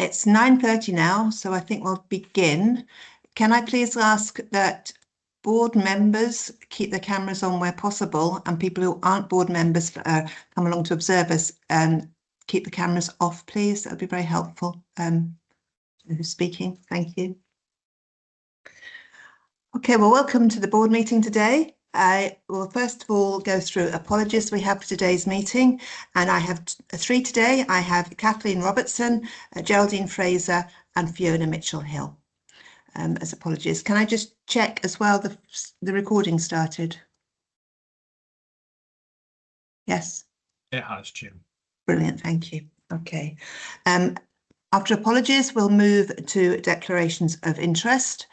It's 9:30 now, so I think we'll begin. Can I please ask that board members keep their cameras on where possible, and people who aren't board members come along to observe us and keep the cameras off, please? That would be very helpful. Who's speaking? Thank you. Okay, well, welcome to the board meeting today. I will first of all go through apologies we have for today's meeting, and I have three today. I have Kathleen Robertson, Geraldine Fraser and Fiona Mitchell-Hill as apologies. Can I just check as well the recording started? Yes? It has, Jim. Brilliant, thank you. Okay. After apologies, we'll move to declarations of interest.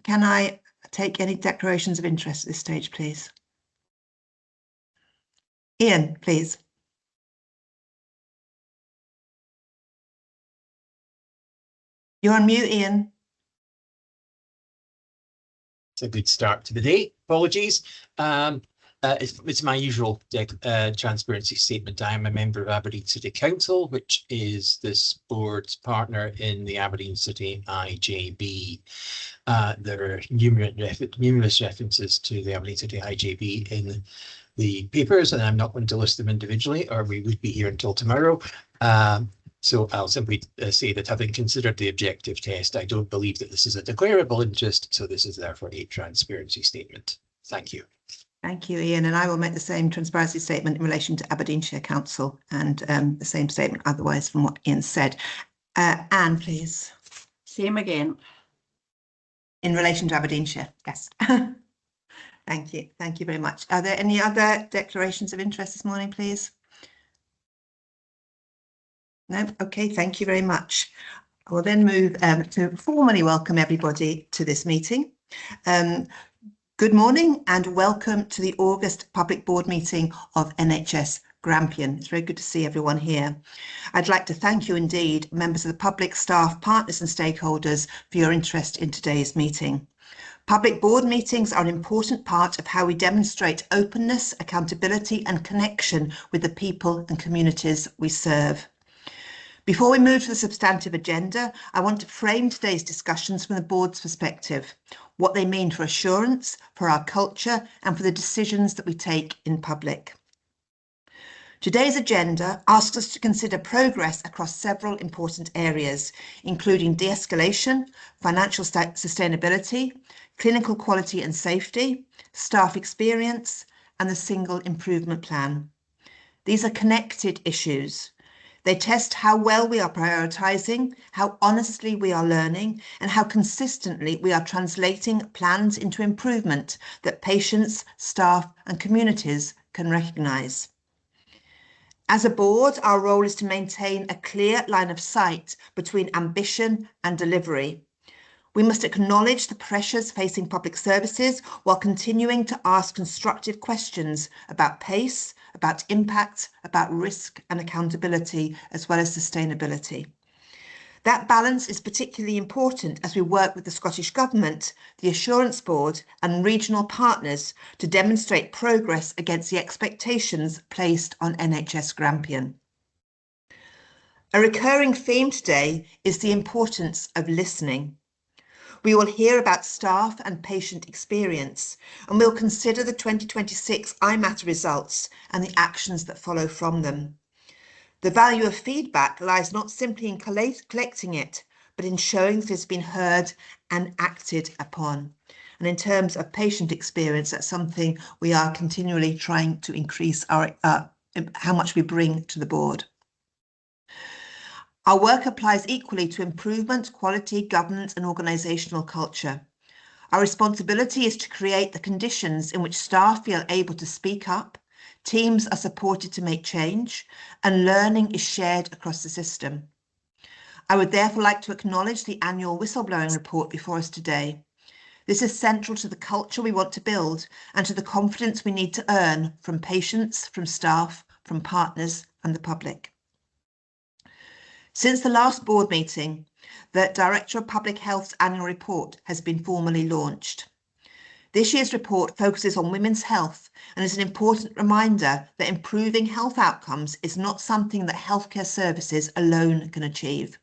Can I take any declarations of interest at this stage, please? Ian, please. You're on mute, Ian. It's a good start to the day. Apologies. It's my usual transparency statement. I am a member of Aberdeen City Council, which is this board's partner in the Aberdeen City IJB. There are numerous references to the Aberdeen City IJB in the papers, and I'm not going to list them individually, or we would be here until tomorrow. So I'll simply say that having considered the objective test, I don't believe that this is a declarable interest, so this is therefore a transparency statement. Thank you. Thank you, Ian, and I will make the same transparency statement in relation to Aberdeenshire Council, and the same statement otherwise from what Ian said. Anne, please. Same again. In relation to Aberdeenshire, yes. Thank you. Thank you very much. Are there any other declarations of interest this morning, please? No? Okay, thank you very much. I will then move to formally welcome everybody to this meeting. Good morning and welcome to the August Public Board meeting of NHS Grampian. It's very good to see everyone here. I'd like to thank you indeed, members of the public, staff, partners and stakeholders, for your interest in today's meeting. Public board meetings are an important part of how we demonstrate openness, accountability and connection with the people and communities we serve. Before we move to the substantive agenda, I want to frame today's discussions from the board's perspective, what they mean for assurance, for our culture and for the decisions that we take in public. Today's agenda asks us to consider progress across several important areas, including de-escalation, financial sustainability, clinical quality and safety, staff experience, and the single improvement plan. These are connected issues. They test how well we are prioritising, how honestly we are learning, and how consistently we are translating plans into improvement that patients, staff, and communities can recognise. As a board, our role is to maintain a clear line of sight between ambition and delivery. We must acknowledge the pressures facing public services while continuing to ask constructive questions about pace, about impact, about risk and accountability, as well as sustainability. That balance is particularly important as we work with the Scottish Government, the Assurance Board and regional partners to demonstrate progress against the expectations placed on NHS Grampian. A recurring theme today is the importance of listening. We will hear about staff and patient experience, and we'll consider the 2026 IMATA results and the actions that follow from them. The value of feedback lies not simply in collecting it, but in showing that it's been heard and acted upon. And in terms of patient experience, that's something we are continually trying to increase our how much we bring to the board. Our work applies equally to improvement, quality, governance and organisational culture. Our responsibility is to create the conditions in which staff feel able to speak up, teams are supported to make change, and learning is shared across the system. I would therefore like to acknowledge the annual whistleblowing report before us today. This is central to the culture we want to build and to the confidence we need to earn from patients, from staff, from partners and the public. Since the last board meeting, the Director of Public Health's annual report has been formally launched. This year's report focuses on women's health and is an important reminder that improving health outcomes is not something that healthcare services alone can achieve.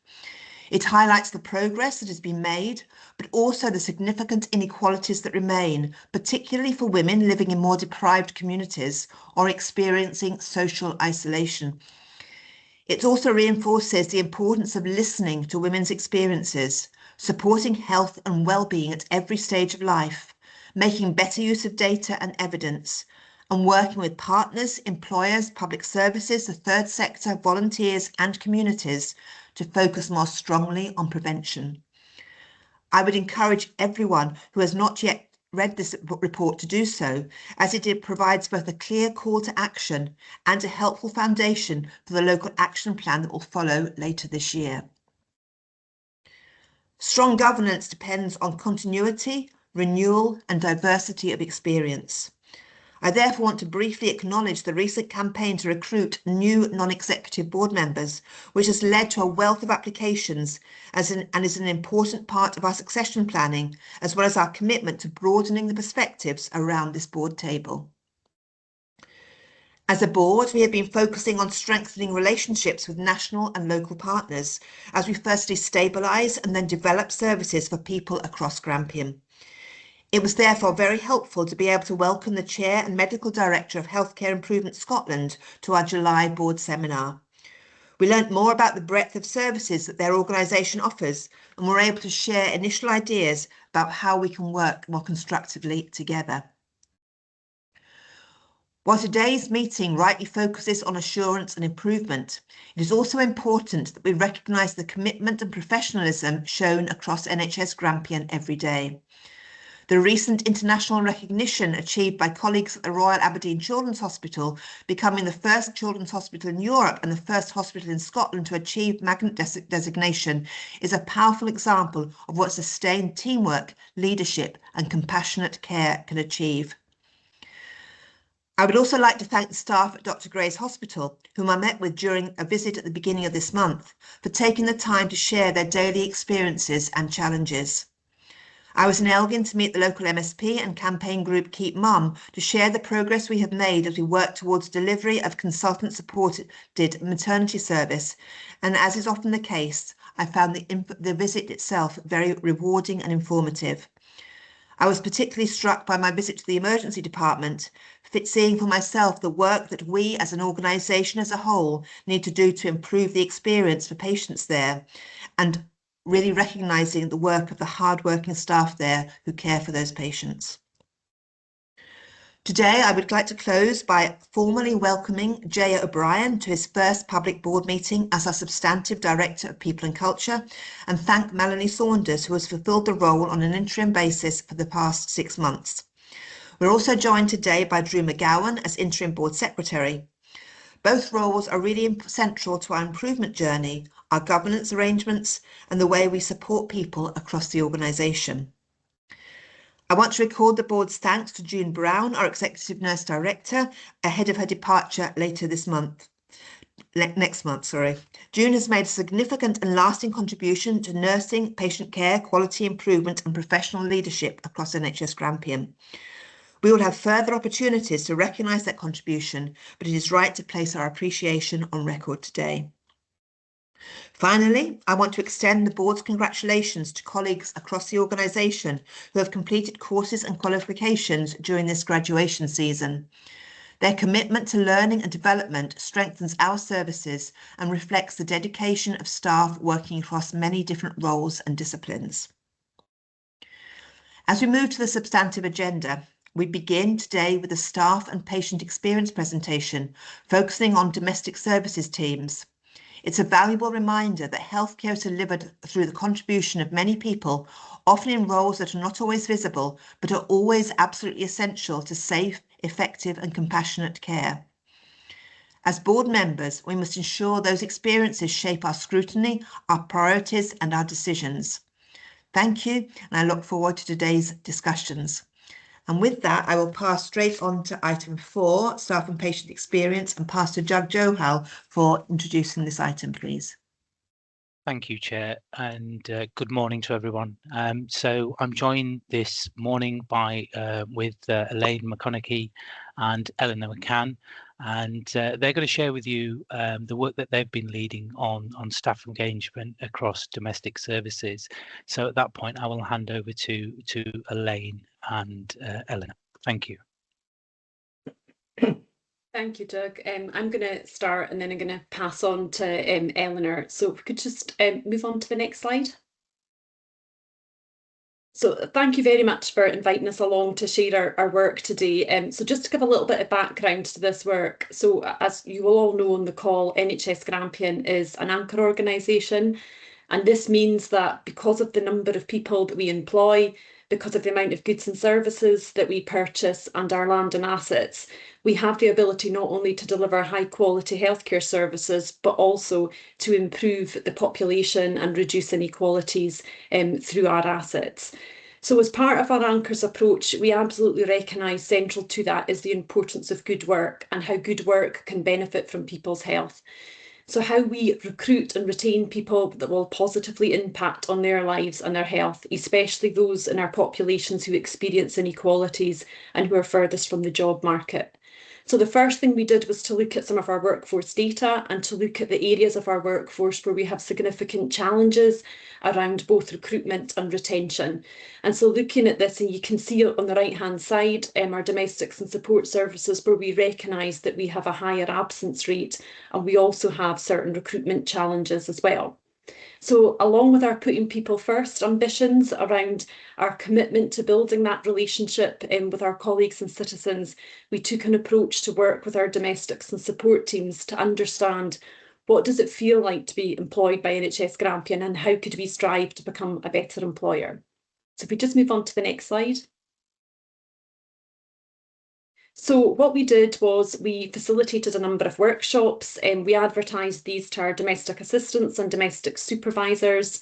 It highlights the progress that has been made, but also the significant inequalities that remain, particularly for women living in more deprived communities or experiencing social isolation. It also reinforces the importance of listening to women's experiences, supporting health and well-being at every stage of life, making better use of data and evidence, and working with partners, employers, public services, the third sector, volunteers and communities to focus more strongly on prevention. I would encourage everyone who has not yet read this report to do so, as it provides both a clear call to action and a helpful foundation for the local action plan that will follow later this year. Strong governance depends on continuity, renewal and diversity of experience. I therefore want to briefly acknowledge the recent campaign to recruit new non-executive board members, which has led to a wealth of applications and is an important part of our succession planning, as well as our commitment to broadening the perspectives around this board table. As a board, we have been focusing on strengthening relationships with national and local partners as we firstly stabilise and then develop services for people across Grampian. It was therefore very helpful to be able to welcome the Chair and Medical Director of Healthcare Improvement Scotland to our July board seminar. We learnt more about the breadth of services that their organisation offers and were able to share initial ideas about how we can work more constructively together. While today's meeting rightly focuses on assurance and improvement, it is also important that we recognise the commitment and professionalism shown across NHS Grampian every day. The recent international recognition achieved by colleagues at the Royal Aberdeen Children's Hospital, becoming the first children's hospital in Europe and the first hospital in Scotland to achieve magnet designation, is a powerful example of what sustained teamwork, leadership and compassionate care can achieve. I would also like to thank the staff at Dr. Gray's Hospital, whom I met with during a visit at the beginning of this month, for taking the time to share their daily experiences and challenges. I was in Elgin to meet the local MSP and campaign group Keep Mum to share the progress we have made as we work towards delivery of consultant-supported maternity service, and as is often the case, I found the visit itself very rewarding and informative. I was particularly struck by my visit to the emergency department, seeing for myself the work that we as an organisation as a whole need to do to improve the experience for patients there, and really recognising the work of the hard-working staff there who care for those patients. Today, I would like to close by formally welcoming Jaya O'Brien to his first public board meeting as our Substantive Director of People and Culture, and thank Melanie Saunders, who has fulfilled the role on an interim basis for the past 6 months. We're also joined today by Drew McGowan as Interim Board Secretary. Both roles are really central to our improvement journey, our governance arrangements, and the way we support people across the organisation. I want to record the board's thanks to June Brown, our Executive Nurse Director, ahead of her departure later next month. June has made a significant and lasting contribution to nursing, patient care, quality improvement and professional leadership across NHS Grampian. We will have further opportunities to recognise that contribution, but it is right to place our appreciation on record today. Finally, I want to extend the board's congratulations to colleagues across the organisation who have completed courses and qualifications during this graduation season. Their commitment to learning and development strengthens our services and reflects the dedication of staff working across many different roles and disciplines. As we move to the substantive agenda, we begin today with a staff and patient experience presentation focusing on domestic services teams. It's a valuable reminder that healthcare is delivered through the contribution of many people, often in roles that are not always visible, but are always absolutely essential to safe, effective and compassionate care. As board members, we must ensure those experiences shape our scrutiny, our priorities and our decisions. Thank you, and I look forward to today's discussions. And with that, I will pass straight on to item 4, staff and patient experience, and pass to Jug Johal for introducing this item, please. Thank you, Chair, and good morning to everyone. So I'm joined this morning by with Elaine McConaughey and Eleanor McCann, and they're going to share with you the work that they've been leading on staff engagement across domestic services. So at that point, I will hand over to Elaine and Eleanor. Thank you. Thank you, Doug. I'm going to start and then I'm going to pass on to Eleanor. So if we could just move on to the next slide. So thank you very much for inviting us along to share our work today. So just to give a little bit of background to this work. So as you will all know on the call, NHS Grampian is an anchor organisation. And this means that because of the number of people that we employ, because of the amount of goods and services that we purchase and our land and assets, we have the ability not only to deliver high quality healthcare services, but also to improve the population and reduce inequalities through our assets. So as part of our anchors approach, we absolutely recognise central to that is the importance of good work and how good work can benefit from people's health. So how we recruit and retain people that will positively impact on their lives and their health, especially those in our populations who experience inequalities and who are furthest from the job market. So the first thing we did was to look at some of our workforce data and to look at the areas of our workforce where we have significant challenges around both recruitment and retention. And so looking at this, and you can see on the right hand side, our domestics and support services, where we recognise that we have a higher absence rate and we also have certain recruitment challenges as well. So along with our putting people first ambitions around our commitment to building that relationship with our colleagues and citizens, we took an approach to work with our domestics and support teams to understand what does it feel like to be employed by NHS Grampian and how could we strive to become a better employer. So if we just move on to the next slide. So what we did was we facilitated a number of workshops and we advertised these to our domestic assistants and domestic supervisors,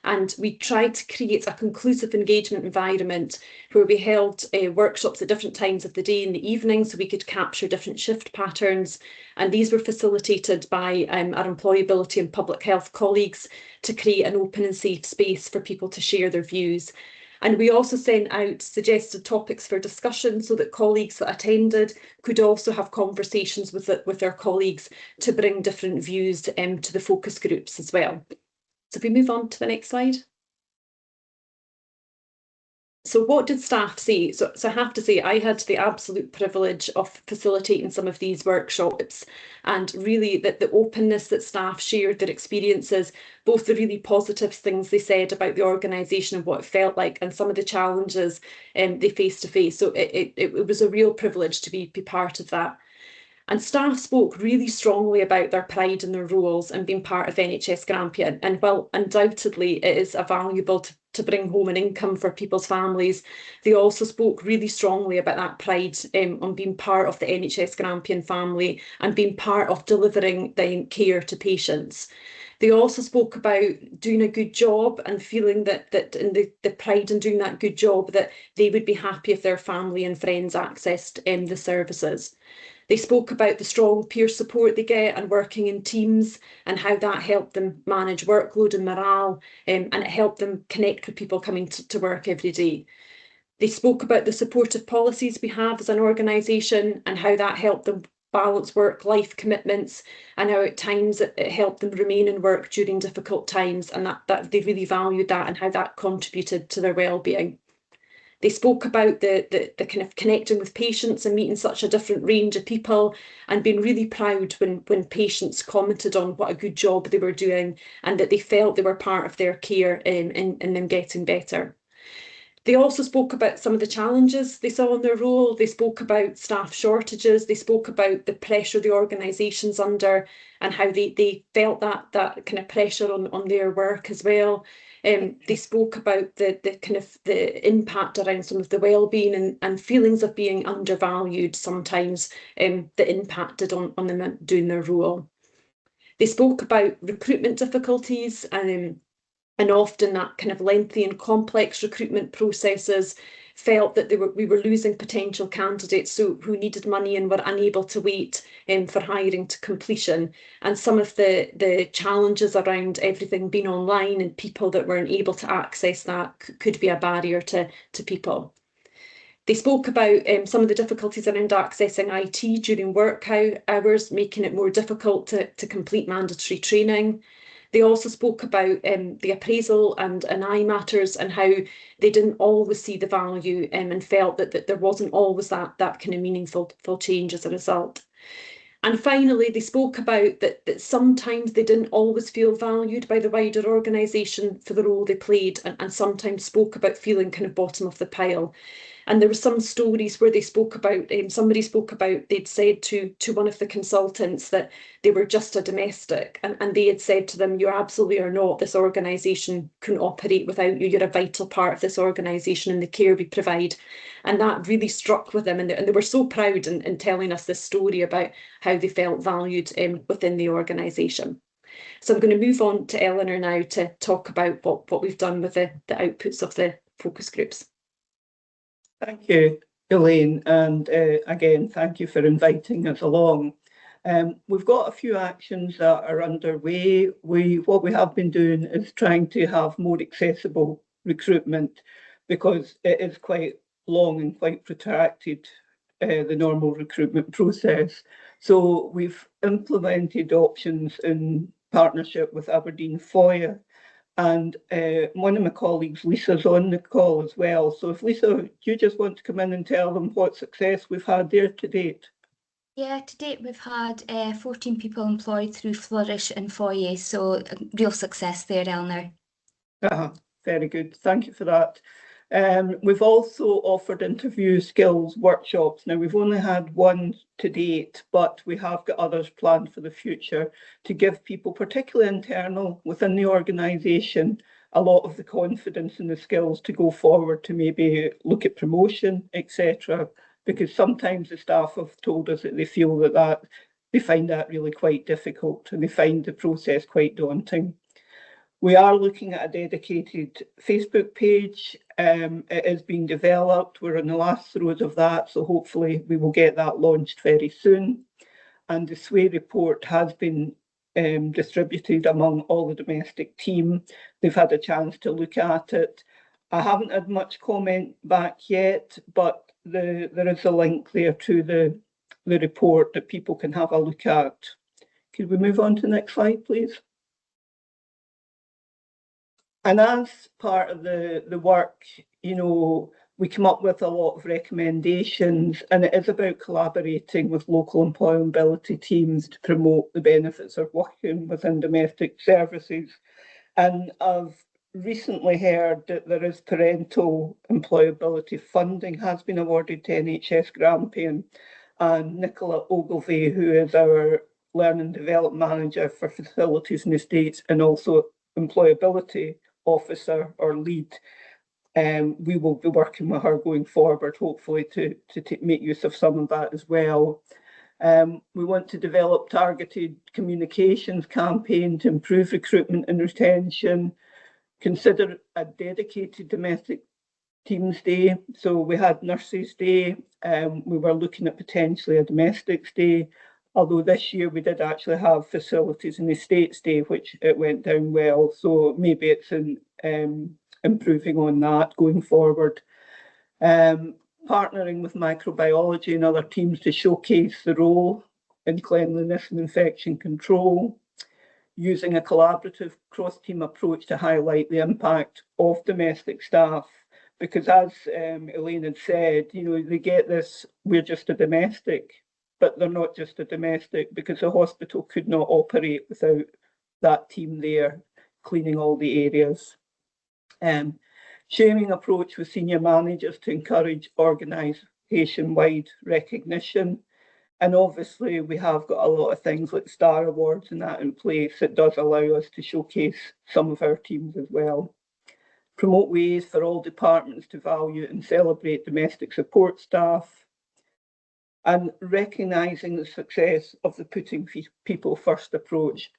and we tried to create a conclusive engagement environment where we held workshops at different times of the day in the evening so we could capture different shift patterns, and these were facilitated by our employability and public health colleagues to create an open and safe space for people to share their views. And we also sent out suggested topics for discussion so that colleagues that attended could also have conversations with their colleagues to bring different views to the focus groups as well. So if we move on to the next slide. So what did staff say? So I have to say, I had the absolute privilege of facilitating some of these workshops, and really that the openness that staff shared their experiences, both the really positive things they said about the organisation and what it felt like, and some of the challenges they faced to face. So it was a real privilege to be part of that. And staff spoke really strongly about their pride in their roles and being part of NHS Grampian. And while undoubtedly it is valuable to bring home an income for people's families, they also spoke really strongly about that pride on being part of the NHS Grampian family and being part of delivering the care to patients. They also spoke about doing a good job and feeling that in the pride in doing that good job, that they would be happy if their family and friends accessed the services. They spoke about the strong peer support they get and working in teams and how that helped them manage workload and morale, and it helped them connect with people coming to work every day. They spoke about the supportive policies we have as an organisation and how that helped them balance work-life commitments, and how at times it helped them remain in work during difficult times, and that they really valued that and how that contributed to their well-being. They spoke about the kind of connecting with patients and meeting such a different range of people and being really proud when patients commented on what a good job they were doing and that they felt they were part of their care in them getting better. They also spoke about some of the challenges they saw in their role. They spoke about staff shortages. They spoke about the pressure the organisation's under and how they felt that kind of pressure on their work as well. They spoke about the impact around some of the well-being and feelings of being undervalued sometimes that impacted on them doing their role. They spoke about recruitment difficulties and often that kind of lengthy and complex recruitment processes, felt that we were losing potential candidates who needed money and were unable to wait for hiring to completion. And some of the challenges around everything being online and people that weren't able to access that could be a barrier to people. They spoke about some of the difficulties around accessing IT during work hours, making it more difficult to complete mandatory training. They also spoke about the appraisal and eye matters and how they didn't always see the value and felt that there wasn't always that kind of meaningful change as a result. And finally, they spoke about that sometimes they didn't always feel valued by the wider organisation for the role they played, and sometimes spoke about feeling kind of bottom of the pile. And there were some stories where they spoke about, somebody spoke about, they'd said to one of the consultants that they were just a domestic, and they had said to them, you absolutely are not. This organisation couldn't operate without you. You're a vital part of this organisation and the care we provide. And that really struck with them, and they were so proud in telling us this story about how they felt valued within the organisation. So I'm going to move on to Eleanor now to talk about what we've done with the outputs of the focus groups. Thank you, Elaine, and again, thank you for inviting us along. We've got a few actions that are underway. What we have been doing is trying to have more accessible recruitment, because it is quite long and quite protracted, the normal recruitment process. So we've implemented options in partnership with Aberdeen FOIA. And one of my colleagues, Lisa's on the call as well. So if Lisa, do you just want to come in and tell them what success we've had there to date? Yeah, to date we've had 14 people employed through Flourish and FOIA, so real success there, Eleanor. Very good, thank you for that. We've also offered interview skills workshops. Now, we've only had one to date, but we have got others planned for the future to give people, particularly internal within the organisation, a lot of the confidence and the skills to go forward to maybe look at promotion, etc. Because sometimes the staff have told us that they feel that they find that really quite difficult, and they find the process quite daunting. We are looking at a dedicated Facebook page. It is being developed. We're in the last throes of that, so hopefully we will get that launched very soon. And the SWAY report has been distributed among all the domestic team. They've had a chance to look at it. I haven't had much comment back yet, but there is a link there to the report that people can have a look at. Could we move on to the next slide, please? And as part of the work, you know, we come up with a lot of recommendations, and it is about collaborating with local employability teams to promote the benefits of working within domestic services. And I've recently heard that there is parental employability funding has been awarded to NHS Grampian, and Nicola Ogilvie, who is our Learning Development Manager for Facilities and Estates and also Employability Officer or Lead, we will be working with her going forward, hopefully to make use of some of that as well. We want to develop targeted communications campaign to improve recruitment and retention, consider a dedicated domestic Teams Day. So we had Nurses Day, we were looking at potentially a Domestics Day, although this year we did actually have Facilities and Estates Day, which it went down well. So maybe it's in improving on that going forward. Partnering with microbiology and other teams to showcase the role in cleanliness and infection control, using a collaborative cross-team approach to highlight the impact of domestic staff. Because as Elaine had said, you know, they get this, we're just a domestic, but they're not just a domestic, because the hospital could not operate without that team there cleaning all the areas. Sharing approach with senior managers to encourage organisation-wide recognition. And obviously we have got a lot of things like Star Awards and that in place that does allow us to showcase some of our teams as well. Promote ways for all departments to value and celebrate domestic support staff. And recognising the success of the putting people first approach,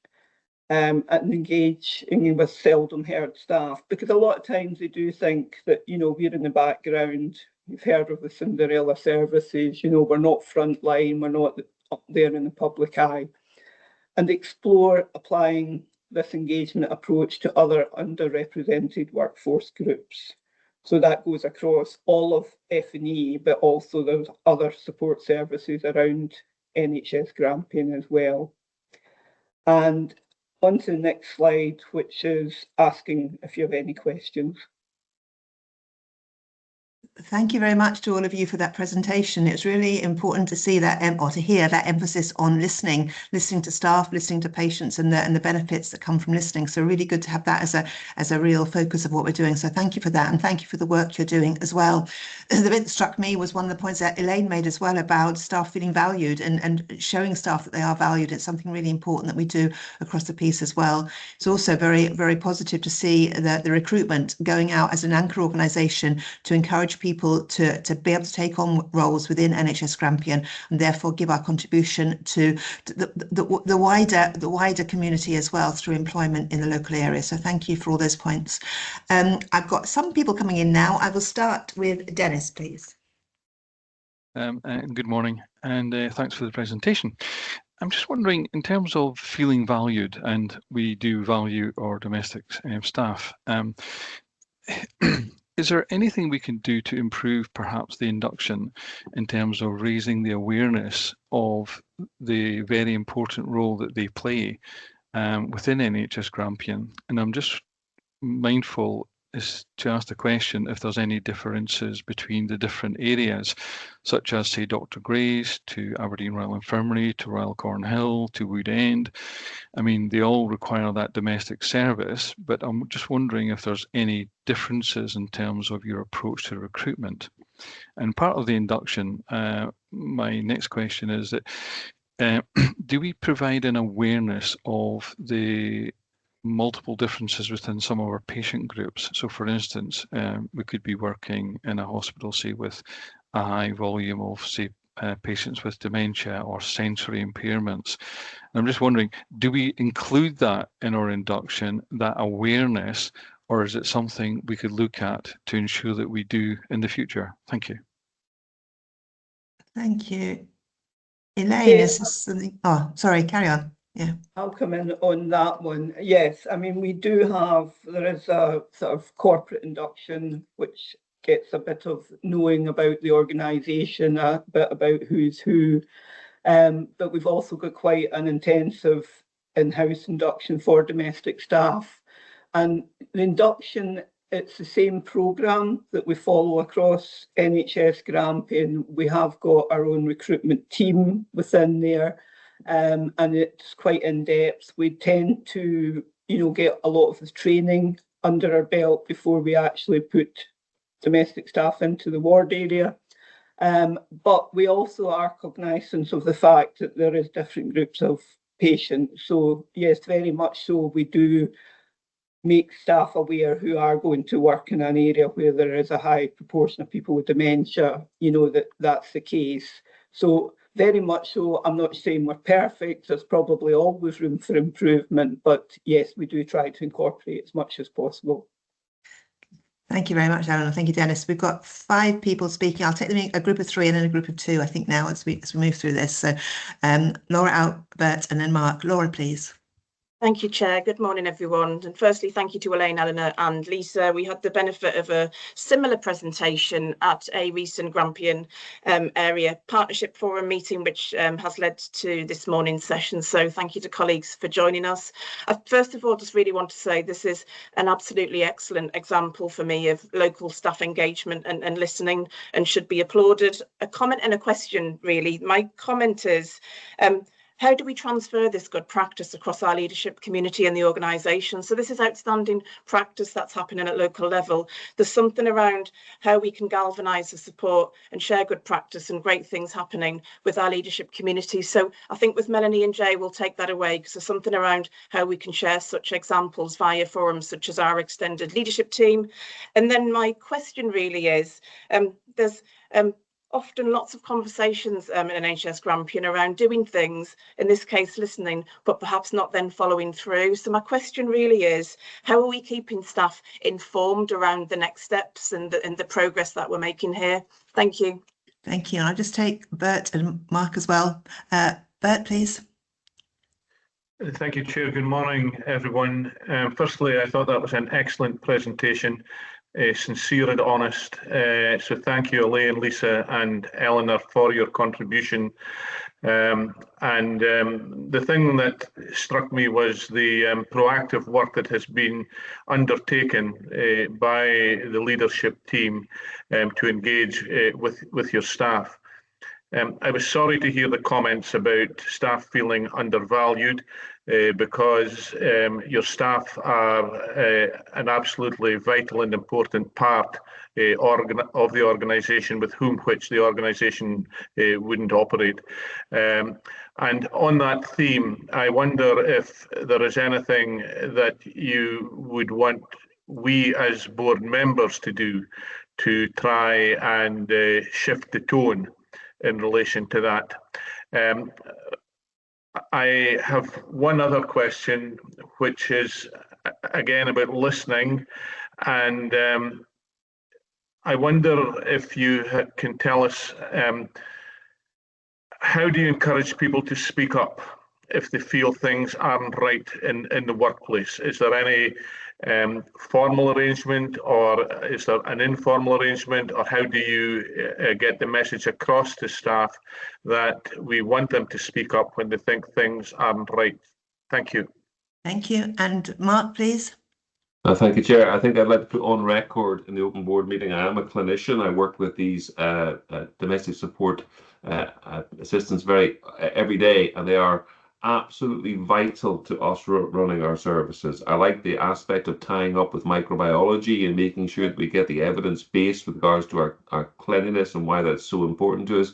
and engaging with seldom heard staff, because a lot of times they do think that, you know, we're in the background. You've heard of the Cinderella services, you know, we're not frontline, we're not up there in the public eye. And explore applying this engagement approach to other underrepresented workforce groups. So that goes across all of F&E, but also there's other support services around NHS Grampian as well. And on to the next slide, which is asking if you have any questions. Thank you very much to all of you for that presentation. It's really important to see that or to hear that emphasis on listening to staff, listening to patients, and the benefits that come from listening. So really good to have that as a real focus of what we're doing. So thank you for that, and thank you for the work you're doing as well. The bit that struck me was one of the points that Elaine made as well about staff feeling valued and showing staff that they are valued. It's something really important that we do across the piece as well. It's also very, very positive to see the recruitment going out as an anchor organisation to encourage people to be able to take on roles within NHS Grampian and therefore give our contribution to the wider community as well through employment in the local area. So thank you for all those points. I've got some people coming in now. I will start with Dennis, please. Good morning, and thanks for the presentation. I'm just wondering, in terms of feeling valued, and we do value our domestic staff, is there anything we can do to improve perhaps the induction in terms of raising the awareness of the very important role that they play within NHS Grampian? And I'm just mindful is to ask the question if there's any differences between the different areas, such as say Dr. Gray's to Aberdeen Royal Infirmary to Royal Cornhill to Wood End. I mean, they all require that domestic service, but I'm just wondering if there's any differences in terms of your approach to recruitment. And part of the induction, my next question is that do we provide an awareness of the multiple differences within some of our patient groups? So for instance, we could be working in a hospital, say, with a high volume of, say, patients with dementia or sensory impairments. And I'm just wondering, do we include that in our induction, that awareness, or is it something we could look at to ensure that we do in the future? Thank you. Thank you. Elaine, is this something? Oh, sorry, carry on. Yeah, I'll come in on that one. Yes, I mean, we do have, there is a sort of corporate induction, which gets a bit of knowing about the organisation, a bit about who's who. But we've also got quite an intensive in-house induction for domestic staff. And the induction, it's the same programme that we follow across NHS Grampian. We have got our own recruitment team within there. And it's quite in-depth. We tend to, get a lot of the training under our belt before we actually put domestic staff into the ward area. But we also are cognizant of the fact that there is different groups of patients. So yes, very much so, we do make staff aware who are going to work in an area where there is a high proportion of people with dementia, that's the case. So very much so. I'm not saying we're perfect. There's probably always room for improvement, but yes, we do try to incorporate as much as possible. Thank you very much, Eleanor. Thank you, Dennis. We've got 5 people speaking. I'll take them in a group of 3 and then a group of 2, I think, now as we move through this. So Laura, Albert, and then Mark. Laura, please. Thank you, Chair. Good morning, everyone. And firstly, thank you to Elaine, Eleanor and Lisa. We had the benefit of a similar presentation at a recent Grampian area partnership forum meeting, which has led to this morning's session. So thank you to colleagues for joining us. I first of all just really want to say this is an absolutely excellent example for me of local staff engagement and listening, and should be applauded. A comment and a question, really. My comment is, how do we transfer this good practice across our leadership community and the organisation? So this is outstanding practice that's happening at local level. There's something around how we can galvanise the support and share good practice and great things happening with our leadership community. So I think with Melanie and Jay, we'll take that away, because there's something around how we can share such examples via forums such as our extended leadership team. And then my question really is, there's often lots of conversations in NHS Grampian around doing things, in this case listening, but perhaps not then following through. So my question really is, how are we keeping staff informed around the next steps and the progress that we're making here? Thank you. Thank you. And I'll just take Bert and Mark as well. Bert, please. Thank you, Chair. Good morning, everyone. Firstly, I thought that was an excellent presentation, sincere and honest. So thank you, Elaine, Lisa and Eleanor, for your contribution. The thing that struck me was the proactive work that has been undertaken by the leadership team to engage with your staff. I was sorry to hear the comments about staff feeling undervalued because your staff are an absolutely vital and important part of the organisation with which the organisation wouldn't operate. And on that theme, I wonder if there is anything that you would want we as board members to do to try and shift the tone in relation to that. I have one other question, which is again about listening, and I wonder if you can tell us how do you encourage people to speak up if they feel things aren't right in the workplace? Is there any formal arrangement, or is there an informal arrangement, or how do you get the message across to staff that we want them to speak up when they think things aren't right? Thank you. Thank you. And Mark, please. Thank you, Chair. I think I'd like to put on record in the open board meeting, I am a clinician. I work with these domestic support assistants every day, and they are absolutely vital to us running our services. I like the aspect of tying up with microbiology and making sure that we get the evidence base with regards to our cleanliness and why that's so important to us.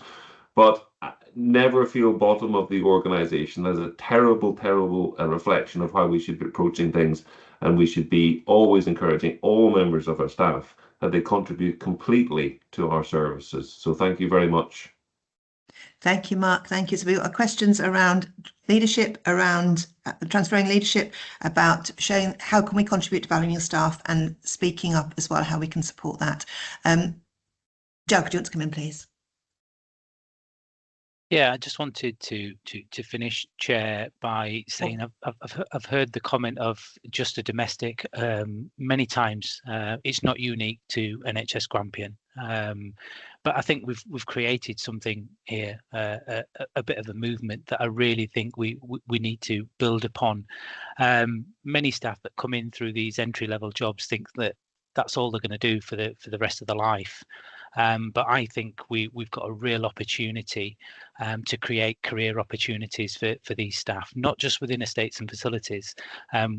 But never feel bottom of the organisation. That's a terrible, terrible reflection of how we should be approaching things, and we should be always encouraging all members of our staff that they contribute completely to our services. So thank you very much. Thank you, Mark. Thank you. So we've got questions around leadership, around transferring leadership, about showing how can we contribute to valuing your staff, and speaking up as well, how we can support that. Doug, do you want to come in, please? Yeah, I just wanted to finish, Chair, by saying I've heard the comment of just a domestic many times. It's not unique to NHS Grampian, but I think we've created something here, a bit of a movement that I really think we need to build upon. Many staff that come in through these entry-level jobs think that that's all they're going to do for the rest of their life. But I think we've got a real opportunity to create career opportunities for these staff, not just within estates and facilities.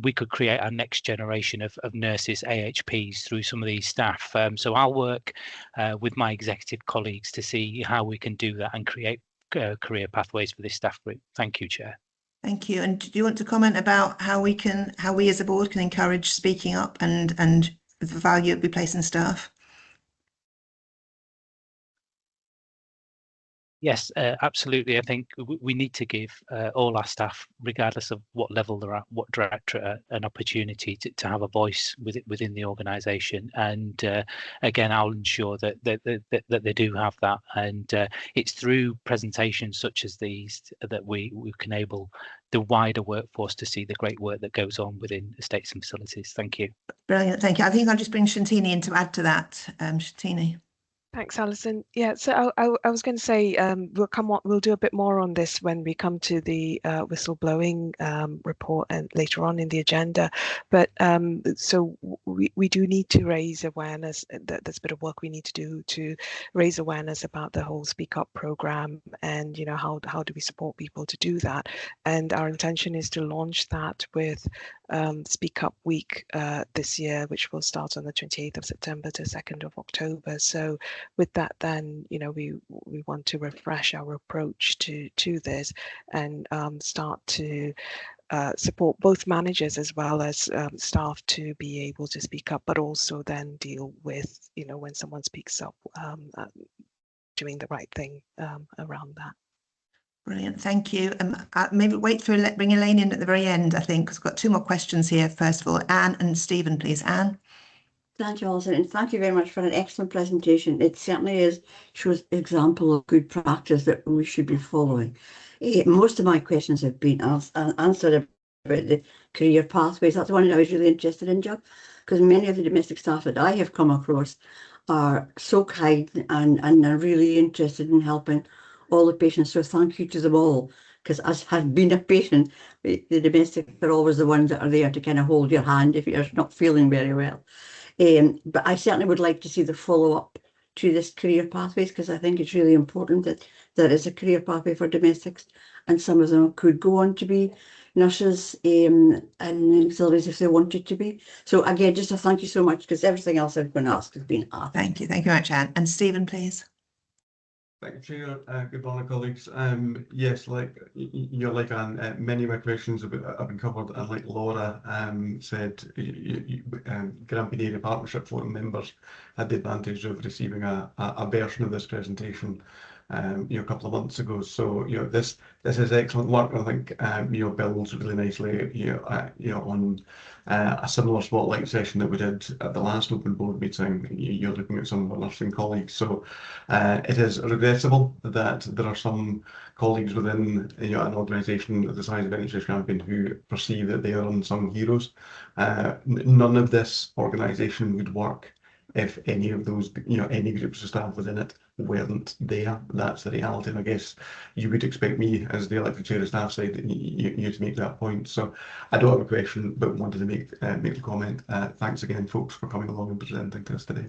We could create our next generation of nurses, AHPs, through some of these staff. So I'll work with my executive colleagues to see how we can do that and create career pathways for this staff group. Thank you, Chair. Thank you. And do you want to comment about how we as a board can encourage speaking up and the value we place in staff? Yes, absolutely. I think we need to give all our staff, regardless of what level they're at, what directorate, an opportunity to have a voice within the organisation. And again, I'll ensure that they do have that. And it's through presentations such as these that we can enable the wider workforce to see the great work that goes on within estates and facilities. Thank you. Brilliant. Thank you. I think I'll just bring Shantini in to add to that. Shantini. Thanks, Alison. Yeah, so I was going to say we'll do a bit more on this when we come to the whistleblowing report and later on in the agenda. But so we do need to raise awareness. There's a bit of work we need to do to raise awareness about the whole Speak Up program, and how do we support people to do that. And our intention is to launch that with Speak Up Week this year, which will start on the 28th of September to 2nd of October. So with that, then we want to refresh our approach to this and start to support both managers as well as staff to be able to speak up, but also then deal with when someone speaks up, doing the right thing around that. Brilliant, thank you. Maybe wait for bring Elaine in at the very end, I think, because we've got two more questions here. First of all, Anne and Stephen, please. Anne. Thank you, Alison, and thank you very much for an excellent presentation. It certainly shows an example of good practice that we should be following. Most of my questions have been answered about the career pathways. That's one I was really interested in, Joe, because many of the domestic staff that I have come across are so kind and are really interested in helping all the patients. So thank you to them all, because as has been a patient, the domestics are always the ones that are there to kind of hold your hand if you're not feeling very well. But I certainly would like to see the follow-up to this career pathways, because I think it's really important that there is a career pathway for domestics, and some of them could go on to be nurses and auxiliaries if they wanted to be. So again, just a thank you so much, because everything else I've been asked has been asked. Thank you very much, Anne. And Stephen, please. Thank you, Chair. Good morning, colleagues. Yes, like you're like Anne, many of my questions have been covered, and like Laura said, Grampian Area Partnership Forum members had the advantage of receiving a version of this presentation a couple of months ago. So this is excellent work. I think builds really nicely on a similar spotlight session that we did at the last open board meeting. You're looking at some of our nursing colleagues. So it is regrettable that there are some colleagues within an organisation of the size of NHS Grampian who perceive that they are unsung heroes. None of this organisation would work if any of those, any groups of staff within it weren't there. That's the reality, and I guess you would expect me, as the elected chair of staff side, you to make that point. So I don't have a question, but wanted to make the comment. Thanks again, folks, for coming along and presenting to us today.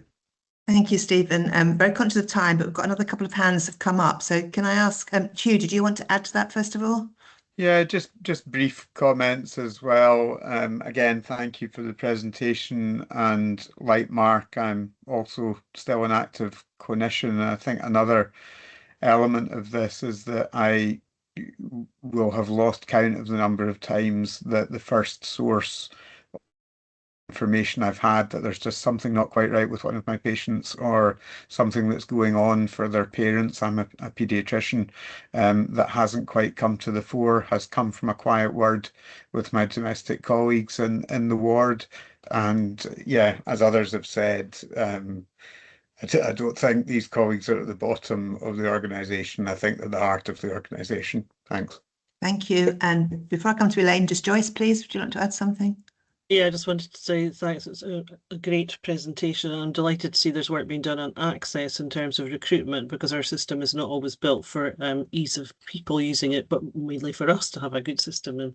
Thank you, Stephen. I'm very conscious of time, but we've got another couple of hands have come up. So can I ask, Hugh, did you want to add to that first of all? Yeah, just brief comments as well. Again, thank you for the presentation, and like Mark, I'm also still an active clinician, and I think another element of this is that I will have lost count of the number of times that the first source information I've had that there's just something not quite right with one of my patients, or something that's going on for their parents. I'm a paediatrician, that hasn't quite come to the fore, has come from a quiet word with my domestic colleagues in the ward. And yeah, as others have said, I don't think these colleagues are at the bottom of the organisation. I think they're the heart of the organisation. Thanks. Thank you. And before I come to Elaine, just Joyce, please, would you like to add something? Yeah, I just wanted to say thanks. It's a great presentation, and I'm delighted to see there's work being done on access in terms of recruitment, because our system is not always built for ease of people using it, but mainly for us to have a good system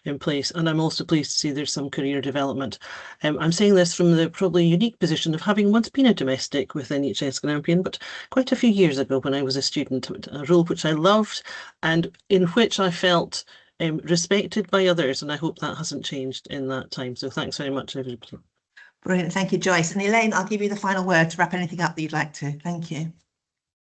in place. And I'm also pleased to see there's some career development. I'm saying this from the probably unique position of having once been a domestic with NHS Grampian, but quite a few years ago when I was a student, a role which I loved and in which I felt respected by others, and I hope that hasn't changed in that time. So thanks very much, everybody. Brilliant, thank you, Joyce. And Elaine, I'll give you the final word to wrap anything up that you'd like to. Thank you.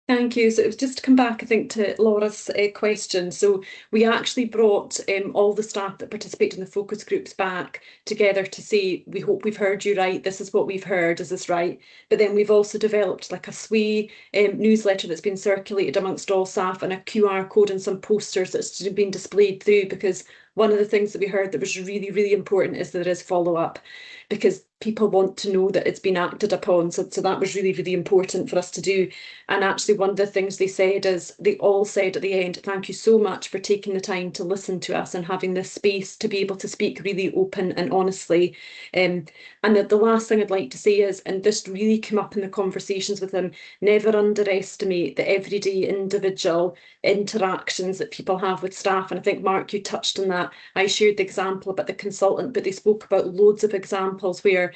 Thank you. So it was just to come back, I think, to Laura's question. So we actually brought all the staff that participate in the focus groups back together to say, we hope we've heard you right. This is what we've heard. Is this right? But then we've also developed like a SWE newsletter that's been circulated amongst all staff, and a QR code and some posters that's been displayed through, because one of the things that we heard that was really, really important is that there is follow-up, because people want to know that it's been acted upon. So that was really, really important for us to do. And actually, one of the things they said is, they all said at the end, thank you so much for taking the time to listen to us and having this space to be able to speak really open and honestly. And that the last thing I'd like to say is, and this really came up in the conversations with them, never underestimate the everyday individual interactions that people have with staff. And I think, Mark, you touched on that. I shared the example about the consultant, but they spoke about loads of examples where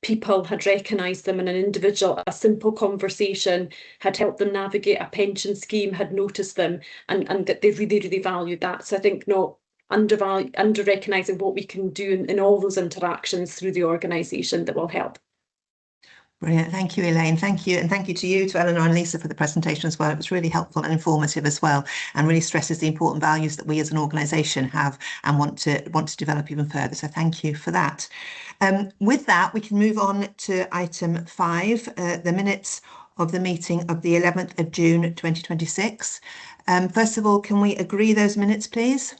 people had recognised them in an individual, a simple conversation had helped them navigate a pension scheme, had noticed them, and that they really, really valued that. So I think not under recognising what we can do in all those interactions through the organisation that will help. Brilliant. Thank you, Elaine. Thank you. And thank you to you, to Eleanor and Lisa, for the presentation as well. It was really helpful and informative as well, and really stresses the important values that we as an organisation have and want to develop even further. So thank you for that. With that, we can move on to item 5, the minutes of the meeting of the 11th of June 2026. First of all, can we agree those minutes, please?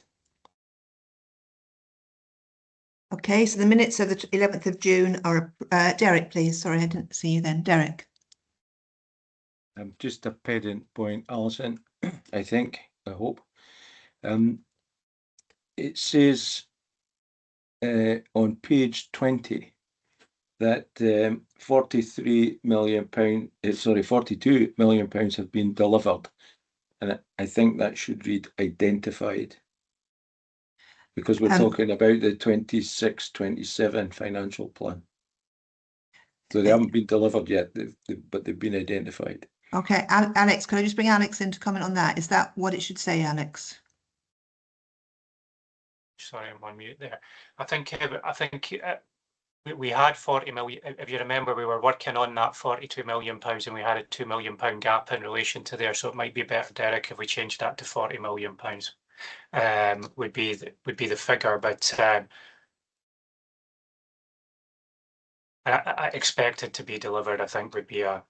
Okay, so the minutes of the 11th of June are, Derek, please. Sorry, I didn't see you then. Derek. Just a pedant point, Alison, I hope. It says on page 20 that 42 million pounds have been delivered, and I think that should read identified, because we're talking about the 26-27 financial plan. So they haven't been delivered yet, but they've been identified. Okay, Alex, can I just bring Alex in to comment on that? Is that what it should say, Alex? Sorry, I'm on mute there. I think we had 40 million. If you remember, we were working on that 42 million pounds, and we had a £2 million gap in relation to there. So it might be better, Derek, if we change that to 40 million pounds. Would be the figure, but I expect it to be delivered. I think would be our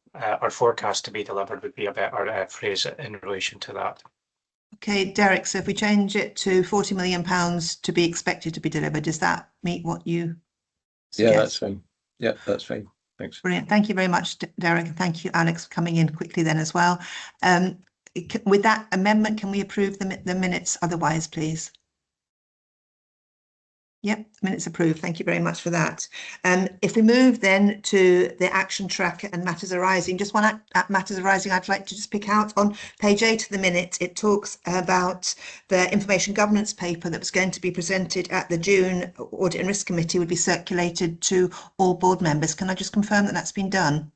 forecast to be delivered would be a better phrase in relation to that. Okay, Derek, so if we change it to £40 million to be expected to be delivered, does that meet what you suggest? Yeah, that's fine. Yeah, that's fine. Thanks. Brilliant. Thank you very much, Derek. And thank you, Alex, for coming in quickly then as well. With that amendment, can we approve the minutes otherwise, please? Yep, minutes approved. Thank you very much for that. If we move then to the action tracker and matters arising, just one matters arising I'd like to just pick out on page 8 of the minute. It talks about the information governance paper that was going to be presented at the June Audit and Risk Committee would be circulated to all board members. Can I just confirm that that's been done?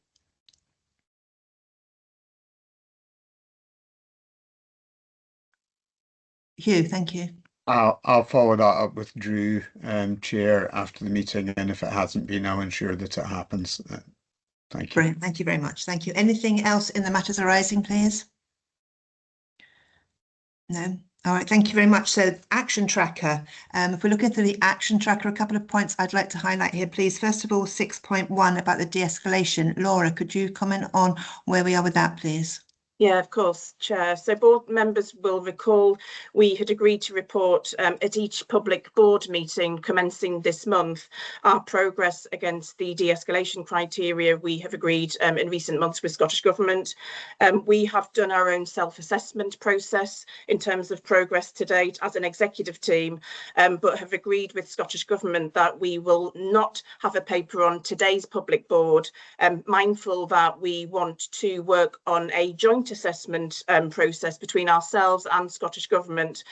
Hugh, thank you. I'll follow that up with Drew, Chair, after the meeting, and if it hasn't been, I'll ensure that it happens. Thank you. Brilliant. Thank you very much. Thank you. Anything else in the matters arising, please? No. All right. Thank you very much. So, action tracker. If we're looking through the action tracker, a couple of points I'd like to highlight here, please. First of all, 6.1 about the de-escalation. Laura, could you comment on where we are with that, please? Yeah, of course, Chair. So board members will recall we had agreed to report at each public board meeting commencing this month our progress against the de-escalation criteria we have agreed in recent months with Scottish Government. We have done our own self-assessment process in terms of progress to date as an executive team, but have agreed with Scottish Government that we will not have a paper on today's public board, mindful that we want to work on a joint assessment process between ourselves and Scottish Government,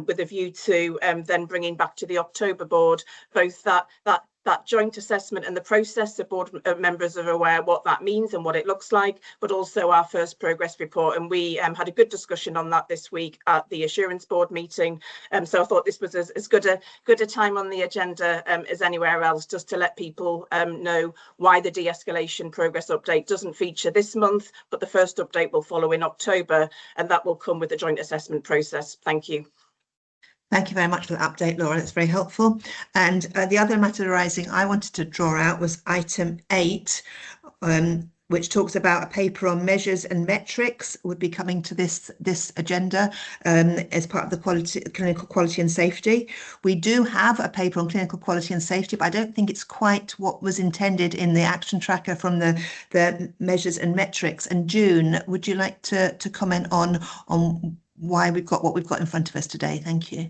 with a view to then bringing back to the October board both that joint assessment and the process, so board members are aware what that means and what it looks like, but also our first progress report. And we had a good discussion on that this week at the Assurance Board meeting. So I thought this was as good a time on the agenda as anywhere else, just to let people know why the de-escalation progress update doesn't feature this month, but the first update will follow in October, and that will come with the joint assessment process. Thank you. Thank you very much for the update, Laura. That's very helpful. And the other matter arising I wanted to draw out was item 8, which talks about a paper on measures and metrics would be coming to this agenda as part of the clinical quality and safety. We do have a paper on clinical quality and safety, but I don't think it's quite what was intended in the action tracker from the measures and metrics. And June, would you like to comment on why we've got what we've got in front of us today? Thank you.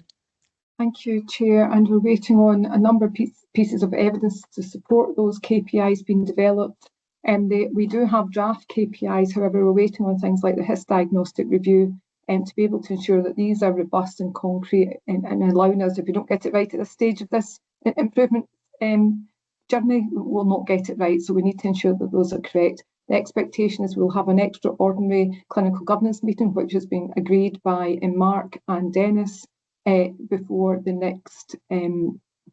Thank you, Chair. And we're waiting on a number of pieces of evidence to support those KPIs being developed. And we do have draft KPIs, however, we're waiting on things like the HIS diagnostic review to be able to ensure that these are robust and concrete and allowing us, if we don't get it right at this stage of this improvement journey, we'll not get it right. So we need to ensure that those are correct. The expectation is we'll have an extraordinary clinical governance meeting, which has been agreed by Mark and Dennis before the next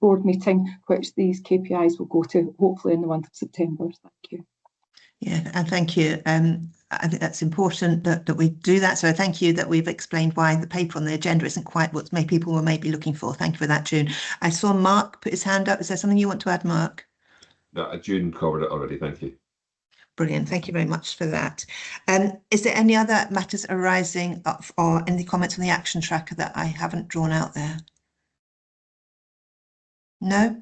board meeting, which these KPIs will go to hopefully in the month of September. Thank you. Yeah, and thank you. I think that's important that we do that. So thank you that we've explained why the paper on the agenda isn't quite what people were maybe looking for. Thank you for that, June. I saw Mark put his hand up. Is there something you want to add, Mark? No, June covered it already. Thank you. Brilliant. Thank you very much for that. Is there any other matters arising or any comments on the action tracker that I haven't drawn out there? No?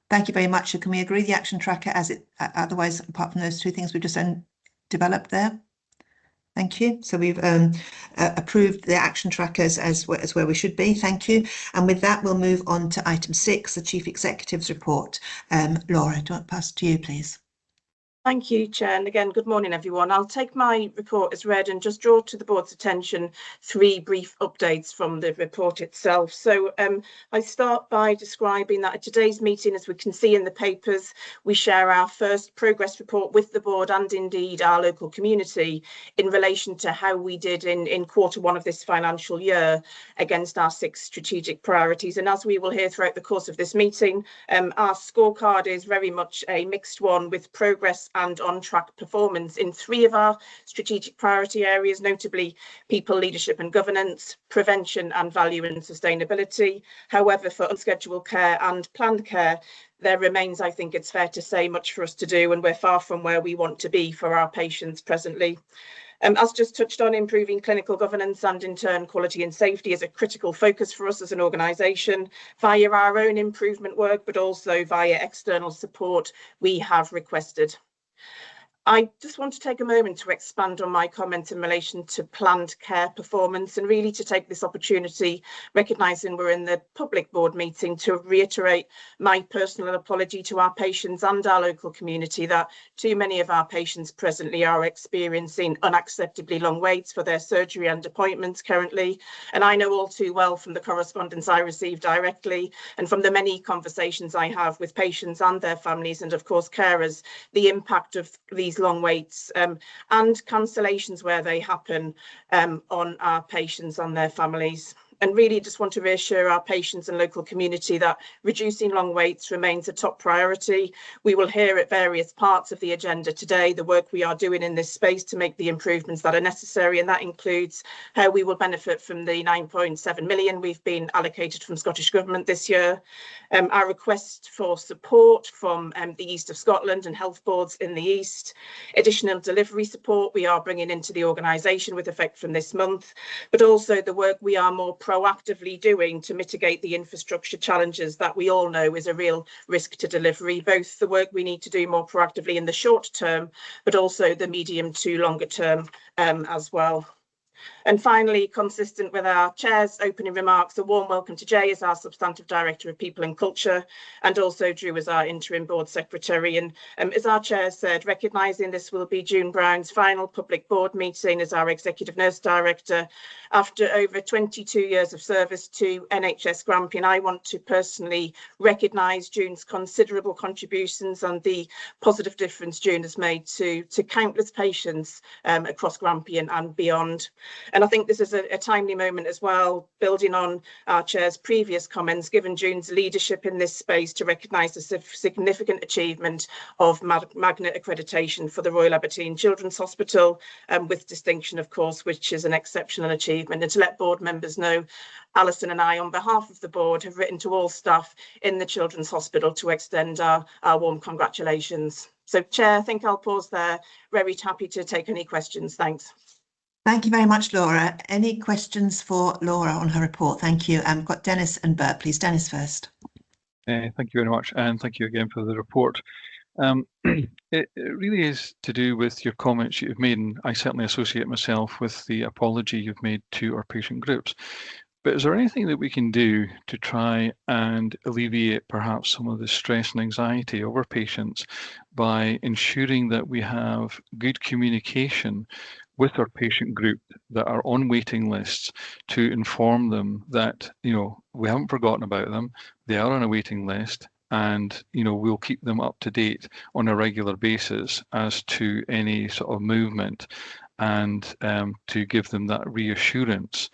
Thank you very much. So can we agree the action tracker as it otherwise, apart from those two things we've just developed there? Thank you. So we've approved the action trackers as where we should be. Thank you. And with that, we'll move on to item 6, the Chief Executive's report. Laura, do you want to pass to you, please? Thank you, Chair. And again, good morning, everyone. I'll take my report as read and just draw to the board's attention 3 brief updates from the report itself. So I start by describing that at today's meeting, as we can see in the papers, we share our first progress report with the board and indeed our local community in relation to how we did in Q1 of this financial year against our 6 strategic priorities. And as we will hear throughout the course of this meeting, our scorecard is very much a mixed one with progress and on-track performance in 3 of our strategic priority areas, notably people, leadership and governance, prevention and value and sustainability. However, for unscheduled care and planned care, there remains, I think it's fair to say, much for us to do, and we're far from where we want to be for our patients presently. As just touched on, improving clinical governance and in turn quality and safety is a critical focus for us as an organisation via our own improvement work, but also via external support we have requested. I just want to take a moment to expand on my comments in relation to planned care performance and really to take this opportunity, recognising we're in the public board meeting, to reiterate my personal apology to our patients and our local community that too many of our patients presently are experiencing unacceptably long waits for their surgery and appointments currently. And I know all too well from the correspondence I receive directly and from the many conversations I have with patients and their families and of course carers, the impact of these long waits and cancellations where they happen on our patients and their families. And really just want to reassure our patients and local community that reducing long waits remains a top priority. We will hear at various parts of the agenda today the work we are doing in this space to make the improvements that are necessary, and that includes how we will benefit from the 9.7 million we've been allocated from Scottish Government this year, our request for support from the East of Scotland and health boards in the East, additional delivery support we are bringing into the organisation with effect from this month, but also the work we are more proactively doing to mitigate the infrastructure challenges that we all know is a real risk to delivery, both the work we need to do more proactively in the short term, but also the medium to longer term as well. And finally, consistent with our Chair's opening remarks, a warm welcome to Jay as our Substantive Director of People and Culture, and also Drew as our Interim Board Secretary. And as our Chair said, recognising this will be June Brown's final public board meeting as our Executive Nurse Director, after over 22 years of service to NHS Grampian, I want to personally recognise June's considerable contributions and the positive difference June has made to countless patients across Grampian and beyond. And I think this is a timely moment as well, building on our Chair's previous comments, given June's leadership in this space, to recognise the significant achievement of Magnet accreditation for the Royal Aberdeen Children's Hospital, with distinction, of course, which is an exceptional achievement. And to let board members know, Alison and I, on behalf of the board, have written to all staff in the Children's Hospital to extend our warm congratulations. So, Chair, I think I'll pause there. Very happy to take any questions. Thanks. Thank you very much, Laura. Any questions for Laura on her report? Thank you. I've got Dennis and Bert, please. Dennis first. Thank you very much, and thank you again for the report. It really is to do with your comments you've made, and I certainly associate myself with the apology you've made to our patient groups. But is there anything that we can do to try and alleviate perhaps some of the stress and anxiety of our patients by ensuring that we have good communication with our patient group that are on waiting lists, to inform them that, we haven't forgotten about them, they are on a waiting list, and we'll keep them up to date on a regular basis as to any sort of movement, and to give them that reassurance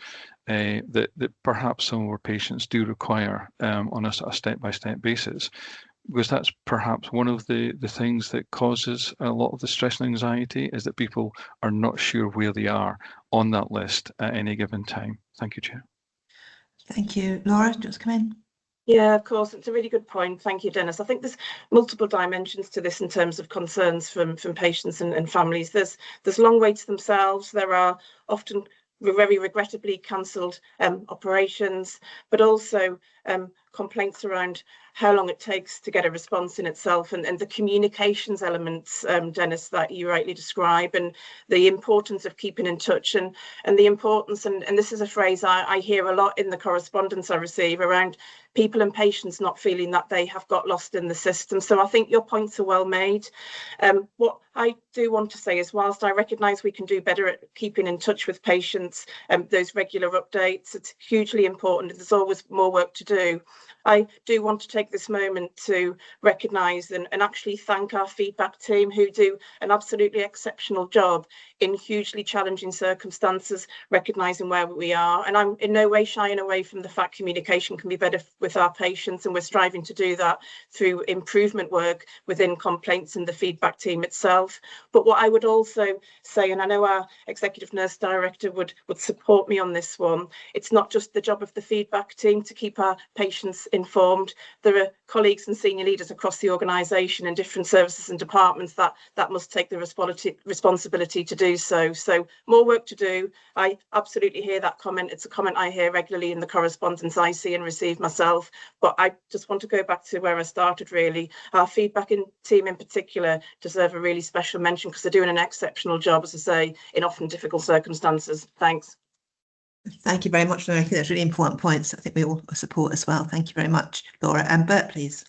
that perhaps some of our patients do require on a sort of step-by-step basis, because that's perhaps one of the things that causes a lot of the stress and anxiety, is that people are not sure where they are on that list at any given time. Thank you, Chair. Thank you. Laura, just come in. Yeah, of course, it's a really good point. Thank you, Dennis. I think there's multiple dimensions to this in terms of concerns from patients and families. There's long waits themselves. There are often very regrettably cancelled operations, but also complaints around how long it takes to get a response in itself, and the communications elements, Dennis, that you rightly describe, and the importance of keeping in touch, and the importance, and this is a phrase I hear a lot in the correspondence I receive around people and patients not feeling that they have got lost in the system. So I think your points are well made. What I do want to say is, whilst I recognise we can do better at keeping in touch with patients, those regular updates, it's hugely important. There's always more work to do. I do want to take this moment to recognise and actually thank our feedback team, who do an absolutely exceptional job in hugely challenging circumstances, recognising where we are. And I'm in no way shying away from the fact communication can be better with our patients, and we're striving to do that through improvement work within complaints and the feedback team itself. But what I would also say, and I know our executive nurse director would support me on this one, it's not just the job of the feedback team to keep our patients informed. There are colleagues and senior leaders across the organisation in different services and departments that must take the responsibility to do so. So more work to do. I absolutely hear that comment. It's a comment I hear regularly in the correspondence I see and receive myself. But I just want to go back to where I started, really. Our feedback team in particular deserve a really special mention, because they're doing an exceptional job, as I say, in often difficult circumstances. Thanks. Thank you very much, Laura. I think that's really important points. I think we all support as well. Thank you very much, Laura. And Bert, please.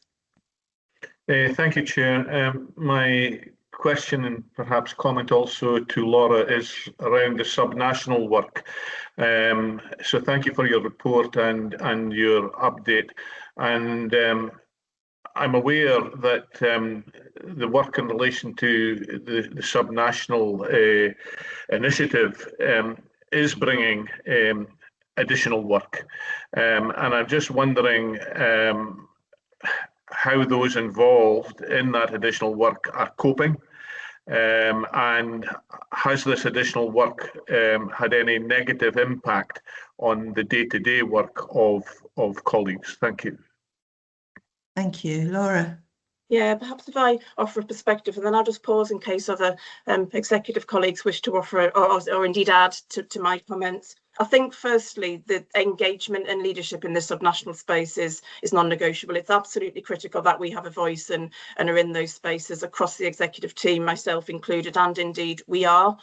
Thank you, Chair. My question and perhaps comment also to Laura is around the subnational work. So thank you for your report and your update. And I'm aware that the work in relation to the subnational initiative is bringing additional work. And I'm just wondering how those involved in that additional work are coping. And has this additional work had any negative impact on the day-to-day work of colleagues? Thank you. Thank you. Laura? Yeah, perhaps if I offer a perspective, and then I'll just pause in case other executive colleagues wish to offer or indeed add to my comments. I think, firstly, the engagement and leadership in the subnational space is non-negotiable. It's absolutely critical that we have a voice and are in those spaces across the executive team, myself included, and indeed we are.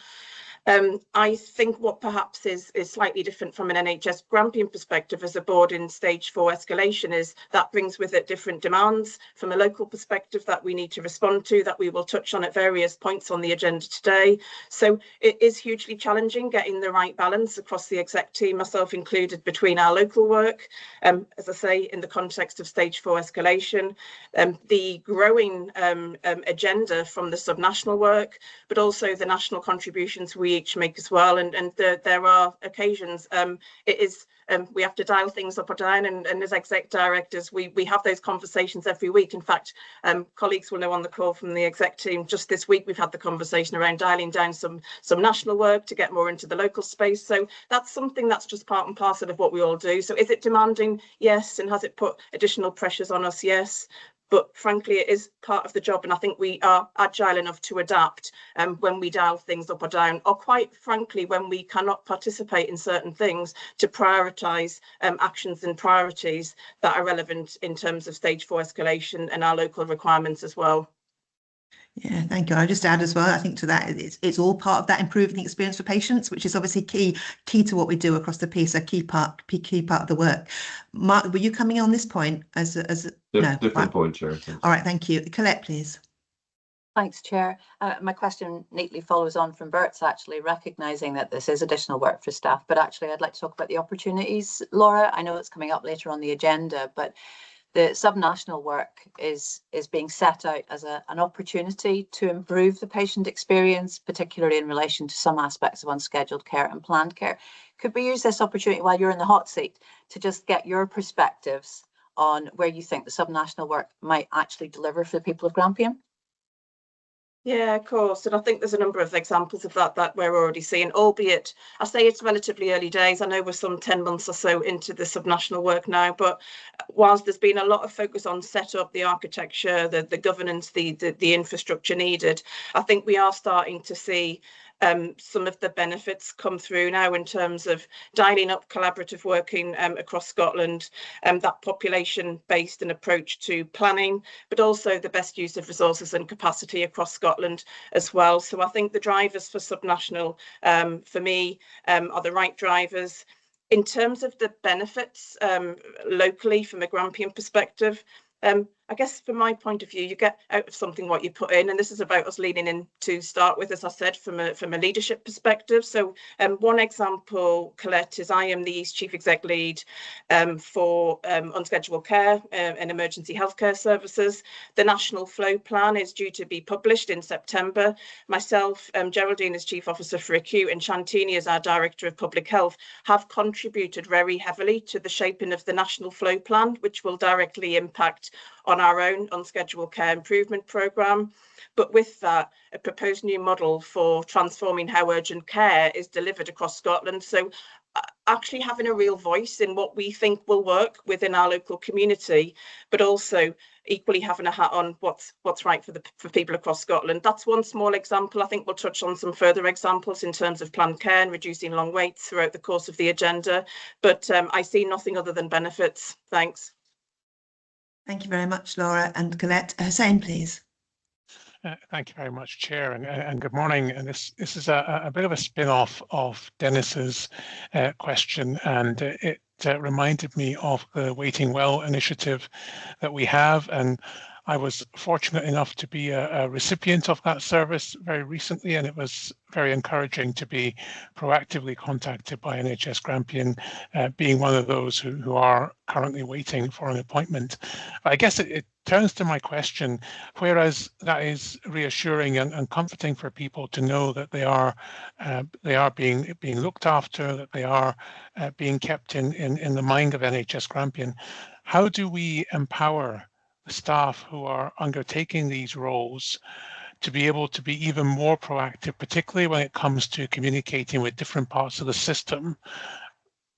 I think what perhaps is slightly different from an NHS Grampian perspective as a board in stage 4 escalation is that brings with it different demands from a local perspective that we need to respond to, that we will touch on at various points on the agenda today. So it is hugely challenging getting the right balance across the exec team, myself included, between our local work, as I say, in the context of stage 4 escalation, the growing agenda from the subnational work, but also the national contributions we each make as well, and there are occasions it is we have to dial things up or down, and as exec directors we have those conversations every week. In fact, colleagues will know on the call from the exec team, just this week we've had the conversation around dialing down some national work to get more into the local space. So that's something that's just part and parcel of what we all do. So is it demanding? Yes. And has it put additional pressures on us? Yes. But frankly, it is part of the job, and I think we are agile enough to adapt when we dial things up or down, or quite frankly, when we cannot participate in certain things, to prioritise actions and priorities that are relevant in terms of stage 4 escalation and our local requirements as well. Yeah, thank you. I'll just add as well, I think to that, it's all part of that improving the experience for patients, which is obviously key to what we do across the piece, a key part of the work. Mark, were you coming on this point as no, different right. point, Chair. All right, thank you. Colette, please. Thanks, Chair. My question neatly follows on from Bert's, actually, recognising that this is additional work for staff, but actually I'd like to talk about the opportunities. Laura, I know it's coming up later on the agenda, but the subnational work is being set out as an opportunity to improve the patient experience, particularly in relation to some aspects of unscheduled care and planned care. Could we use this opportunity while you're in the hot seat to just get your perspectives on where you think the subnational work might actually deliver for the people of Grampian? Yeah, of course. And I think there's a number of examples of that we're already seeing, albeit I say it's relatively early days. I know we're some 10 months or so into the subnational work now, but whilst there's been a lot of focus on set up, the architecture, the governance, the infrastructure needed, I think we are starting to see some of the benefits come through now in terms of dialing up collaborative working across Scotland, that population-based and approach to planning, but also the best use of resources and capacity across Scotland as well. So I think the drivers for subnational, for me, are the right drivers. In terms of the benefits locally from a Grampian perspective, I guess from my point of view, you get out of something what you put in, and this is about us leaning in to start with, as I said, from a leadership perspective. So one example, Colette, is I am the East Chief Exec Lead for unscheduled care and emergency healthcare services. The National Flow Plan is due to be published in September. Myself, Geraldine as Chief Officer for Acute, and Shantini as our Director of Public Health have contributed very heavily to the shaping of the National Flow Plan, which will directly impact on our own unscheduled care improvement programme. But with that, a proposed new model for transforming how urgent care is delivered across Scotland. So actually having a real voice in what we think will work within our local community, but also equally having a hat on what's right for people across Scotland. That's one small example. I think we'll touch on some further examples in terms of planned care and reducing long waits throughout the course of the agenda. But I see nothing other than benefits. Thanks. Thank you very much, Laura. And Colette, Hussein, please. Thank you very much, Chair, and good morning. And this is a bit of a spin-off of Dennis's question, and it reminded me of the Waiting Well initiative that we have. And I was fortunate enough to be a recipient of that service very recently, and it was very encouraging to be proactively contacted by NHS Grampian, being one of those who are currently waiting for an appointment. I guess it turns to my question, whereas that is reassuring and comforting for people to know that they are being looked after, that they are being kept in the mind of NHS Grampian, how do we empower staff who are undertaking these roles to be able to be even more proactive, particularly when it comes to communicating with different parts of the system,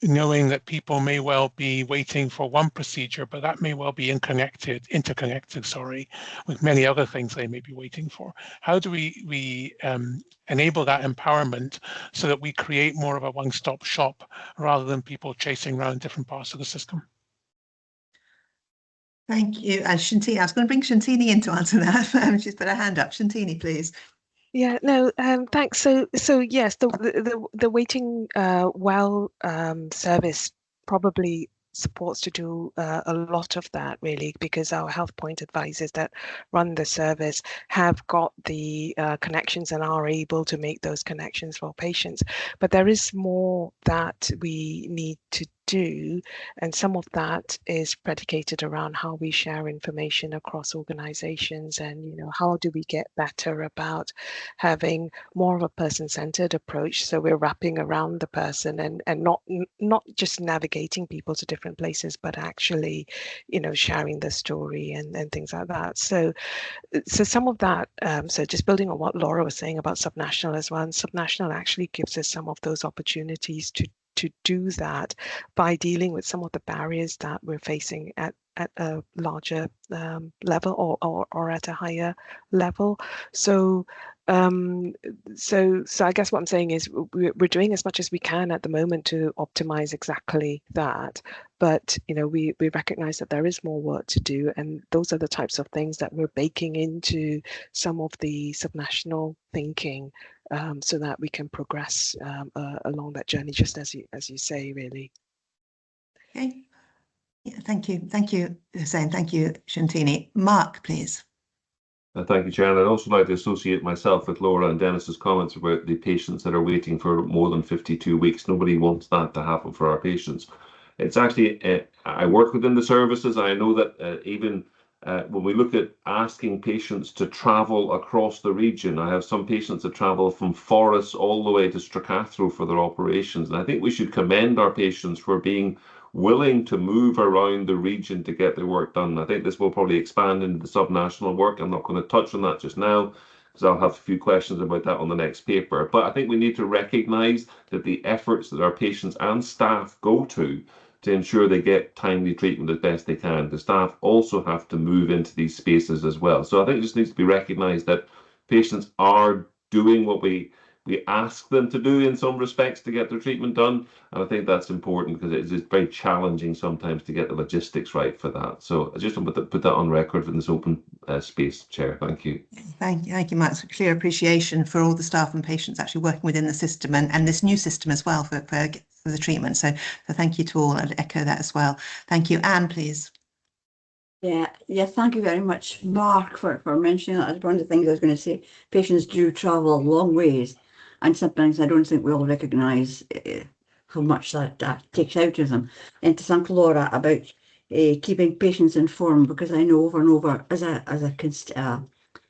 knowing that people may well be waiting for one procedure, but that may well be interconnected, with many other things they may be waiting for. How do we enable that empowerment so that we create more of a one-stop shop rather than people chasing around different parts of the system? Thank you. And Shantini, I was going to bring Shantini in to answer that. She's put her hand up. Shantini, please. Yeah, no, thanks. So yes, the Waiting Well service probably supports to do a lot of that, really, because our health point advisors that run the service have got the connections and are able to make those connections for patients. But there is more that we need to do, and some of that is predicated around how we share information across organizations, and how do we get better about having more of a person-centered approach, so we're wrapping around the person and not just navigating people to different places, but actually sharing the story and things like that. So some of that, so just building on what Laura was saying about subnational as well, and subnational actually gives us some of those opportunities to do that by dealing with some of the barriers that we're facing at a larger level or at a higher level. So I guess what I'm saying is we're doing as much as we can at the moment to optimize exactly that. But we recognize that there is more work to do, and those are the types of things that we're baking into some of the subnational thinking, so that we can progress along that journey, just as you say, really. Okay. Yeah, thank you, Hussein. Thank you, Shantini. Mark, please. Thank you, Chair. And I'd also like to associate myself with Laura and Dennis's comments about the patients that are waiting for more than 52 weeks. Nobody wants that to happen for our patients. It's actually, I work within the services. I know that even when we look at asking patients to travel across the region, I have some patients that travel from Forres all the way to Stracathro for their operations. And I think we should commend our patients for being willing to move around the region to get their work done. I think this will probably expand into the subnational work. I'm not going to touch on that just now, because I'll have a few questions about that on the next paper. But I think we need to recognise that the efforts that our patients and staff go to ensure they get timely treatment as best they can, the staff also have to move into these spaces as well. So I think it just needs to be recognised that patients are doing what we we ask them to do in some respects to get their treatment done. And I think that's important because it's very challenging sometimes to get the logistics right for that. So I just want to put that on record in this open space, Chair. Thank you. Thank you, Mark. It's a clear appreciation for all the staff and patients actually working within the system and this new system as well for the treatment. So thank you to all. I'd echo that as well. Thank you. Anne, please. Yeah, thank you very much, Mark, for mentioning that. One of the things I was going to say, patients do travel long ways, and sometimes I don't think we all recognise how much that takes out of them. And to thank Laura about keeping patients informed, because I know over and over, as a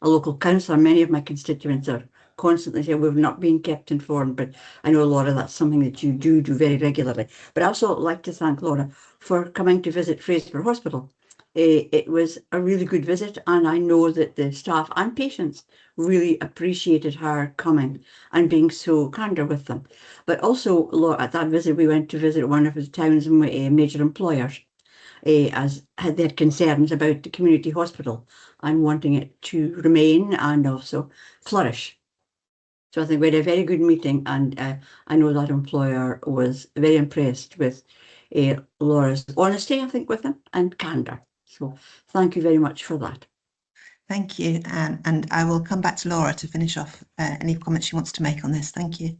local councillor, many of my constituents are constantly saying we've not been kept informed, but I know, Laura, that's something that you do very regularly. But I also like to thank Laura for coming to visit Fraserburgh Hospital. It was a really good visit, and I know that the staff and patients really appreciated her coming and being so candid with them. But also, Laura, at that visit, we went to visit one of his towns and major employers, as they had concerns about the community hospital and wanting it to remain and also flourish. So I think we had a very good meeting, and I know that employer was very impressed with Laura's honesty, I think, with them, and candour. So thank you very much for that. Thank you, Anne. And I will come back to Laura to finish off any comments she wants to make on this. Thank you.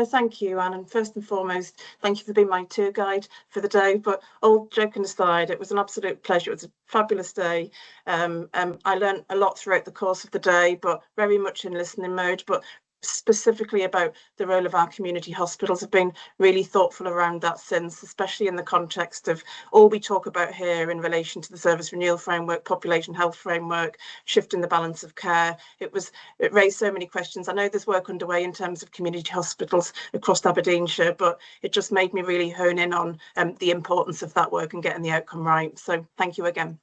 Thank you, Anne, and first and foremost, thank you for being my tour guide for the day. But all joking aside, it was an absolute pleasure. It was a fabulous day. I learned a lot throughout the course of the day, but very much in listening mode. But specifically about the role of our community hospitals, have been really thoughtful around that since, especially in the context of all we talk about here in relation to the service renewal framework, population health framework, shifting the balance of care. It raised so many questions. I know there's work underway in terms of community hospitals across Aberdeenshire, but it just made me really hone in on the importance of that work and getting the outcome right. So thank you again.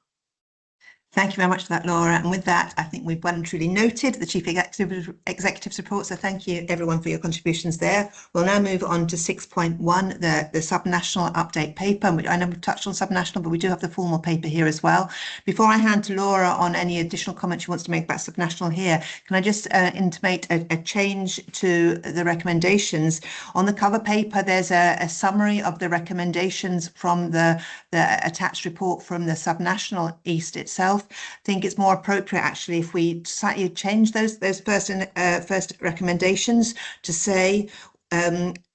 Thank you very much for that, Laura. And with that, I think we've well and truly noted the Chief Executive's report. So thank you, everyone, for your contributions there. We'll now move on to 6.1, the subnational update paper. I know we've touched on subnational, but we do have the formal paper here as well. Before I hand to Laura on any additional comments she wants to make about subnational here, can I just intimate a change to the recommendations? On the cover paper, there's a summary of the recommendations from the attached report from the subnational East itself. I think it's more appropriate actually if we slightly change those first recommendations to say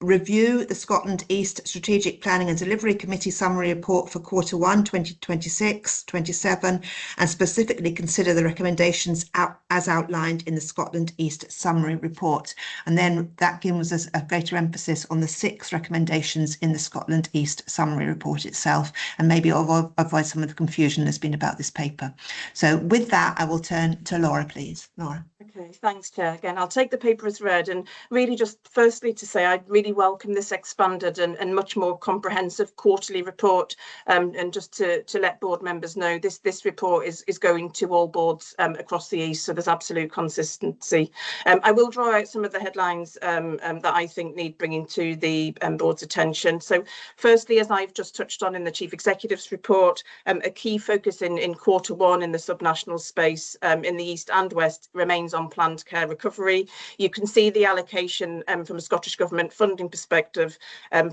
review the Scotland East Strategic Planning and Delivery Committee summary report for Q1 2026-27 and specifically consider the recommendations as outlined in the Scotland East summary report. And then that gives us a greater emphasis on the 6 recommendations in the Scotland East summary report itself, and maybe avoid some of the confusion there's been about this paper. So with that, I will turn to Laura, please. Laura. Okay, thanks, Chair. Again, I'll take the paper as read, and really just firstly to say I really welcome this expanded and much more comprehensive quarterly report, and just to let board members know this report is going to all boards across the East, so there's absolute consistency. I will draw out some of the headlines that I think need bringing to the board's attention. So firstly, as I've just touched on in the Chief Executive's report, a key focus in Q1 in the subnational space in the East and West remains on planned care recovery. You can see the allocation from a Scottish Government funding perspective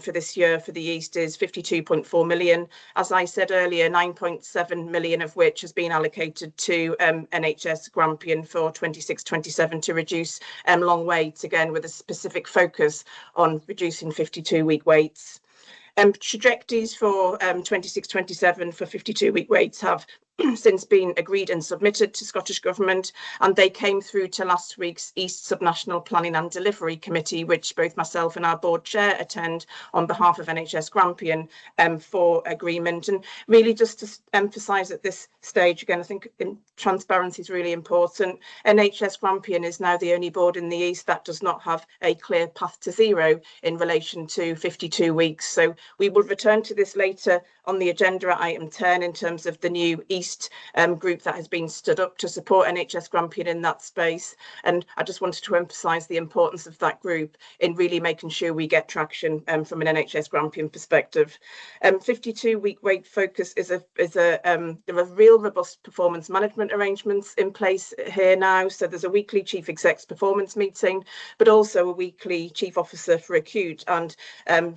for this year for the East is 52.4 million. As I said earlier, 9.7 million of which has been allocated to NHS Grampian for 26-27 to reduce long waits, again with a specific focus on reducing 52-week waits. Trajectories for 26-27 for 52-week waits have since been agreed and submitted to Scottish Government, and they came through to last week's East Subnational Planning and Delivery Committee, which both myself and our board chair attend on behalf of NHS Grampian for agreement. And really just to emphasise at this stage, again, I think transparency is really important. NHS Grampian is now the only board in the East that does not have a clear path to zero in relation to 52 weeks. So we will return to this later on the agenda at item 10 in terms of the new East group that has been stood up to support NHS Grampian in that space. And I just wanted to emphasise the importance of that group in really making sure we get traction from an NHS Grampian perspective. 52-week wait focus there are real robust performance management arrangements in place here now. So there's a weekly Chief Exec's performance meeting, but also a weekly Chief Officer for Acute and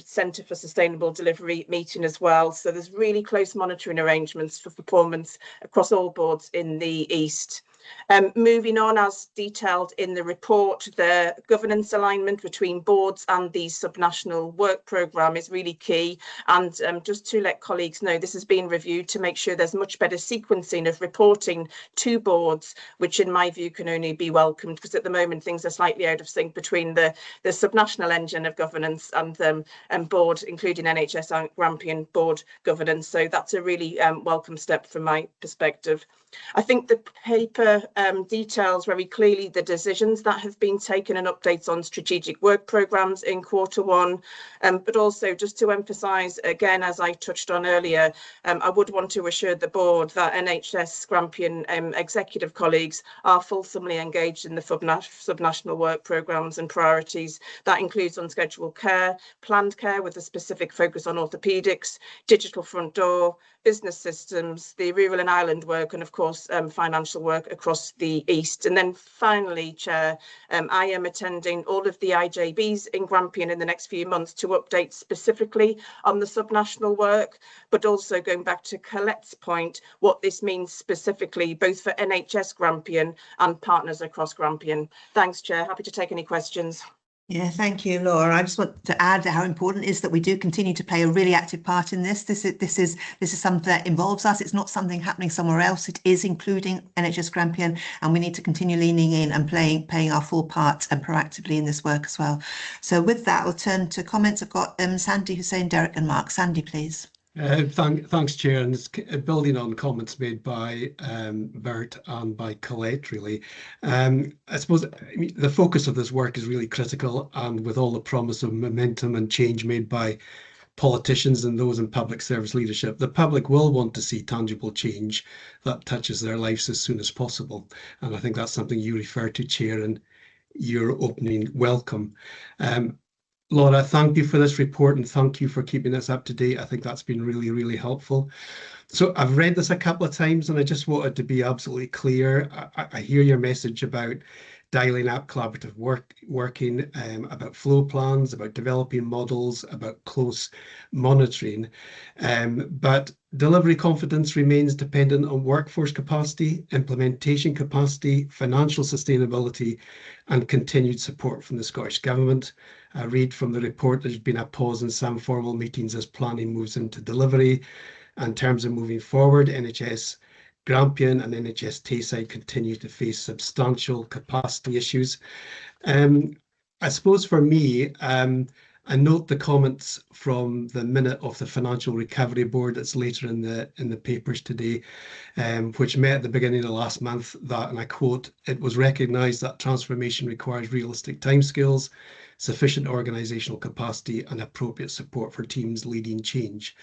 Centre for Sustainable Delivery meeting as well. So there's really close monitoring arrangements for performance across all boards in the East. Moving on, as detailed in the report, the governance alignment between boards and the subnational work programme is really key. And just to let colleagues know, this has been reviewed to make sure there's much better sequencing of reporting to boards, which in my view can only be welcomed, because at the moment things are slightly out of sync between the subnational engine of governance and board, including NHS Grampian board governance. So that's a really welcome step from my perspective. I think the paper details very clearly the decisions that have been taken and updates on strategic work programmes in Q1, but also just to emphasise again, as I touched on earlier, I would want to assure the board that NHS Grampian executive colleagues are fulsomely engaged in the subnational work programmes and priorities. That includes unscheduled care, planned care with a specific focus on orthopaedics, digital front door, business systems, the rural and island work, and of course financial work across the East. And then finally, Chair, I am attending all of the IJBs in Grampian in the next few months to update specifically on the subnational work, but also going back to Colette's point, what this means specifically both for NHS Grampian and partners across Grampian. Thanks, Chair. Happy to take any questions. Yeah, thank you, Laura. I just want to add how important it is that we do continue to play a really active part in this. This is something that involves us. It's not something happening somewhere else. It is including NHS Grampian, and we need to continue leaning in and playing our full part and proactively in this work as well. So with that, I'll turn to comments. I've got Sandy, Hussein, Derek and Mark. Sandy, please. Thanks, Chair, and it's building on comments made by Bert and by Colette, really. I suppose the focus of this work is really critical, and with all the promise of momentum and change made by politicians and those in public service leadership, the public will want to see tangible change that touches their lives as soon as possible. And I think that's something you refer to, Chair, in your opening welcome. Laura, thank you for this report and thank you for keeping us up to date. I think that's been really, really helpful. So I've read this a couple of times and I just wanted to be absolutely clear. I hear your message about dialing up collaborative working, about flow plans, about developing models, about close monitoring. But delivery confidence remains dependent on workforce capacity, implementation capacity, financial sustainability, and continued support from the Scottish Government. I read from the report there's been a pause in some formal meetings as planning moves into delivery. In terms of moving forward, NHS Grampian and NHS Tayside continue to face substantial capacity issues. I suppose for me, I note the comments from the minute of the Financial Recovery Board that's later in the papers today, which met at the beginning of last month that, and I quote, "It was recognised that transformation requires realistic timescales, sufficient organisational capacity and appropriate support for teams leading change."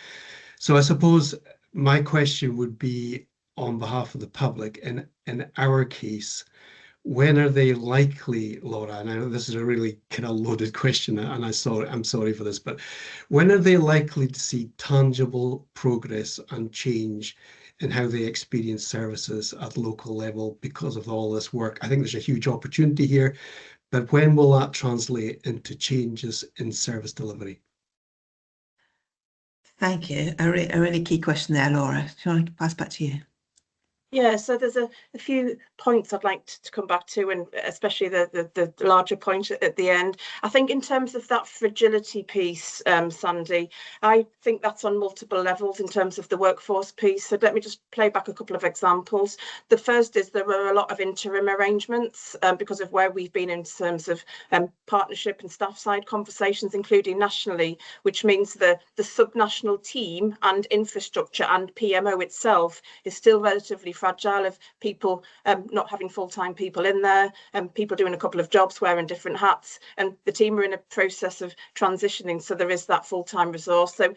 So I suppose my question would be on behalf of the public, in our case, when are they likely, Laura, and I know this is a really kind of loaded question and I'm sorry for this, but when are they likely to see tangible progress and change in how they experience services at local level because of all this work? I think there's a huge opportunity here, but when will that translate into changes in service delivery? Thank you. A really key question there, Laura. Do you want to pass back to you? Yeah, so there's a few points I'd like to come back to, and especially the larger point at the end. I think in terms of that fragility piece, Sandy, I think that's on multiple levels in terms of the workforce piece. So let me just play back a couple of examples. The first is there were a lot of interim arrangements because of where we've been in terms of partnership and staff side conversations, including nationally, which means the subnational team and infrastructure and PMO itself is still relatively fragile, of people not having full-time people in there and people doing a couple of jobs, wearing different hats, and the team are in a process of transitioning, so there is that full-time resource. So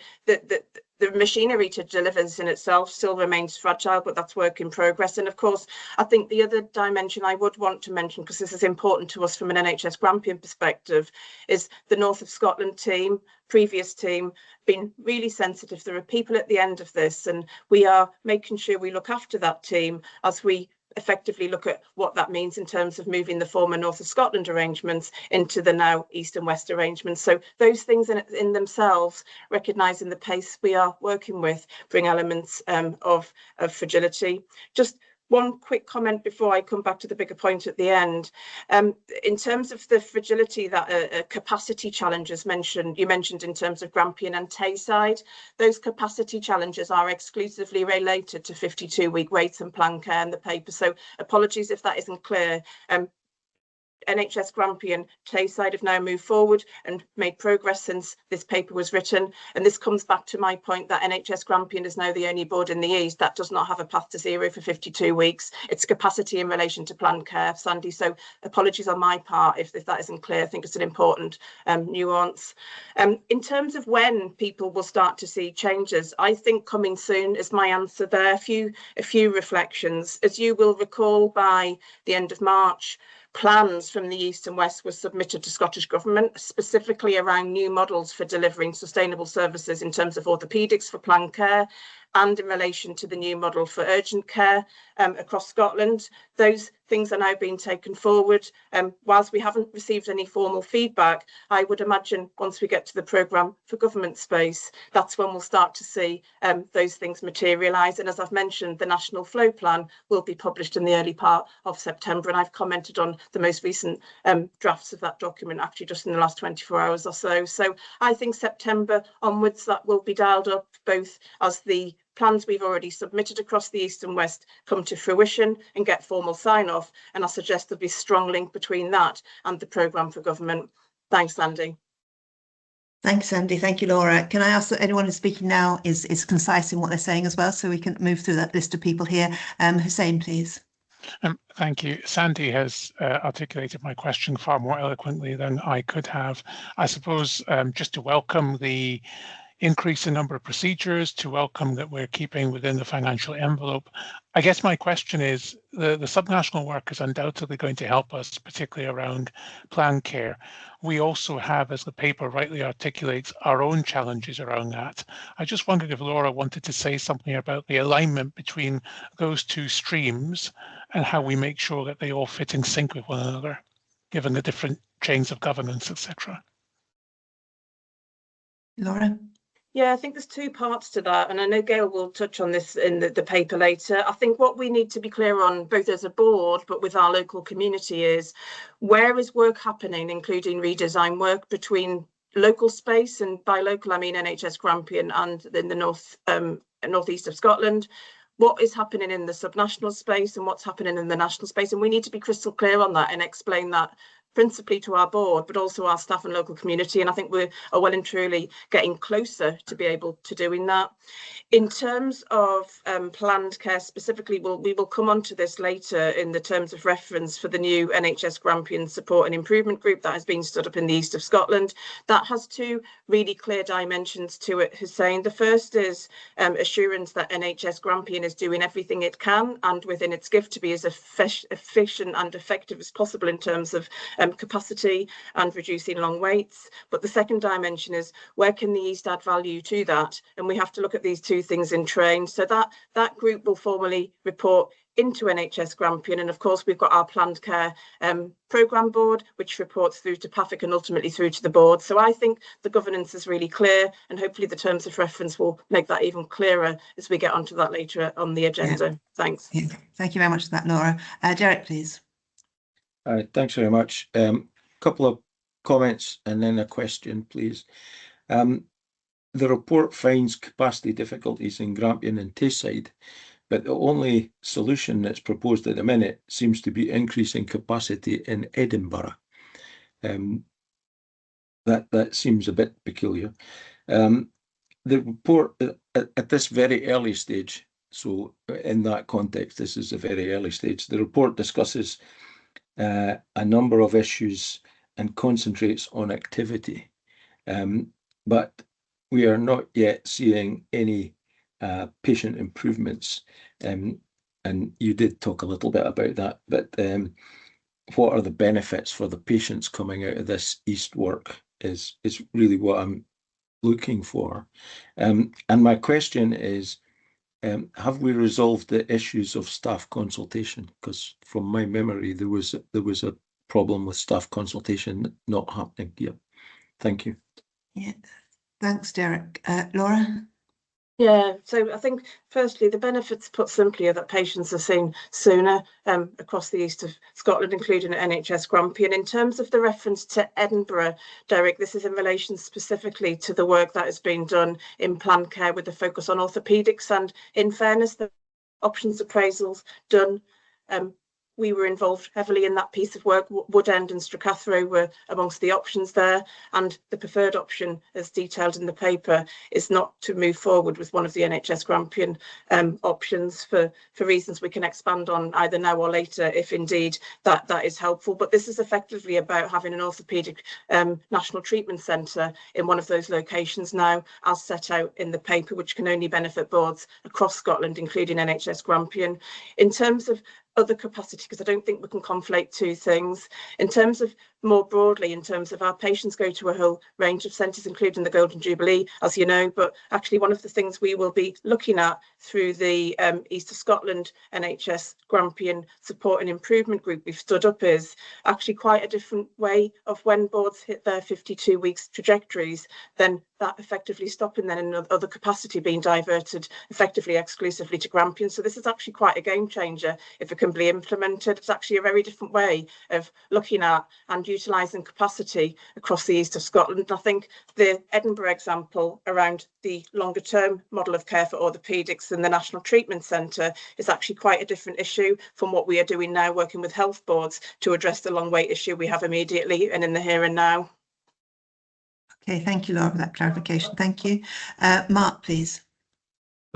the machinery to deliver this in itself still remains fragile, but that's work in progress. And of course, I think the other dimension I would want to mention, because this is important to us from an NHS Grampian perspective, is the North of Scotland team, previous team, been really sensitive. There are people at the end of this, and we are making sure we look after that team as we effectively look at what that means in terms of moving the former North of Scotland arrangements into the now East and West arrangements. So those things in themselves, recognising the pace we are working with, bring elements of fragility. Just one quick comment before I come back to the bigger point at the end. In terms of the fragility that capacity challenges you mentioned in terms of Grampian and Tayside, those capacity challenges are exclusively related to 52-week wait and plan care in the paper. So apologies if that isn't clear. NHS Grampian Tayside have now moved forward and made progress since this paper was written. And this comes back to my point that NHS Grampian is now the only board in the East that does not have a path to zero for 52 weeks. It's capacity in relation to planned care, Sandy. So apologies on my part if that isn't clear. I think it's an important nuance. In terms of when people will start to see changes, I think coming soon is my answer there. A few reflections. As you will recall, by the end of March, plans from the East and West were submitted to Scottish Government, specifically around new models for delivering sustainable services in terms of orthopaedics for planned care and in relation to the new model for urgent care across Scotland. Those things are now being taken forward. Whilst we haven't received any formal feedback, I would imagine once we get to the programme for government space, that's when we'll start to see those things materialise. And as I've mentioned, the National Flow Plan will be published in the early part of September. And I've commented on the most recent drafts of that document, actually just in the last 24 hours or so. So I think September onwards, that will be dialed up, both as the plans we've already submitted across the East and West come to fruition and get formal sign-off. And I suggest there'll be a strong link between that and the programme for government. Thanks, Andy. Thanks, Andy. Thank you, Laura. Can I ask that anyone who's speaking now is concise in what they're saying as well, so we can move through that list of people here. Hussein, please. Thank you. Sandy has articulated my question far more eloquently than I could have. I suppose just to welcome the increase in number of procedures, to welcome that we're keeping within the financial envelope. I guess my question is, the subnational work is undoubtedly going to help us, particularly around planned care. We also have, as the paper rightly articulates, our own challenges around that. I just wondered if Laura wanted to say something about the alignment between those two streams and how we make sure that they all fit in sync with one another, given the different chains of governance, etc. Laura? Yeah, I think there's two parts to that, and I know Gail will touch on this in the paper later. I think what we need to be clear on, both as a board but with our local community, is where is work happening, including redesign work between local space, and by local I mean NHS Grampian and in the northeast of Scotland. What is happening in the subnational space and what's happening in the national space, and we need to be crystal clear on that and explain that principally to our board, but also our staff and local community. And I think we are well and truly getting closer to be able to doing that. In terms of planned care specifically, we will come on to this later in the terms of reference for the new NHS Grampian Support and Improvement Group that has been stood up in the east of Scotland. That has two really clear dimensions to it, Hussein. The first is assurance that NHS Grampian is doing everything it can and within its gift to be as efficient and effective as possible in terms of capacity and reducing long waits. But the second dimension is, where can the East add value to that? And we have to look at these two things in train. So that group will formally report into NHS Grampian, and of course we've got our planned care programme board, which reports through to PAFIC and ultimately through to the board. So I think the governance is really clear, and hopefully the terms of reference will make that even clearer as we get onto that later on the agenda. Yeah. Thanks. Yeah. Thank you very much for that, Laura. Derek, please. Thanks very much. Couple of comments and then a question, please. The report finds capacity difficulties in Grampian and Tayside, but the only solution that's proposed at the minute seems to be increasing capacity in Edinburgh. That seems a bit peculiar. The report at this very early stage, so in that context, this is a very early stage, the report discusses a number of issues and concentrates on activity. But we are not yet seeing any patient improvements. And you did talk a little bit about that, but what are the benefits for the patients coming out of this East work is really what I'm looking for. And my question is, have we resolved the issues of staff consultation? Because from my memory, there was a problem with staff consultation not happening here. Thank you. Yeah, thanks, Derek. Laura? Yeah, so I think firstly, the benefits, put simply, are that patients are seen sooner across the east of Scotland, including at NHS Grampian. In terms of the reference to Edinburgh, Derek, this is in relation specifically to the work that has been done in planned care with a focus on orthopaedics. And in fairness, the options appraisals done, we were involved heavily in that piece of work. Woodend and Stracathro were amongst the options there, and the preferred option, as detailed in the paper, is not to move forward with one of the NHS Grampian options for reasons we can expand on either now or later, if indeed that is helpful. But this is effectively about having an orthopaedic national treatment centre in one of those locations now, as set out in the paper, which can only benefit boards across Scotland, including NHS Grampian. In terms of other capacity, because I don't think we can conflate two things. In terms of more broadly, in terms of our patients go to a whole range of centres, including the Golden Jubilee, as you know, but actually one of the things we will be looking at through the East of Scotland NHS Grampian Support and Improvement Group we've stood up is actually quite a different way of when boards hit their 52 weeks trajectories, then that effectively stopping then and other capacity being diverted effectively exclusively to Grampian. So this is actually quite a game changer if it can be implemented. It's actually a very different way of looking at and utilising capacity across the east of Scotland. I think the Edinburgh example around the longer term model of care for orthopaedics in the National Treatment Centre is actually quite a different issue from what we are doing now, working with health boards to address the long wait issue we have immediately and in the here and now. Okay, thank you, Laura, for that clarification. Thank you. Mark, please.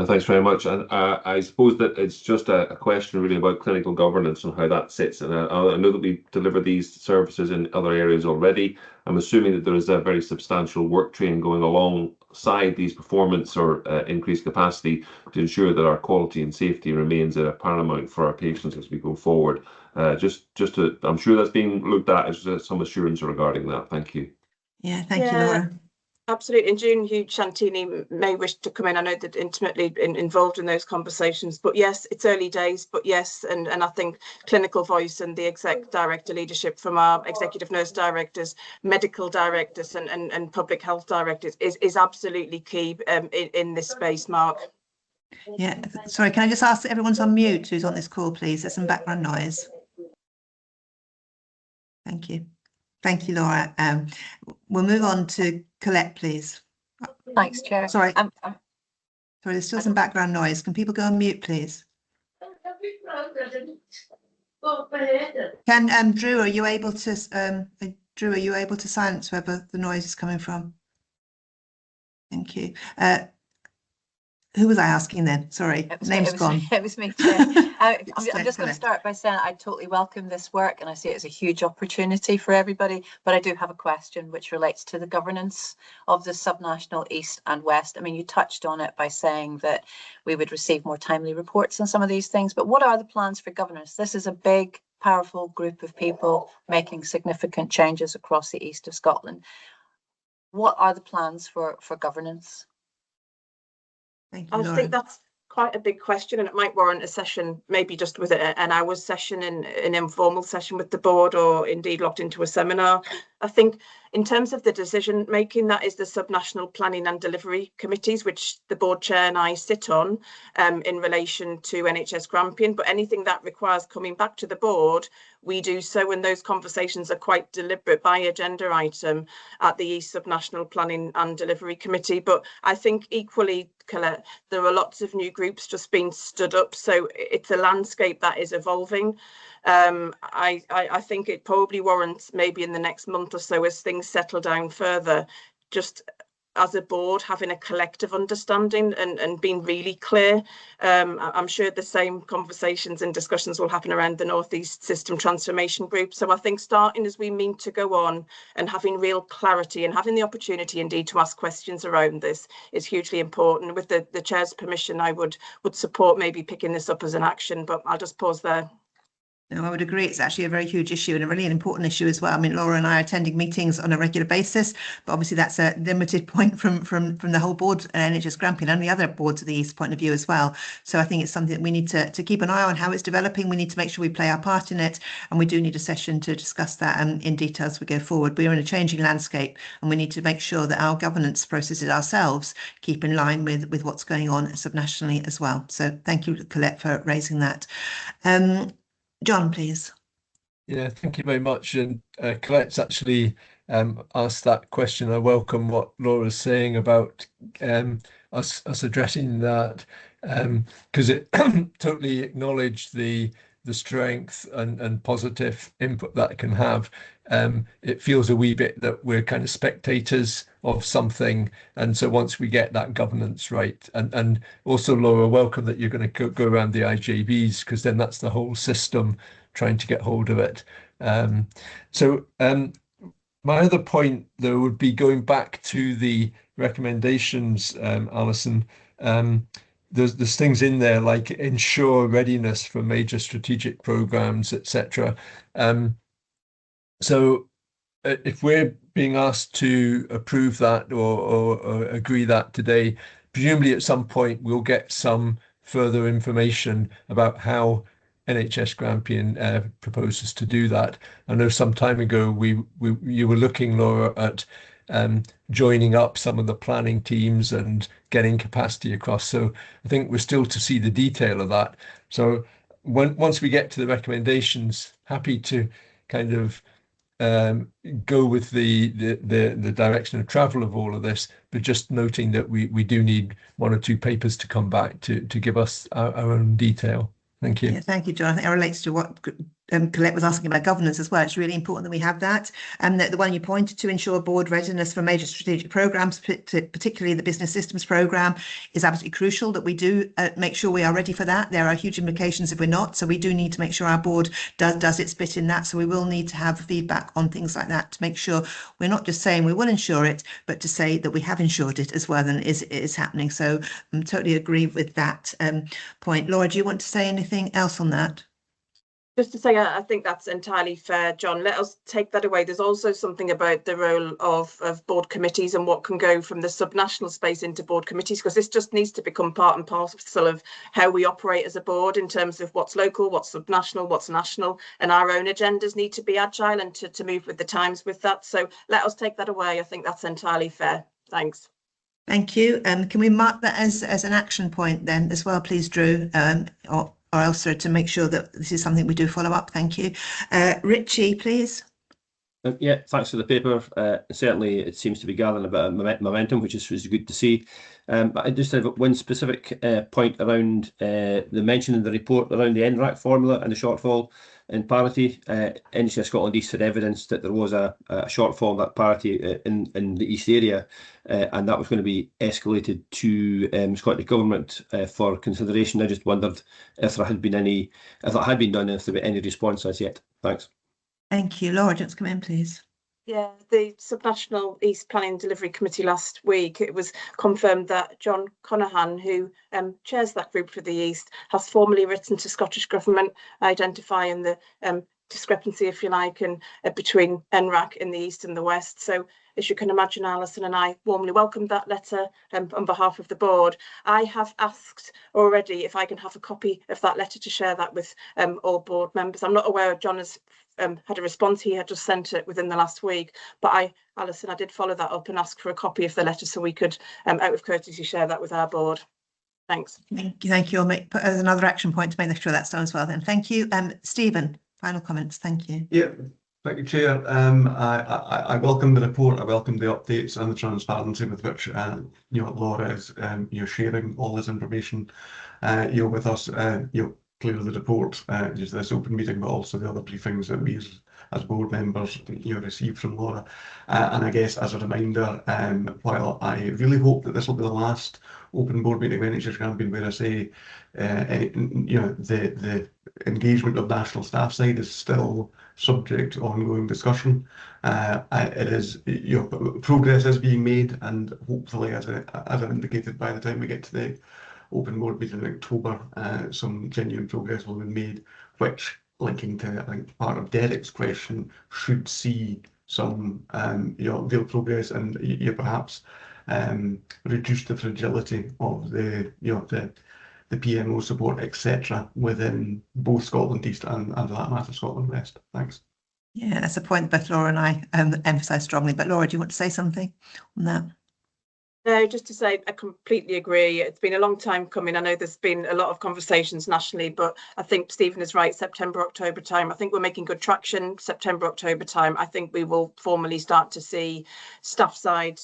Thanks very much. And I suppose that it's just a question really about clinical governance and how that sits. And I know that we deliver these services in other areas already. I'm assuming that there is a very substantial work train going alongside these performance or increased capacity to ensure that our quality and safety remains paramount for our patients as we go forward. I'm sure that's being looked at as some assurance regarding that. Thank you. Yeah, thank you, Laura. Absolutely. In June, Hugh Shantini may wish to come in. I know that intimately involved in those conversations, but yes, it's early days, but yes, and I think clinical voice and the exec director leadership from our executive nurse directors, medical directors and public health directors is absolutely key in this space, Mark. Yeah, sorry, can I just ask that everyone's on mute who's on this call, please? There's some background noise. Thank you. Thank you, Laura. We'll move on to Colette, please. Thanks, Chair. Sorry, sorry, there's still some background noise. Can people go on mute, please? Can Drew, are you able to silence wherever the noise is coming from? Thank you. Who was I asking then? Sorry, name's gone. It was me, Chair. I'm just going to start by saying I totally welcome this work and I see it as a huge opportunity for everybody, but I do have a question which relates to the governance of the subnational East and West. I mean, you touched on it by saying that we would receive more timely reports on some of these things, but what are the plans for governance? This is a big, powerful group of people making significant changes across the East of Scotland. What are the plans for governance? Thank you, I think that's quite a big question, and it might warrant a session, maybe just with an hour's session, an informal session with the board, or indeed locked into a seminar. I think in terms of the decision making, that is the subnational planning and delivery committees, which the board chair and I sit on in relation to NHS Grampian. But anything that requires coming back to the board, we do so, and those conversations are quite deliberate by agenda item at the East Subnational Planning and Delivery Committee. But I think equally, Colette, there are lots of new groups just being stood up, so it's a landscape that is evolving. I think it probably warrants maybe in the next month or so, as things settle down further, just as a board having a collective understanding and being really clear. I'm sure the same conversations and discussions will happen around the North East System Transformation Group. So I think starting as we mean to go on and having real clarity and having the opportunity indeed to ask questions around this is hugely important. With the Chair's permission, I would support maybe picking this up as an action, but I'll just pause there. No, I would agree. It's actually a very huge issue and a really important issue as well. I mean, Laura and I are attending meetings on a regular basis, but obviously that's a limited point from the whole board, NHS Grampian and the other boards of the East point of view as well. So I think it's something that we need to keep an eye on how it's developing. We need to make sure we play our part in it, and we do need a session to discuss that in detail as we go forward. We are in a changing landscape, and we need to make sure that our governance processes ourselves keep in line with what's going on subnationally as well. So thank you, Colette, for raising that. John, please. Yeah, thank you very much. And Colette's actually asked that question. I welcome what Laura's saying about us addressing that, because it totally acknowledged the strength and positive input that can have. It feels a wee bit that we're kind of spectators of something, and so once we get that governance right, and also Laura, welcome that you're going to go around the IJBs, because then that's the whole system trying to get hold of it. My other point though would be going back to the recommendations, Alison. There's things in there like ensure readiness for major strategic programs, etc. So if we're being asked to approve that or agree that today, presumably at some point we'll get some further information about how NHS Grampian proposes to do that. I know some time ago you were looking, Laura, at joining up some of the planning teams and getting capacity across. So I think we're still to see the detail of that. So once we get to the recommendations, happy to kind of go with the direction of travel of all of this, but just noting that we do need 1 or 2 papers to come back to give us our own detail. Thank you. Yeah, thank you, John. I think that relates to what Colette was asking about governance as well. It's really important that we have that. And the one you pointed to, ensure board readiness for major strategic programmes, particularly the business systems programme, is absolutely crucial that we do make sure we are ready for that. There are huge implications if we're not. So we do need to make sure our board does its bit in that. So we will need to have feedback on things like that to make sure we're not just saying we will ensure it, but to say that we have ensured it as well and it is happening. So I totally agree with that point. Laura, do you want to say anything else on that? Just to say, I think that's entirely fair, John. Let us take that away. There's also something about the role of board committees and what can go from the subnational space into board committees, because this just needs to become part and parcel of how we operate as a board in terms of what's local, what's subnational, what's national, and our own agendas need to be agile and to move with the times with that. So let us take that away. I think that's entirely fair. Thanks. Thank you. Can we mark that as an action point then as well, please, Drew? Or else to make sure that this is something we do follow up. Thank you. Richie, please. Yeah, thanks for the paper. Certainly it seems to be gathering a bit of momentum, which is good to see. But I just have one specific point around the mention in the report around the NRAC formula and the shortfall in parity. NHS Scotland East had evidence that there was a shortfall in that parity in the East area, and that was going to be escalated to Scottish Government for consideration. I just wondered if there had been any, if it had been done, if there were any response as yet. Thanks. Thank you. Laura, just come in, please. Yeah, the Subnational East Planning Delivery Committee last week, it was confirmed that John Conahan, who chairs that group for the East, has formally written to Scottish Government identifying the discrepancy, if you like, between NRAC in the East and the West. So as you can imagine, Alison and I warmly welcomed that letter on behalf of the board. I have asked already if I can have a copy of that letter to share that with all board members. I'm not aware John has had a response. He had just sent it within the last week, but Alison, I did follow that up and ask for a copy of the letter so we could, out of courtesy, share that with our board. Thanks. Thank you. I'll put as another action point to make sure that's done as well then. Thank you. Stephen, final comments. Thank you. Yeah, thank you, Chair. I welcome the report. I welcome the updates and the transparency with which Laura is sharing all this information with us. clearly the report, just this open meeting, but also the other briefings that we as board members receive from Laura. And I guess as a reminder, while I really hope that this will be the last open board meeting of NHS Grampian where I say the engagement of national staff side is still subject to ongoing discussion. It is, progress is being made, and hopefully, as I indicated, by the time we get to the open board meeting in October, some genuine progress will be made, which, linking to, I think, part of Derek's question, should see some real progress and perhaps reduce the fragility of the PMO support, etc., within both Scotland East and for that matter, Scotland West. Thanks. Yeah, that's a point both Laura and I emphasise strongly. But Laura, do you want to say something on that? No, just to say I completely agree. It's been a long time coming. I know there's been a lot of conversations nationally, but I think Stephen is right. September, October time. I think we're making good traction. September, October time. I think we will formally start to see staff side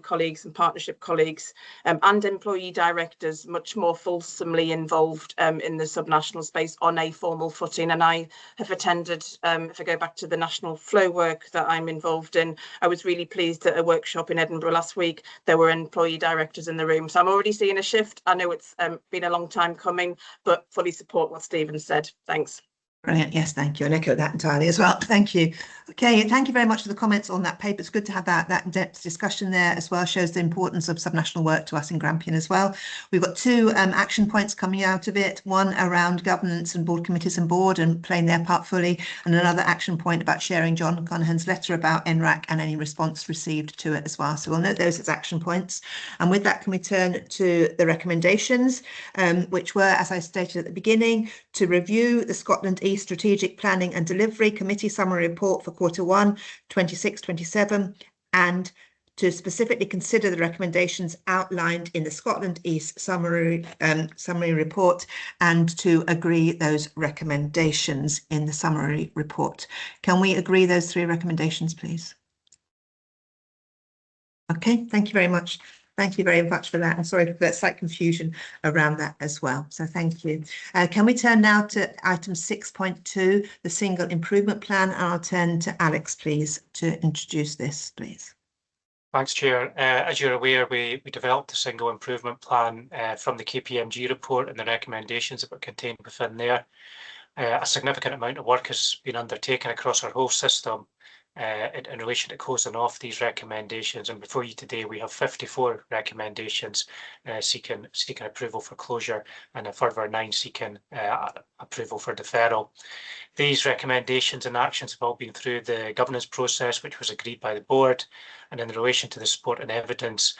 colleagues and partnership colleagues and employee directors much more fulsomely involved in the subnational space on a formal footing. And I have attended, if I go back to the national flow work that I'm involved in, I was really pleased at a workshop in Edinburgh last week. There were employee directors in the room. So I'm already seeing a shift. I know it's been a long time coming, but fully support what Stephen said. Thanks. Brilliant. Yes, thank you. And echo that entirely as well. Thank you. Okay, thank you very much for the comments on that paper. It's good to have that in-depth discussion there as well. Shows the importance of subnational work to us in Grampian as well. We've got two action points coming out of it. One around governance and board committees and board and playing their part fully, and another action point about sharing John Conahan's letter about NRAC and any response received to it as well. So we'll note those as action points. And with that, can we turn to the recommendations, which were, as I stated at the beginning, to review the Scotland East Strategic Planning and Delivery Committee Summary Report for Q1 26-27, and to specifically consider the recommendations outlined in the Scotland East Summary Report and to agree those recommendations in the Summary Report. Can we agree those three recommendations, please? Okay, thank you very much. Thank you very much for that. I'm sorry for that slight confusion around that as well. So thank you. Can we turn now to item 6.2, the Single Improvement Plan? And I'll turn to Alex, please, to introduce this, please. Thanks, Chair. As you're aware, we developed the Single Improvement Plan from the KPMG report and the recommendations that were contained within there. A significant amount of work has been undertaken across our whole system in relation to closing off these recommendations, and before you today we have 54 recommendations seeking approval for closure and a further 9 seeking approval for deferral. These recommendations and actions have all been through the governance process, which was agreed by the board, and in relation to the support and evidence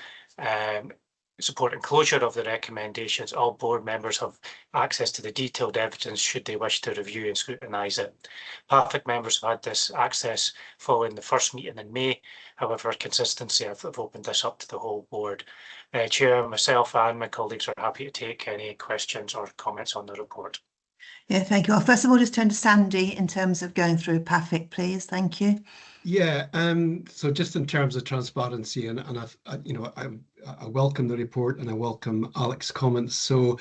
support and closure of the recommendations, all board members have access to the detailed evidence should they wish to review and scrutinise it. PAFIC members have had this access following the first meeting in May. However, consistency, I've opened this up to the whole board. Chair, myself and my colleagues are happy to take any questions or comments on the report. Yeah, thank you. Well, first of all, just turn to Sandy in terms of going through PAFIC, please. Thank you. Yeah, so just in terms of transparency, and I welcome the report and I welcome Alex's comments. So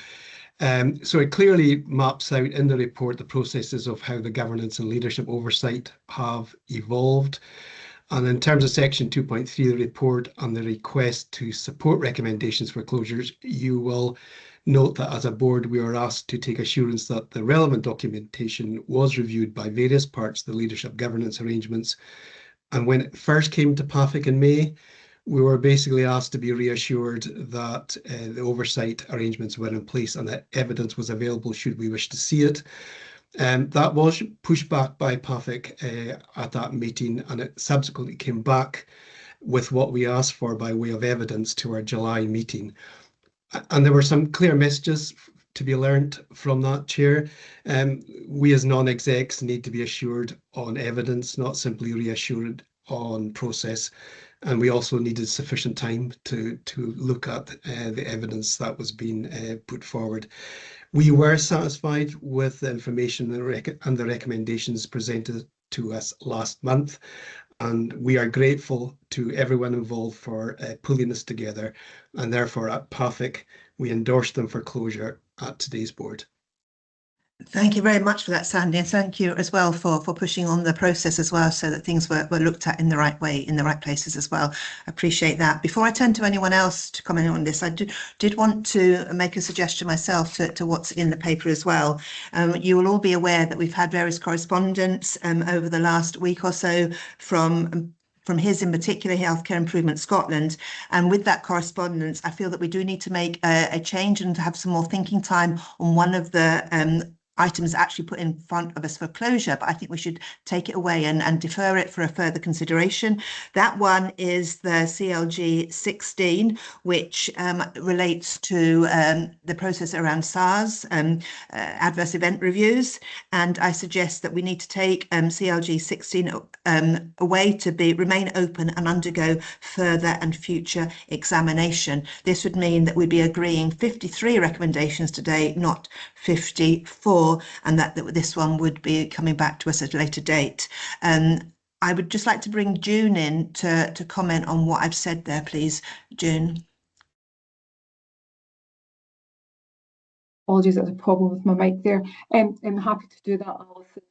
it clearly maps out in the report the processes of how the governance and leadership oversight have evolved. And in terms of section 2.3 of the report and the request to support recommendations for closures, you will note that as a board, we were asked to take assurance that the relevant documentation was reviewed by various parts of the leadership governance arrangements. And when it first came to PAFIC in May, we were basically asked to be reassured that the oversight arrangements were in place and that evidence was available should we wish to see it. That was pushed back by PAFIC at that meeting, and it subsequently came back with what we asked for by way of evidence to our July meeting. And there were some clear messages to be learned from that, Chair. We as non-execs need to be assured on evidence, not simply reassured on process. And we also needed sufficient time to look at the evidence that was being put forward. We were satisfied with the information and the recommendations presented to us last month. And we are grateful to everyone involved for pulling this together. And therefore, at PAFIC, we endorse them for closure at today's board. Thank you very much for that, Sandy, and thank you as well for pushing on the process as well, so that things were looked at in the right way, in the right places as well. Appreciate that. Before I turn to anyone else to comment on this, I did want to make a suggestion myself to what's in the paper as well. You will all be aware that we've had various correspondence over the last week or so from his, in particular, Healthcare Improvement Scotland. And with that correspondence, I feel that we do need to make a change and to have some more thinking time on one of the items actually put in front of us for closure, but I think we should take it away and defer it for a further consideration. That one is the CLG 16, which relates to the process around SARS, adverse event reviews, and I suggest that we need to take CLG 16 away to remain open and undergo further and future examination. This would mean that we'd be agreeing 53 recommendations today, not 54, and that this one would be coming back to us at a later date. I would just like to bring June in to comment on what I've said there, please. June. Apologies, there's a problem with my mic there. I'm happy to do that, Alison.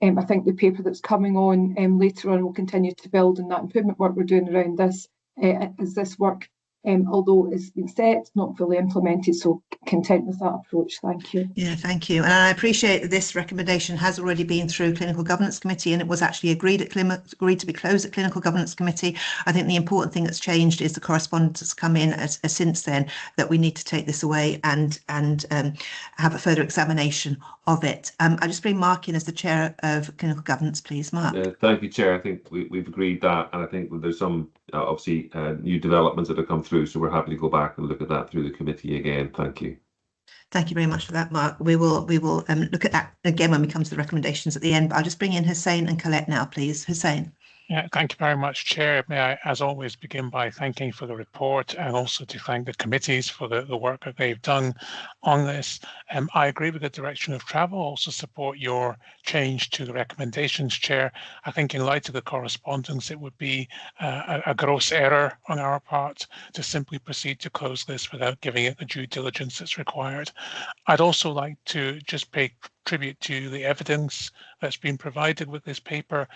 And I think the paper that's coming on later on will continue to build on that improvement work we're doing around this, as this work, although it's been set, not fully implemented. So content with that approach. Thank you. Yeah, thank you. And I appreciate that this recommendation has already been through Clinical Governance Committee, and it was actually agreed to be closed at Clinical Governance Committee. I think the important thing that's changed is the correspondence that's come in as since then, that we need to take this away and have a further examination of it. I'll just bring Mark in as the Chair of Clinical Governance, please. Mark. Thank you, Chair. I think we've agreed that, and I think there's some obviously new developments that have come through, so we're happy to go back and look at that through the committee again. Thank you. Thank you very much for that, Mark. We will look at that again when we come to the recommendations at the end, but I'll just bring in Hussein and Colette now, please. Hussein. Yeah, thank you very much, Chair. May I, as always, begin by thanking for the report and also to thank the committees for the work that they've done on this. I agree with the direction of travel, also support your change to the recommendations, Chair. I think in light of the correspondence, it would be a gross error on our part to simply proceed to close this without giving it the due diligence that's required. I'd also like to just pay tribute to the evidence that's been provided with this paper.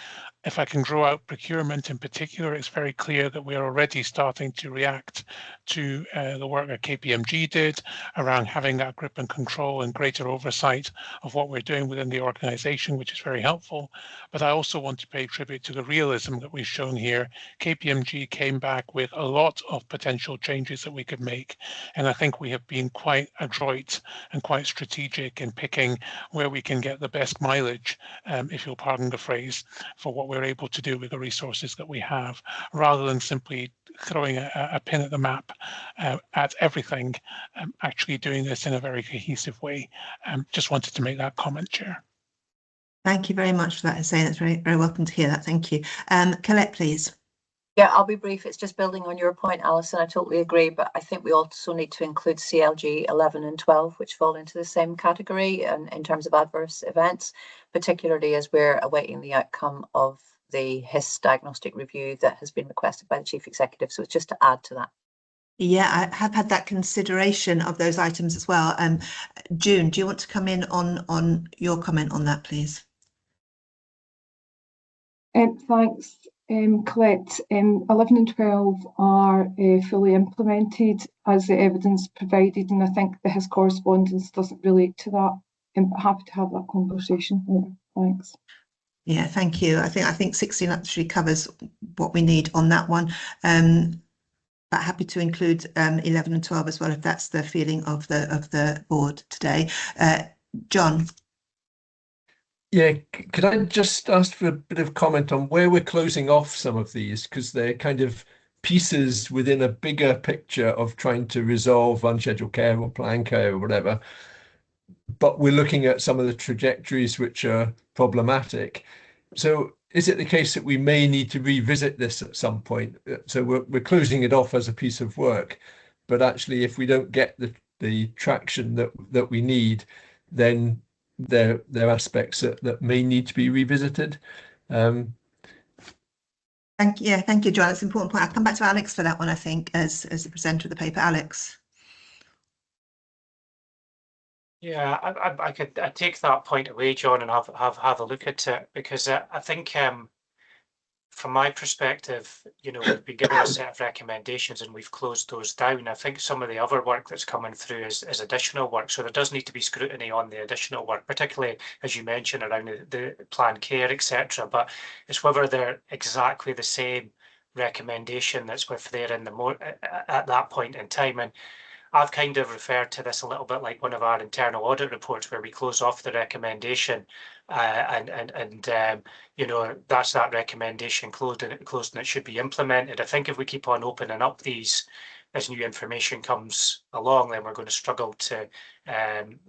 If I can draw out procurement in particular, it's very clear that we are already starting to react to the work that KPMG did around having that grip and control and greater oversight of what we're doing within the organisation, which is very helpful. But I also want to pay tribute to the realism that we've shown here. KPMG came back with a lot of potential changes that we could make, and I think we have been quite adroit and quite strategic in picking where we can get the best mileage, if you'll pardon the phrase, for what we're able to do with the resources that we have, rather than simply throwing a pin at the map at everything, actually doing this in a very cohesive way. Just wanted to make that comment, Chair. Thank you very much for that, Hussein. That's very, very welcome to hear that. Thank you. Colette, please. Yeah, I'll be brief. It's just building on your point, Alison. I totally agree, but I think we also need to include CLG 11 and 12, which fall into the same category in terms of adverse events, particularly as we're awaiting the outcome of the HIS diagnostic review that has been requested by the Chief Executive. So it's just to add to that. Yeah, I have had that consideration of those items as well. June, do you want to come in on your comment on that, please? Thanks. Colette, 11 and 12 are fully implemented as the evidence provided, and I think the HIS correspondence doesn't relate to that. I'm happy to have that conversation later. Thanks. Yeah, thank you. I think 16 actually covers what we need on that one. But happy to include 11 and 12 as well, if that's the feeling of the board today. John. Yeah, could I just ask for a bit of comment on where we're closing off some of these, because they're kind of pieces within a bigger picture of trying to resolve unscheduled care or planned care or whatever. But we're looking at some of the trajectories which are problematic. So is it the case that we may need to revisit this at some point? So we're closing it off as a piece of work, but actually if we don't get the traction that we need, then there are aspects that may need to be revisited. Thank you, John. That's an important point. I'll come back to Alex for that one, I think, as the presenter of the paper. Alex. Yeah, I take that point away, John, and have a look at it, because I think from my perspective, you know, we've been given a set of recommendations and we've closed those down. I think some of the other work that's coming through is additional work. So there does need to be scrutiny on the additional work, particularly as you mentioned around the planned care, etc. But it's whether they're exactly the same recommendation that's with there in the at that point in time. And I've kind of referred to this a little bit like one of our internal audit reports where we close off the recommendation and you know, that's that recommendation closed and it should be implemented. I think if we keep on opening up these as new information comes along, then we're going to struggle to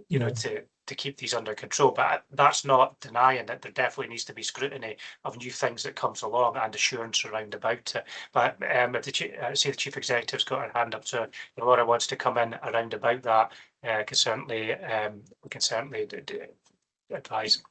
you know, to keep these under control. But that's not denying that there definitely needs to be scrutiny of new things that comes along and assurance around about it. But I see the Chief Executive's got her hand up, so if Laura wants to come in around about that, we can certainly advise.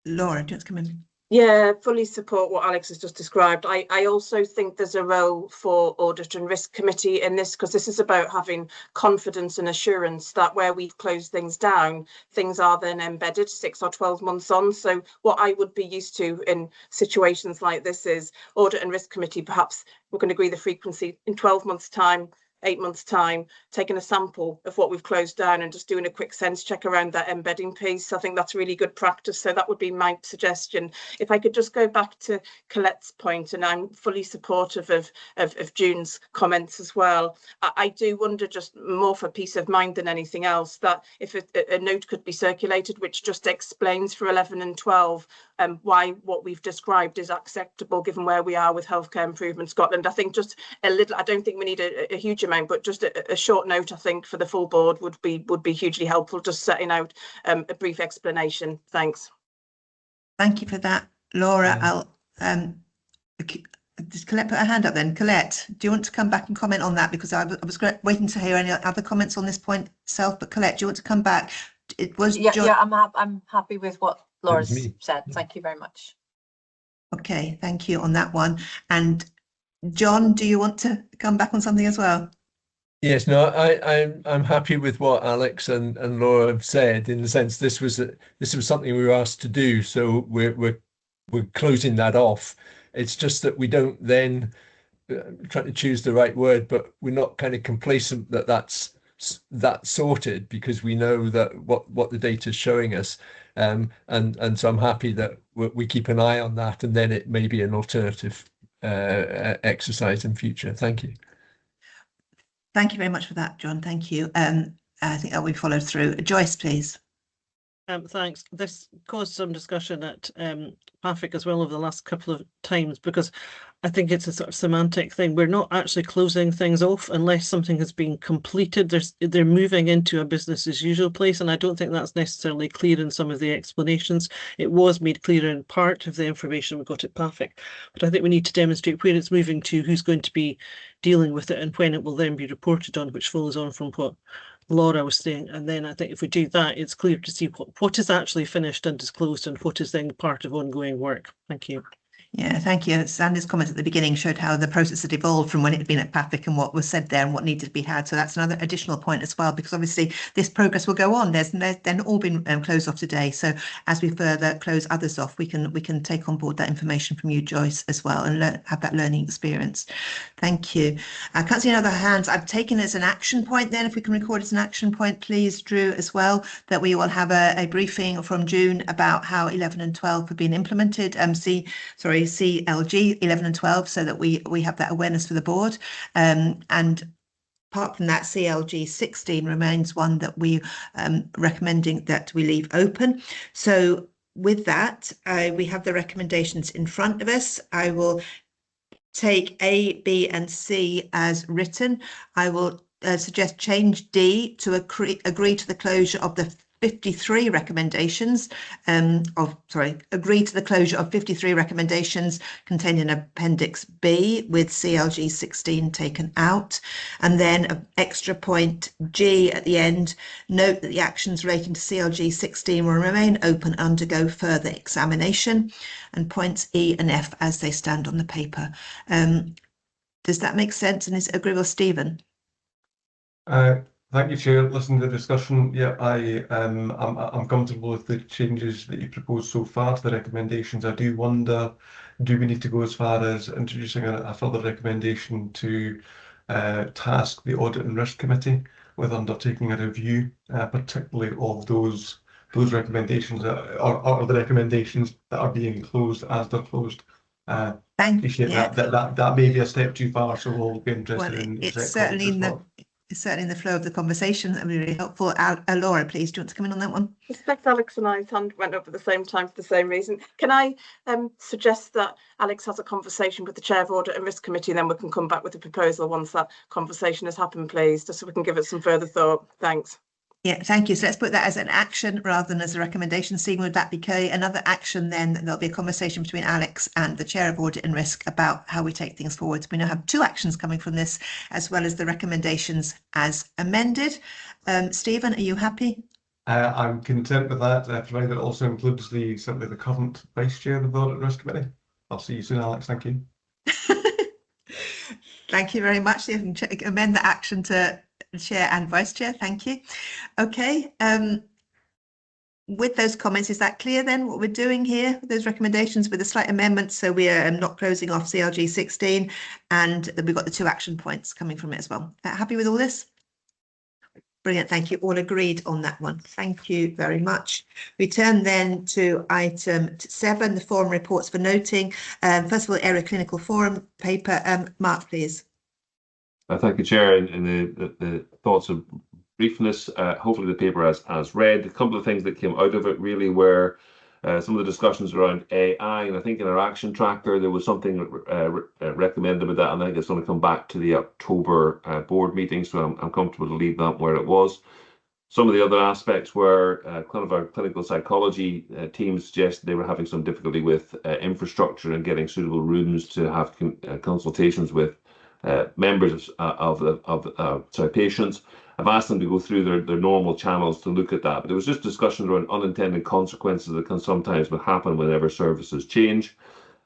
Laura, do you want to come in? Yeah, fully support what Alex has just described. I also think there's a role for Audit and Risk Committee in this, because this is about having confidence and assurance that where we've closed things down, things are then embedded 6 or 12 months on. So what I would be used to in situations like this is Audit and Risk Committee, perhaps we're going to agree the frequency in 12 months' time, 8 months' time, taking a sample of what we've closed down and just doing a quick sense check around that embedding piece. I think that's really good practice. So that would be my suggestion. If I could just go back to Colette's point, and I'm fully supportive of June's comments as well. I do wonder, just more for peace of mind than anything else, that if a note could be circulated which just explains for 11 and 12 why what we've described is acceptable given where we are with Healthcare Improvement Scotland. I think just a little, I don't think we need a huge amount, but just a short note, I think, for the full board would be hugely helpful, just setting out a brief explanation. Thanks. Thank you for that, Laura. I'll does Colette put her hand up then? Colette, do you want to come back and comment on that? Because I was waiting to hear any other comments on this point itself, but Colette, do you want to come back? It was I'm happy with what Laura's said. Thank you very much. Okay, thank you on that one. And John, do you want to come back on something as well? Yes, no, I'm happy with what Alex and Laura have said, in the sense this was something we were asked to do, so we're closing that off. It's just that we don't then trying to choose the right word, but we're not kind of complacent that that's sorted, because we know that what the data is showing us, and so I'm happy that we keep an eye on that, and then it may be an alternative exercise in future. Thank you. Thank you very much for that, John. Thank you. I think that we followed through. Joyce, please. Thanks. This caused some discussion at PAFIC as well over the last couple of times, because I think it's a sort of semantic thing. We're not actually closing things off unless something has been completed. They're moving into a business as usual place, and I don't think that's necessarily clear in some of the explanations. It was made clear in part of the information we got at PAFIC, but I think we need to demonstrate where it's moving to, who's going to be dealing with it, and when it will then be reported on, which follows on from what Laura was saying. And then I think if we do that, it's clear to see what is actually finished and disclosed and what is then part of ongoing work. Thank you. Yeah, thank you. Sandy's comments at the beginning showed how the process had evolved from when it had been at PAFIC and what was said there and what needed to be had. So that's another additional point as well, because obviously this progress will go on. They're all been closed off today. So as we further close others off, we can take on board that information from you, Joyce, as well, and have that learning experience. Thank you. I can't see any other hands. I've taken it as an action point then. If we can record as an action point, please, Drew, as well, that we will have a briefing from June about how 11 and 12 have been implemented. CLG 11 and 12, so that we have that awareness for the board. And apart from that, CLG 16 remains one that we recommending that we leave open. So with that, we have the recommendations in front of us. I will take A, B and C as written. I will suggest change D to agree to the closure of the 53 recommendations agree to the closure of 53 recommendations contained in Appendix B with CLG 16 taken out. And then an extra point G at the end, note that the actions relating to CLG 16 will remain open and undergo further examination, and points E and F as they stand on the paper. Does that make sense, and is it agreeable, Stephen? Thank you, Chair. Listen to the discussion. Yeah, I'm comfortable with the changes that you proposed so far to the recommendations. I do wonder, do we need to go as far as introducing a further recommendation to task the Audit and Risk Committee with undertaking a review, particularly of those recommendations or the recommendations that are being closed as they're closed. Appreciate that may be a step too far, so we'll be interested in it's certainly in the flow of the conversation. That would be really helpful. Laura, please, do you want to come in on that one? I suspect Alex and I's hand went up at the same time for the same reason. Can I suggest that Alex has a conversation with the Chair of Audit and Risk Committee, and then we can come back with a proposal once that conversation has happened, please, just so we can give it some further thought. Thanks. Yeah, thank you. So let's put that as an action rather than as a recommendation. Stephen, would that be okay? Another action, then there'll be a conversation between Alex and the Chair of Audit and Risk about how we take things forward. We now have 2 actions coming from this, as well as the recommendations as amended. Stephen, are you happy? I'm content with that, provided it also includes certainly the current Vice Chair of the Audit and Risk Committee. I'll see you soon, Alex. Thank you. Thank you very much. You can amend the action to Chair and Vice Chair. Thank you. Okay. With those comments, is that clear then what we're doing here? Those recommendations with a slight amendment, so we are not closing off CRG 16, and we've got the 2 action points coming from it as well. Happy with all this? Brilliant. Thank you. All agreed on that one. Thank you very much. We turn then to item 7, the forum reports for noting. First of all, Area Clinical Forum paper. Mark, please. Thank you, Chair. In the thoughts of briefness, hopefully the paper has read. A couple of things that came out of it really were some of the discussions around AI, and I think in our action tracker there was something recommended about that, and I think it's going to come back to the October board meeting, so I'm comfortable to leave that where it was. Some of the other aspects were our clinical psychology team suggested they were having some difficulty with infrastructure and getting suitable rooms to have consultations with members of patients. I've asked them to go through their normal channels to look at that, but there was just discussion around unintended consequences that can sometimes happen whenever services change.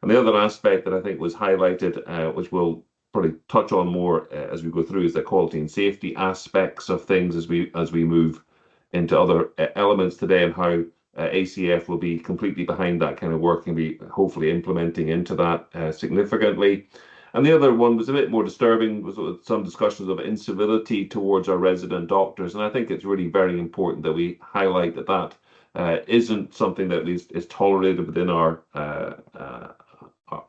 And the other aspect that I think was highlighted, which we'll probably touch on more as we go through, is the quality and safety aspects of things as we move into other elements today, and how ACF will be completely behind that kind of work and be hopefully implementing into that significantly. And the other one was a bit more disturbing, was some discussions of incivility towards our resident doctors. And I think it's really very important that we highlight that isn't something that is tolerated within our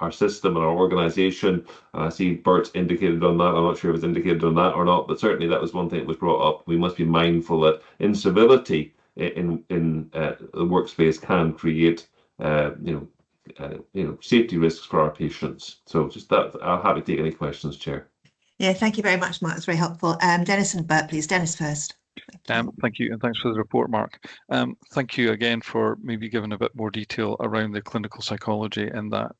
system and our organisation. I see Bert's indicated on that. I'm not sure if it's indicated on that or not, but certainly that was one thing that was brought up. We must be mindful that incivility in the workspace can create safety risks for our patients. So just that, I'll happy to take any questions, Chair. Yeah, thank you very much, Mark. That's very helpful. Dennis and Bert, please. Dennis first. Thank you, and thanks for the report, Mark. Thank you again for maybe giving a bit more detail around the clinical psychology and that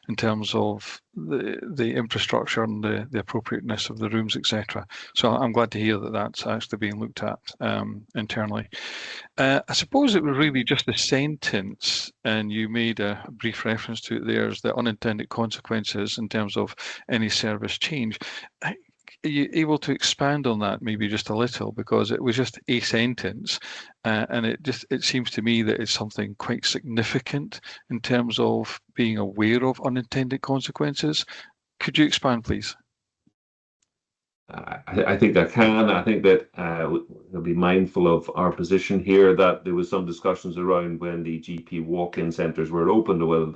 in terms of the infrastructure and the appropriateness of the rooms, etc. So I'm glad to hear that that's actually being looked at internally. I suppose it was really just a sentence, and you made a brief reference to it there, as the unintended consequences in terms of any service change. Are you able to expand on that maybe just a little, because it was just a sentence and it seems to me that it's something quite significant in terms of being aware of unintended consequences. Could you expand, please? I think I can. I think that we'll be mindful of our position here, that there was some discussions around when the GP walk-in centres were opened, or whether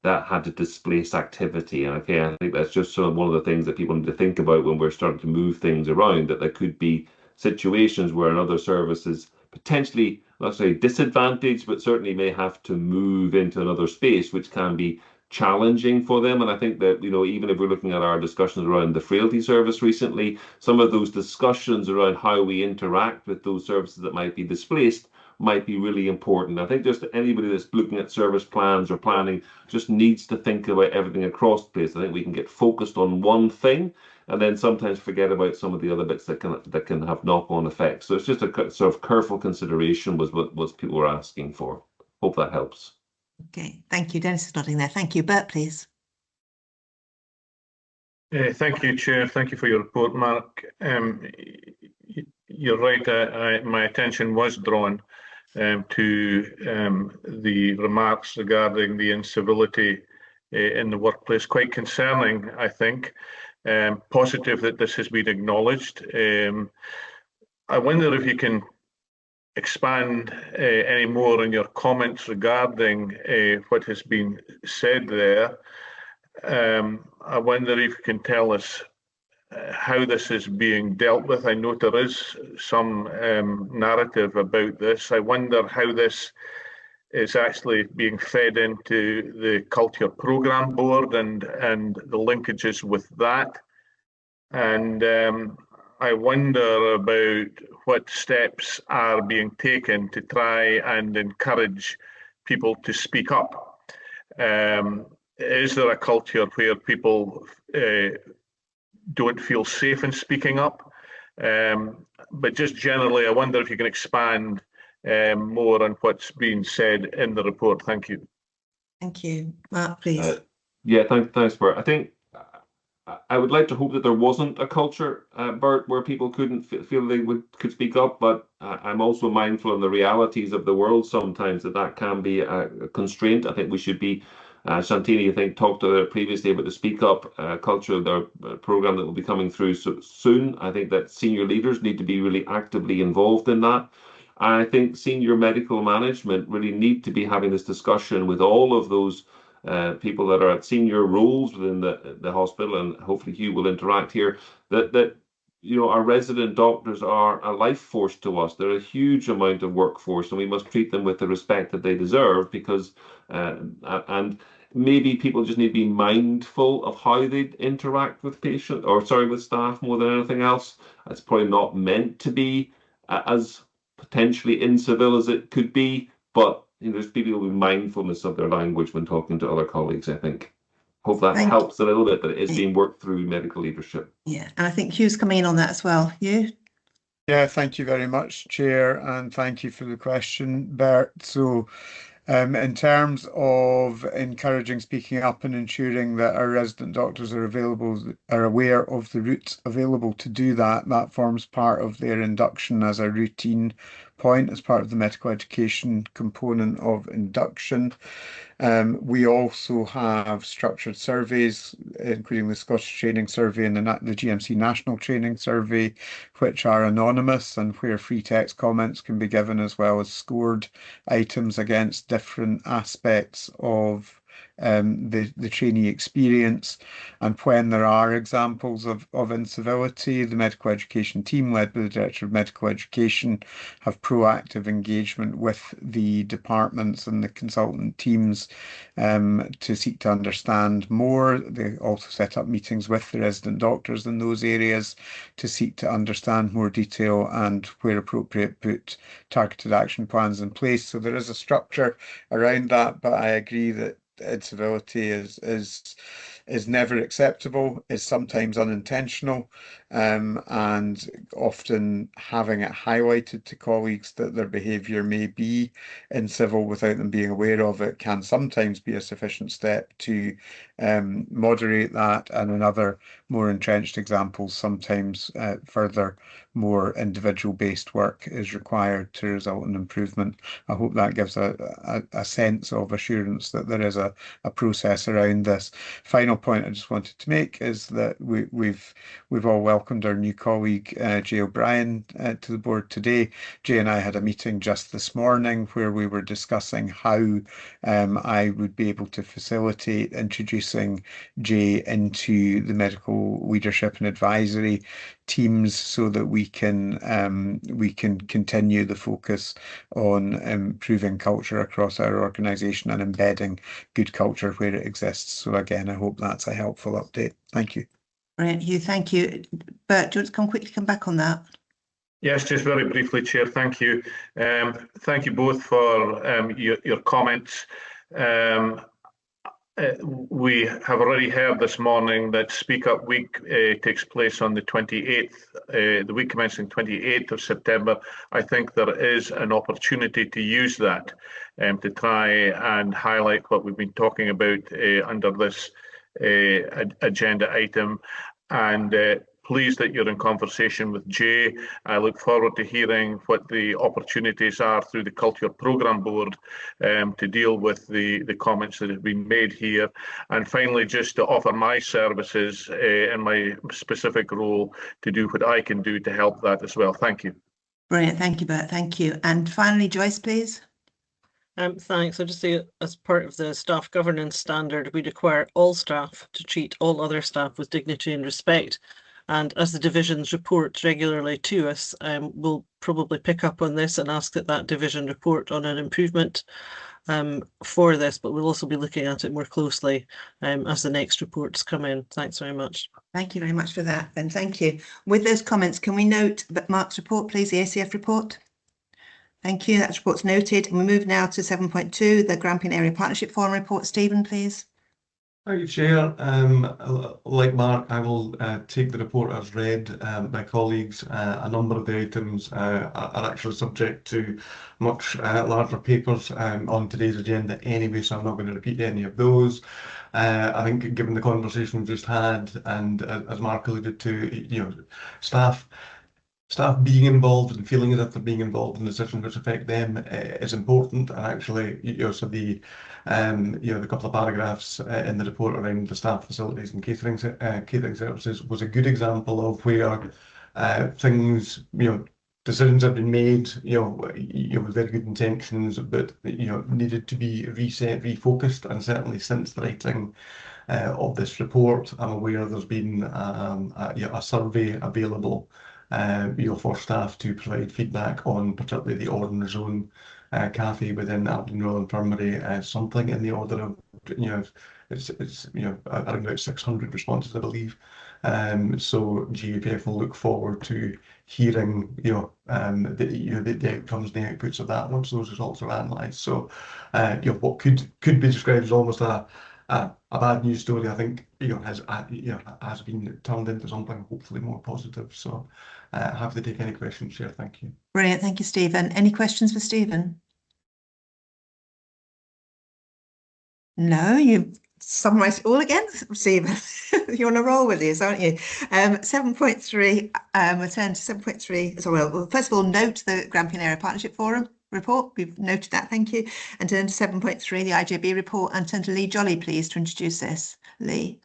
that had to displace activity. And okay, I think that's just one of the things that people need to think about when we're starting to move things around, that there could be situations where another service is potentially, not say disadvantaged, but certainly may have to move into another space, which can be challenging for them. And I think that, even if we're looking at our discussions around the frailty service recently, some of those discussions around how we interact with those services that might be displaced might be really important. I think just anybody that's looking at service plans or planning just needs to think about everything across the place. I think we can get focused on one thing and then sometimes forget about some of the other bits that can have knock-on effects. So it's just a sort of careful consideration was what people were asking for. Hope that helps. Okay, thank you. Dennis is nodding there. Thank you. Bert, please. Thank you, Chair. Thank you for your report, Mark. you're right. My attention was drawn to the remarks regarding the incivility in the workplace. Quite concerning, I think. Positive that this has been acknowledged. I wonder if you can expand any more on your comments regarding what has been said there. I wonder if you can tell us how this is being dealt with. I know there is some narrative about this. I wonder how this is actually being fed into the Culture Programme Board and the linkages with that. And I wonder about what steps are being taken to try and encourage people to speak up. Is there a culture where people don't feel safe in speaking up? But just generally, I wonder if you can expand more on what's been said in the report. Thank you. Thank you. Mark, please. Yeah, thanks, Bert. I think I would like to hope that there wasn't a culture, Bert, where people couldn't feel they could speak up, but I'm also mindful of the realities of the world sometimes that can be a constraint. I think we should be, Shantini, I think, talked previously about the Speak Up culture, the programme that will be coming through soon. I think that senior leaders need to be really actively involved in that. I think senior medical management really need to be having this discussion with all of those people that are at senior roles within the hospital, and hopefully Hugh will interact here, that our resident doctors are a life force to us. They're a huge amount of workforce, and we must treat them with the respect that they deserve, because and maybe people just need to be mindful of how they interact with with staff more than anything else. It's probably not meant to be as potentially incivil as it could be, but there's people with mindfulness of their language when talking to other colleagues, I think. Hope that helps a little bit, but it is being worked through medical leadership. Yeah, and I think Hugh's coming in on that as well. Hugh? Yeah, thank you very much, Chair, and thank you for the question, Bert. So, in terms of encouraging speaking up and ensuring that our resident doctors are aware of the routes available to do that, that forms part of their induction as a routine point, as part of the medical education component of induction. We also have structured surveys, including the Scottish Training Survey and the GMC National Training Survey, which are anonymous and where free text comments can be given, as well as scored items against different aspects of the trainee experience. And when there are examples of incivility, the medical education team, led by the Director of Medical Education, have proactive engagement with the departments and the consultant teams to seek to understand more. They also set up meetings with the resident doctors in those areas to seek to understand more detail and, where appropriate, put targeted action plans in place. So there is a structure around that, but I agree that incivility is never acceptable, is sometimes unintentional, and often having it highlighted to colleagues that their behaviour may be incivil without them being aware of it can sometimes be a sufficient step to moderate that, and in other more entrenched examples, sometimes further more individual based work is required to result in improvement. I hope that gives a sense of assurance that there is a process around this. Final point I just wanted to make is that we've all welcomed our new colleague Jay O'Brien to the board today. Jay and I had a meeting just this morning where we were discussing how I would be able to facilitate introducing Jay into the medical leadership and advisory teams so that we can continue the focus on improving culture across our organisation and embedding good culture where it exists. So again, I hope that's a helpful update. Thank you. Brilliant, Hugh. Thank you. Bert, do you want to quickly come back on that? Yes, just very briefly, Chair. Thank you. Thank you both for your comments. We have already heard this morning that Speak Up Week takes place on the 28th, the week commencing 28th of September. I think there is an opportunity to use that to try and highlight what we've been talking about under this agenda item. And pleased that you're in conversation with Jay. I look forward to hearing what the opportunities are through the Culture Programme Board to deal with the comments that have been made here. And finally, just to offer my services in my specific role to do what I can do to help that as well. Thank you. Brilliant. Thank you, Bert. Thank you. And finally, Joyce, please. Thanks. I'll just say, as part of the staff governance standard, we require all staff to treat all other staff with dignity and respect. And as the divisions report regularly to us, we'll probably pick up on this and ask that division report on an improvement for this, but we'll also be looking at it more closely as the next reports come in. Thanks very much. Thank you very much for that, then. Thank you. With those comments, can we note that Mark's report, please, the ACF report? Thank you. That report's noted. And we move now to 7.2, the Grampian Area Partnership Forum report. Stephen, please. Thank you, Chair. Like Mark, I will take the report as read. My colleagues, a number of the items are actually subject to much larger papers on today's agenda anyway, so I'm not going to repeat any of those. I think given the conversation we've just had, and as Mark alluded to, staff being involved and feeling as if they're being involved in decisions which affect them is important. And actually, so the couple of paragraphs in the report around the staff facilities and catering services was a good example of where things, decisions have been made, with very good intentions, but needed to be reset, refocused. And certainly since the writing of this report, I'm aware there's been a survey available for staff to provide feedback on, particularly the Ordinary Zone cafe within Aberdeen Royal Infirmary, something in the order of, it's around about 600 responses, I believe. So GUPF will look forward to hearing, the outcomes and the outputs of that once those results are analysed. So, what could be described as almost a bad news story, I think, has been turned into something hopefully more positive. So, happy to take any questions, Chair. Thank you. Brilliant. Thank you, Stephen. Any questions for Stephen? No, you've summarised it all again, Stephen. You're on a roll with these, aren't you? 7.3, we'll turn to 7.3. So we'll first of all note the Grampian Area Partnership Forum report. We've noted that, thank you. And turn to 7.3, the IJB report, and turn to Lee Jolly, please, to introduce this. Lee.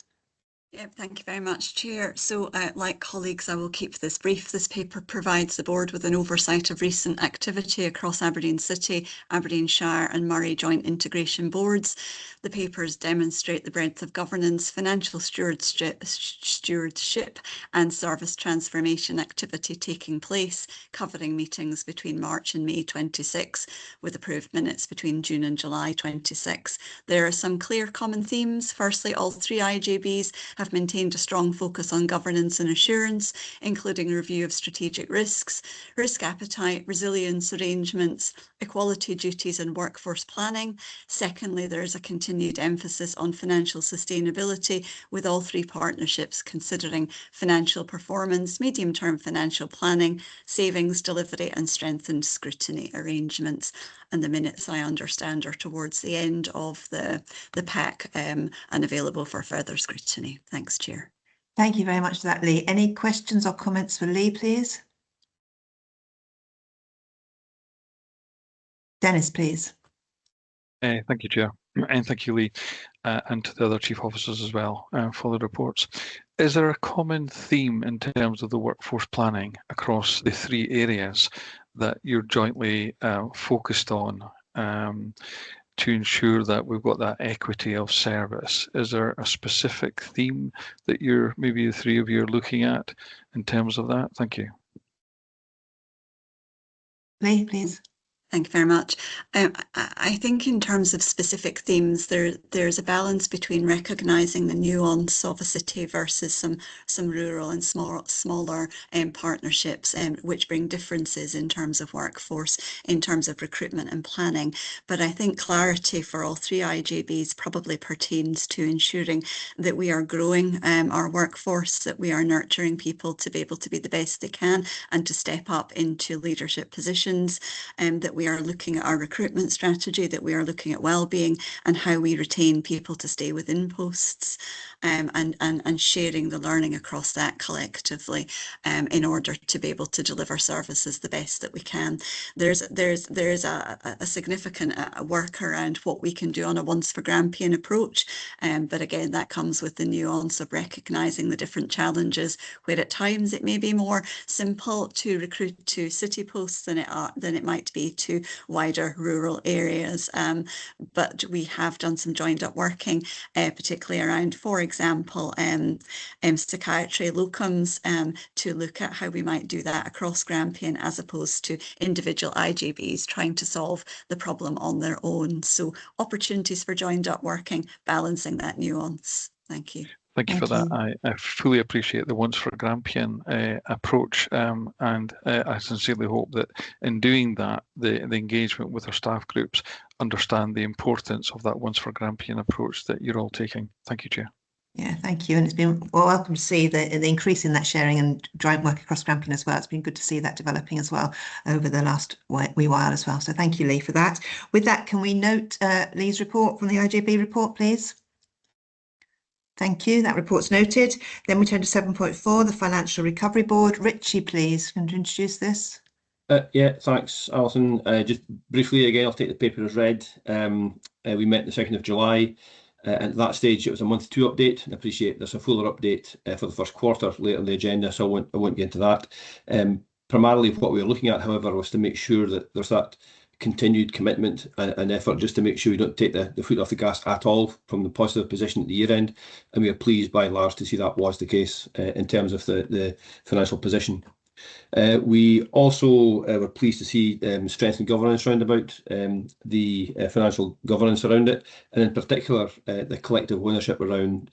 Yeah, thank you very much, Chair. So, like colleagues, I will keep this brief. This paper provides the board with an oversight of recent activity across Aberdeen City, Aberdeenshire and Moray Joint Integration Boards. The papers demonstrate the breadth of governance, financial stewardship and service transformation activity taking place, covering meetings between March and May 26, with approved minutes between June and July 26. There are some clear common themes. Firstly, all three IJBs have maintained a strong focus on governance and assurance, including review of strategic risks, risk appetite, resilience arrangements, equality duties and workforce planning. Secondly, there is a continued emphasis on financial sustainability, with all three partnerships considering financial performance, medium-term financial planning, savings, delivery and strengthened scrutiny arrangements. And the minutes, I understand, are towards the end of the pack and available for further scrutiny. Thanks, Chair. Thank you very much for that, Lee. Any questions or comments for Lee, please? Dennis, please. Thank you, Chair. And thank you, Lee, and to the other chief officers as well for the reports. Is there a common theme in terms of the workforce planning across the three areas that you're jointly focused on to ensure that we've got that equity of service? Is there a specific theme that maybe the three of you are looking at in terms of that? Thank you. Lee, please. Thank you very much. I think in terms of specific themes, there's a balance between recognising the nuance of a city versus some rural and smaller partnerships, which bring differences in terms of workforce, in terms of recruitment and planning. But I think clarity for all three IJBs probably pertains to ensuring that we are growing our workforce, that we are nurturing people to be able to be the best they can and to step up into leadership positions, that we we are looking at our recruitment strategy, that we are looking at wellbeing and how we retain people to stay within posts, and sharing the learning across that collectively in order to be able to deliver services the best that we can. There's a significant work around what we can do on a once for Grampian approach, but again that comes with the nuance of recognising the different challenges, where at times it may be more simple to recruit to city posts than it might be to wider rural areas, but we have done some joined up working, particularly around, for example, psychiatry locums, to look at how we might do that across Grampian as opposed to individual IJBs trying to solve the problem on their own. So opportunities for joined up working, balancing that nuance. Thank you. Thank you for that. I fully appreciate the once for Grampian approach, and I sincerely hope that in doing that, the engagement with our staff groups understand the importance of that once for Grampian approach that you're all taking. Thank you, Chair. Yeah, thank you. And it's been welcome to see the increase in that sharing and joint work across Grampian as well. It's been good to see that developing as well over the last wee while as well. So thank you, Lee, for that. With that, can we note Lee's report from the IJB report, please? Thank you. That report's noted. Then we turn to 7.4, the Financial Recovery Board. Richie, please, can you introduce this? Yeah, thanks, Alison. Just briefly, again, I'll take the paper as read. We met the 2nd of July. At that stage, it was a month 2 update. I appreciate there's a fuller update for the first quarter later on the agenda, so I won't get into that. Primarily, what we were looking at, however, was to make sure that there's that continued commitment and effort just to make sure we don't take the foot off the gas at all from the positive position at the year end. And we are pleased by and large to see that was the case in terms of the financial position. We also were pleased to see strengthened governance around about the financial governance around it, and in particular the collective ownership around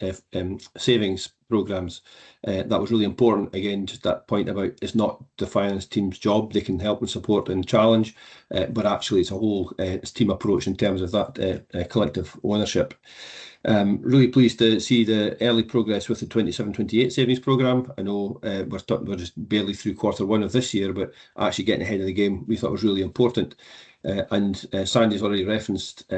savings programmes. That was really important. Again, just that point about it's not the finance team's job. They can help and support and challenge, but actually it's a whole team approach in terms of that collective ownership. Really pleased to see the early progress with the 27-28 savings programme. I know we're just barely through Q1 of this year, but actually getting ahead of the game we thought was really important. And Sandy's already referenced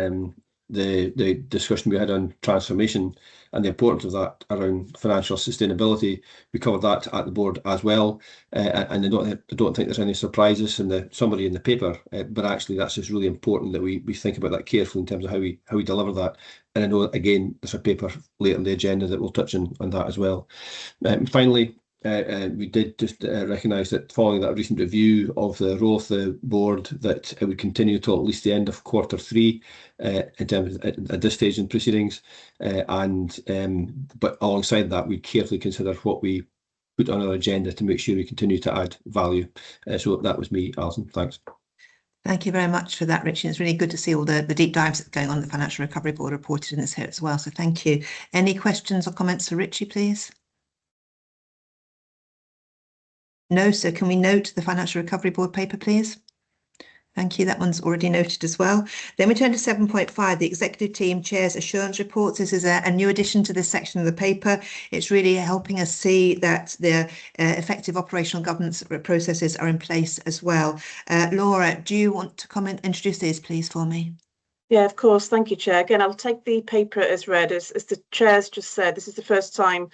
the discussion we had on transformation and the importance of that around financial sustainability. We covered that at the board as well, and I don't think there's any surprises in the summary in the paper, but actually that's just really important that we think about that carefully in terms of how we deliver that. And I know again there's a paper later in the agenda that will touch on that as well. Finally, we did just recognise that following that recent review of the role of the board, that it would continue till at least the end of Q3 in terms of, at this stage in proceedings, but alongside that we carefully consider what we put on our agenda to make sure we continue to add value. So that was me, Alison. Thanks. Thank you very much for that, Richie. It's really good to see all the deep dives going on the Financial Recovery Board reported in this here as well. So thank you. Any questions or comments for Richie, please? No, so can we note the Financial Recovery Board paper, please? Thank you. That one's already noted as well. Then we turn to 7.5, the Executive Team Chair's Assurance Reports. This is a new addition to this section of the paper. It's really helping us see that the effective operational governance processes are in place as well. Laura, do you want to introduce these, please, for me? Yeah, of course. Thank you, Chair. Again, I'll take the paper as read. As the Chair's just said, this is the first time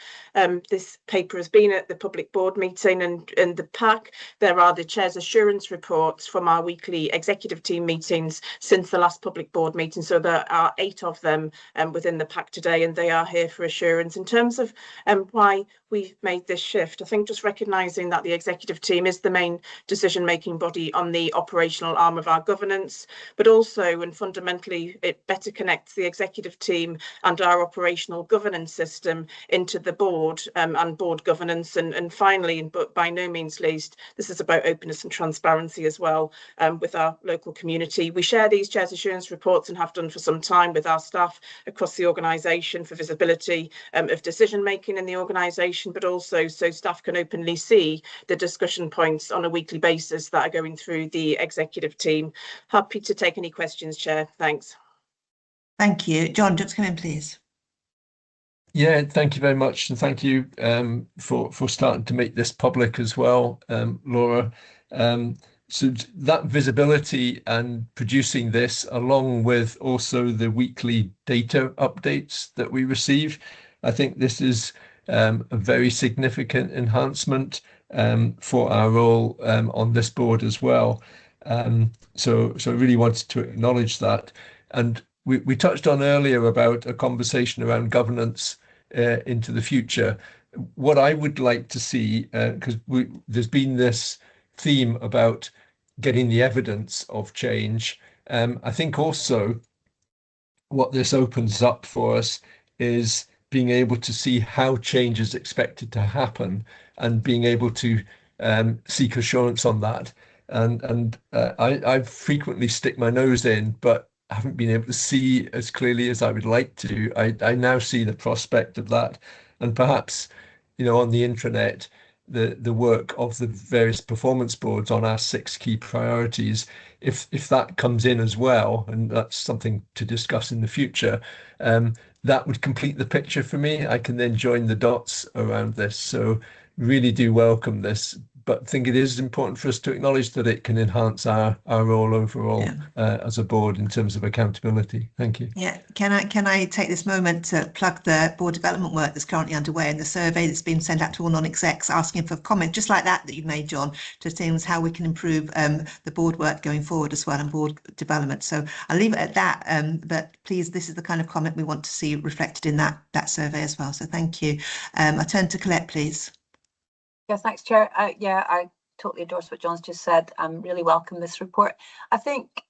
this paper has been at the public board meeting, and in the pack there are the Chair's assurance reports from our weekly executive team meetings since the last public board meeting. So there are 8 of them within the pack today, and they are here for assurance. In terms of why we've made this shift, I think just recognising that the executive team is the main decision-making body on the operational arm of our governance, but also and fundamentally it better connects the executive team and our operational governance system into the board and board governance. And finally, but by no means least, this is about openness and transparency as well with our local community. We share these Chair's assurance reports and have done for some time with our staff across the organisation for visibility of decision making in the organisation, but also so staff can openly see the discussion points on a weekly basis that are going through the executive team. Happy to take any questions, Chair. Thanks. Thank you. John, just come in, please. Yeah, thank you very much, and thank you for starting to make this public as well, Laura. So that visibility and producing this, along with also the weekly data updates that we receive, I think this is a very significant enhancement for our role on this board as well. So I really wanted to acknowledge that. And we touched on earlier about a conversation around governance into the future. What I would like to see, because there's been this theme about getting the evidence of change. I think also what this opens up for us is being able to see how change is expected to happen and being able to seek assurance on that. And I frequently stick my nose in, but haven't been able to see as clearly as I would like to. I now see the prospect of that, and perhaps, on the intranet, the work of the various performance boards on our 6 key priorities, if that comes in as well, and that's something to discuss in the future, that would complete the picture for me. I can then join the dots around this. So really do welcome this, but think it is important for us to acknowledge that it can enhance our role overall as a board in terms of accountability. Thank you. Yeah, can I take this moment to plug the board development work that's currently underway and the survey that's been sent out to all non-execs asking for comment, just like that you've made, John, to things how we can improve the board work going forward as well and board development. So I'll leave it at that, but please, this is the kind of comment we want to see reflected in that survey as well. So thank you. I turn to Colette, please. Yeah, thanks, Chair. Yeah, I totally endorse what John's just said. Really welcome this report. I think,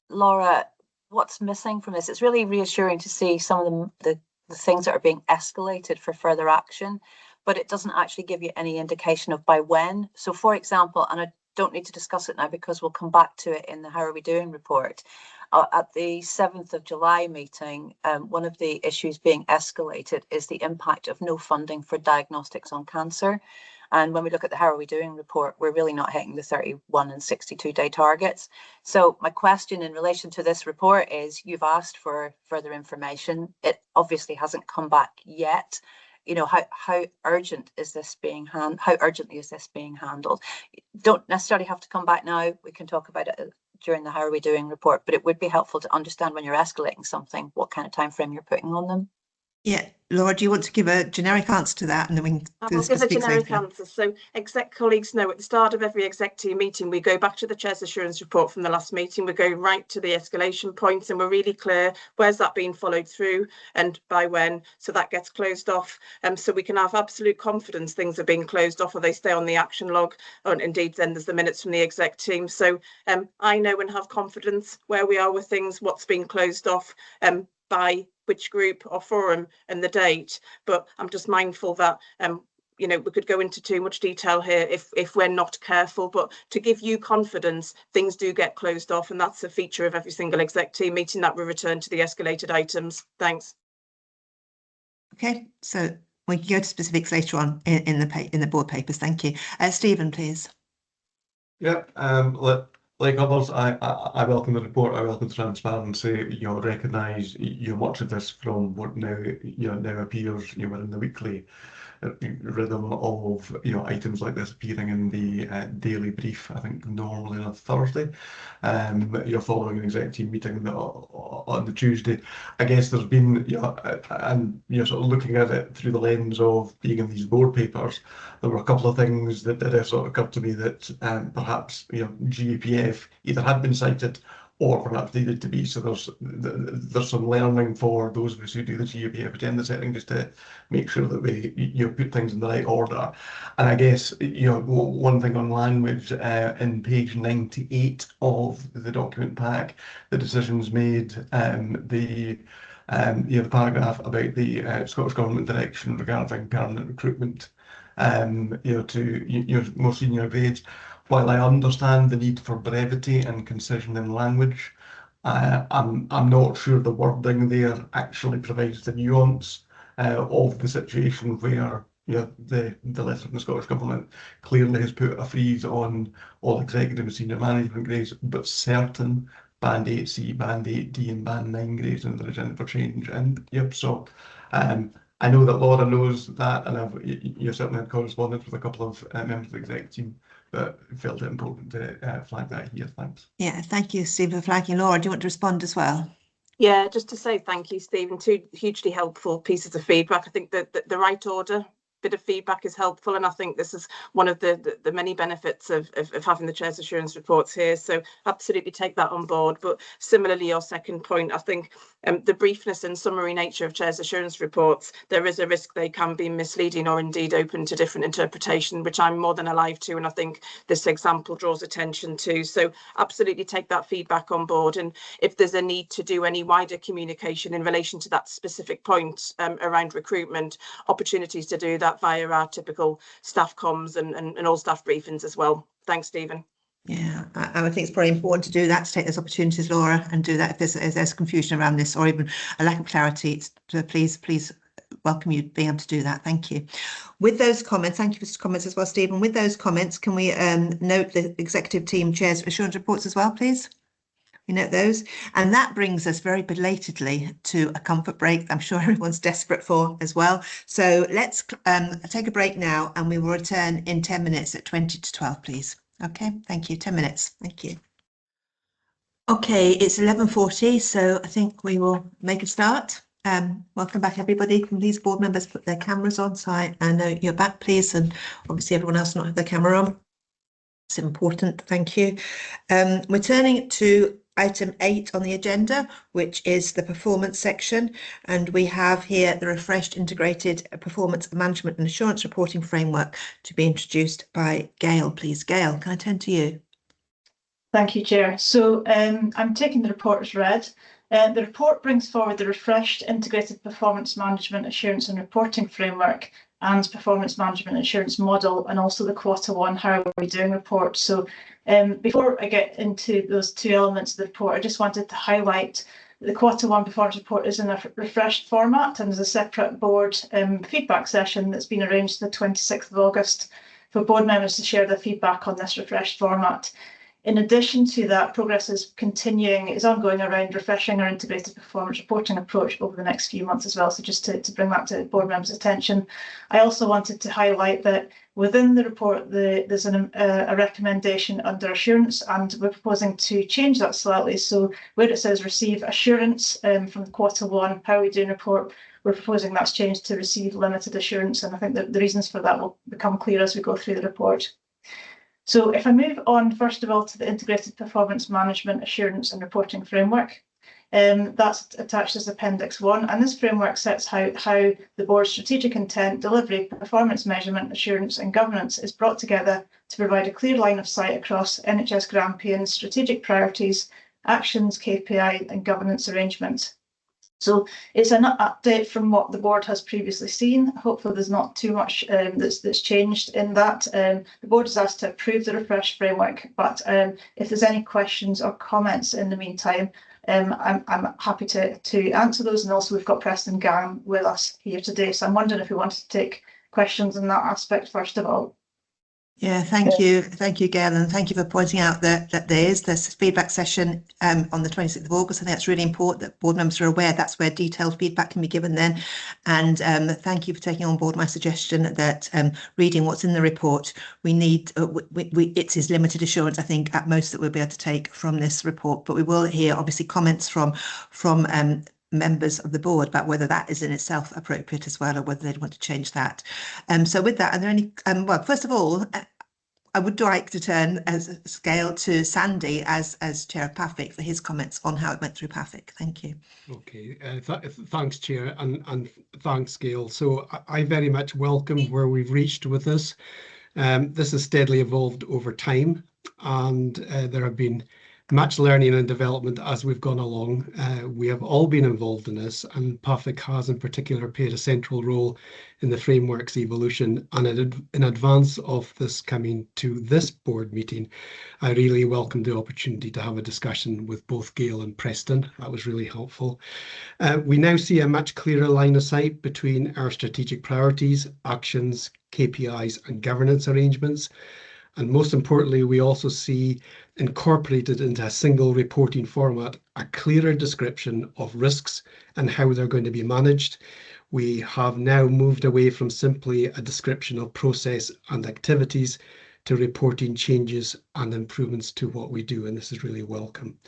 Laura, what's missing from this, it's really reassuring to see some of the things that are being escalated for further action, but it doesn't actually give you any indication of by when. So, for example, and I don't need to discuss it now because we'll come back to it in the How Are We Doing report. At the 7th of July meeting, one of the issues being escalated is the impact of no funding for diagnostics on cancer. And when we look at the How Are We Doing report, we're really not hitting the 31 and 62-day targets. So my question in relation to this report is, you've asked for further information. It obviously hasn't come back yet. How urgent is this being how urgently is this being handled? Don't necessarily have to come back now. We can talk about it during the How Are We Doing report, but it would be helpful to understand when you're escalating something, what kind of time frame you're putting on them. Yeah, Laura, do you want to give a generic answer to that, and then we can I will give a generic answer. So exec colleagues know at the start of every exec team meeting, we go back to the Chair's assurance report from the last meeting. We go right to the escalation points and we're really clear where's that being followed through and by when, so that gets closed off. So we can have absolute confidence things are being closed off or they stay on the action log. And indeed, then there's the minutes from the exec team. So I know and have confidence where we are with things, what's being closed off by which group or forum and the date, but I'm just mindful that we could go into too much detail here if we're not careful, but to give you confidence, things do get closed off, and that's a feature of every single exec team meeting that we return to the escalated items. Thanks. Okay, so we can go to specifics later on in the board papers. Thank you. Stephen, please. Yeah, like others, I welcome the report. I welcome transparency. Recognise much of this from what now appears within the weekly rhythm of items like this appearing in the daily brief. I think normally on a Thursday. You're following an exec team meeting on the Tuesday. I guess there's been and sort of looking at it through the lens of being in these board papers, there were a couple of things that did sort of occur to me that perhaps GAPF either had been cited or perhaps needed to be. So there's some learning for those of us who do the GAPF agenda setting, just to make sure that we put things in the right order. And I guess one thing on language in page 98 of the document pack, the decisions made, the paragraph about the Scottish Government direction regarding permanent recruitment to more senior grades. While I understand the need for brevity and concision in language, I'm not sure the wording there actually provides the nuance of the situation where the letter from the Scottish Government clearly has put a freeze on all executive and senior management grades, but certain Band 8C, Band 8D and Band 9 grades in the agenda for change. And so I know that Laura knows that, and you've certainly had correspondence with a couple of members of the exec team, but felt it important to flag that here. Thanks. Yeah, thank you, Stephen, for flagging. Laura, do you want to respond as well? Yeah, just to say thank you, Stephen. Two hugely helpful pieces of feedback. I think that the right order bit of feedback is helpful, and I think this is one of the many benefits of having the Chair's assurance reports here, so absolutely take that on board. But similarly, your second point, I think the briefness and summary nature of Chair's assurance reports, there is a risk they can be misleading or indeed open to different interpretation, which I'm more than alive to, and I think this example draws attention to. So absolutely take that feedback on board, and if there's a need to do any wider communication in relation to that specific point around recruitment, opportunities to do that via our typical staff comms and all staff briefings as well. Thanks, Stephen. Yeah, I would think it's probably important to do that, to take those opportunities, Laura, and do that if there's confusion around this or even a lack of clarity. Please welcome you being able to do that. Thank you. With those comments, thank you for the comments as well, Stephen. With those comments, can we note the executive team chair's assurance reports as well, please? We note those, and that brings us very belatedly to a comfort break I'm sure everyone's desperate for as well. So let's take a break now, and we will return in 10 minutes at 20 to 12, please. Okay, thank you. 10 minutes. Thank you. Okay, it's 11:40, so I think we will make a start. Welcome back, everybody. Can these board members put their cameras on so I know you're back, please, and obviously everyone else not have their camera on. It's important. Thank you. We're turning to item 8 on the agenda, which is the performance section, and we have here the refreshed integrated performance management and assurance reporting framework to be introduced by Gail. Please, Gail, can I turn to you? Thank you, Chair. So I'm taking the report as read. The report brings forward the refreshed integrated performance management assurance and reporting framework and performance management assurance model, and also the Q1 how are we doing report. So before I get into those two elements of the report, I just wanted to highlight the Q1 performance report is in a refreshed format, and there's a separate board feedback session that's been arranged the 26th of August for board members to share their feedback on this refreshed format. In addition to that, progress is ongoing around refreshing our integrated performance reporting approach over the next few months as well. So just to bring that to board members' attention. I also wanted to highlight that within the report, there's a recommendation under assurance, and we're proposing to change that slightly. So where it says receive assurance from the Q1 how are we doing report, we're proposing that's changed to receive limited assurance. And I think that the reasons for that will become clear as we go through the report. So if I move on, first of all, to the Integrated Performance Management Assurance and Reporting Framework, that's attached as Appendix 1, and this framework sets how the board's strategic intent, delivery, performance measurement, assurance and governance is brought together to provide a clear line of sight across NHS Grampian's strategic priorities, actions, KPI and governance arrangements. So it's an update from what the board has previously seen. Hopefully there's not too much that's changed in that. The board is asked to approve the refreshed framework, but if there's any questions or comments in the meantime, I'm happy to answer those. And also we've got Preston Gang with us here today. So I'm wondering if we wanted to take questions in that aspect first of all. Yeah, thank you, Gail, and thank you for pointing out that there is this feedback session on the 26th of August. I think that's really important that board members are aware that's where detailed feedback can be given then. And thank you for taking on board my suggestion that reading what's in the report, we need, it is limited assurance, I think, at most that we'll be able to take from this report, but we will hear obviously comments from members of the board about whether that is in itself appropriate as well, or whether they'd want to change that. So with that, are there any, well, first of all, I would like to turn as a scale to Sandy as Chair of PAFIC for his comments on how it went through PAFIC. Thank you. Okay, thanks, Chair, and thanks, Gail. So I very much welcome where we've reached with this. This has steadily evolved over time, and there have been much learning and development as we've gone along. We have all been involved in this, and PAFIC has in particular played a central role in the framework's evolution. And in advance of this coming to this board meeting, I really welcome the opportunity to have a discussion with both Gail and Preston. That was really helpful. We now see a much clearer line of sight between our strategic priorities, actions, KPIs and governance arrangements. And most importantly, we also see incorporated into a single reporting format a clearer description of risks and how they're going to be managed, we have now moved away from simply a description of process and activities to reporting changes and improvements to what we do, and this is really welcome.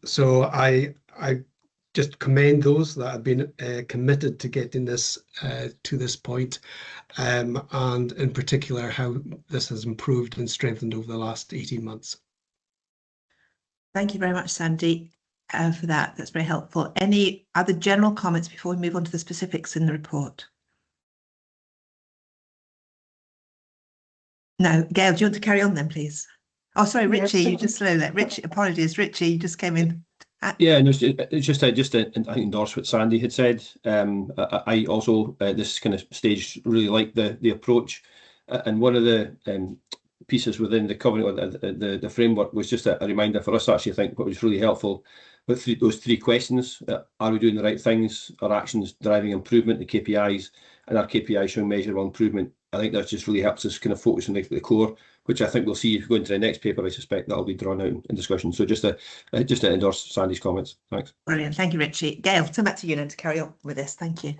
So I just commend those that have been committed to getting this to this point, and in particular how this has improved and strengthened over the last 18 months. Thank you very much, Sandy, for that. That's very helpful. Any other general comments before we move on to the specifics in the report? No. Gail, do you want to carry on then, please? Oh, sorry, Richie, Yes. you just slow there. Richie, apologies, Richie, you just came in. Yeah, no, it's just to endorse what Sandy had said. I also this kind of stage really like the approach, and one of the pieces within the covenant or the framework was just a reminder for us. Actually, I think what was really helpful with those three questions: are we doing the right things? Are actions driving improvement? The KPIs, and our KPIs showing measurable improvement. I think that just really helps us kind of focus on the core, which I think we'll see if we go into the next paper. I suspect that'll be drawn out in discussion. So just to endorse Sandy's comments. Thanks. Brilliant. Thank you, Richie. Gail, turn back to you then to carry on with this. Thank you.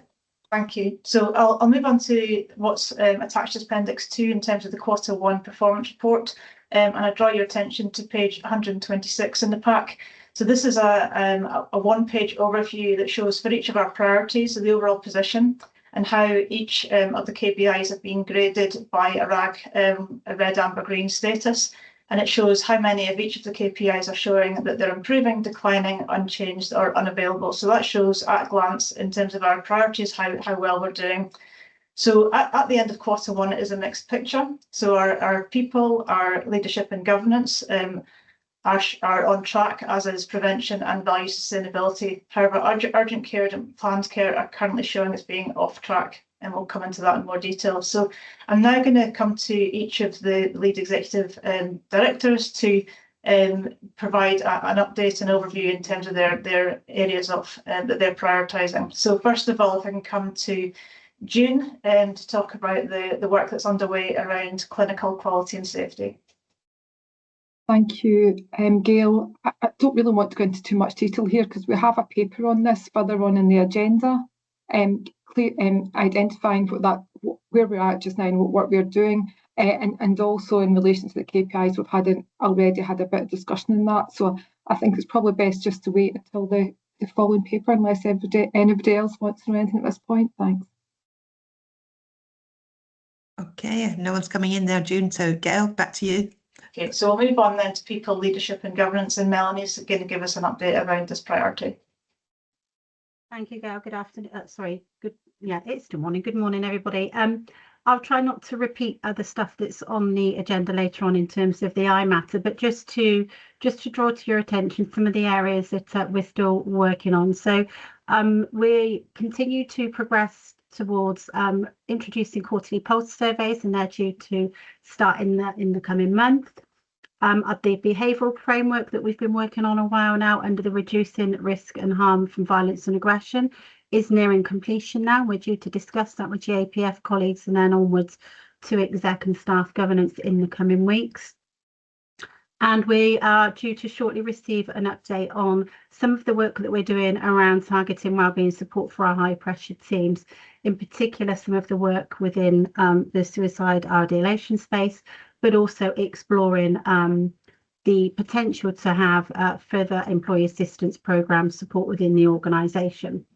Thank you. So I'll move on to what's attached as Appendix 2 in terms of the Q1 performance report. And I draw your attention to page 126 in the pack. So this is a one-page overview that shows for each of our priorities the overall position and how each of the KPIs have been graded by a RAG, a red, amber, green status. And it shows how many of each of the KPIs are showing that they're improving, declining, unchanged or unavailable. So that shows at a glance in terms of our priorities how well we're doing. So at the end of Q1 it is a mixed picture. So our people, our leadership and governance are on track, as is prevention and value sustainability. However, urgent care and planned care are currently showing as being off track, and we'll come into that in more detail. So I'm now going to come to each of the lead executive directors to provide an update and overview in terms of their areas of that they're prioritising. So first of all, if I can come to June to talk about the work that's underway around clinical quality and safety. Thank you, Gail. I don't really want to go into too much detail here because we have a paper on this further on in the agenda, identifying where we're at just now and what we're doing, and also in relation to the KPIs, we've already had a bit of discussion on that. So I think it's probably best just to wait until the following paper, unless anybody else wants to know anything at this point. Thanks. Okay, no one's coming in there, June. So Gail, back to you. Okay, so we'll move on then to people, leadership and governance, and Melanie's going to give us an update around this priority. Thank you, Gail. Good afternoon. It's good morning. Good morning, everybody. I'll try not to repeat other stuff that's on the agenda later on in terms of the matter, but just to draw to your attention some of the areas that we're still working on. So we continue to progress towards introducing quarterly pulse surveys, and they're due to start in the coming month. The behavioural framework that we've been working on a while now under the reducing risk and harm from violence and aggression is nearing completion now. We're due to discuss that with GAPF colleagues and then onwards to exec and staff governance in the coming weeks. And we are due to shortly receive an update on some of the work that we're doing around targeting wellbeing support for our high pressure teams, in particular some of the work within the suicide ideation space, but also exploring the potential to have further employee assistance programme support within the organisation.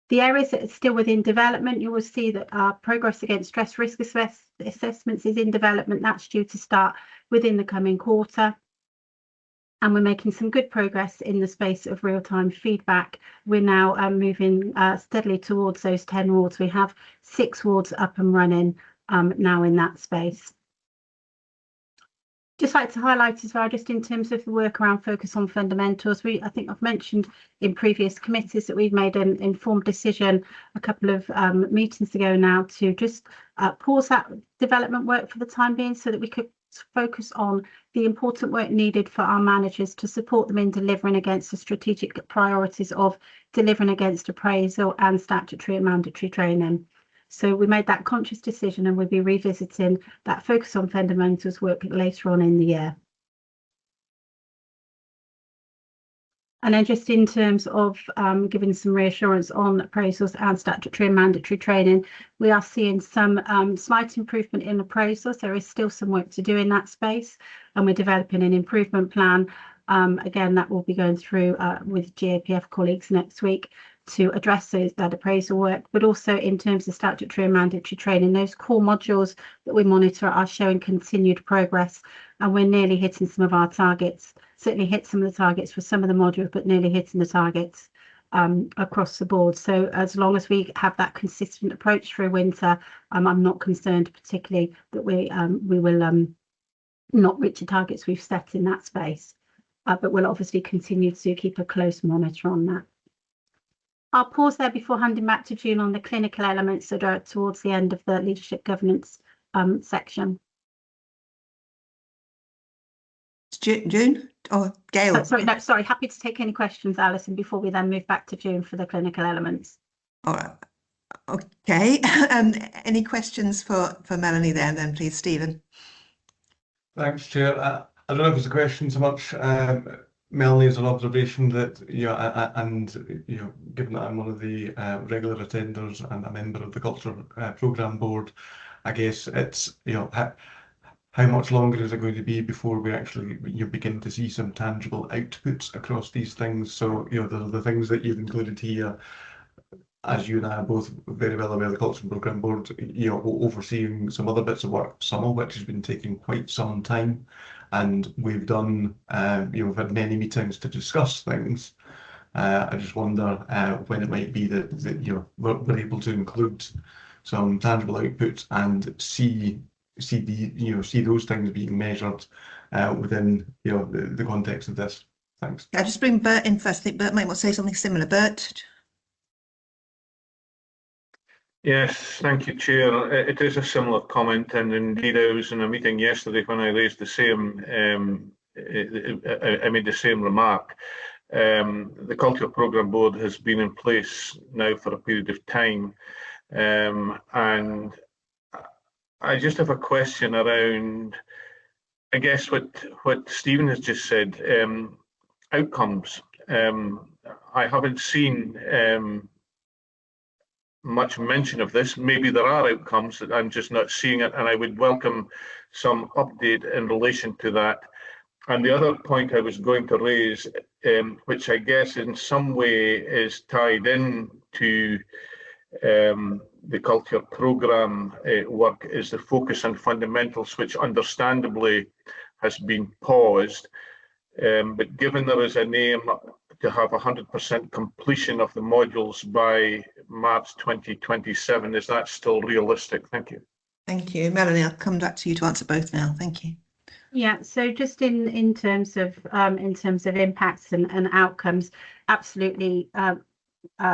The areas that are still within development, you will see that our progress against stress risk assessments is in development. That's due to start within the coming quarter. And we're making some good progress in the space of real-time feedback. We're now moving steadily towards those 10 wards. We have 6 wards up and running now in that space. Just like to highlight as well, just in terms of the work around focus on fundamentals, I think I've mentioned in previous committees that we've made an informed decision a couple of meetings ago now to just pause that development work for the time being so that we could focus on the important work needed for our managers to support them in delivering against the strategic priorities of delivering against appraisal and statutory and mandatory training. So we made that conscious decision and we'll be revisiting that focus on fundamentals work later on in the year. And then just in terms of giving some reassurance on appraisals and statutory and mandatory training, we are seeing some slight improvement in appraisals. There is still some work to do in that space, and we're developing an improvement plan. Again, that will be going through with GAPF colleagues next week to address that appraisal work, but also in terms of statutory and mandatory training, those core modules that we monitor are showing continued progress, and we're nearly hitting some of our targets. Certainly hit some of the targets for some of the modules, but nearly hitting the targets across the board. So as long as we have that consistent approach through winter, I'm not concerned particularly that we will not reach the targets we've set in that space, but we'll obviously continue to keep a close monitor on that. I'll pause there before handing back to June on the clinical elements that are towards the end of the leadership governance section. June or Gail? Sorry, happy to take any questions, Alison, before we then move back to June for the clinical elements. All right. Okay. Any questions for Melanie there, and then please, Stephen. Thanks, Chair. I don't know if it's a question so much. Melanie, is an observation that, given that I'm one of the regular attenders and a member of the Culture Programme Board, I guess it's, how much longer is it going to be before we actually begin to see some tangible outputs across these things? So, the things that you've included here, as you and I are both very well aware, the Culture Programme Board, overseeing some other bits of work, some of which has been taking quite some time. And we've done, we've had many meetings to discuss things. I just wonder when it might be that we're able to include some tangible outputs and see those things being measured within the context of this. Thanks. I'll just bring Bert in first. I think Bert might want to say something similar. Bert. Yes, thank you, Chair. It is a similar comment, and indeed I was in a meeting yesterday when I raised the same, I made the same remark. The Culture Programme Board has been in place now for a period of time, and I just have a question around, I guess, what Stephen has just said, outcomes. I haven't seen much mention of this. Maybe there are outcomes that I'm just not seeing it, and I would welcome some update in relation to that. And the other point I was going to raise, which I guess in some way is tied in to the culture programme work, is the focus on fundamentals, which understandably has been paused. But given there is an aim to have 100% completion of the modules by March 2027, is that still realistic? Thank you. Thank you. Melanie, I'll come back to you to answer both now. Thank you. Yeah, so just in terms of impacts and outcomes, absolutely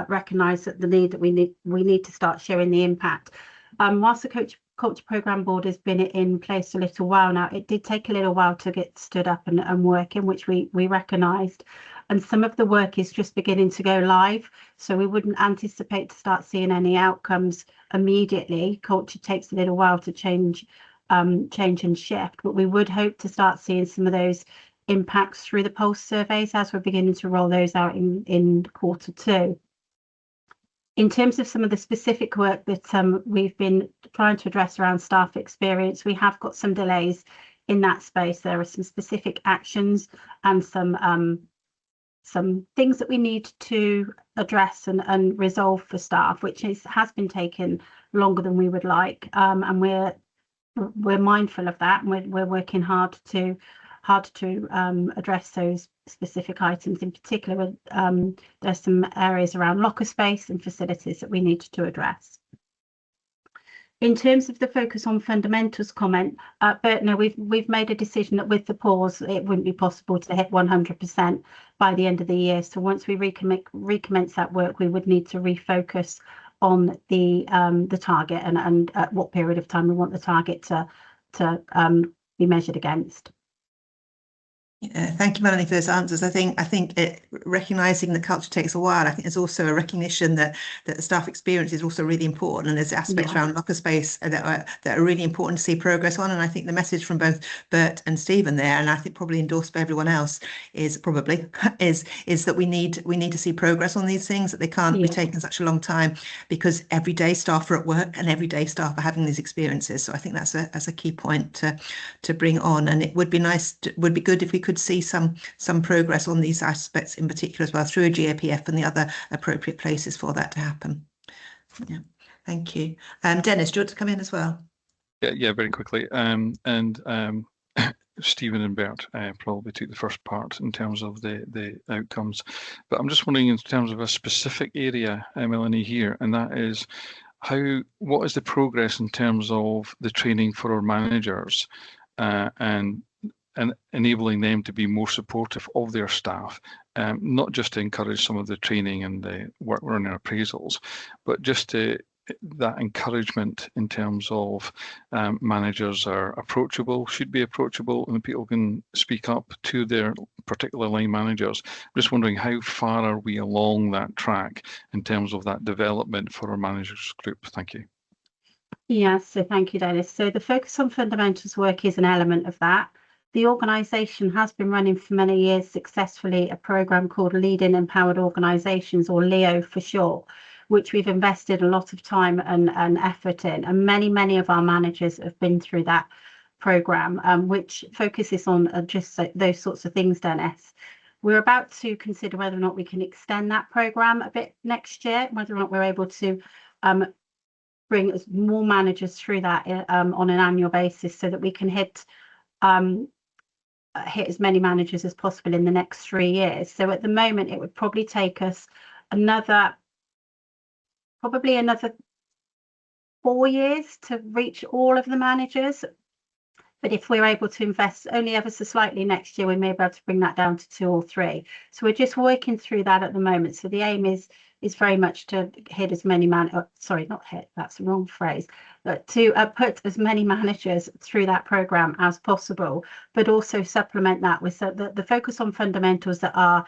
recognise that the need that we need to start showing the impact. Whilst the Culture Programme Board has been in place a little while now, it did take a little while to get stood up and working, which we recognised. And some of the work is just beginning to go live, so we wouldn't anticipate to start seeing any outcomes immediately. Culture takes a little while to change and shift, but we would hope to start seeing some of those impacts through the pulse surveys as we're beginning to roll those out in Q2. In terms of some of the specific work that we've been trying to address around staff experience, we have got some delays in that space. There are some specific actions and some things that we need to address and resolve for staff, which has been taking longer than we would like, and we're mindful of that, and we're working hard to address those specific items. In particular, there's some areas around locker space and facilities that we need to address. In terms of the focus on fundamentals comment, Bert, no, we've made a decision that with the pause, it wouldn't be possible to hit 100% by the end of the year. So once we recommence that work, we would need to refocus on the target and at what period of time we want the target to be measured against. Thank you, Melanie, for those answers. I think recognising the culture takes a while. I think there's also a recognition that the staff experience is also really important, and there's aspects around locker space that are really important to see progress on. And I think the message from both Bert and Stephen there, and I think probably endorsed by everyone else, is that we need to see progress on these things, that they can't be taking such a long time, because every day staff are at work and every day staff are having these experiences. So I think that's a key point to bring on, and it would be would be good if we could see some progress on these aspects in particular as well through a GAPF and the other appropriate places for that to happen. Yeah, thank you. Dennis, do you want to come in as well? Yeah, very quickly. Stephen and Bert probably took the first part in terms of the outcomes, but I'm just wondering in terms of a specific area, Melanie, here, and that is what is the progress in terms of the training for our managers and enabling them to be more supportive of their staff, not just to encourage some of the training and the work around appraisals, but just that encouragement in terms of managers are approachable, should be approachable, and people can speak up to their particular line managers. I'm just wondering how far are we along that track in terms of that development for our managers group? Thank you. Yes, so thank you, Dennis. So the focus on fundamentals work is an element of that. The organisation has been running for many years successfully a programme called Leading Empowered Organisations, or LEO for short, which we've invested a lot of time and effort in. And many of our managers have been through that programme, which focuses on just those sorts of things, Dennis. We're about to consider whether or not we can extend that programme a bit next year, whether or not we're able to bring more managers through that on an annual basis, so that we can hit as many managers as possible in the next 3 years. So at the moment, it would probably take us another 4 years to reach all of the managers. But if we're able to invest only ever so slightly next year, we may be able to bring that down to 2 or 3. So we're just working through that at the moment. So the aim is very much to hit as many that's the wrong phrase, but to put as many managers through that programme as possible, but also supplement that with the focus on fundamentals that are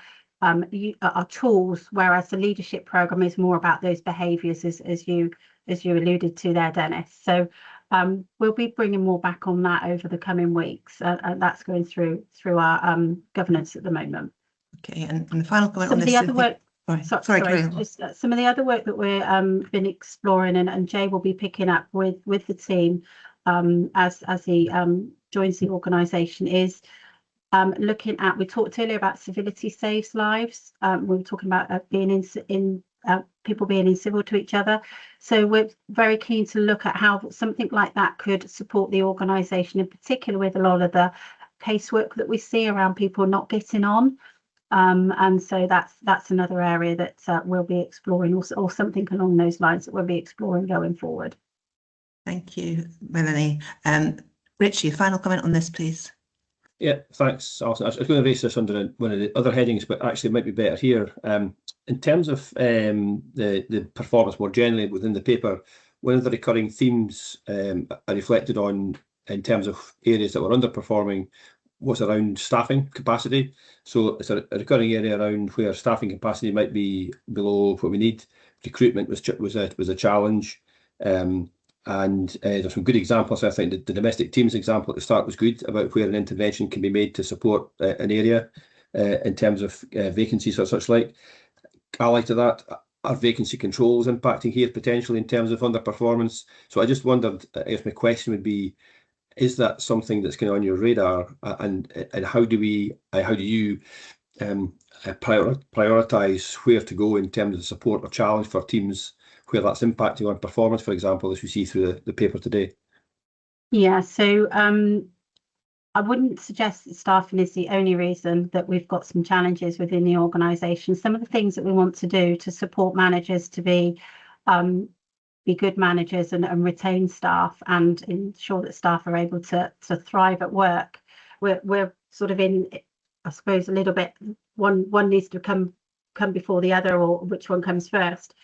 tools, whereas the leadership programme is more about those behaviours, as you alluded to there, Dennis. So we'll be bringing more back on that over the coming weeks, and that's going through our governance at the moment. Okay, and the final comment on this. The other work. Sorry, some of the other work that we're been exploring, and Jay will be picking up with the team as he joins the organisation, is looking at. We talked earlier about civility saves lives. We were talking about being people being civil to each other. So we're very keen to look at how something like that could support the organisation, in particular with a lot of the casework that we see around people not getting on. And so that's another area that we'll be exploring, or something along those lines that we'll be exploring going forward. Thank you, Melanie. Richie, final comment on this, please. Yeah, thanks. I was going to raise this under one of the other headings, but actually it might be better here. In terms of the performance more generally within the paper, one of the recurring themes I reflected on in terms of areas that were underperforming was around staffing capacity. So it's a recurring area around where staffing capacity might be below what we need. Recruitment was a challenge, and there's some good examples. I think the domestic teams example at the start was good about where an intervention can be made to support an area in terms of vacancies or such like. Allied to that, are vacancy controls impacting here potentially in terms of underperformance? So I just wondered, I guess my question would be, is that something that's kind of on your radar, and how do you prioritise where to go in terms of the support or challenge for teams where that's impacting on performance, for example, as we see through the paper today? Yeah, so I wouldn't suggest that staffing is the only reason that we've got some challenges within the organisation. Some of the things that we want to do to support managers to be good managers and retain staff and ensure that staff are able to thrive at work. We're sort of in, I suppose, a little bit, one needs to come before the other, or which one comes first.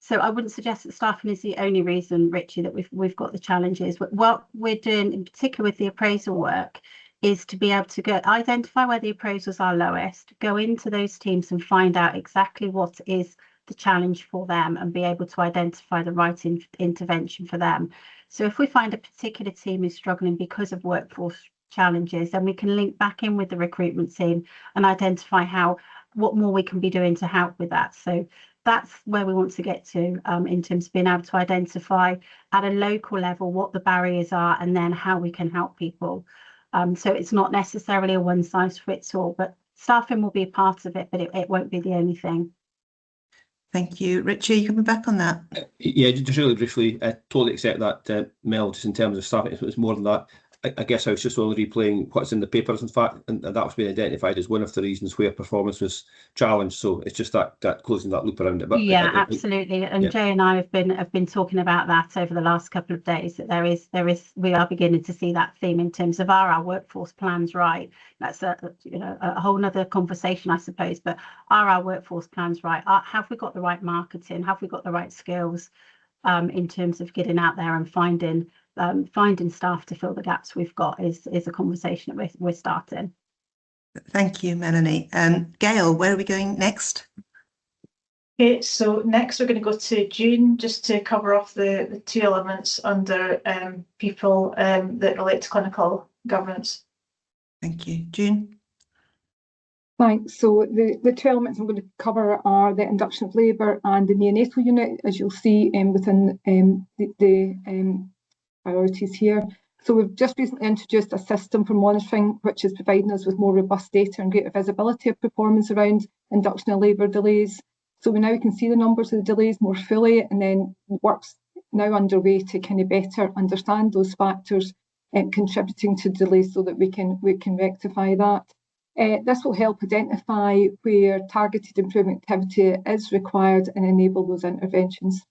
So I wouldn't suggest that staffing is the only reason, Richie, that we've got the challenges. What we're doing in particular with the appraisal work is to be able to identify where the appraisals are lowest, go into those teams and find out exactly what is the challenge for them and be able to identify the right intervention for them. So if we find a particular team is struggling because of workforce challenges, then we can link back in with the recruitment team and identify what more we can be doing to help with that. So that's where we want to get to in terms of being able to identify at a local level what the barriers are and then how we can help people. So it's not necessarily a one size fits all, but staffing will be a part of it, but it won't be the only thing. Thank you. Richie, you coming back on that? Yeah, just really briefly, I totally accept that, Mel, just in terms of staffing. It's more than that. I guess I was just only replaying what's in the papers, in fact, and that was being identified as one of the reasons where performance was challenged. So it's just that closing that loop around it. But yeah, absolutely. And yeah. Jay and I have been talking about that over the last couple of days. That we are beginning to see that theme in terms of our workforce plans right. That's a whole nother conversation, I suppose. But are our workforce plans right? Have we got the right marketing? Have we got the right skills in terms of getting out there and finding staff to fill the gaps we've got is a conversation that we're starting. Thank you, Melanie. Gail, where are we going next? Okay, so next we're going to go to June, just to cover off the two elements under people that relate to clinical governance. Thank you. June? Thanks. So the two elements I'm going to cover are the induction of labour and the neonatal unit, as you'll see within the priorities here. So we've just recently introduced a system for monitoring, which is providing us with more robust data and greater visibility of performance around induction and labour delays. So we now can see the numbers of the delays more fully, and then work's now underway to kind of better understand those factors contributing to delays so that we can rectify that. This will help identify where targeted improvement activity is required and enable those interventions.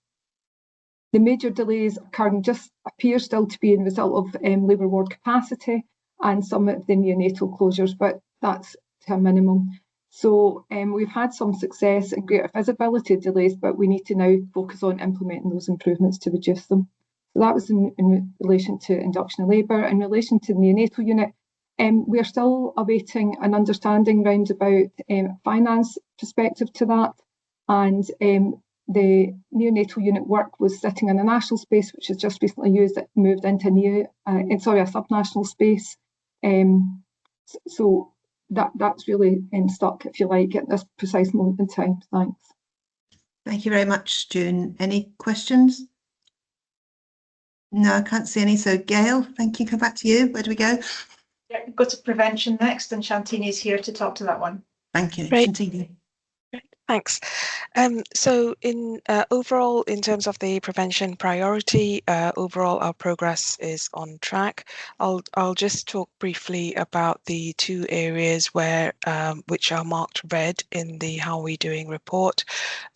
The major delays occurring just appear still to be in result of labour ward capacity and some of the neonatal closures, but that's to a minimum. So we've had some success in greater visibility of delays, but we need to now focus on implementing those improvements to reduce them. So that was in relation to induction of labour. In relation to the neonatal unit, we are still awaiting an understanding round about finance perspective to that, and the neonatal unit work was sitting in a national space, which has just recently moved into a subnational space. So that's really stuck, if you like, at this precise moment in time. Thanks. Thank you very much, June. Any questions? No, I can't see any. So Gail, thank you. Come back to you. Where do we go? Yeah, go to prevention next, and Shantini is here to talk to that one. Thank you, Great. Shantini. Thanks. So in overall, in terms of the prevention priority, overall our progress is on track. I'll just talk briefly about the two areas where which are marked red in the How Are We Doing report.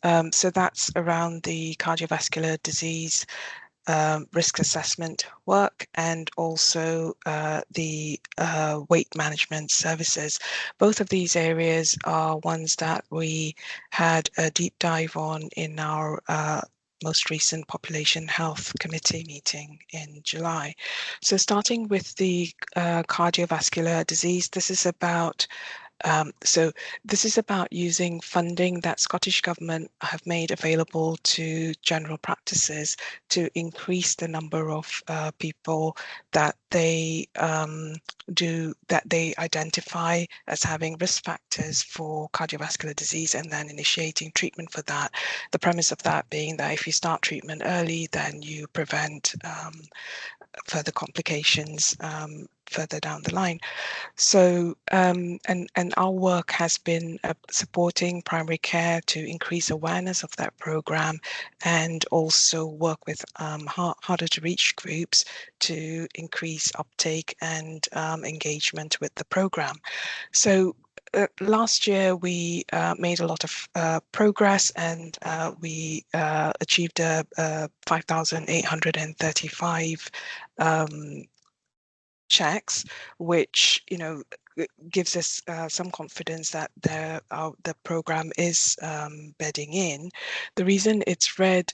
So that's around the cardiovascular disease risk assessment work and also the weight management services. Both of these areas are ones that we had a deep dive on in our most recent Population Health Committee meeting in July. So starting with the cardiovascular disease, this is about using funding that Scottish Government have made available to general practices to increase the number of people that they identify as having risk factors for cardiovascular disease and then initiating treatment for that. The premise of that being that if you start treatment early, then you prevent further complications further down the line. So and our work has been supporting primary care to increase awareness of that program and also work with harder to reach groups to increase uptake and engagement with the program. So last year we made a lot of progress, and we achieved 5,835 checks, which gives us some confidence that the program is bedding in. The reason it's red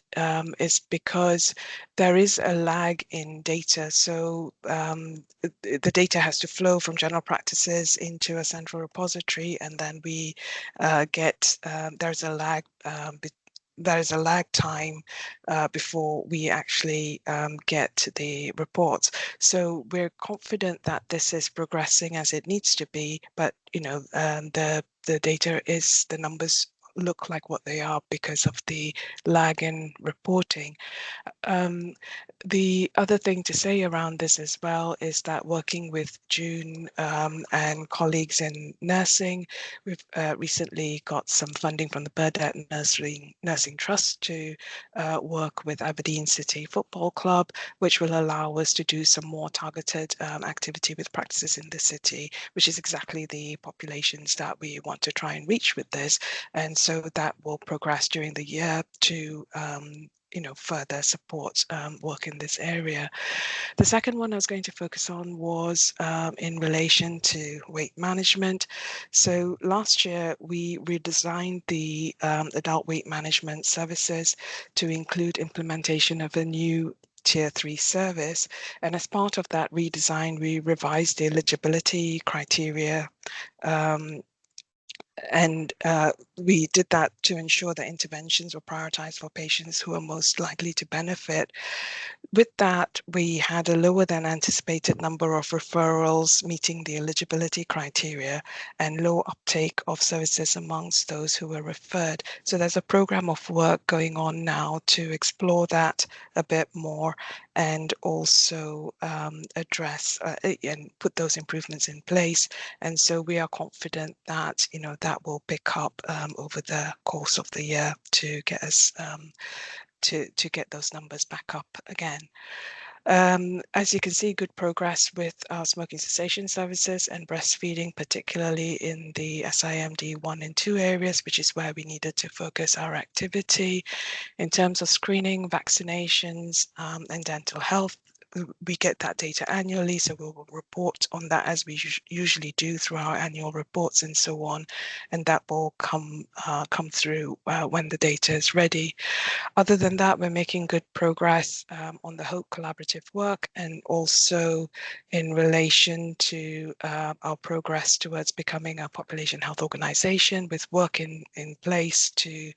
is because there is a lag in data. So the data has to flow from general practices into a central repository, and then we get, there's a lag time before we actually get the reports. So we're confident that this is progressing as it needs to be, but the data is, the numbers look like what they are because of the lag in reporting. The other thing to say around this as well is that working with June and colleagues in nursing, we've recently got some funding from the Burdett Nursing Trust to work with Aberdeen City Football Club, which will allow us to do some more targeted activity with practices in the city, which is exactly the populations that we want to try and reach with this. And so that will progress during the year to further support work in this area. The second one I was going to focus on was in relation to weight management. So last year we redesigned the adult weight management services to include implementation of a new Tier 3 service. And as part of that redesign, we revised the eligibility criteria, and we did that to ensure that interventions were prioritized for patients who are most likely to benefit. With that, we had a lower than anticipated number of referrals meeting the eligibility criteria and low uptake of services amongst those who were referred. So there's a program of work going on now to explore that a bit more and also address and put those improvements in place. And so we are confident that that will pick up over the course of the year to get us to get those numbers back up again. As you can see, good progress with our smoking cessation services and breastfeeding, particularly in the SIMD 1 and 2 areas, which is where we needed to focus our activity. In terms of screening, vaccinations, and dental health, we get that data annually, so we will report on that as we usually do through our annual reports and so on, and that will come through when the data is ready. Other than that, we're making good progress on the HOPE collaborative work and also in relation to our progress towards becoming a population health organization with work in place to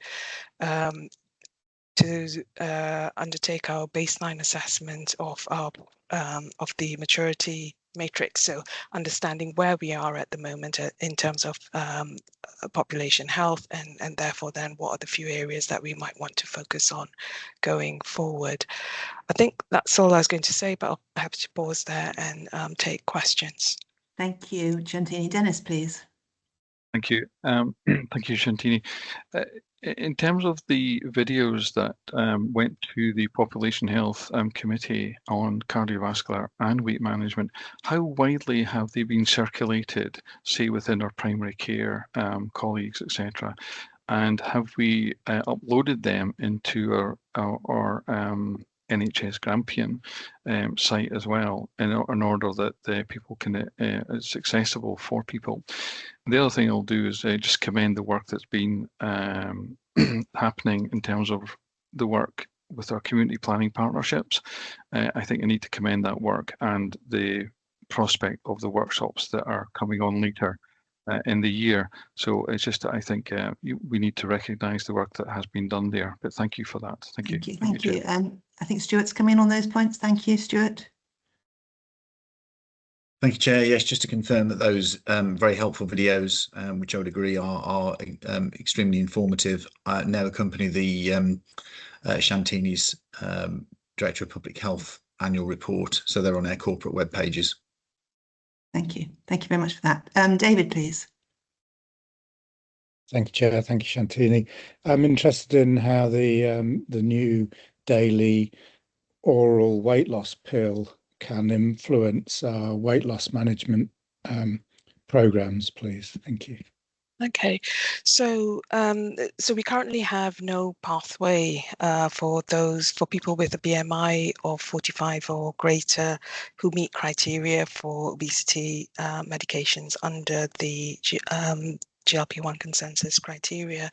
undertake our baseline assessment of our of the maturity matrix. So understanding where we are at the moment in terms of population health, and therefore then what are the few areas that we might want to focus on going forward. I think that's all I was going to say, but I'll have to pause there and take questions. Thank you, Shantini. Dennis, please. Thank you. Thank you, Shantini. In terms of the videos that went to the Population Health Committee on cardiovascular and weight management, how widely have they been circulated, say within our primary care colleagues, etc.? And have we uploaded them into our NHS Grampian site as well, in order that people can it's accessible for people? The other thing I'll do is just commend the work that's been happening in terms of the work with our community planning partnerships. I think I need to commend that work and the prospect of the workshops that are coming on later in the year. So it's just, I think we need to recognise the work that has been done there. But thank you for that. Thank you. Thank you. I think Stuart's come in on those points. Thank you, Stuart. Thank you, Chair. Yes, just to confirm that those very helpful videos, which I would agree are extremely informative, now accompany the Shantini's Director of Public Health annual report. So they're on our corporate web pages. Thank you. Thank you very much for that. David, please. Thank you, Chair. Thank you, Shantini. I'm interested in how the new daily oral weight loss pill can influence our weight loss management programs, please. Thank you. Okay, so so we currently have no pathway for people with a BMI of 45 or greater who meet criteria for obesity medications under the GLP-1 consensus criteria,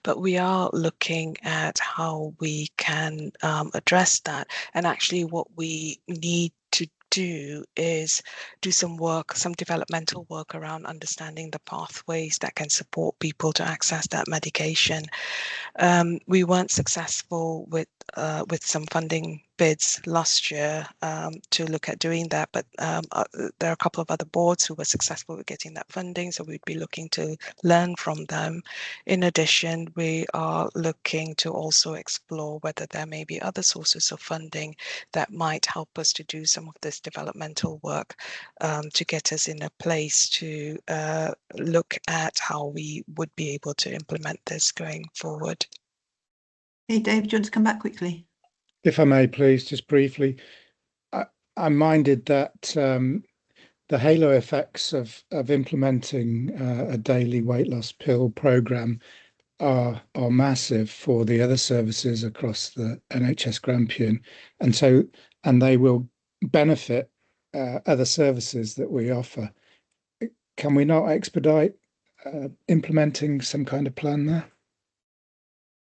but we are looking at how we can address that. And actually what we need to do is do some work, some developmental work around understanding the pathways that can support people to access that medication. We weren't successful with some funding bids last year to look at doing that, but there are a couple of other boards who were successful with getting that funding, so we'd be looking to learn from them. In addition, we are looking to also explore whether there may be other sources of funding that might help us to do some of this developmental work to get us in a place to look at how we would be able to implement this going forward. Hey, David, do you want to come back quickly? If I may, please, just briefly. I'm minded that the halo effects of implementing a daily weight loss pill program are massive for the other services across the NHS Grampian, and they will benefit other services that we offer. Can we not expedite implementing some kind of plan there?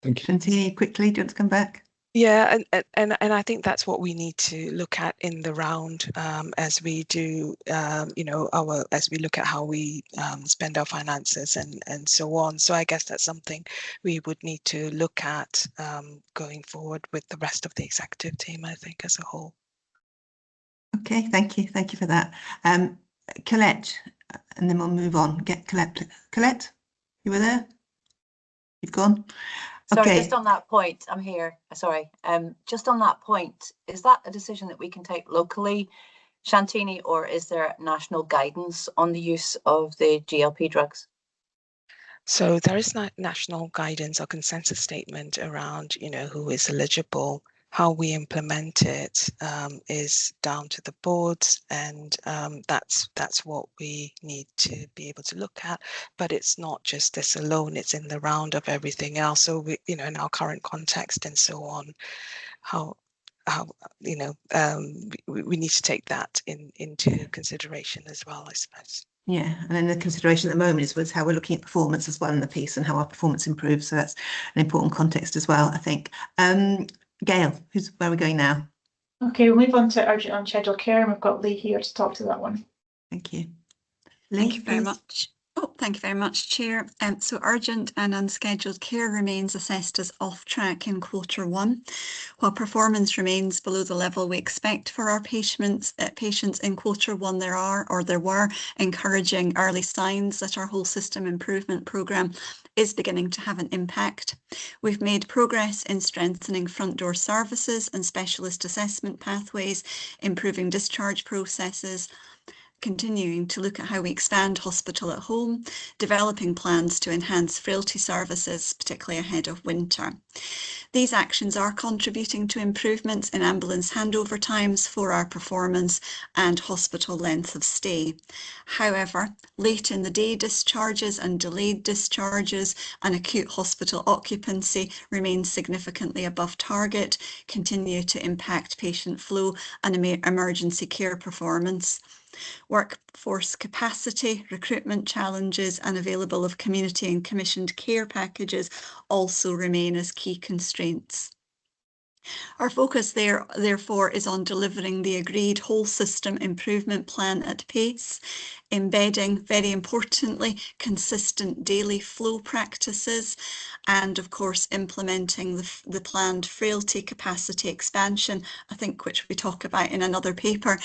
Thank you. Continue quickly. Do you want to come back? Yeah, and I think that's what we need to look at in the round as we do, as we look at how we spend our finances and so on. So I guess that's something we would need to look at going forward with the rest of the executive team, I think, as a whole. Okay, thank you. Thank you for that. Colette, and then we'll move on. Get Colette. Colette, you were there? You've gone? Sorry, Okay. just on that point, I'm here. Sorry. Just on that point, is that a decision that we can take locally, Shantini, or is there national guidance on the use of the GLP drugs? So there is national guidance or consensus statement around, who is eligible. How we implement it is down to the boards, and that's what we need to be able to look at. But it's not just this alone; it's in the round of everything else. So we, in our current context and so on, how we need to take that into consideration as well, I suppose. Yeah, and then the consideration at the moment was how we're looking at performance as well in the piece and how our performance improves. So that's an important context as well, I think. Gail, where are we going now? Okay, we'll move on to urgent unscheduled care, and we've got Lee here to talk to that one. Thank you. Lee, thank you very much. Thank you very much, Chair. So urgent and unscheduled care remains assessed as off track in Q1, while performance remains below the level we expect for our patients in Q1. There were encouraging early signs that our whole system improvement programme is beginning to have an impact. We've made progress in strengthening front door services and specialist assessment pathways, improving discharge processes, continuing to look at how we expand hospital at home, developing plans to enhance frailty services, particularly ahead of winter. These actions are contributing to improvements in ambulance handover times, 4-hour performance and hospital length of stay. However, late in the day discharges and delayed discharges and acute hospital occupancy remain significantly above target, continue to impact patient flow and emergency care performance. Workforce capacity, recruitment challenges and available of community and commissioned care packages also remain as key constraints. Our focus therefore is on delivering the agreed whole system improvement plan at pace, embedding, very importantly, consistent daily flow practices, and of course implementing the planned frailty capacity expansion, I think, which we talk about in another paper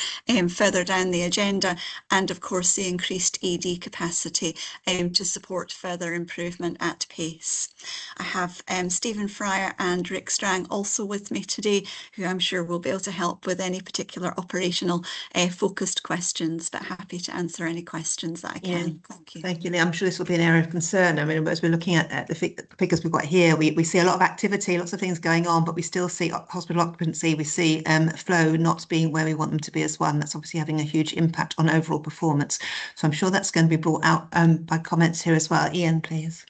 further down the agenda, and of course the increased ED capacity to support further improvement at pace. I have Stephen Fryer and Rick Strang also with me today, who I'm sure will be able to help with any particular operational focused questions, but happy to answer any questions that I can. Thank you. Thank you, Lee. I'm sure this will be an area of concern. I mean, as we're looking at the figures we've got here, we see a lot of activity, lots of things going on, but we still see hospital occupancy. We see flow not being where we want them to be as well. And that's obviously having a huge impact on overall performance. So I'm sure that's going to be brought out by comments here as well. Ian, please.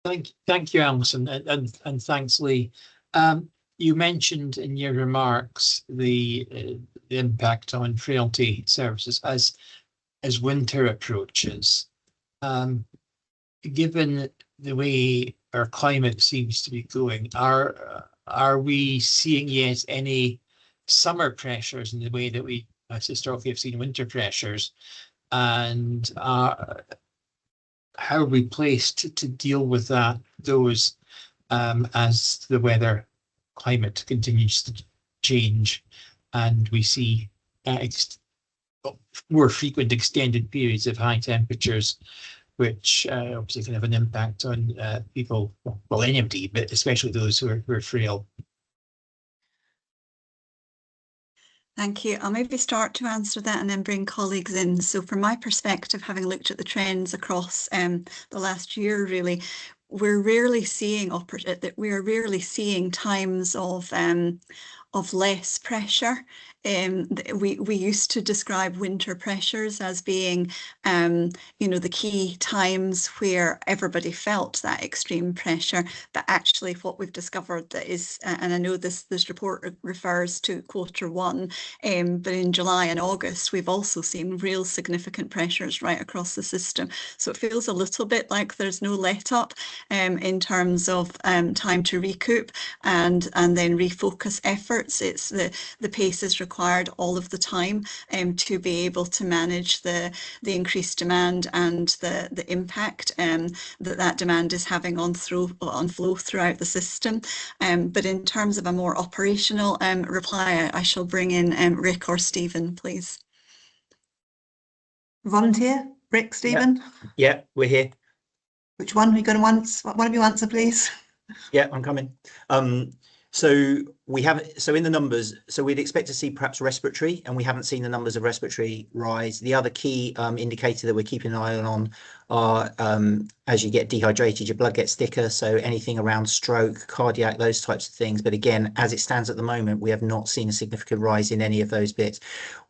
Thank you, Alison, and thanks, Lee. You mentioned in your remarks the impact on frailty services as winter approaches. Given the way our climate seems to be going, are we seeing yet any summer pressures in the way that we historically have seen winter pressures? And how are we placed to deal with those as the weather climate continues to change and we see more frequent extended periods of high temperatures, which obviously can have an impact on people, well, anybody, but especially those who are frail? Thank you. I'll maybe start to answer that and then bring colleagues in. So from my perspective, having looked at the trends across the last year, really, we're rarely seeing times of less pressure. We used to describe winter pressures as being, the key times where everybody felt that extreme pressure. But actually what we've discovered that is, and I know this report refers to Q1, but in July and August, we've also seen real significant pressures right across the system. So it feels a little bit like there's no let up in terms of time to recoup and then refocus efforts. It's the pace is required all of the time to be able to manage the increased demand and the impact that demand is having on flow throughout the system. But in terms of a more operational reply, I shall bring in Rick or Stephen, please. Volunteer, Rick, Stephen? Yeah, we're here. Which one are you going to answer? One of you answer, please. Yeah, I'm coming. So we have, so in the numbers, so we'd expect to see perhaps respiratory, and we haven't seen the numbers of respiratory rise. The other key indicator that we're keeping an eye on are as you get dehydrated, your blood gets thicker. So anything around stroke, cardiac, those types of things. But again, as it stands at the moment, we have not seen a significant rise in any of those bits.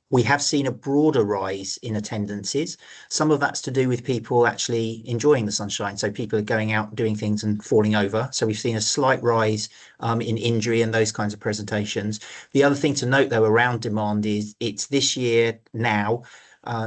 We have seen a broader rise in attendances. Some of that's to do with people actually enjoying the sunshine. So people are going out, doing things and falling over. So we've seen a slight rise in injury and those kinds of presentations. The other thing to note, though, around demand is it's this year now,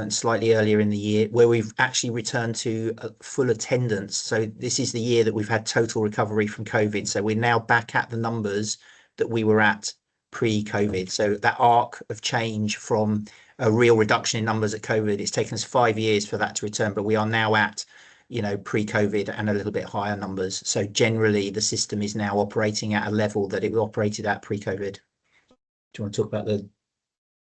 slightly earlier in the year, where we've actually returned to full attendance. So this is the year that we've had total recovery from COVID. So we're now back at the numbers that we were at pre-COVID. So that arc of change from a real reduction in numbers at COVID, it's taken us 5 years for that to return, but we are now at, pre-COVID and a little bit higher numbers. So generally the system is now operating at a level that it operated at pre-COVID. Do you want to talk about the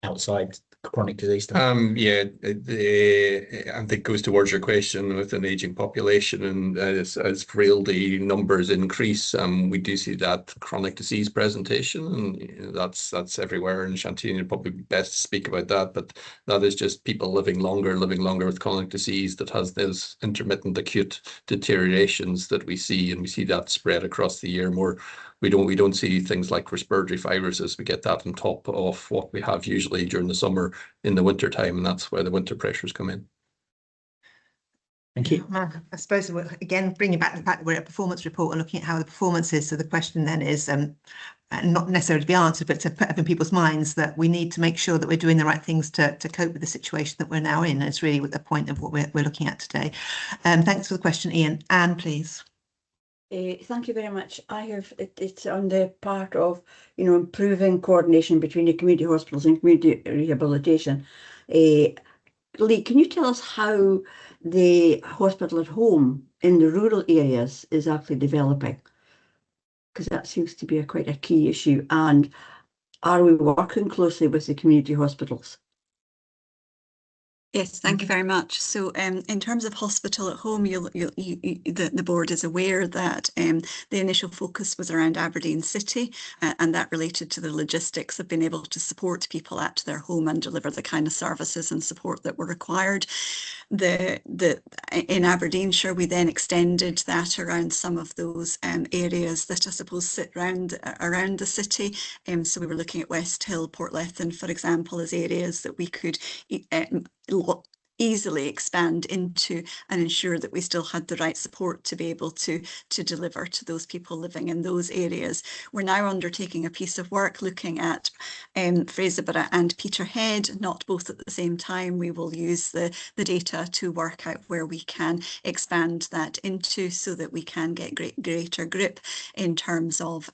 outside chronic disease stuff? Yeah, I think it goes towards your question with an aging population, and as frailty numbers increase, we do see that chronic disease presentation, and that's everywhere. And Shantini would probably be best to speak about that, but that is just people living longer with chronic disease that has those intermittent acute deteriorations that we see, and we see that spread across the year more. We don't see things like respiratory viruses. We get that on top of what we have usually during the summer in the winter time, and that's where the winter pressures come in. Thank you. I suppose, again, bringing back the fact that we're at a performance report and looking at how the performance is. So the question then is, not necessarily to be answered, but to put up in people's minds that we need to make sure that we're doing the right things to cope with the situation that we're now in. It's really the point of what we're looking at today. Thanks for the question, Ian. Anne, please. Thank you very much. I have it's on the part of improving coordination between the community hospitals and community rehabilitation. Lee, can you tell us how the hospital at home in the rural areas is actually developing? Because that seems to be quite a key issue. And are we working closely with the community hospitals? Yes, thank you very much. So in terms of hospital at home, the board is aware that the initial focus was around Aberdeen City, and that related to the logistics of being able to support people at their home and deliver the kind of services and support that were required. In Aberdeenshire, we then extended that around some of those areas that I suppose sit around the city. So we were looking at West Hill, Portlethen, for example, as areas that we could easily expand into and ensure that we still had the right support to be able to deliver to those people living in those areas. We're now undertaking a piece of work looking at Fraserburgh and Peterhead, not both at the same time. We will use the data to work out where we can expand that into so that we can get greater grip in terms of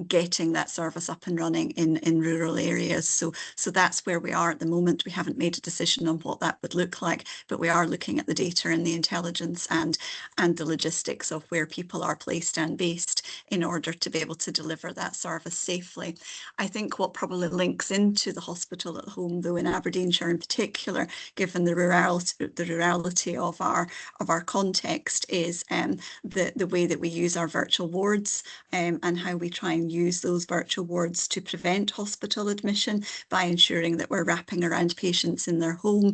getting that service up and running in rural areas. So that's where we are at the moment. We haven't made a decision on what that would look like, but we are looking at the data and the intelligence and the logistics of where people are placed and based in order to be able to deliver that service safely. I think what probably links into the hospital at home, though, in Aberdeenshire in particular, given the rurality of our context, is the way that we use our virtual wards and how we try and use those virtual wards to prevent hospital admission by ensuring that we're wrapping around patients in their home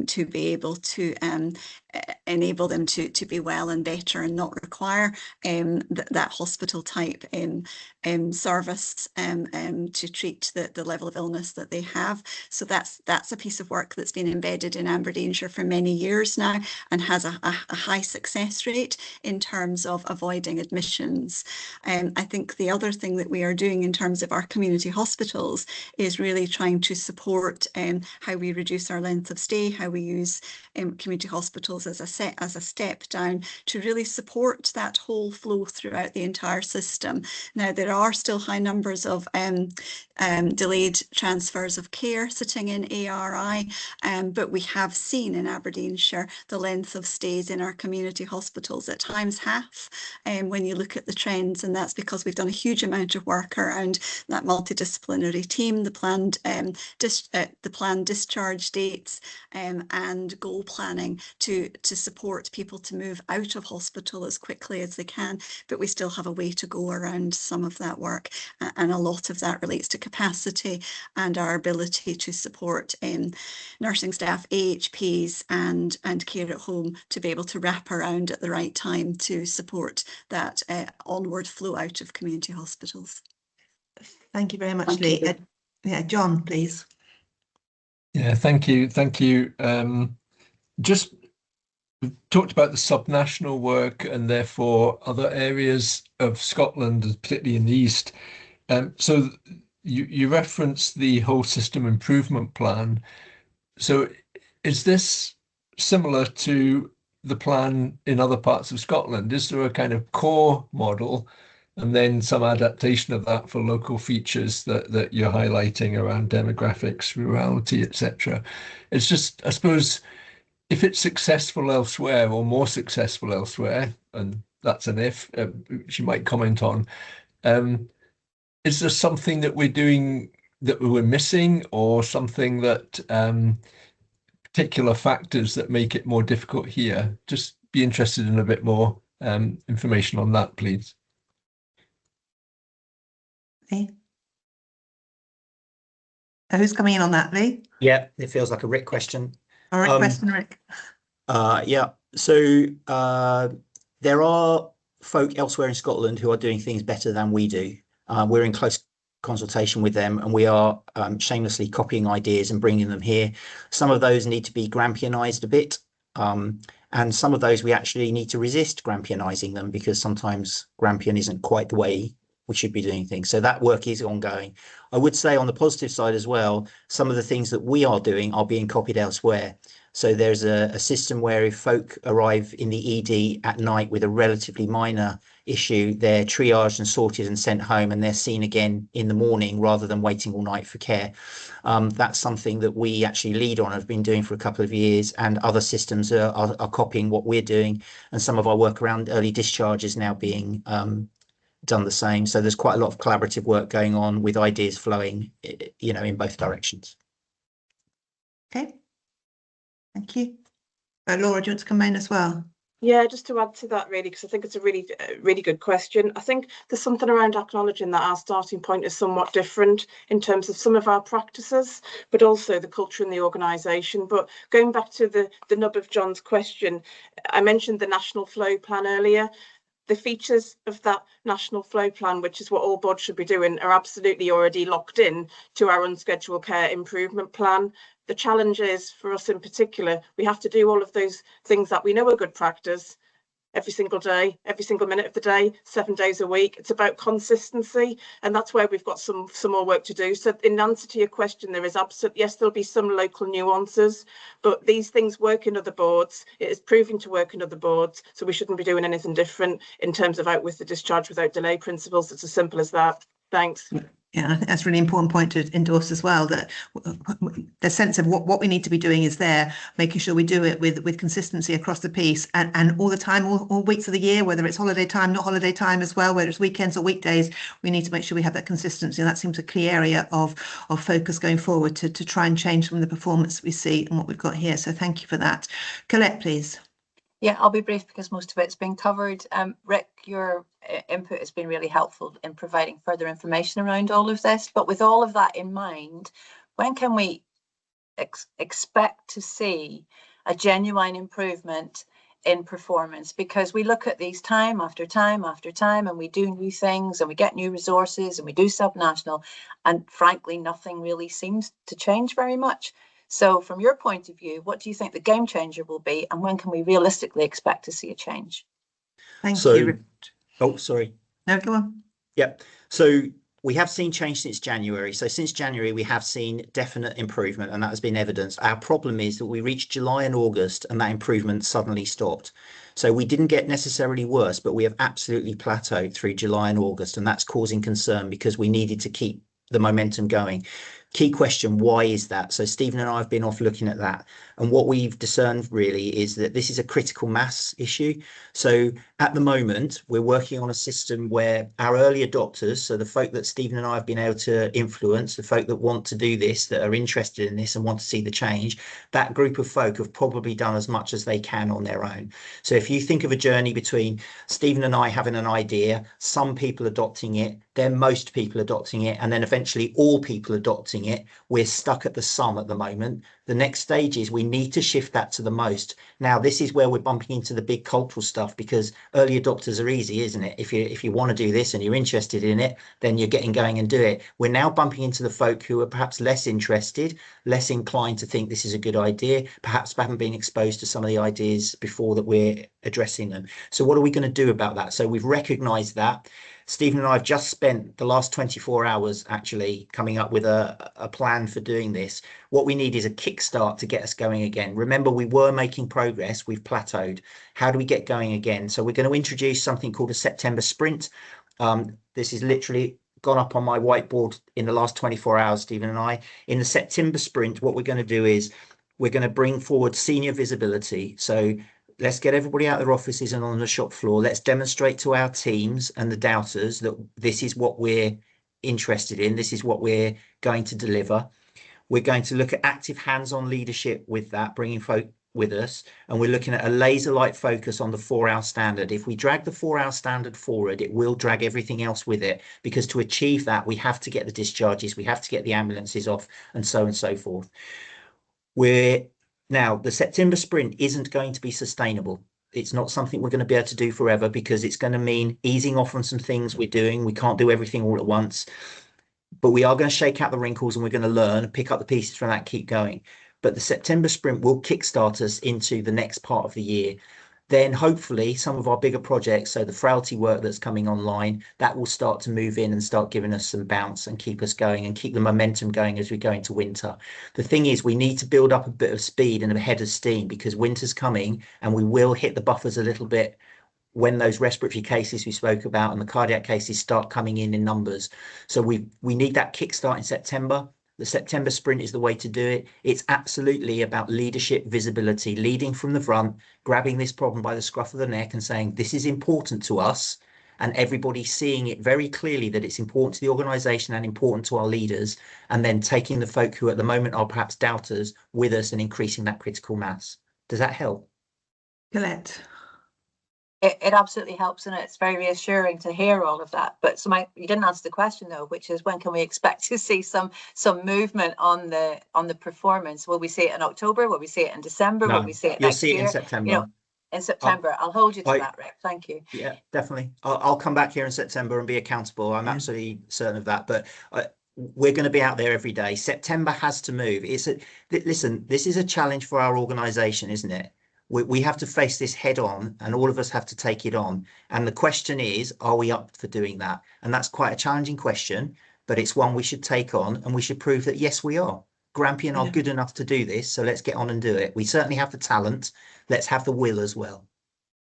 to be able to enable them to be well and better and not require that hospital type service to treat the level of illness that they have. So that's a piece of work that's been embedded in Aberdeenshire for many years now and has a high success rate in terms of avoiding admissions. I think the other thing that we are doing in terms of our community hospitals is really trying to support how we reduce our length of stay, how we use community hospitals as a step down to really support that whole flow throughout the entire system. Now, there are still high numbers of delayed transfers of care sitting in ARI, but we have seen in Aberdeenshire the length of stays in our community hospitals at times half when you look at the trends, and that's because we've done a huge amount of work around that multidisciplinary team, the planned discharge dates and goal planning to support people to move out of hospital as quickly as they can, but we still have a way to go around some of that work, and a lot of that relates to capacity and our ability to support nursing staff, AHPs and care at home to be able to wrap around at the right time to support that onward flow out of community hospitals. Thank you very much, Lee. Yeah, John, please. Yeah, thank you. Just we've talked about the subnational work and therefore other areas of Scotland, particularly in the east. So you referenced the whole system improvement plan. So is this similar to the plan in other parts of Scotland? Is there a kind of core model and then some adaptation of that for local features that you're highlighting around demographics, rurality, etc.? It's just, I suppose, if it's successful elsewhere or more successful elsewhere, and that's an if, which you might comment on, is there something that we're doing that we're missing, or something that particular factors that make it more difficult here? Just be interested in a bit more information on that, please. Okay. Who's coming in on that, Lee? Yeah, it feels like a Rick question. All right, question, Rick. Yeah, so there are folk elsewhere in Scotland who are doing things better than we do. We're in close consultation with them, and we are shamelessly copying ideas and bringing them here. Some of those need to be Grampianized a bit, and some of those we actually need to resist Grampianizing them, because sometimes Grampian isn't quite the way we should be doing things. So that work is ongoing. I would say on the positive side as well, some of the things that we are doing are being copied elsewhere. So there's a system where if folk arrive in the ED at night with a relatively minor issue, they're triaged and sorted and sent home, and they're seen again in the morning rather than waiting all night for care. That's something that we actually lead on, have been doing for a couple of years, and other systems are copying what we're doing. And some of our work around early discharge is now being done the same. So there's quite a lot of collaborative work going on with ideas flowing, in both directions. Okay. Thank you. Laura, do you want to come in as well? Yeah, just to add to that really, because I think it's a really good question. I think there's something around acknowledging that our starting point is somewhat different in terms of some of our practices, but also the culture in the organisation. But going back to the nub of John's question, I mentioned the National Flow Plan earlier. The features of that National Flow Plan, which is what all boards should be doing, are absolutely already locked in to our unscheduled care improvement plan. The challenge is, for us in particular, we have to do all of those things that we know are good practice every single day, every single minute of the day, 7 days a week. It's about consistency, and that's where we've got some more work to do. So in answer to your question, there is absolutely, yes, there'll be some local nuances, but these things work in other boards. It is proving to work in other boards, so we shouldn't be doing anything different in terms of out with the discharge without delay principles. It's as simple as that. Thanks. Yeah, I think that's a really important point to endorse as well, that the sense of what we need to be doing is there, making sure we do it with consistency across the piece and all the time, all weeks of the year, whether it's holiday time, not holiday time as well, whether it's weekends or weekdays, we need to make sure we have that consistency. And that seems a key area of focus going forward to try and change some of the performance we see and what we've got here. So thank you for that. Colette, please. Yeah, I'll be brief because most of it's been covered. Rick, your input has been really helpful in providing further information around all of this. But with all of that in mind, when can we expect to see a genuine improvement in performance? Because we look at these time after time after time, and we do new things and we get new resources and we do subnational, and frankly, nothing really seems to change very much. So from your point of view, what do you think the game changer will be, and when can we realistically expect to see a change? Thank you. Oh, sorry. No, go on. Yep. So we have seen change since January. So since January, we have seen definite improvement, and that has been evidenced. Our problem is that we reached July and August and that improvement suddenly stopped. So we didn't get necessarily worse, but we have absolutely plateaued through July and August, and that's causing concern because we needed to keep the momentum going. Key question, why is that? So Stephen and I have been off looking at that, and what we've discerned really is that this is a critical mass issue. So at the moment, we're working on a system where our early adopters, so the folk that Stephen and I have been able to influence, the folk that want to do this, that are interested in this and want to see the change, that group of folk have probably done as much as they can on their own. So if you think of a journey between Stephen and I having an idea, some people adopting it, then most people adopting it, and then eventually all people adopting it, we're stuck at the sum at the moment. The next stage is we need to shift that to the most. Now, this is where we're bumping into the big cultural stuff, because early adopters are easy, isn't it? If you want to do this and you're interested in it, then you're getting going and do it. We're now bumping into the folk who are perhaps less interested, less inclined to think this is a good idea, perhaps haven't been exposed to some of the ideas before that we're addressing them. So what are we going to do about that? So we've recognized that. Stephen and I have just spent the last 24 hours actually coming up with a plan for doing this. What we need is a kickstart to get us going again. Remember, we were making progress, we've plateaued. How do we get going again? So we're going to introduce something called a September sprint. This is literally gone up on my whiteboard in the last 24 hours, Stephen and I. In the September sprint, what we're going to do is we're going to bring forward senior visibility. So let's get everybody out of their offices and on the shop floor. Let's demonstrate to our teams and the doubters that this is what we're interested in. This is what we're going to deliver. We're going to look at active hands-on leadership with that, bringing folk with us. And we're looking at a laser-like focus on the 4-hour standard. If we drag the 4-hour standard forward, it will drag everything else with it, because to achieve that, we have to get the discharges, we have to get the ambulances off, and so forth. Now, the September sprint isn't going to be sustainable. It's not something we're going to be able to do forever, because it's going to mean easing off on some things we're doing. We can't do everything all at once, but we are going to shake out the wrinkles and we're going to learn, pick up the pieces from that, keep going. But the September sprint will kickstart us into the next part of the year. Then hopefully some of our bigger projects, so the frailty work that's coming online, that will start to move in and start giving us some bounce and keep us going and keep the momentum going as we go into winter. The thing is, we need to build up a bit of speed and a head of steam, because winter's coming and we will hit the buffers a little bit when those respiratory cases we spoke about and the cardiac cases start coming in numbers. So we need that kickstart in September. The September sprint is the way to do it. It's absolutely about leadership, visibility, leading from the front, grabbing this problem by the scruff of the neck and saying, this is important to us, and everybody seeing it very clearly that it's important to the organisation and important to our leaders, and then taking the folk who at the moment are perhaps doubters with us and increasing that critical mass. Does that help? Colette. It absolutely helps, and it's very reassuring to hear all of that. But you didn't answer the question though, which is when can we expect to see some movement on the performance? Will we see it in October? Will we see it in December? No, will we see it you'll next see year? it in September. You know, in September. I'll hold you to that, Rick. Thank you. Yeah, definitely. I'll come back here in September and be accountable. I'm absolutely certain of that. But we're going to be out there every day. September has to move. Listen, this is a challenge for our organisation, isn't it? We have to face this head on, and all of us have to take it on. And the question is, are we up for doing that? And that's quite a challenging question, but it's one we should take on, and we should prove that, yes, we are. Grampian are good enough to do this, so let's get on and do it. We certainly have the talent. Let's have the will as well.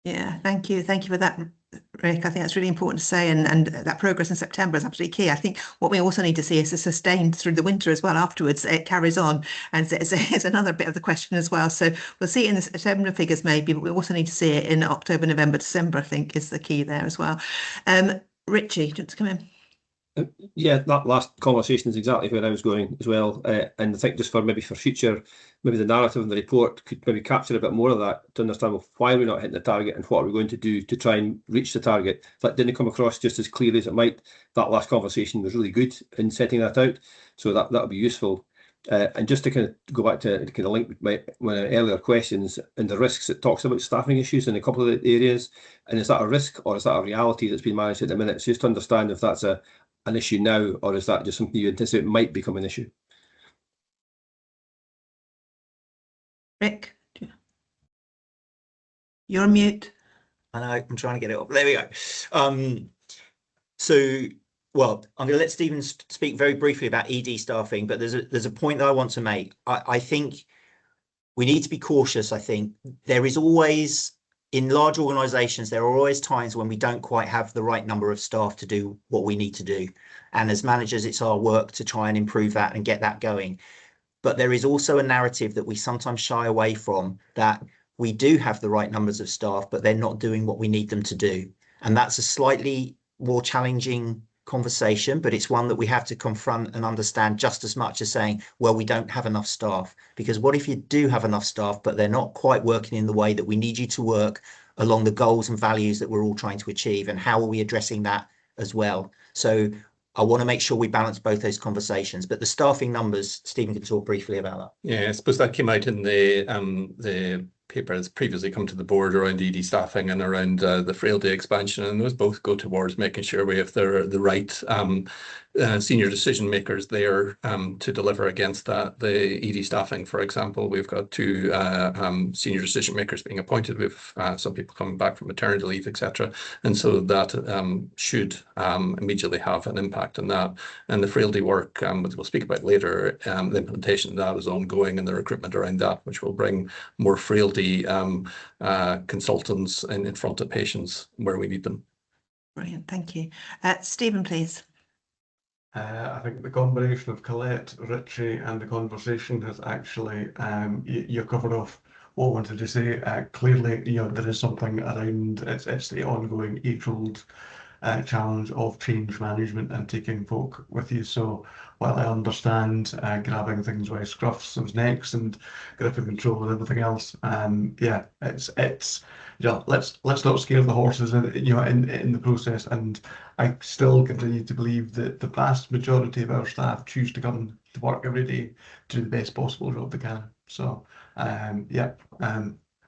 Yeah, thank you. Thank you for that, Rick. I think that's really important to say, and that progress in September is absolutely key. I think what we also need to see is a sustained through the winter as well. Afterwards, it carries on, and it's another bit of the question as well. So we'll see it in the September figures maybe, but we also need to see it in October, November, December, I think is the key there as well. Richie, do you want to come in? Yeah, that last conversation is exactly where I was going as well. And I think just for future, maybe the narrative in the report could maybe capture a bit more of that to understand why we're not hitting the target and what are we going to do to try and reach the target. If that didn't come across just as clearly as it might, that last conversation was really good in setting that out. So that would be useful. And just to kind of go back to kind of link with my earlier questions and the risks, it talks about staffing issues in a couple of the areas. And is that a risk or is that a reality that's been managed at the minute? So just to understand if that's an issue now, or is that just something you anticipate might become an issue? Rick, you're on mute. I know, I'm trying to get it up. There we go. Well, I'm going to let Stephen speak very briefly about ED staffing, but there's a point that I want to make. I think we need to be cautious. I think there is always, in large organisations, there are always times when we don't quite have the right number of staff to do what we need to do. And as managers, it's our work to try and improve that and get that going. But there is also a narrative that we sometimes shy away from, that we do have the right numbers of staff, but they're not doing what we need them to do. And that's a slightly more challenging conversation, but it's one that we have to confront and understand just as much as saying, well, we don't have enough staff. Because what if you do have enough staff, but they're not quite working in the way that we need you to work along the goals and values that we're all trying to achieve? And how are we addressing that as well? So I want to make sure we balance both those conversations. But the staffing numbers, Stephen can talk briefly about that. Yeah, I suppose that came out in the paper that's previously come to the board around ED staffing and around the frailty expansion, and those both go towards making sure we have the right senior decision makers there to deliver against that. The ED staffing, for example, we've got 2 senior decision makers being appointed. We've some people coming back from maternity leave, etc. And so that should immediately have an impact on that. And the frailty work, which we'll speak about later, the implementation of that is ongoing, and the recruitment around that, which will bring more frailty consultants in front of patients where we need them. Brilliant, thank you. Stephen, please. I think the combination of Colette, Richie, and the conversation has actually you covered off what I wanted to say. Clearly, there is something around it's the ongoing age-old challenge of change management and taking folk with you. So while I understand grabbing things by scruffs of necks and gripping control and everything else, yeah, it's let's not scare the horses in the process. And I still continue to believe that the vast majority of our staff choose to come to work every day to do the best possible job they can. So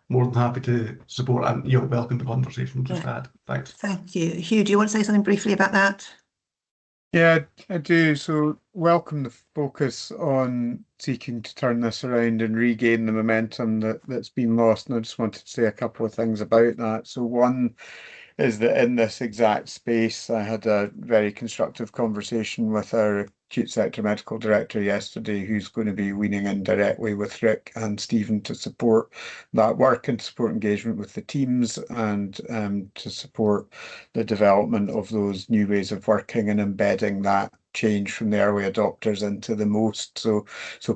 more than happy to support, and welcome the conversation we've just had. Thanks. Thank you. Hugh, do you want to say something briefly about that? Yeah, I do. So welcome the focus on seeking to turn this around and regain the momentum that's been lost. And I just wanted to say a couple of things about that. So one is that in this exact space, I had a very constructive conversation with our acute sector medical director yesterday, who's going to be leaning in directly with Rick and Stephen to support that work and to support engagement with the teams, and to support the development of those new ways of working and embedding that change from the early adopters into the most. So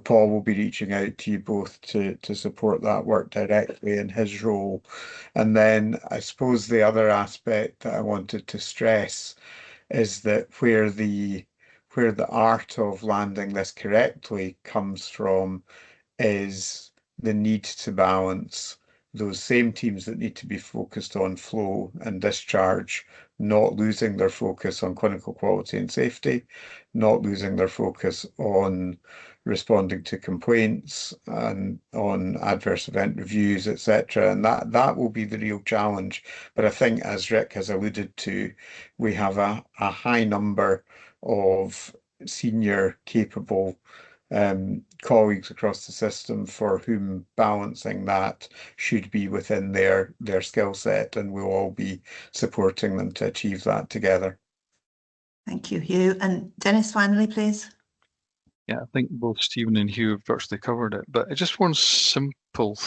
Paul will be reaching out to you both to support that work directly in his role. And then I suppose the other aspect that I wanted to stress is that where the art of landing this correctly comes from is the need to balance those same teams that need to be focused on flow and discharge, not losing their focus on clinical quality and safety, not losing their focus on responding to complaints and on adverse event reviews, etc. And that will be the real challenge. But I think, as Rick has alluded to, we have a high number of senior, capable colleagues across the system for whom balancing that should be within their skill set, and we'll all be supporting them to achieve that together. Thank you, Hugh. And Dennis, finally, please. Yeah, I think both Stephen and Hugh have virtually covered it, but just one simple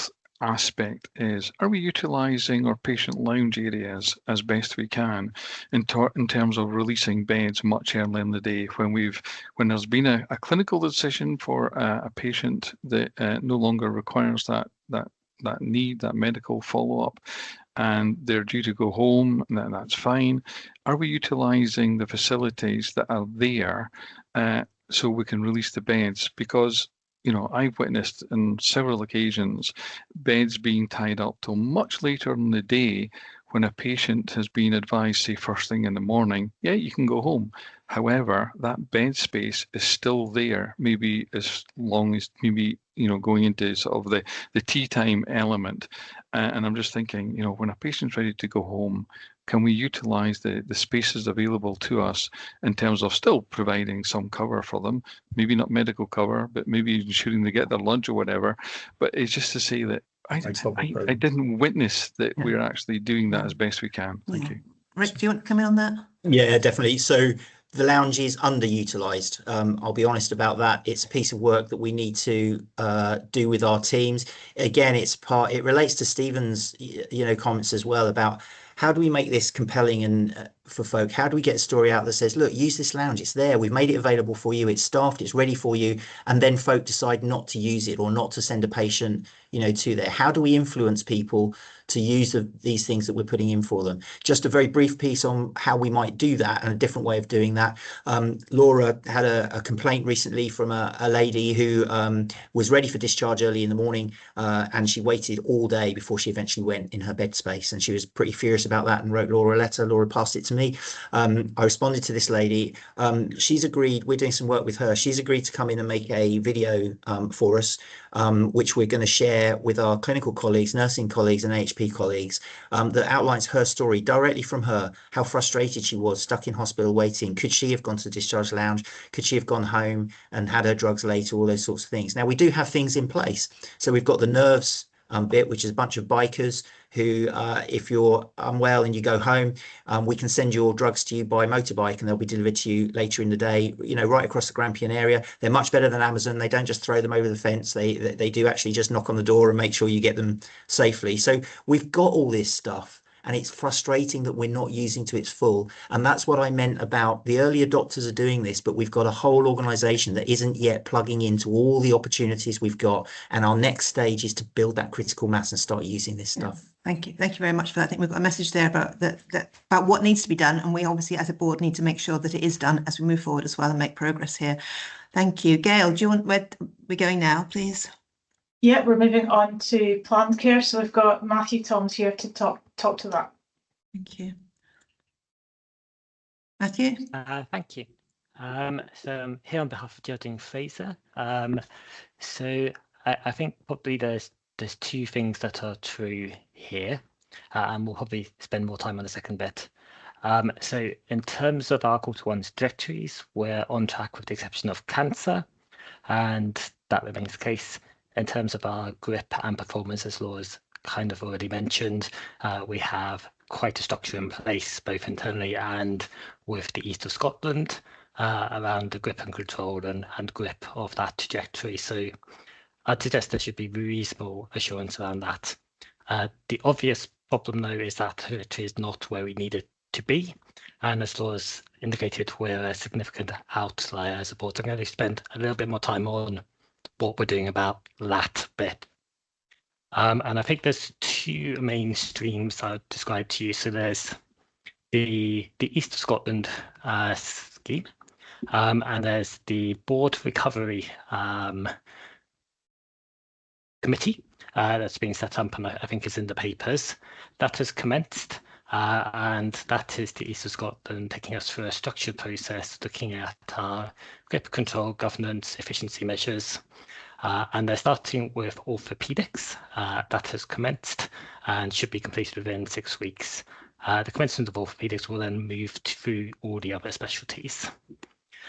aspect is, are we utilising our patient lounge areas as best we can in terms of releasing beds much earlier in the day when there's been a clinical decision for a patient that no longer requires that medical follow-up, and they're due to go home, and that's fine. Are we utilising the facilities that are there so we can release the beds? Because I've witnessed on several occasions beds being tied up till much later in the day when a patient has been advised, say, first thing in the morning, yeah, you can go home. However, that bed space is still there, maybe as long as going into sort of the tea time element. And I'm just thinking, when a patient's ready to go home, can we utilise the spaces available to us in terms of still providing some cover for them? Maybe not medical cover, but maybe ensuring they get their lunch or whatever. But it's just to say that I didn't witness that we're actually doing that as best we can. Thank you. Rick, do you want to come in on that? Yeah, definitely. So the lounge is underutilised. I'll be honest about that. It's a piece of work that we need to do with our teams. Again, it relates to Stephen's comments as well about how do we make this compelling and for folk? How do we get a story out that says, look, use this lounge, it's there, we've made it available for you, it's staffed, it's ready for you, and then folk decide not to use it or not to send a patient to there? How do we influence people to use these things that we're putting in for them? Just a very brief piece on how we might do that and a different way of doing that. Laura had a complaint recently from a lady who was ready for discharge early in the morning, and she waited all day before she eventually went in her bed space, and she was pretty furious about that and wrote Laura a letter. Laura passed it to me. I responded to this lady. She's agreed, we're doing some work with her, she's agreed to come in and make a video for us, which we're going to share with our clinical colleagues, nursing colleagues and HP colleagues, that outlines her story directly from her, how frustrated she was, stuck in hospital waiting. Could she have gone to the discharge lounge? Could she have gone home and had her drugs later? All those sorts of things. Now, we do have things in place. So we've got the nerves bit, which is a bunch of bikers who, if you're unwell and you go home, we can send your drugs to you by motorbike and they'll be delivered to you later in the day, right across the Grampian area. They're much better than Amazon. They don't just throw them over the fence. They do actually just knock on the door and make sure you get them safely. So we've got all this stuff. And it's frustrating that we're not using to its full. And that's what I meant about the early adopters are doing this, but we've got a whole organisation that isn't yet plugging into all the opportunities we've got. And our next stage is to build that critical mass and start using this stuff. Thank you. Thank you very much for that. I think we've got a message there about about what needs to be done. And we obviously, as a board, need to make sure that it is done as we move forward as well and make progress here. Thank you. Gail, do you want where we're going now, please? Yeah, we're moving on to planned care. So we've got Matthew Toms here to talk to that. Thank you. Matthew? Thank you. So I'm here on behalf of Geraldine Fraser. So I think probably there's two things that are true here, and we'll probably spend more time on the second bit. So in terms of our Q1's directories, we're on track with the exception of cancer, and that remains the case. In terms of our grip and performance, as Laura's kind of already mentioned, we have quite a structure in place, both internally and with the East of Scotland. around the grip and control and grip of that trajectory. So I'd suggest there should be reasonable assurance around that. The obvious problem, though, is that trajectory is not where we need it to be. And as Laura's indicated, we're a significant outlier as a board. So I'm going to spend a little bit more time on what we're doing about that bit. And I think there's two main streams I would describe to you. So there's the East of Scotland scheme, and there's the board recovery committee that's being set up, and I think is in the papers. That has commenced, and that is the East of Scotland taking us through a structured process, looking at our grip control, governance, efficiency measures. And they're starting with orthopedics. That has commenced and should be completed within 6 weeks. The commencement of orthopedics will then move through all the other specialties.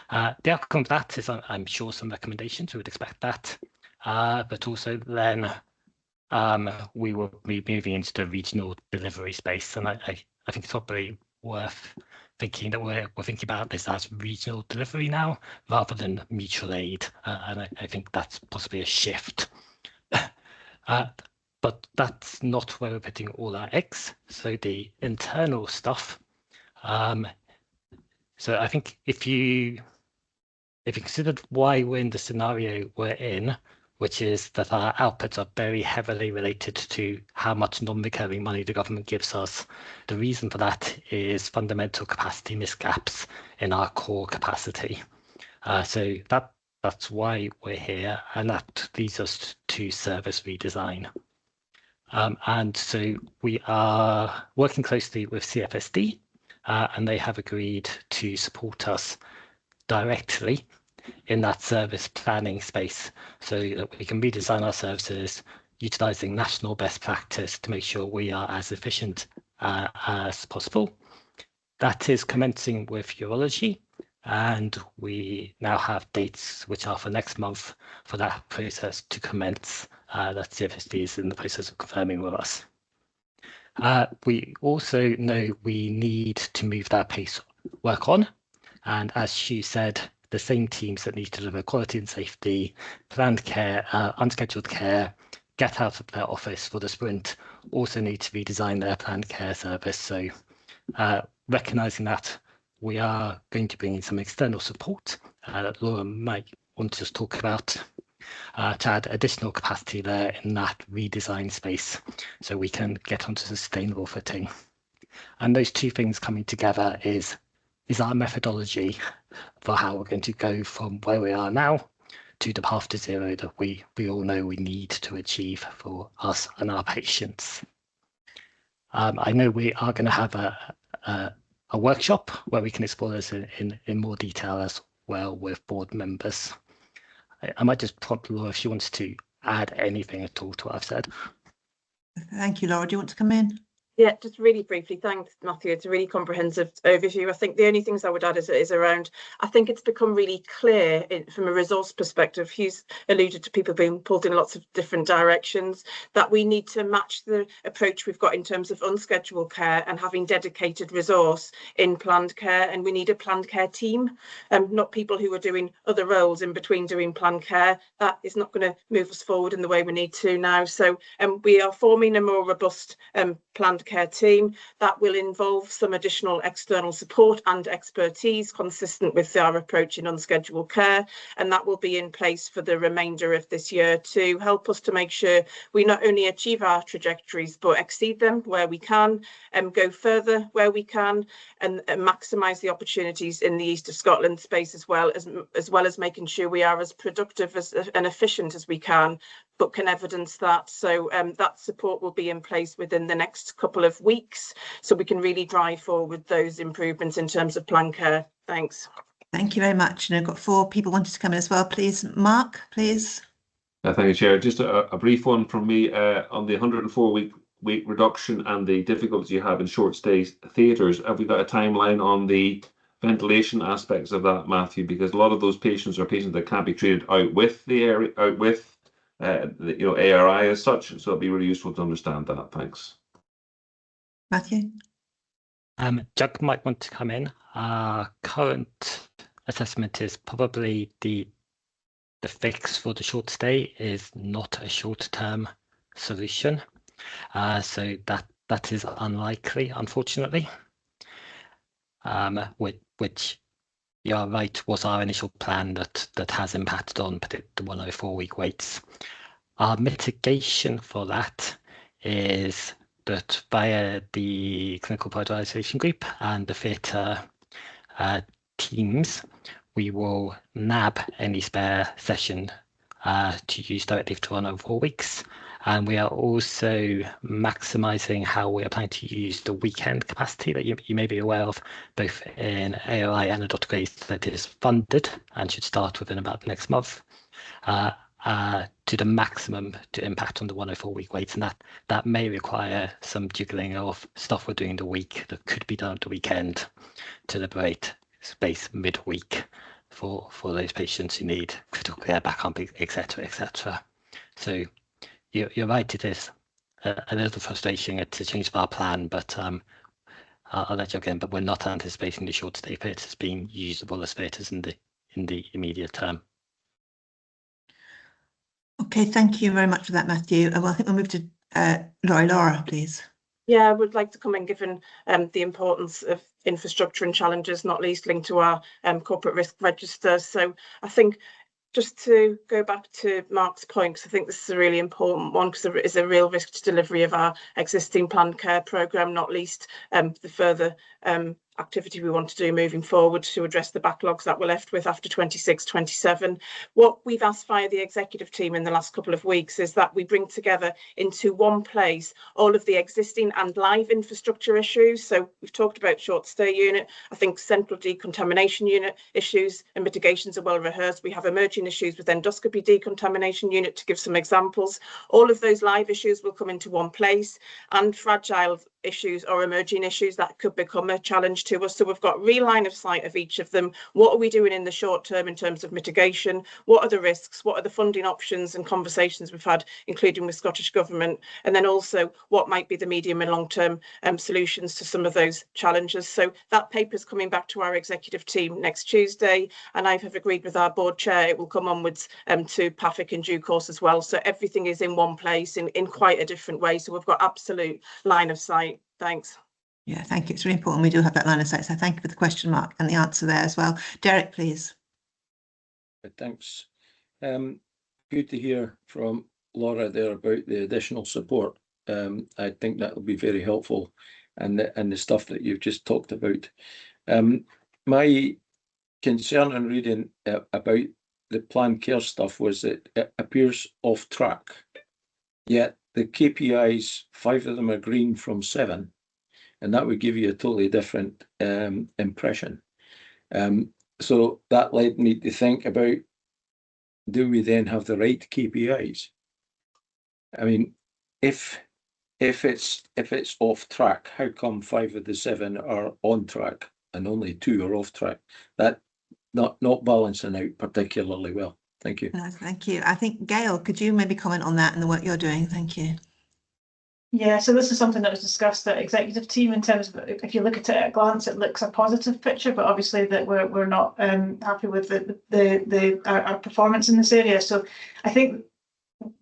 The outcome of that is, I'm sure, some recommendations. We would expect that. But also then we will be moving into the regional delivery space. And I think it's probably worth thinking that we're thinking about this as regional delivery now rather than mutual aid. And I think that's possibly a shift. But that's not where we're putting all our eggs. So the internal stuff. So I think if you considered why we're in the scenario we're in, which is that our outputs are very heavily related to how much non-recurring money the government gives us. The reason for that is fundamental capacity misgaps in our core capacity. So that's why we're here, and that leads us to service redesign. And so we are working closely with CFSD, and they have agreed to support us directly in that service planning space so that we can redesign our services utilising national best practice to make sure we are as efficient as possible. That is commencing with urology, and we now have dates which are for next month for that process to commence. That CFSD is in the process of confirming with us. We also know we need to move that pace work on, and as Hugh said, the same teams that need to deliver quality and safety, planned care, unscheduled care, get out of their office for the sprint, also need to redesign their planned care service. So recognising that, we are going to bring in some external support that Laura might want to just talk about to add additional capacity there in that redesign space so we can get onto sustainable footing. And those two things coming together is our methodology for how we're going to go from where we are now to the path to zero that we all know we need to achieve for us and our patients. I know we are going to have a workshop where we can explore this in more detail as well with board members. I might just prompt Laura if she wants to add anything at all to what I've said. Thank you, Laura. Do you want to come in? Yeah, just really briefly, thanks, Matthew. It's a really comprehensive overview. I think the only things I would add is around, I think it's become really clear from a resource perspective, Hugh's alluded to people being pulled in lots of different directions, that we need to match the approach we've got in terms of unscheduled care and having dedicated resource in planned care. And we need a planned care team, not people who are doing other roles in between doing planned care. That is not going to move us forward in the way we need to now. So we are forming a more robust planned care team that will involve some additional external support and expertise consistent with our approach in unscheduled care, and that will be in place for the remainder of this year to help us to make sure we not only achieve our trajectories but exceed them where we can and go further where we can, and maximise the opportunities in the East of Scotland space as well as making sure we are as productive and efficient as we can, but can evidence that. So that support will be in place within the next couple of weeks so we can really drive forward those improvements in terms of planned care. Thanks. Thank you very much. And I've got 4 people wanting to come in as well, please. Mark, please. Thank you, Chair. Just a brief one from me on the 104-week reduction and the difficulties you have in short stay theatres. Have we got a timeline on the ventilation aspects of that, Matthew? Because a lot of those patients are patients that can't be treated out with the area, ARI as such. So it'd be really useful to understand that. Thanks. Matthew? Jug might want to come in. Our current assessment is probably the fix for the short stay is not a short-term solution. So that is unlikely, unfortunately. Which you are right, was our initial plan that has impacted on the 104-week waits. Our mitigation for that is that via the clinical prioritisation group and the theatre teams, we will nab any spare session to use directly to 104 weeks. And we are also maximising how we are planning to use the weekend capacity that you may be aware of, both in AOI and a Dr. Grace that is funded and should start within about the next month, to the maximum to impact on the 104-week waits. And that may require some jiggling of stuff we're doing in the week that could be done at the weekend to liberate space midweek for those patients who need critical care backup, etc., etc. So you're right, it is a little frustrating. It's a change of our plan, but I'll let you again. But we're not anticipating the short stay theatres being usable as theatres in the immediate term. Okay, thank you very much for that, Matthew. Well, I think we'll move to Laura, please. Yeah, I would like to come in, given the importance of infrastructure and challenges, not least linked to our corporate risk register. So I think just to go back to Mark's point, because I think this is a really important one, because there is a real risk to delivery of our existing planned care programme, not least the further activity we want to do moving forward to address the backlogs that we're left with after 26-27. What we've asked via the executive team in the last couple of weeks is that we bring together into one place all of the existing and live infrastructure issues. So we've talked about short stay unit. I think central decontamination unit issues and mitigations are well rehearsed. We have emerging issues with endoscopy decontamination unit, to give some examples. All of those live issues will come into one place, and fragile issues or emerging issues that could become a challenge to us. So we've got real line of sight of each of them. What are we doing in the short term in terms of mitigation? What are the risks? What are the funding options and conversations we've had, including with Scottish Government? And then also, what might be the medium and long term solutions to some of those challenges? So that paper is coming back to our executive team next Tuesday, and I have agreed with our board chair it will come onwards to PAFIC in due course as well. So everything is in one place in quite a different way. So we've got absolute line of sight. Thanks. Yeah, thank you. It's really important we do have that line of sight. So thank you for the question mark and the answer there as well. Derek, please. Thanks. Good to hear from Laura there about the additional support. I think that will be very helpful, and the stuff that you've just talked about. My concern in reading about the planned care stuff was that it appears off track, yet the KPIs, 5 of them are green from 7, and that would give you a totally different impression. So that led me to think about, do we then have the right KPIs? I mean, if it's off track, how come 5 of the 7 are on track and only 2 are off track? That not balancing out particularly well. Thank you. No, thank you. I think, Gail, could you maybe comment on that and the work you're doing? Thank you. Yeah, so this is something that was discussed at executive team in terms of, if you look at it at a glance, it looks a positive picture, but obviously that we're not happy with our performance in this area. So I think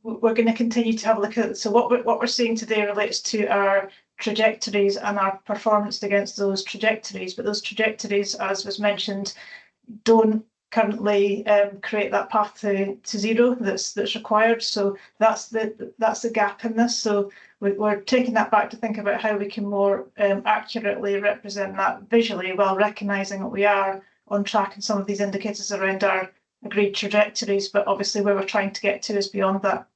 we're going to continue to have a look at it. So what we're seeing today relates to our trajectories and our performance against those trajectories, but those trajectories, as was mentioned, don't currently create that path to zero that's required. So that's the gap in this. So we're taking that back to think about how we can more accurately represent that visually, while recognising that we are on track in some of these indicators around our agreed trajectories, but obviously where we're trying to get to is beyond that.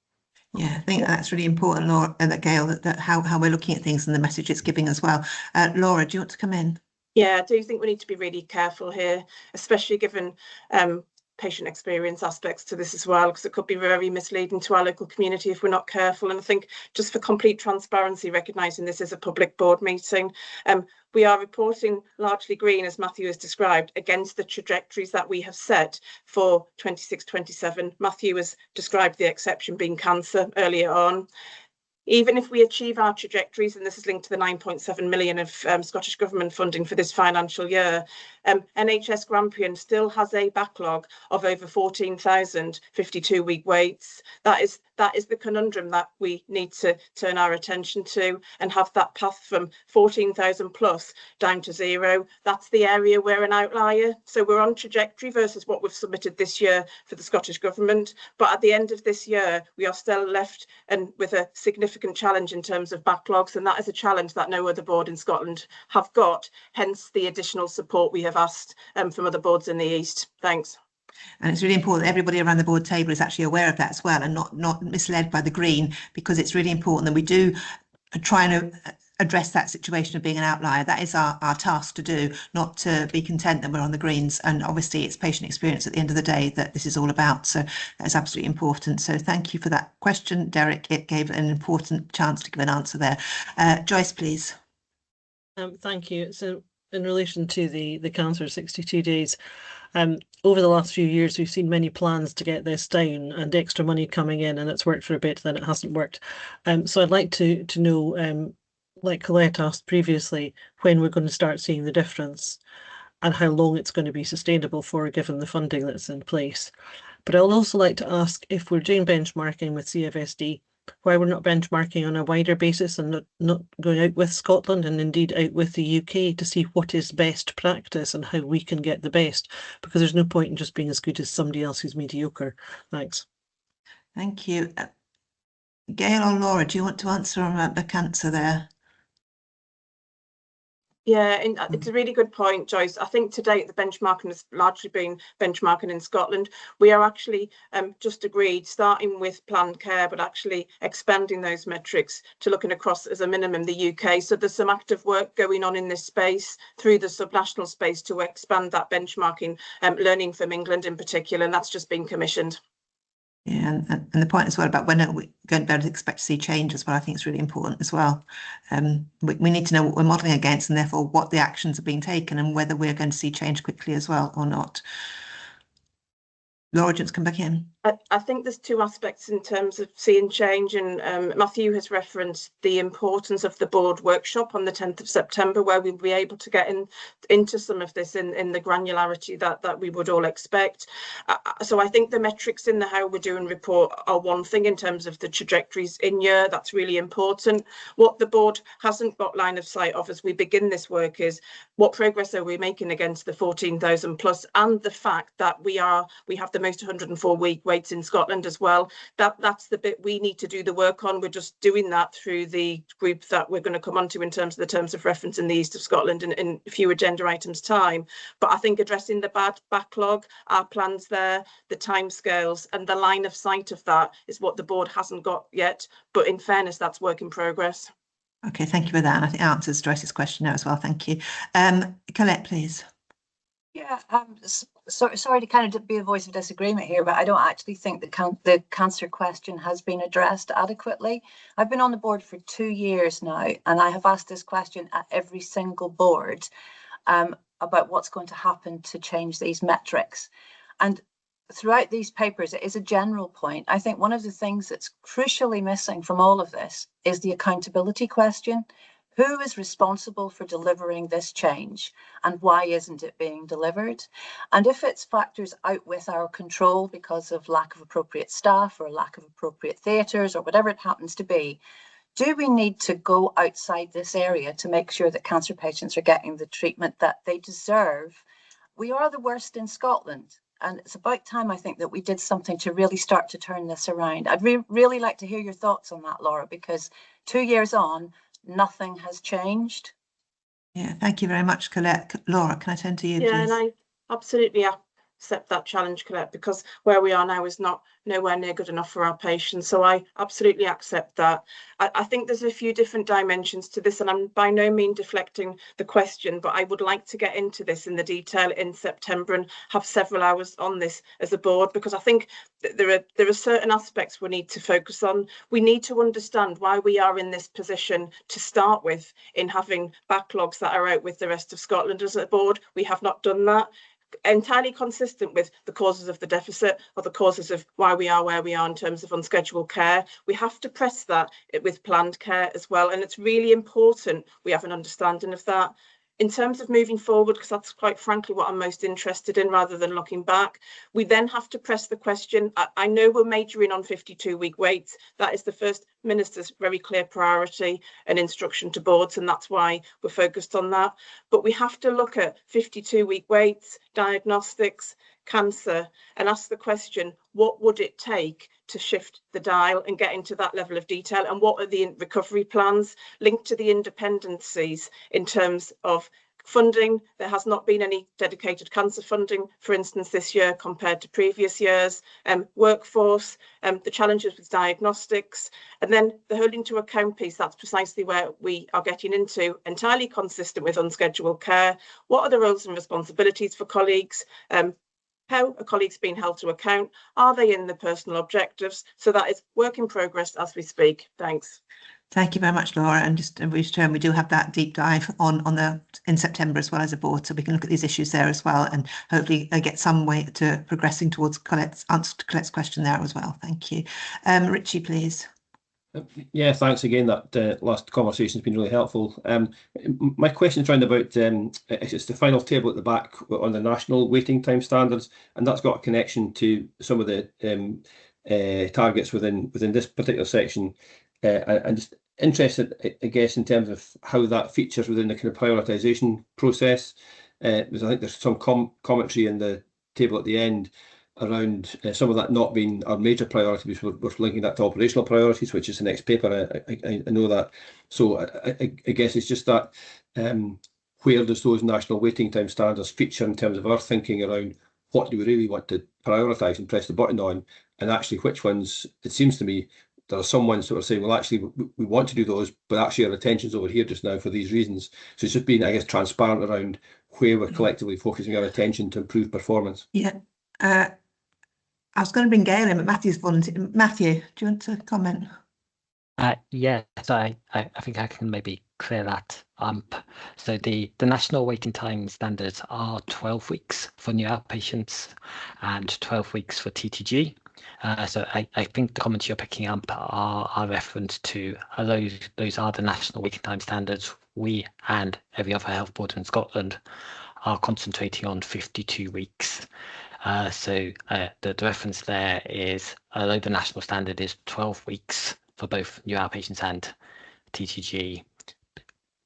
Yeah, I think that's really important, Laura, that Gail, that how we're looking at things and the message it's giving as well. Laura, do you want to come in? Yeah, I do think we need to be really careful here, especially given patient experience aspects to this as well, because it could be very misleading to our local community if we're not careful. And I think, just for complete transparency, recognising this is a public board meeting, we are reporting largely green, as Matthew has described, against the trajectories that we have set for 26-27. Matthew has described the exception being cancer earlier on. Even if we achieve our trajectories, and this is linked to the 9.7 million of Scottish Government funding for this financial year, NHS Grampian still has a backlog of over 14,000 52-week waits. That is the conundrum that we need to turn our attention to and have that path from 14,000 plus down to 0. That's the area we're an outlier. So we're on trajectory versus what we've submitted this year for the Scottish Government. But at the end of this year, we are still left and with a significant challenge in terms of backlogs. And that is a challenge that no other board in Scotland have got, hence the additional support we have asked from other boards in the East. Thanks. And it's really important that everybody around the board table is actually aware of that as well, and not misled by the green, because it's really important that we do try and address that situation of being an outlier. That is our task to do, not to be content that we're on the greens. And obviously it's patient experience at the end of the day that this is all about. So that's absolutely important. So thank you for that question, Derek. It gave an important chance to give an answer there. Joyce, please. Thank you. So in relation to the cancer 62 days, over the last few years, we've seen many plans to get this down and extra money coming in, and it's worked for a bit, then it hasn't worked. So I'd like to know, like Colette asked previously, when we're going to start seeing the difference and how long it's going to be sustainable for, given the funding that's in place. But I'd also like to ask, if we're doing benchmarking with CFSD, why we're not benchmarking on a wider basis and not going out with Scotland and indeed out with the UK to see what is best practice and how we can get the best, because there's no point in just being as good as somebody else who's mediocre. Thanks. Thank you. Gail or Laura, do you want to answer on the cancer there? Yeah, and it's a really good point, Joyce. I think to date, the benchmarking has largely been benchmarking in Scotland. We are actually just agreed, starting with planned care, but actually expanding those metrics to looking across as a minimum the UK. So there's some active work going on in this space through the subnational space to expand that benchmarking, learning from England in particular, and that's just been commissioned. Yeah, and the point as well about when are we going to be able to expect to see change as well, I think it's really important as well. We need to know what we're modelling against, and therefore what the actions are being taken and whether we're going to see change quickly as well or not. Laura, just come back in. I think there's two aspects in terms of seeing change, and Matthew has referenced the importance of the board workshop on the 10th of September, where we'll be able to get into some of this in the granularity that we would all expect. So I think the metrics in the how we're doing report are one thing in terms of the trajectories in year. That's really important. What the board hasn't got line of sight of as we begin this work is what progress are we making against the 14,000 plus, and the fact that we have the most 104-week weights in Scotland as well. That's the bit we need to do the work on. We're just doing that through the group that we're going to come on to in terms of the terms of reference in the east of Scotland in a few agenda items time. But I think addressing the backlog, our plans there, the timescales and the line of sight of that is what the board hasn't got yet. But in fairness, that's work in progress. Okay, thank you for that. And I think that answers Joyce's question now as well. Thank you. Colette, please. Yeah, sorry to kind of be a voice of disagreement here, but I don't actually think the cancer question has been addressed adequately. I've been on the board for 2 years now, and I have asked this question at every single board about what's going to happen to change these metrics. And throughout these papers, it is a general point. I think one of the things that's crucially missing from all of this is the accountability question. Who is responsible for delivering this change, and why isn't it being delivered? And if it's factors out with our control because of lack of appropriate staff or lack of appropriate theatres or whatever it happens to be, do we need to go outside this area to make sure that cancer patients are getting the treatment that they deserve? We are the worst in Scotland, and it's about time, I think, that we did something to really start to turn this around. I'd really like to hear your thoughts on that, Laura, because 2 years on, nothing has changed. Yeah, thank you very much, Colette. Laura, can I turn to you, please? Yeah, and I absolutely accept that challenge, Colette, because where we are now is nowhere near good enough for our patients. So I absolutely accept that. I think there's a few different dimensions to this, and I'm by no means deflecting the question, but I would like to get into this in the detail in September and have several hours on this as a board, because I think there are certain aspects we need to focus on. We need to understand why we are in this position to start with in having backlogs that are out with the rest of Scotland as a board. We have not done that. entirely consistent with the causes of the deficit or the causes of why we are where we are in terms of unscheduled care. We have to press that with planned care as well. And it's really important we have an understanding of that. In terms of moving forward, because that's quite frankly what I'm most interested in rather than looking back, we then have to press the question. I know we're majoring on 52-week waits. That is the First Minister's very clear priority and instruction to boards, and that's why we're focused on that. But we have to look at 52-week waits, diagnostics, cancer, and ask the question, what would it take to shift the dial and get into that level of detail, and what are the recovery plans linked to the independencies in terms of funding? There has not been any dedicated cancer funding, for instance, this year compared to previous years. Workforce, the challenges with diagnostics, and then the holding to account piece. That's precisely where we are getting into, entirely consistent with unscheduled care. What are the roles and responsibilities for colleagues? How are colleagues being held to account? Are they in the personal objectives? So that is work in progress as we speak. Thanks. Thank you very much, Laura. And just to return, we do have that deep dive in September as well as a board, so we can look at these issues there as well, and hopefully get some way to progressing towards answer to Colette's question there as well. Thank you. Richie, please. Yeah, thanks again. That last conversation has been really helpful. My question is around about it's the final table at the back on the national waiting time standards, and that's got a connection to some of the targets within this particular section. I'm just interested, I guess, in terms of how that features within the kind of prioritisation process. Because I think there's some commentary in the table at the end around some of that not being our major priority, because we're linking that to operational priorities, which is the next paper. I know that. So I guess it's just that where does those national waiting time standards feature in terms of our thinking around what do we really want to prioritise and press the button on, and actually which ones, it seems to me, there are some ones that are saying, well, actually, we want to do those, but actually our attention's over here just now for these reasons. So it's just being, I guess, transparent around where we're collectively focusing our attention to improve performance. Yeah. I was going to bring Gail in, but Matthew's volunteered. Matthew, do you want to comment? Yeah, so I think I can maybe clear that up. So the national waiting time standards are 12 weeks for new outpatients and 12 weeks for TTG. So I think the comments you're picking up are reference to those are the national waiting time standards. We and every other health board in Scotland are concentrating on 52 weeks. So the reference there is, although the national standard is 12 weeks for both new outpatients and TTG,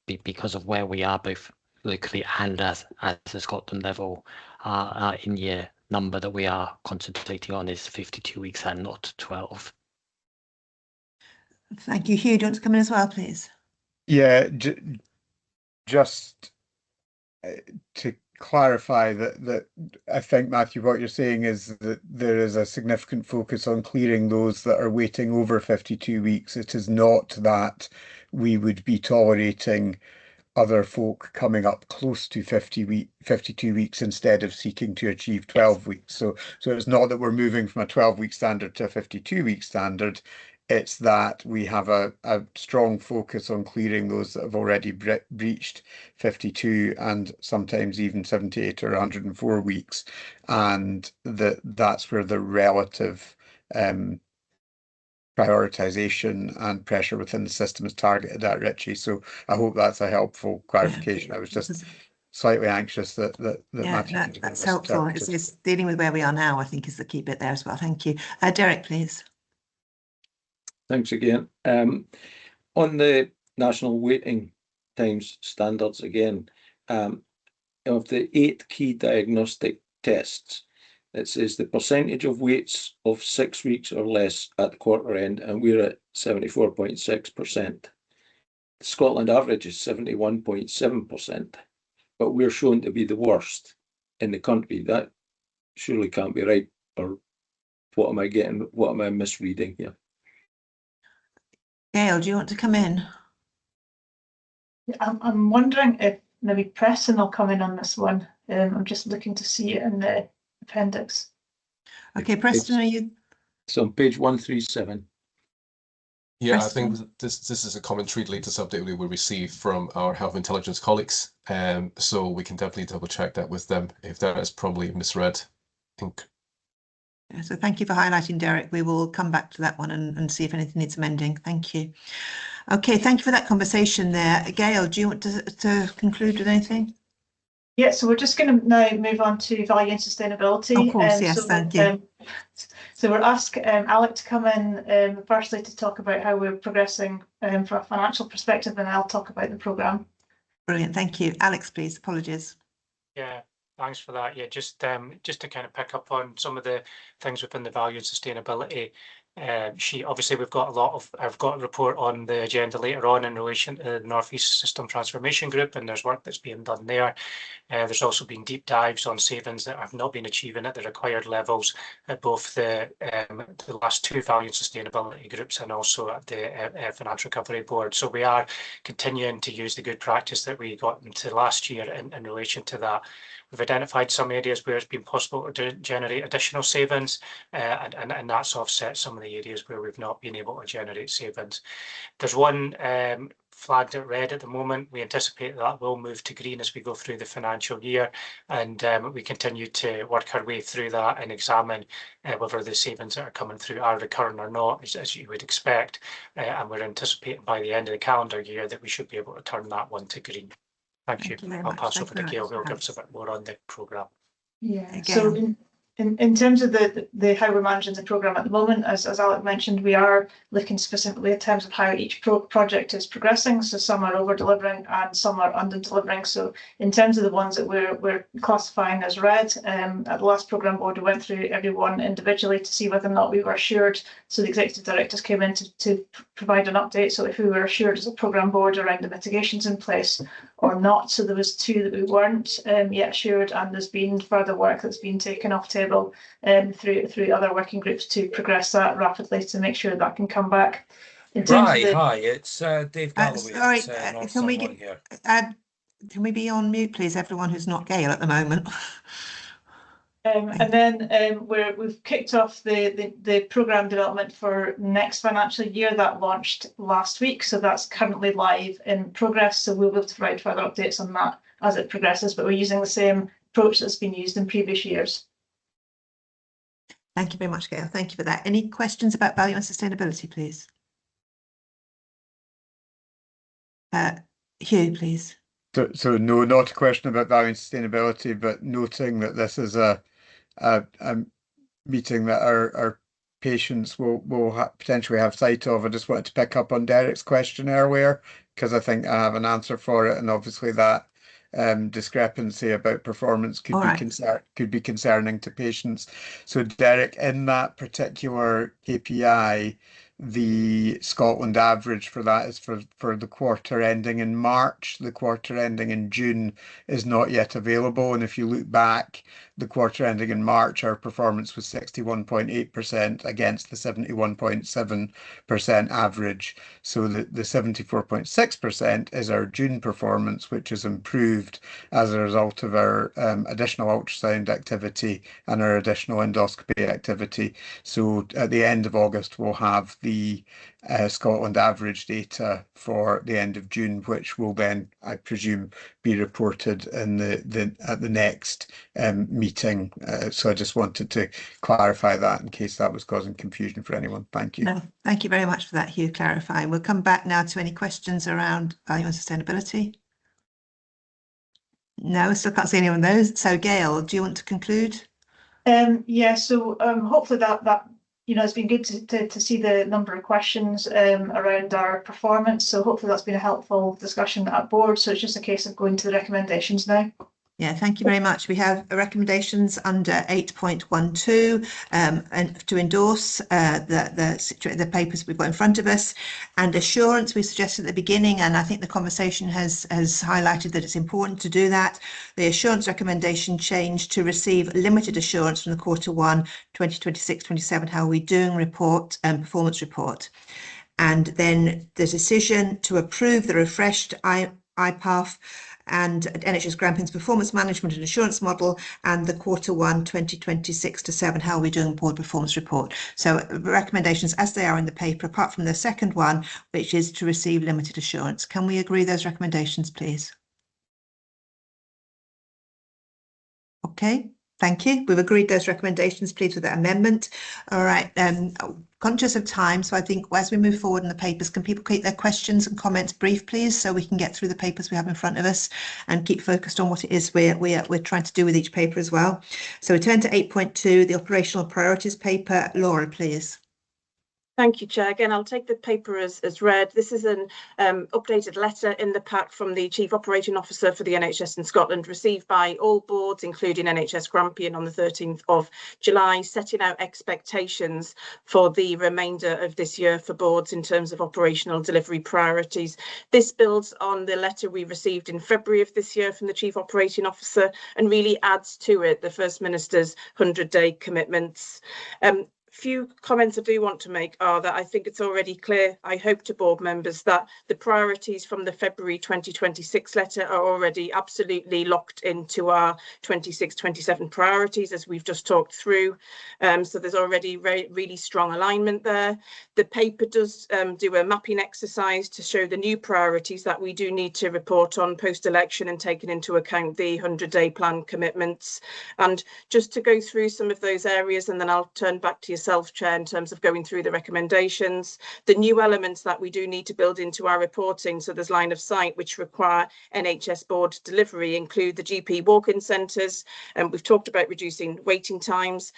because of where we are both locally and as a Scotland level, our in-year number that we are concentrating on is 52 weeks and not 12. Thank you. Hugh, do you want to come in as well, please? Yeah, just to clarify that I think, Matthew, what you're saying is that there is a significant focus on clearing those that are waiting over 52 weeks. It is not that we would be tolerating other folk coming up close to 52 weeks instead of seeking to achieve 12 weeks. So it's not that we're moving from a 12-week standard to a 52-week standard. It's that we have a strong focus on clearing those that have already breached 52 and sometimes even 78 or 104 weeks. And that's where the relative prioritization and pressure within the system is targeted at, Richie. So I hope that's a helpful clarification. I was just slightly anxious that Matthew. That's helpful. It's dealing with where we are now, I think, is the key bit there as well. Thank you. Derek, please. Thanks again. On the national waiting times standards again, of the 8 key diagnostic tests, it says the percentage of waits of 6 weeks or less at the quarter end, and we're at 74.6%. The Scotland average is 71.7%, but we're shown to be the worst in the country. That surely can't be right, or what am I getting? What am I misreading here? Gail, do you want to come in? I'm wondering if maybe Preston will come in on this one. I'm just looking to see it in the appendix. Okay, Preston, are you? It's on page 137. Yeah, I think this is a commentary latest update we will receive from our health intelligence colleagues. So we can definitely double check that with them if that is probably misread. I think. So thank you for highlighting, Derek. We will come back to that one and see if anything needs amending. Thank you. Okay, thank you for that conversation there. Gail, do you want to conclude with anything? Yeah, so we're just going to now move on to value and sustainability. Of course, yes, thank you. So we'll ask Alec to come in firstly to talk about how we're progressing from a financial perspective, and I'll talk about the programme. Brilliant, thank you. Alex, please, apologies. Yeah, thanks for that. Yeah, just to kind of pick up on some of the things within the value and sustainability sheet. Obviously, I've got a report on the agenda later on in relation to the North East System Transformation Group, and there's work that's being done there. There's also been deep dives on savings that have not been achieving at the required levels at both the last two value and sustainability groups and also at the Financial Recovery Board. So we are continuing to use the good practice that we got into last year in relation to that. We've identified some areas where it's been possible to generate additional savings, and that's offset some of the areas where we've not been able to generate savings. There's one flagged at red at the moment. We anticipate that will move to green as we go through the financial year, and we continue to work our way through that and examine whether the savings that are coming through are recurring or not, as you would expect, and we're anticipating by the end of the calendar year that we should be able to turn that one to green. Thank you. I'll pass over to Gail, who will give us a bit more on the programme. Yeah, so in terms of the how we're managing the programme at the moment, as Alec mentioned, we are looking specifically in terms of how each project is progressing. So some are over delivering and some are under delivering. So in terms of the ones that we're classifying as red, at the last programme board, we went through every one individually to see whether or not we were assured. So the executive directors came in to provide an update. So if we were assured as a programme board around the mitigations in place or not. So there was two that we weren't yet assured, and there's been further work that's been taken off table through other working groups to progress that rapidly to make sure that can come back. Hi, it's Dave Galloway. Sorry, can we be on mute, please, everyone who's not Gail at the moment? And then we've kicked off the programme development for next financial year that launched last week. So that's currently live in progress. So we'll be able to provide further updates on that as it progresses, but we're using the same approach that's been used in previous years. Thank you very much, Gail. Thank you for that. Any questions about value and sustainability, please? Hugh, please. So no, not a question about value and sustainability, but noting that this is a meeting that our patients will potentially have sight of. I just wanted to pick up on Derek's question earlier, because I think I have an answer for it, and obviously that discrepancy about performance could be concerning to patients. So Derek, in that particular KPI, the Scotland average for that is for the quarter ending in March. The quarter ending in June is not yet available, and if you look back, the quarter ending in March, our performance was 61.8% against the 71.7% average. So the 74.6% is our June performance, which is improved as a result of our additional ultrasound activity and our additional endoscopy activity. So at the end of August, we'll have the Scotland average data for the end of June, which will then, I presume, be reported in at the next meeting. So I just wanted to clarify that in case that was causing confusion for anyone. Thank you. No, thank you very much for that, Hugh, clarifying. We'll come back now to any questions around value and sustainability. No, I still can't see any of those. So Gail, do you want to conclude? Yeah, so hopefully that it's been good to see the number of questions around our performance. So hopefully that's been a helpful discussion at board. So it's just a case of going to the recommendations now. Yeah, thank you very much. We have recommendations under 8.12 and to endorse the papers we've got in front of us, and assurance we suggested at the beginning, and I think the conversation has highlighted that it's important to do that. The assurance recommendation changed to receive limited assurance from the Q1 2026-27 how are we doing report and performance report, and then the decision to approve the refreshed IPAF and NHS Grampian's performance management and assurance model, and the Q1 2026 to 7 how are we doing board performance report. So recommendations as they are in the paper, apart from the second one, which is to receive limited assurance. Can we agree those recommendations, please? Okay. Thank you. We've agreed those recommendations, please, with that amendment. All right, conscious of time, so I think as we move forward in the papers, can people keep their questions and comments brief, please, so we can get through the papers we have in front of us and keep focused on what it is we're trying to do with each paper as well. So we turn to 8.2, the operational priorities paper. Laura, please. Thank you, Chair. Again, I'll take the paper as read. This is an updated letter in the pack from the Chief Operating Officer for the NHS in Scotland, received by all boards, including NHS Grampian, on the 13th of July, setting out expectations for the remainder of this year for boards in terms of operational delivery priorities. This builds on the letter we received in February of this year from the Chief Operating Officer and really adds to it the First Minister's 100-day commitments. Few comments I do want to make are that I think it's already clear, I hope, to board members that the priorities from the February 2026 letter are already absolutely locked into our 26-27 priorities, as we've just talked through. So there's already really strong alignment there. The paper does do a mapping exercise to show the new priorities that we do need to report on post-election and taking into account the 100-day plan commitments. And just to go through some of those areas, and then I'll turn back to yourself, Chair, in terms of going through the recommendations, the new elements that we do need to build into our reporting, so there's line of sight, which require NHS board delivery, include the GP walk-in centres, and we've talked about reducing waiting times,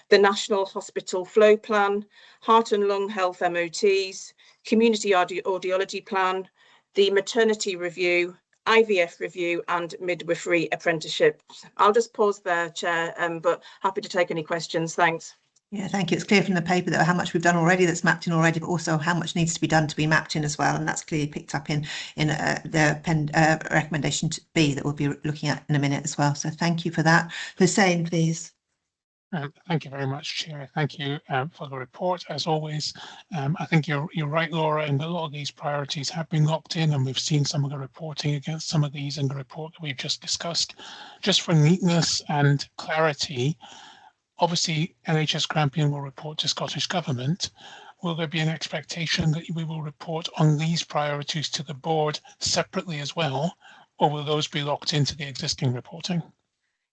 the National Hospital Flow Plan, Heart and Lung Health MOTs, Community Audiology Plan, the Maternity Review, IVF Review and Midwifery Apprenticeship. I'll just pause there, Chair, but happy to take any questions. Thanks. Yeah, thank you. It's clear from the paper that how much we've done already that's mapped in already, but also how much needs to be done to be mapped in as well. And that's clearly picked up in the recommendation B that we'll be looking at in a minute as well. So thank you for that. Hussein, please. Thank you very much, Chair. Thank you for the report, as always. I think you're right, Laura, and a lot of these priorities have been locked in, and we've seen some of the reporting against some of these in the report that we've just discussed. Just for neatness and clarity, obviously, NHS Grampian will report to Scottish Government. Will there be an expectation that we will report on these priorities to the board separately as well, or will those be locked into the existing reporting?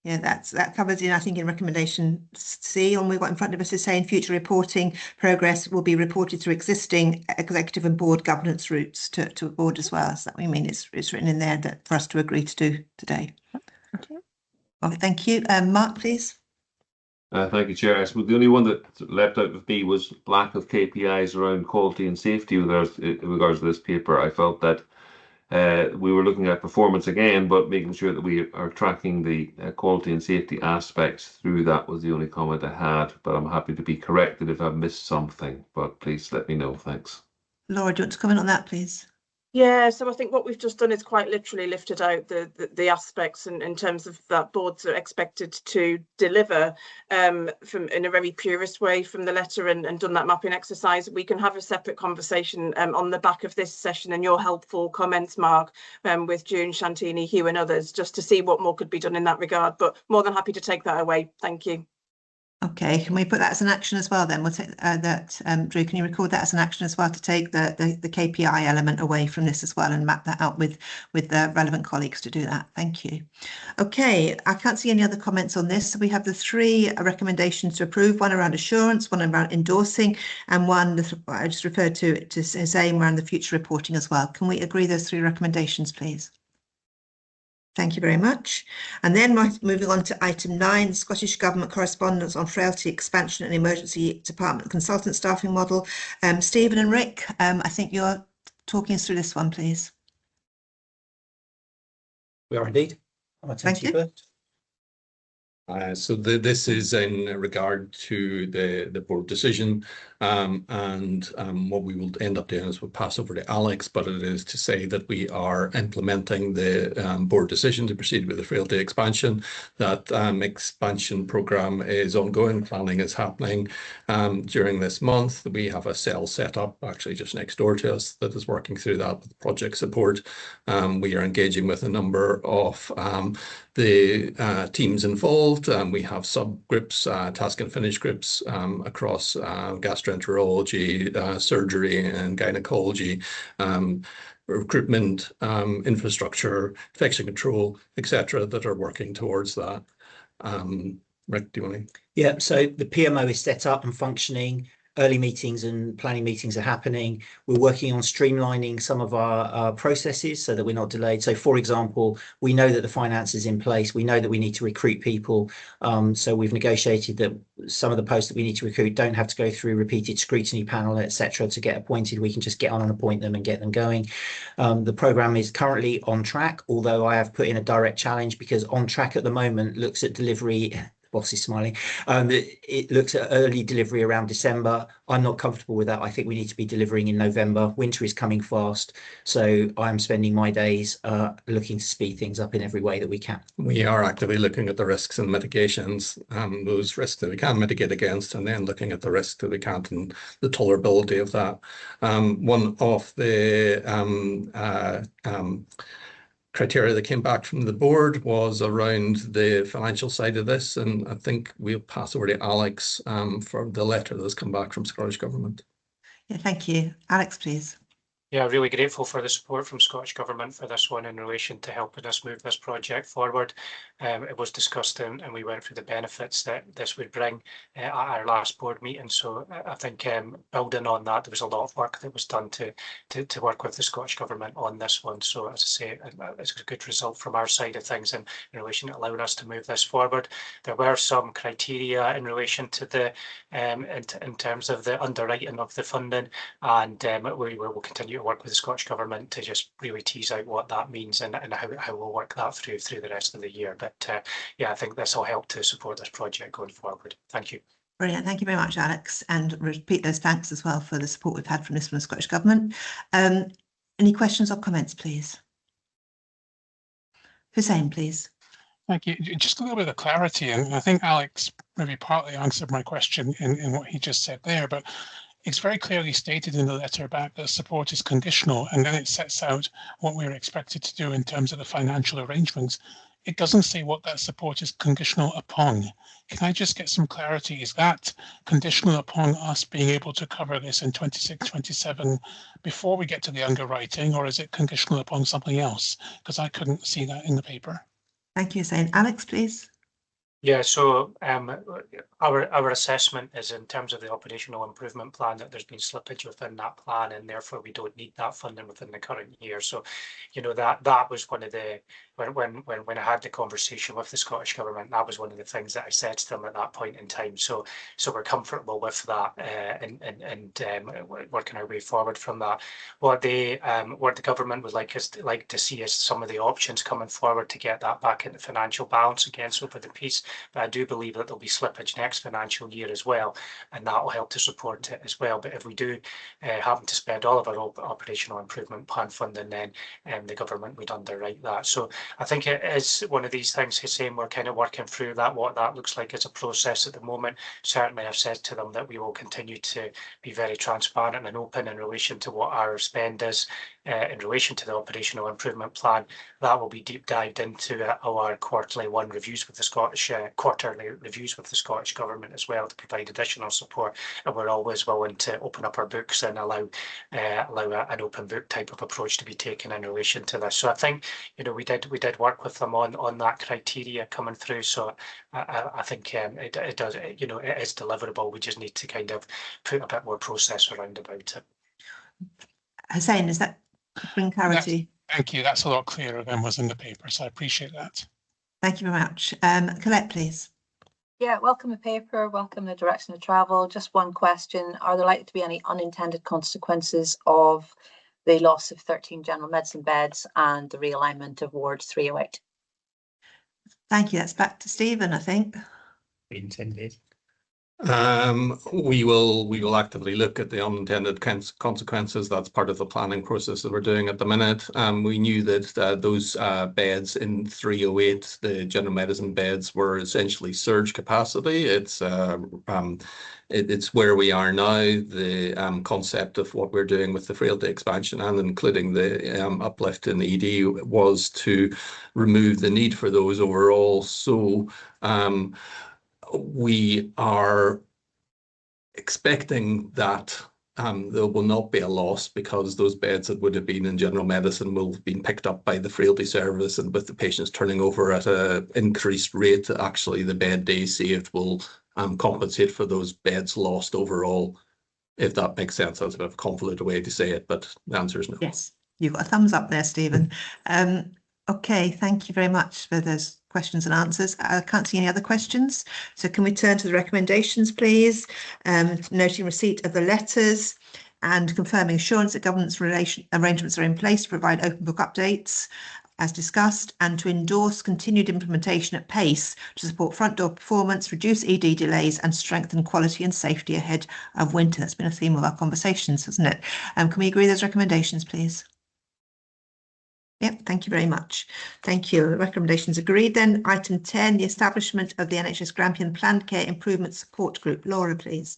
Yeah, that covers in, I think, in recommendation C, and we've got in front of us is saying future reporting progress will be reported through existing executive and board governance routes to a board as well. So that we mean it's written in there that for us to agree to do today. Okay. Okay, thank you. Mark, please. Thank you, Chair. So the only one that left out of me was lack of KPIs around quality and safety in regards to this paper. I felt that we were looking at performance again, but making sure that we are tracking the quality and safety aspects through that was the only comment I had. But I'm happy to be corrected if I've missed something. But please let me know. Thanks. Laura, do you want to comment on that, please? Yeah, so I think what we've just done is quite literally lifted out the aspects in terms of that boards are expected to deliver from in a very purist way from the letter and done that mapping exercise. We can have a separate conversation on the back of this session and your helpful comments, Mark, with June, Shantini, Hugh and others, just to see what more could be done in that regard. But more than happy to take that away. Thank you. Okay, can we put that as an action as well then? We'll take that, Drew, can you record that as an action as well to take the KPI element away from this as well and map that out with the relevant colleagues to do that? Thank you. Okay, I can't see any other comments on this. So we have the three recommendations to approve, one around assurance, one around endorsing, and one that I just referred to saying around the future reporting as well. Can we agree those three recommendations, please? Thank you very much. And then moving on to item 9, Scottish Government correspondence on frailty expansion and emergency department consultant staffing model. Stephen and Rick, I think you're talking us through this one, please. We are indeed. Thank you. This is in regard to the board decision, and what we will end up doing is we'll pass over to Alex, but it is to say that we are implementing the board decision to proceed with the Frailty expansion. That expansion programme is ongoing, planning is happening during this month. We have a cell set up actually just next door to us that is working through that with project support. We are engaging with a number of the teams involved. We have subgroups, task and finish groups across gastroenterology, surgery and gynecology, recruitment, infrastructure, infection control, etc., that are working towards that. Rick, do you want to? Yeah, so the PMO is set up and functioning. Early meetings and planning meetings are happening. We're working on streamlining some of our processes so that we're not delayed. So, for example, we know that the finance is in place. We know that we need to recruit people. So we've negotiated that some of the posts that we need to recruit don't have to go through repeated scrutiny panel, etc., to get appointed. We can just get on and appoint them and get them going. The programme is currently on track, although I have put in a direct challenge because on track at the moment looks at delivery. Boss is smiling. It looks at early delivery around December. I'm not comfortable with that. I think we need to be delivering in November. Winter is coming fast, so I'm spending my days looking to speed things up in every way that we can. We are actively looking at the risks and mitigations, those risks that we can mitigate against, and then looking at the risks that we can't and the tolerability of that. One of the criteria that came back from the board was around the financial side of this, and I think we'll pass over to Alex for the letter that's come back from Scottish Government. Yeah, thank you. Alex, please. Yeah, really grateful for the support from Scottish Government for this one in relation to helping us move this project forward. It was discussed and we went through the benefits that this would bring at our last board meeting. So I think building on that, there was a lot of work that was done to work with the Scottish Government on this one. So as I say, it's a good result from our side of things in relation to allowing us to move this forward. There were some criteria in relation to the in terms of the underwriting of the funding, and we will continue to work with the Scottish Government to just really tease out what that means and how we'll work that through the rest of the year. But yeah, I think this will help to support this project going forward. Thank you. Brilliant. Thank you very much, Alex, and repeat those thanks as well for the support we've had from this from the Scottish Government. Any questions or comments, please? Hussein, please. Thank you. Just a little bit of clarity, and I think Alex maybe partly answered my question in what he just said there, but it's very clearly stated in the letter back that support is conditional, and then it sets out what we're expected to do in terms of the financial arrangements. It doesn't say what that support is conditional upon. Can I just get some clarity? Is that conditional upon us being able to cover this in 26, 27 before we get to the underwriting, or is it conditional upon something else? Because I couldn't see that in the paper. Thank you, Hussein. Alex, please. Yeah, so our assessment is in terms of the operational improvement plan that there's been slippage within that plan, and therefore we don't need that funding within the current year. So, you know, that was one of the when I had the conversation with the Scottish Government, that was one of the things that I said to them at that point in time. So we're comfortable with that and working our way forward from that. What the government would like to see is some of the options coming forward to get that back into financial balance again. So for the piece. But I do believe that there'll be slippage next financial year as well, and that will help to support it as well. But if we do happen to spend all of our operational improvement plan funding, then the government would underwrite that. So I think it is one of these things, Hussein, we're kind of working through that, what that looks like as a process at the moment. Certainly I've said to them that we will continue to be very transparent and open in relation to what our spend is in relation to the operational improvement plan. That will be deep dived into our quarterly reviews with the Scottish quarterly reviews with the Scottish Government as well to provide additional support, and we're always willing to open up our books and allow an open book type of approach to be taken in relation to this. So I think, you know, we did work with them on that criteria coming through. So I think it does, you know, it is deliverable. We just need to kind of put a bit more process around about it. Hussein, does that bring clarity? Thank you. That's a lot clearer than was in the paper, so I appreciate that. Thank you very much. Colette, please. Yeah, welcome the paper, welcome the direction of travel. Just one question. Are there likely to be any unintended consequences of the loss of 13 general medicine beds and the realignment of Ward 308? Thank you. That's back to Stephen, I think. Intended. We will actively look at the unintended consequences. That's part of the planning process that we're doing at the minute. We knew that those beds in 308, the general medicine beds, were essentially surge capacity. It's where we are now. The concept of what we're doing with the frailty expansion and including the uplift in ED was to remove the need for those overall. So we are expecting that there will not be a loss, because those beds that would have been in general medicine will have been picked up by the frailty service, and with the patients turning over at an increased rate, actually the bed days saved will compensate for those beds lost overall, if that makes sense. That's a bit of a convoluted way to say it, but the answer is no. Yes, you've got a thumbs up there, Stephen. Okay, thank you very much for those questions and answers. I can't see any other questions. So can we turn to the recommendations, please? Noting receipt of the letters and confirming assurance that governance arrangements are in place to provide open book updates, as discussed, and to endorse continued implementation at pace to support front door performance, reduce ED delays, and strengthen quality and safety ahead of winter. That's been a theme of our conversations, hasn't it? Can we agree those recommendations, please? Yep, thank you very much. Thank you. The recommendations agreed. Then item 10, the establishment of the NHS Grampian Planned Care Improvement Support Group. Laura, please.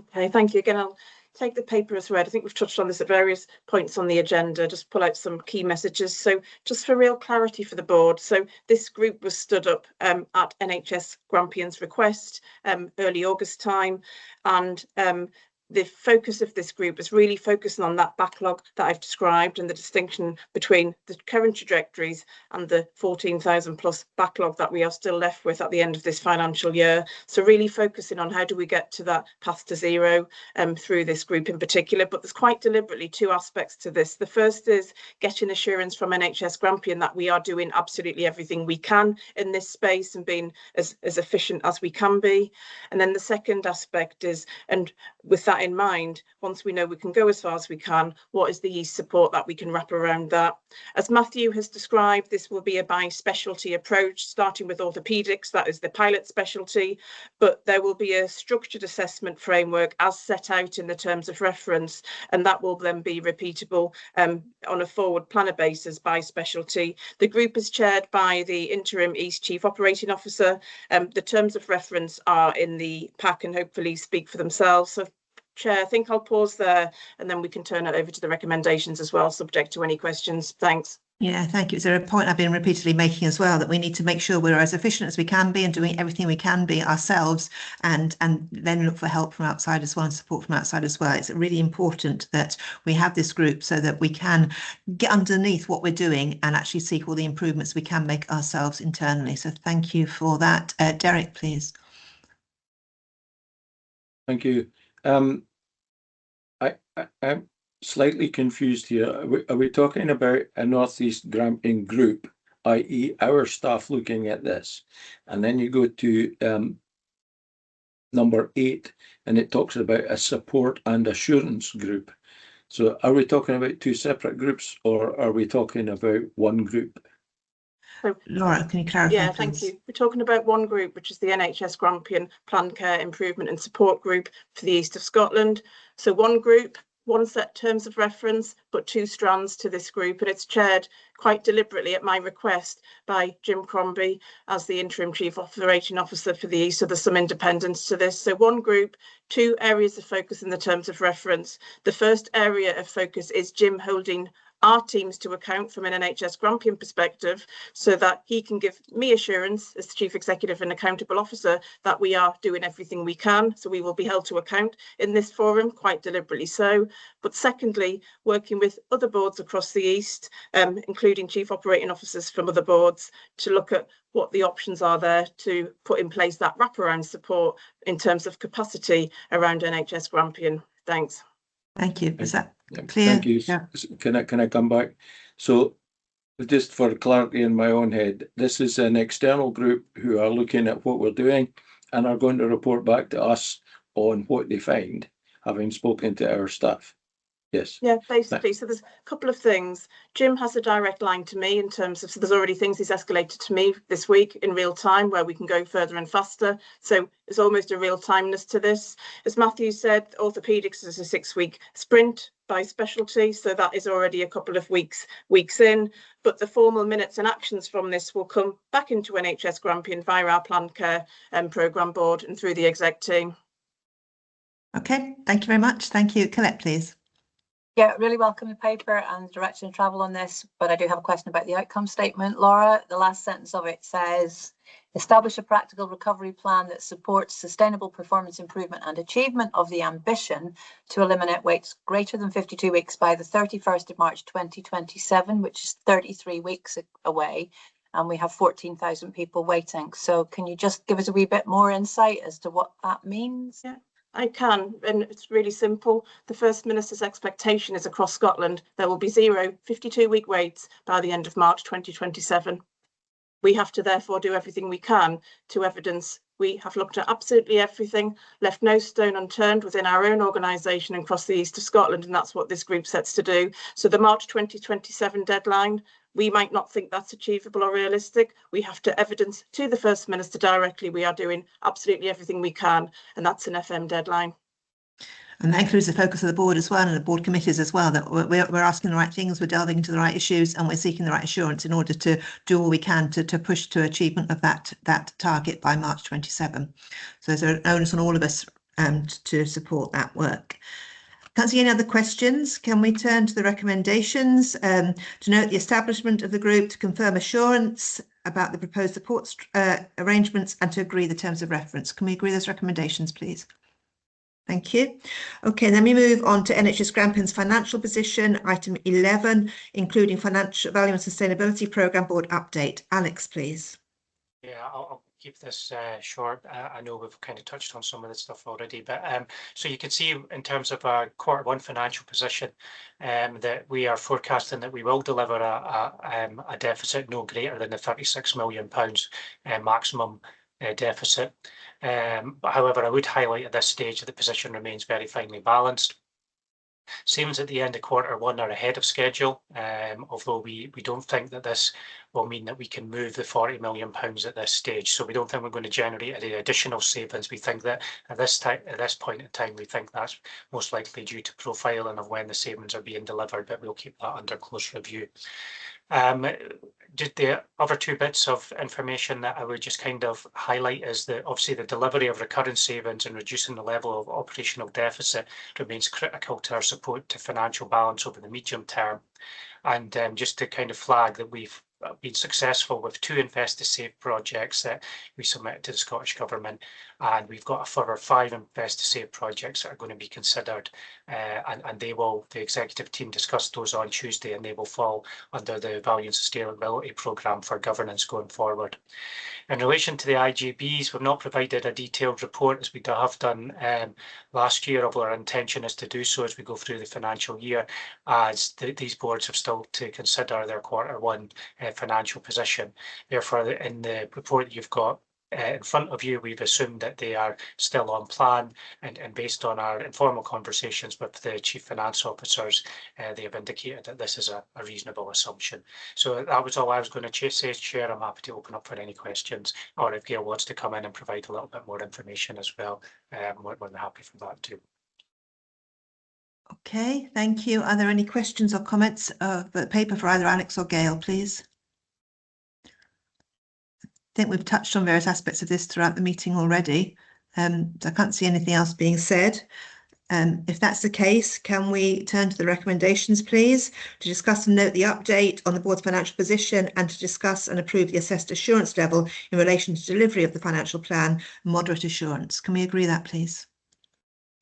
Okay, thank you. Again, I'll take the paper as read. I think we've touched on this at various points on the agenda, just pull out some key messages. So just for real clarity for the board. So this group was stood up at NHS Grampian's request early August time, and the focus of this group is really focusing on that backlog that I've described and the distinction between the current trajectories and the 14,000 plus backlog that we are still left with at the end of this financial year. So really focusing on how do we get to that path to zero through this group in particular. But there's quite deliberately two aspects to this. The first is getting assurance from NHS Grampian that we are doing absolutely everything we can in this space and being as efficient as we can be. And then the second aspect is, and with that in mind, once we know we can go as far as we can, what is the yeast support that we can wrap around that? As Matthew has described, this will be a by specialty approach, starting with orthopaedics, that is the pilot specialty, but there will be a structured assessment framework as set out in the terms of reference, and that will then be repeatable on a forward planner basis by specialty. The group is chaired by the interim East Chief Operating Officer. The terms of reference are in the pack and hopefully speak for themselves. So Chair, I think I'll pause there and then we can turn it over to the recommendations as well, subject to any questions. Thanks. Yeah, thank you. Is there a point I've been repeatedly making as well, that we need to make sure we're as efficient as we can be and doing everything we can be ourselves, and then look for help from outside as well and support from outside as well. It's really important that we have this group so that we can get underneath what we're doing and actually seek all the improvements we can make ourselves internally. So thank you for that. Derek, please. Thank you. I'm slightly confused here. Are we talking about a North East Grampian group, i.e. our staff looking at this? And then you go to number 8 and it talks about a support and assurance group. So are we talking about two separate groups, or are we talking about one group? So, Laura, can you clarify? Yeah, please? thank you. We're talking about one group, which is the NHS Grampian Planned Care Improvement and Support Group for the East of Scotland. So one group, one set terms of reference, but two strands to this group, and it's chaired quite deliberately at my request by Jim Crombie as the interim Chief Operating Officer for the East. So there's some independence to this. So one group, two areas of focus in the terms of reference. The first area of focus is Jim holding our teams to account from an NHS Grampian perspective, so that he can give me assurance as the Chief Executive and Accountable Officer that we are doing everything we can. So we will be held to account in this forum, quite deliberately so. But secondly, working with other boards across the East, including Chief Operating Officers from other boards, to look at what the options are there to put in place that wraparound support in terms of capacity around NHS Grampian. Thanks. Thank you. Is that clear? Thank you. Yeah. Can I come back? So just for clarity in my own head, this is an external group who are looking at what we're doing and are going to report back to us on what they find, having spoken to our staff. Yes. Yeah, basically. So there's a couple of things. Jim has a direct line to me in terms of, so there's already things he's escalated to me this week in real time where we can go further and faster. So there's almost a real timeness to this. As Matthew said, orthopedics is a 6-week sprint by specialty. So that is already a couple of weeks in, but the formal minutes and actions from this will come back into NHS Grampian via our planned care programme board and through the exec team. Okay, thank you very much. Thank you. Colette, please. Yeah, really welcome the paper and direction of travel on this, but I do have a question about the outcome statement, Laura. The last sentence of it says, establish a practical recovery plan that supports sustainable performance improvement and achievement of the ambition to eliminate waits greater than 52 weeks by the 31st of March 2027, which is 33 weeks away, and we have 14,000 people waiting. So can you just give us a wee bit more insight as to what that means? Yeah. I can, and it's really simple. The First Minister's expectation is across Scotland there will be 0 52-week waits by the end of March 2027. We have to therefore do everything we can to evidence. We have looked at absolutely everything, left no stone unturned within our own organisation and across the east of Scotland, and that's what this group sets to do. So the March 2027 deadline, we might not think that's achievable or realistic. We have to evidence to the First Minister directly we are doing absolutely everything we can, and that's an FM deadline. And that includes the focus of the board as well, and the board committees as well, that we're asking the right things, we're delving into the right issues, and we're seeking the right assurance in order to do all we can to push to achievement of that target by March 27. So there's an onus on all of us to support that work. Can't see any other questions. Can we turn to the recommendations? To note the establishment of the group, to confirm assurance about the proposed support arrangements, and to agree the terms of reference. Can we agree those recommendations, please? Thank you. Okay, then we move on to NHS Grampian's financial position, item 11, including financial value and sustainability programme board update. Alex, please. Yeah, I'll keep this short. I know we've kind of touched on some of this stuff already, but so you can see in terms of our Q1 financial position that we are forecasting that we will deliver a deficit no greater than the £36 million maximum deficit. However, I would highlight at this stage that the position remains very finely balanced. Savings at the end of Q1 are ahead of schedule, although we don't think that this will mean that we can move the £40 million at this stage. So we don't think we're going to generate any additional savings. We think that at this point in time, we think that's most likely due to profiling of when the savings are being delivered, but we'll keep that under close review. Just the other two bits of information that I would just kind of highlight is that obviously the delivery of recurrent savings and reducing the level of operational deficit remains critical to our support to financial balance over the medium term. And just to kind of flag that we've been successful with 2 Invest to Save projects that we submitted to the Scottish Government, and we've got a further 5 Invest to Save projects that are going to be considered, and the executive team discussed those on Tuesday, and they will fall under the Value and Sustainability Programme for governance going forward. In relation to the IGBs, we've not provided a detailed report as we have done last year, although our intention is to do so as we go through the financial year, as these boards have still to consider their Q1 financial position. Therefore, in the report you've got in front of you, we've assumed that they are still on plan, and based on our informal conversations with the chief finance officers, they have indicated that this is a reasonable assumption. So that was all I was going to say, Chair. I'm happy to open up for any questions, or if Gail wants to come in and provide a little bit more information as well, we're happy for that too. Okay, thank you. Are there any questions or comments of the paper for either Alex or Gail, please? I think we've touched on various aspects of this throughout the meeting already. So I can't see anything else being said. If that's the case, can we turn to the recommendations, please, to discuss and note the update on the board's financial position, and to discuss and approve the assessed assurance level in relation to delivery of the financial plan, moderate assurance. Can we agree that, please?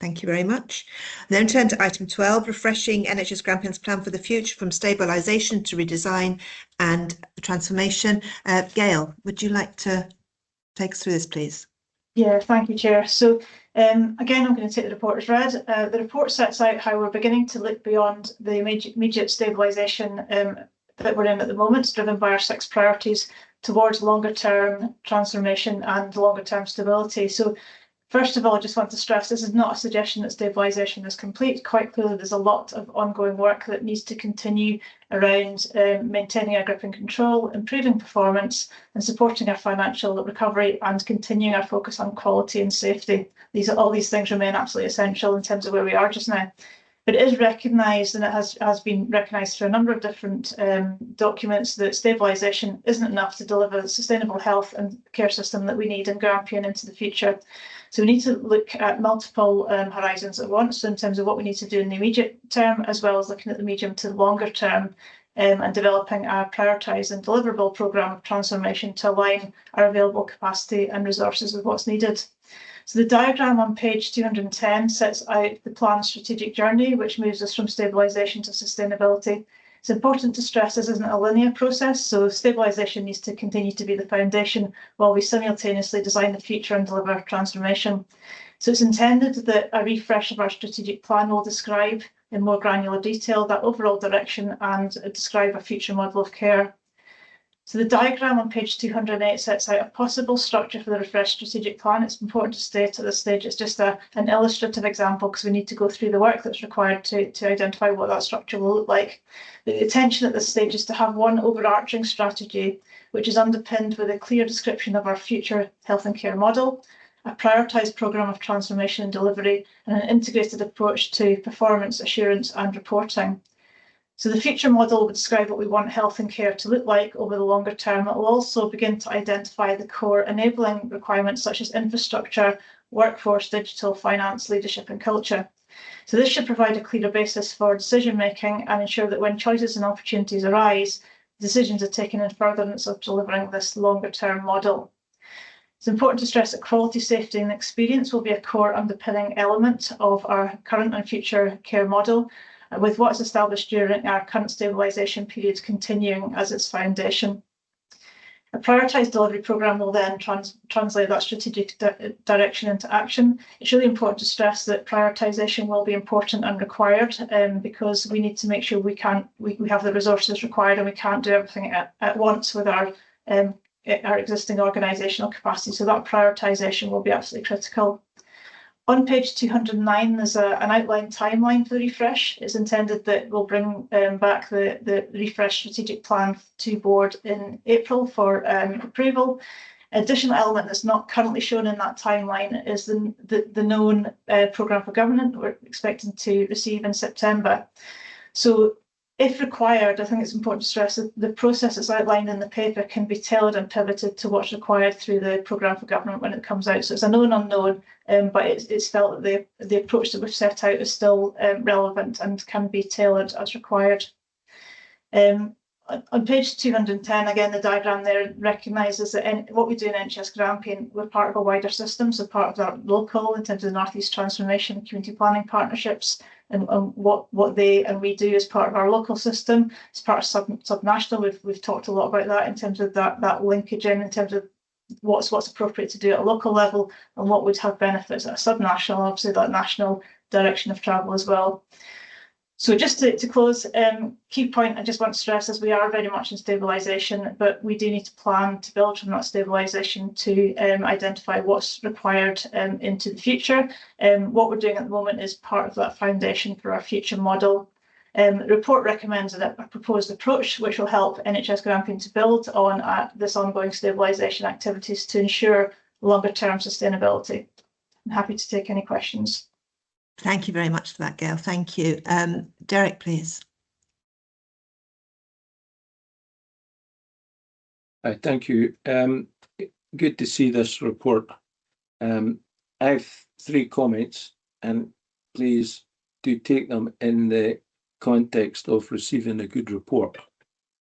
Thank you very much. Then turn to item 12, refreshing NHS Grampian's plan for the future from stabilisation to redesign and transformation. Gail, would you like to take us through this, please? Yeah, thank you, Chair. So again, I'm going to take the report as read. The report sets out how we're beginning to look beyond the immediate stabilisation that we're in at the moment, driven by our 6 priorities towards longer term transformation and longer term stability. So First of all, I just want to stress this is not a suggestion that stabilisation is complete. Quite clearly, there's a lot of ongoing work that needs to continue around maintaining our grip and control, improving performance and supporting our financial recovery and continuing our focus on quality and safety. All these things remain absolutely essential in terms of where we are just now. But it is recognised, and it has been recognised through a number of different documents, that stabilisation isn't enough to deliver the sustainable health and care system that we need in Grampian into the future. So we need to look at multiple horizons at once in terms of what we need to do in the immediate term, as well as looking at the medium to longer term and developing a prioritised and deliverable programme of transformation to align our available capacity and resources with what's needed. So the diagram on page 210 sets out the planned strategic journey, which moves us from stabilisation to sustainability. It's important to stress this isn't a linear process, so stabilisation needs to continue to be the foundation while we simultaneously design the future and deliver transformation. So it's intended that a refresh of our strategic plan will describe in more granular detail that overall direction and describe a future model of care. So the diagram on page 208 sets out a possible structure for the refreshed strategic plan. It's important to state at this stage it's just an illustrative example because we need to go through the work that's required to identify what that structure will look like. The intention at this stage is to have one overarching strategy which is underpinned with a clear description of our future health and care model, a prioritised programme of transformation and delivery, and an integrated approach to performance, assurance and reporting. So the future model will describe what we want health and care to look like over the longer term. It will also begin to identify the core enabling requirements such as infrastructure, workforce, digital, finance, leadership and culture. So this should provide a clearer basis for decision making and ensure that when choices and opportunities arise, decisions are taken in furtherance of delivering this longer term model. It's important to stress that quality, safety and experience will be a core underpinning element of our current and future care model, with what's established during our current stabilisation period continuing as its foundation. A prioritised delivery programme will then translate that strategic direction into action. It's really important to stress that prioritisation will be important and required because we need to make sure we have the resources required and we can't do everything at once with our existing organisational capacity. So that prioritisation will be absolutely critical. On page 209, there's an outline timeline for the refresh. It's intended that we'll bring back the refresh strategic plan to board in April for approval. Additional element that's not currently shown in that timeline is the known programme for governance we're expecting to receive in September. So if required, I think it's important to stress that the process that's outlined in the paper can be tailored and pivoted to what's required through the programme for government when it comes out. So it's a known unknown, but it's felt that the approach that we've set out is still relevant and can be tailored as required. On page 210, again, the diagram there recognises that what we do in NHS Grampian, we're part of a wider system, so part of that local in terms of the North East Transformation Community Planning Partnerships, and what they and we do as part of our local system. It's part of subnational. We've talked a lot about that in terms of that linkage in terms of what's appropriate to do at a local level and what would have benefits at a subnational, obviously that national direction of travel as well. So just to close, key point I just want to stress is we are very much in stabilisation, but we do need to plan to build from that stabilisation to identify what's required into the future. What we're doing at the moment is part of that foundation for our future model. The report recommends a proposed approach which will help NHS Grampian to build on this ongoing stabilisation activities to ensure longer term sustainability. I'm happy to take any questions. Thank you very much for that, Gail. Thank you. Derek, please. Thank you. Good to see this report. I have 3 comments, and please do take them in the context of receiving a good report.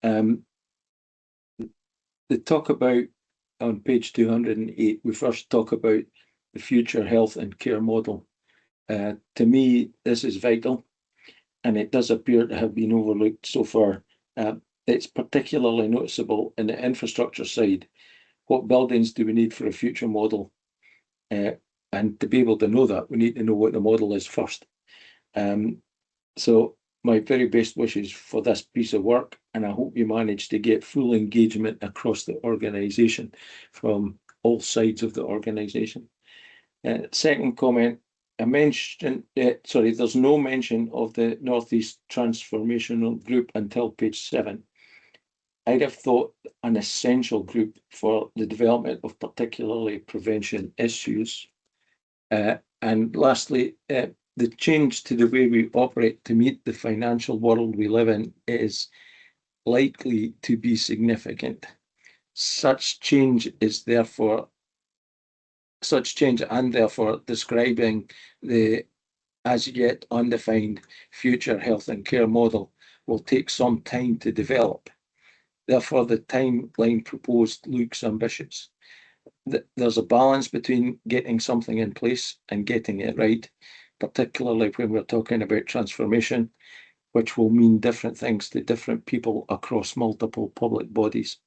The talk about on page 208, we first talk about the future health and care model. To me, this is vital, and it does appear to have been overlooked so far. It's particularly noticeable in the infrastructure side. What buildings do we need for a future model? And to be able to know that, we need to know what the model is first. So my very best wishes for this piece of work, and I hope you manage to get full engagement across the organisation from all sides of the organisation. Second comment, I mentioned, sorry, there's no mention of the North East Transformational Group until page 7. I'd have thought an essential group for the development of particularly prevention issues. And lastly, the change to the way we operate to meet the financial world we live in is likely to be significant. Such change and therefore describing the as yet undefined future health and care model will take some time to develop. Therefore, the timeline proposed looks ambitious. There's a balance between getting something in place and getting it right, particularly when we're talking about transformation, which will mean different things to different people across multiple public bodies.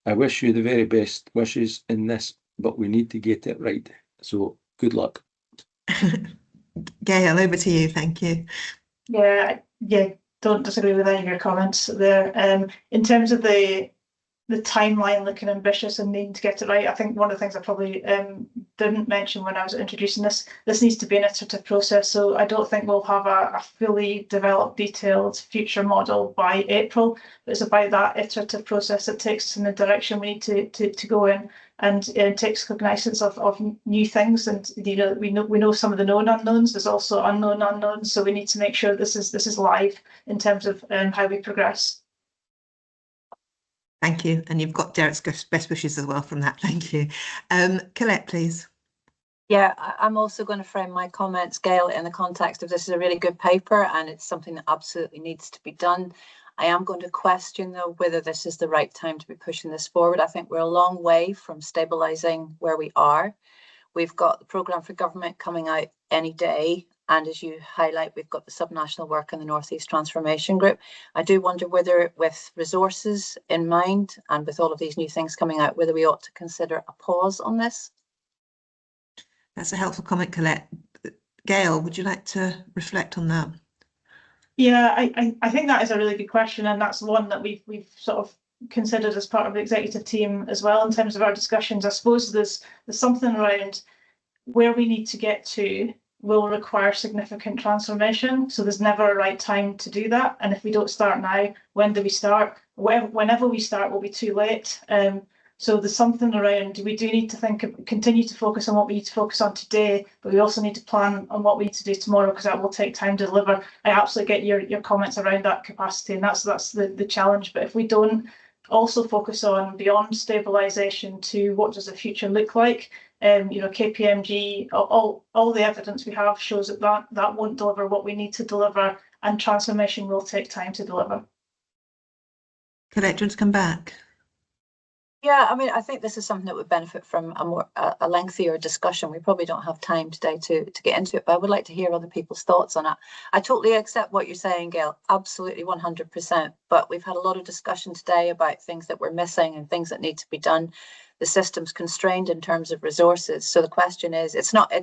I wish you the very best wishes in this, but we need to get it right. So good luck. Gail, over to you. Thank you. Yeah, don't disagree with any of your comments there. In terms of the timeline looking ambitious and needing to get it right, I think one of the things I probably didn't mention when I was introducing this needs to be an iterative process. So I don't think we'll have a fully developed, detailed future model by April. It's about that iterative process that takes us in the direction we need to go in, and it takes cognizance of new things. And we know some of the known unknowns. There's also unknown unknowns. So we need to make sure this is live in terms of how we progress. Thank you. And you've got Derek's best wishes as well from that. Thank you. Colette, please. Yeah, I'm also going to frame my comments, Gail, in the context of this is a really good paper and it's something that absolutely needs to be done. I am going to question, though, whether this is the right time to be pushing this forward. I think we're a long way from stabilising where we are. We've got the programme for government coming out any day. And as you highlight, we've got the subnational work in the North East Transformation Group. I do wonder whether, with resources in mind and with all of these new things coming out, whether we ought to consider a pause on this. That's a helpful comment, Colette. Gail, would you like to reflect on that? Yeah, I think that is a really good question, and that's one that we've sort of considered as part of the executive team as well in terms of our discussions. I suppose there's something around where we need to get to will require significant transformation. So there's never a right time to do that. And if we don't start now, when do we start? Whenever we start will be too late. So there's something around, we do need to continue to focus on what we need to focus on today, but we also need to plan on what we need to do tomorrow, because that will take time to deliver. I absolutely get your comments around that capacity, and that's the challenge. But if we don't also focus on beyond stabilisation to what does the future look like, KPMG, all the evidence we have shows that won't deliver what we need to deliver, and transformation will take time to deliver. Colette, do you want to come back? Yeah, I mean, I think this is something that would benefit from a lengthier discussion. We probably don't have time today to get into it, but I would like to hear other people's thoughts on it. I totally accept what you're saying, Gail, absolutely 100%. But we've had a lot of discussion today about things that we're missing and things that need to be done. The system's constrained in terms of resources. So the question is, it's not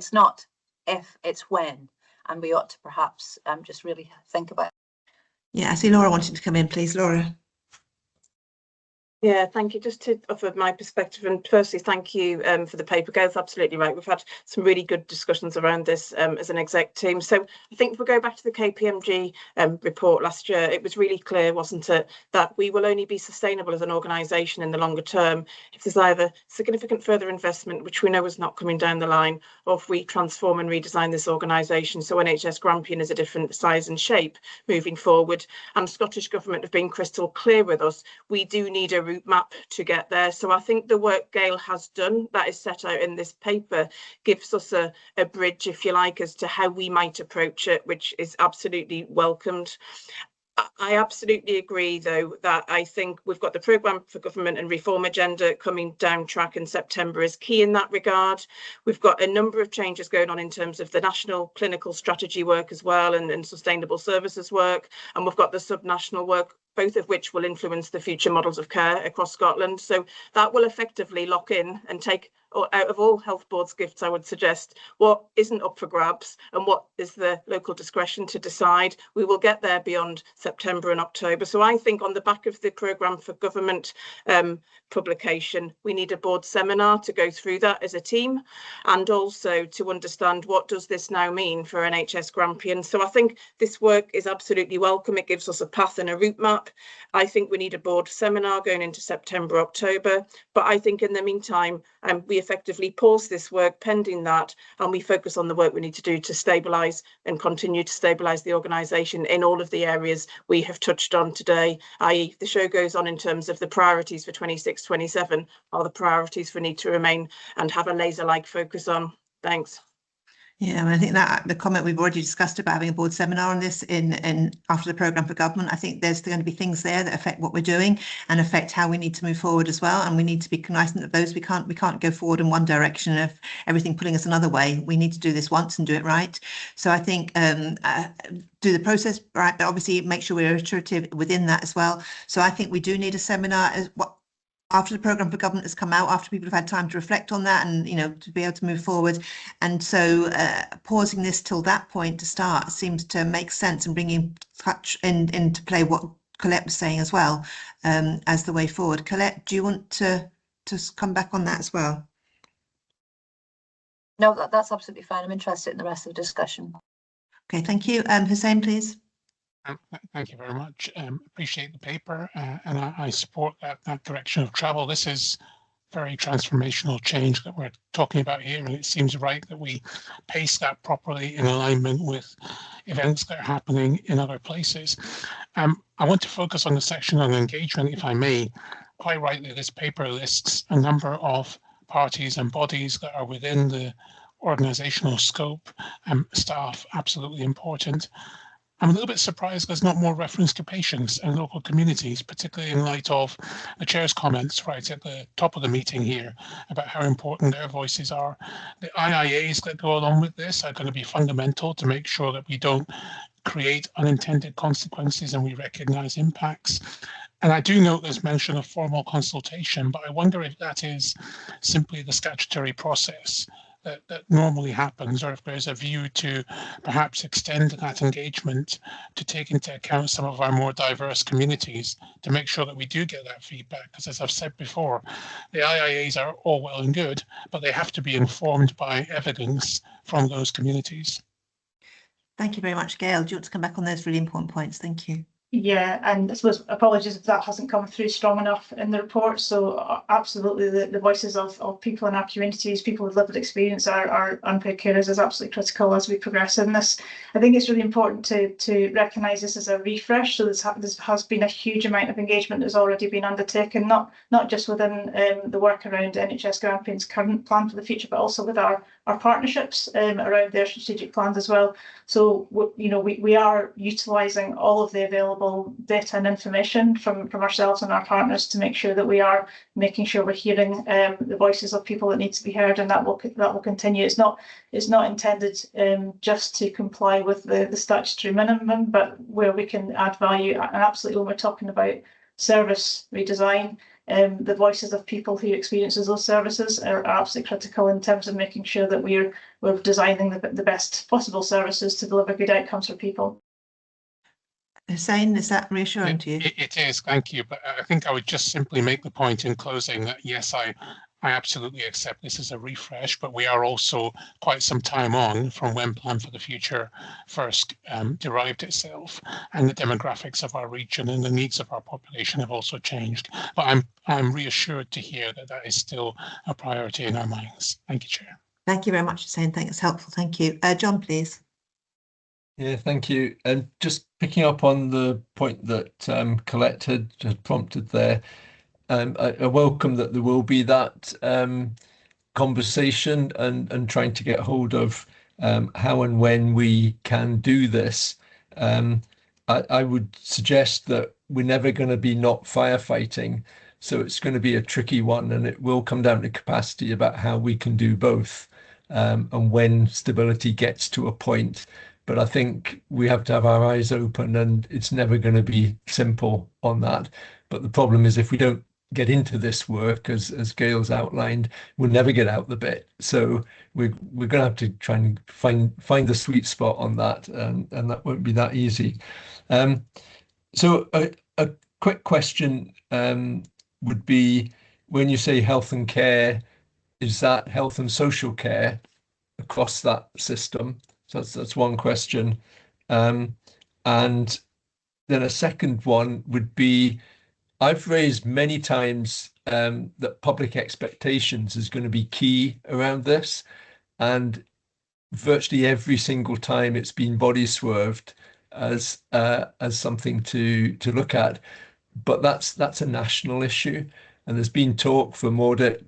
if, it's when. And we ought to perhaps just really think about it. Yeah, I see Laura wanting to come in, please. Laura. Yeah, thank you. Just to offer my perspective, and firstly, thank you for the paper. Gail's absolutely right. We've had some really good discussions around this as an exec team. So I think if we go back to the KPMG report last year, it was really clear, wasn't it, that we will only be sustainable as an organisation in the longer term if there's either significant further investment, which we know is not coming down the line, or if we transform and redesign this organisation so NHS Grampian is a different size and shape moving forward. And Scottish Government have been crystal clear with us. We do need a route map to get there. So I think the work Gail has done that is set out in this paper gives us a bridge, if you like, as to how we might approach it, which is absolutely welcomed. I absolutely agree, though, that I think we've got the programme for government and reform agenda coming down track, and September is key in that regard. We've got a number of changes going on in terms of the national clinical strategy work as well, and sustainable services work, and we've got the subnational work, both of which will influence the future models of care across Scotland. So that will effectively lock in and take or out of all health boards' gifts, I would suggest, what isn't up for grabs and what is the local discretion to decide. We will get there beyond September and October. So I think on the back of the programme for government publication, we need a board seminar to go through that as a team, and also to understand what does this now mean for NHS Grampian. So I think this work is absolutely welcome. It gives us a path and a route map. I think we need a board seminar going into September, October, but I think in the meantime we effectively pause this work pending that, and we focus on the work we need to do to stabilise and continue to stabilise the organisation in all of the areas we have touched on today, i.e. the show goes on in terms of the priorities for 26-27 are the priorities we need to remain and have a laser-like focus on. Thanks. Yeah, and I think that the comment we've already discussed about having a board seminar on this in after the programme for government, I think there's going to be things there that affect what we're doing and affect how we need to move forward as well. And we need to be cognizant of those. We can't go forward in one direction of everything pulling us another way. We need to do this once and do it right. So I think do the process right, but obviously make sure we're iterative within that as well. So I think we do need a seminar as what after the programme for government has come out, after people have had time to reflect on that and, you know, to be able to move forward. And so pausing this till that point to start seems to make sense, and bringing touch into play what Colette was saying as well as the way forward. Colette, do you want to come back on that as well? No, that's absolutely fine. I'm interested in the rest of the discussion. Okay, thank you. Hussein, please. Thank you very much. Appreciate the paper, and I support that direction of travel. This is very transformational change that we're talking about here, and it seems right that we pace that properly in alignment with events that are happening in other places. I want to focus on the section on engagement, if I may. Quite rightly, this paper lists a number of parties and bodies that are within the organisational scope. Staff, absolutely important. I'm a little bit surprised there's not more reference to patients and local communities, particularly in light of the chair's comments right at the top of the meeting here about how important their voices are. The IIAs that go along with this are going to be fundamental to make sure that we don't create unintended consequences and we recognise impacts. And I do note there's mention of formal consultation, but I wonder if that is simply the statutory process that normally happens, or if there's a view to perhaps extend that engagement to take into account some of our more diverse communities to make sure that we do get that feedback. Because as I've said before, the IIAs are all well and good, but they have to be informed by evidence from those communities. Thank you very much, Gail. Do you want to come back on those really important points? Thank you. Yeah, and I suppose apologies if that hasn't come through strong enough in the report. So absolutely the voices of people in our communities, people with lived experience, our unpaid carers is absolutely critical as we progress in this. I think it's really important to recognise this as a refresh. So this has been a huge amount of engagement that's already been undertaken, not just within the work around NHS Grampian's current plan for the future, but also with our partnerships around their strategic plans as well. So we are utilising all of the available data and information from ourselves and our partners to make sure that we are making sure we're hearing the voices of people that need to be heard, and that will continue. It's not intended just to comply with the statutory minimum, but where we can add value. And absolutely, when we're talking about service redesign, the voices of people who experiences those services are absolutely critical in terms of making sure that we're designing the best possible services to deliver good outcomes for people. Hussein, is that reassuring to you? It is, thank you. But I think I would just simply make the point in closing that yes, I absolutely accept this as a refresh, but we are also quite some time on from when Plan for the Future first derived itself, and the demographics of our region and the needs of our population have also changed. But I'm reassured to hear that is still a priority in our minds. Thank you, Chair. Thank you very much, Hussein. I think it's helpful. Thank you. John, please. Yeah, thank you. And just picking up on the point that Colette had prompted there, I welcome that there will be that conversation and trying to get hold of how and when we can do this. I would suggest that we're never going to be not firefighting, so it's going to be a tricky one, and it will come down to capacity about how we can do both and when stability gets to a point. But I think we have to have our eyes open, and it's never going to be simple on that. But the problem is if we don't get into this work, as Gail's outlined, we'll never get out the bit. So we're going to have to try and find the sweet spot on that, and that won't be that easy. So a quick question would be, when you say health and care, is that health and social care across that system? So that's one question. And then a second one would be, I've raised many times that public expectations is going to be key around this, and virtually every single time it's been body swerved as something to look at. But that's a national issue, and there's been talk from Audit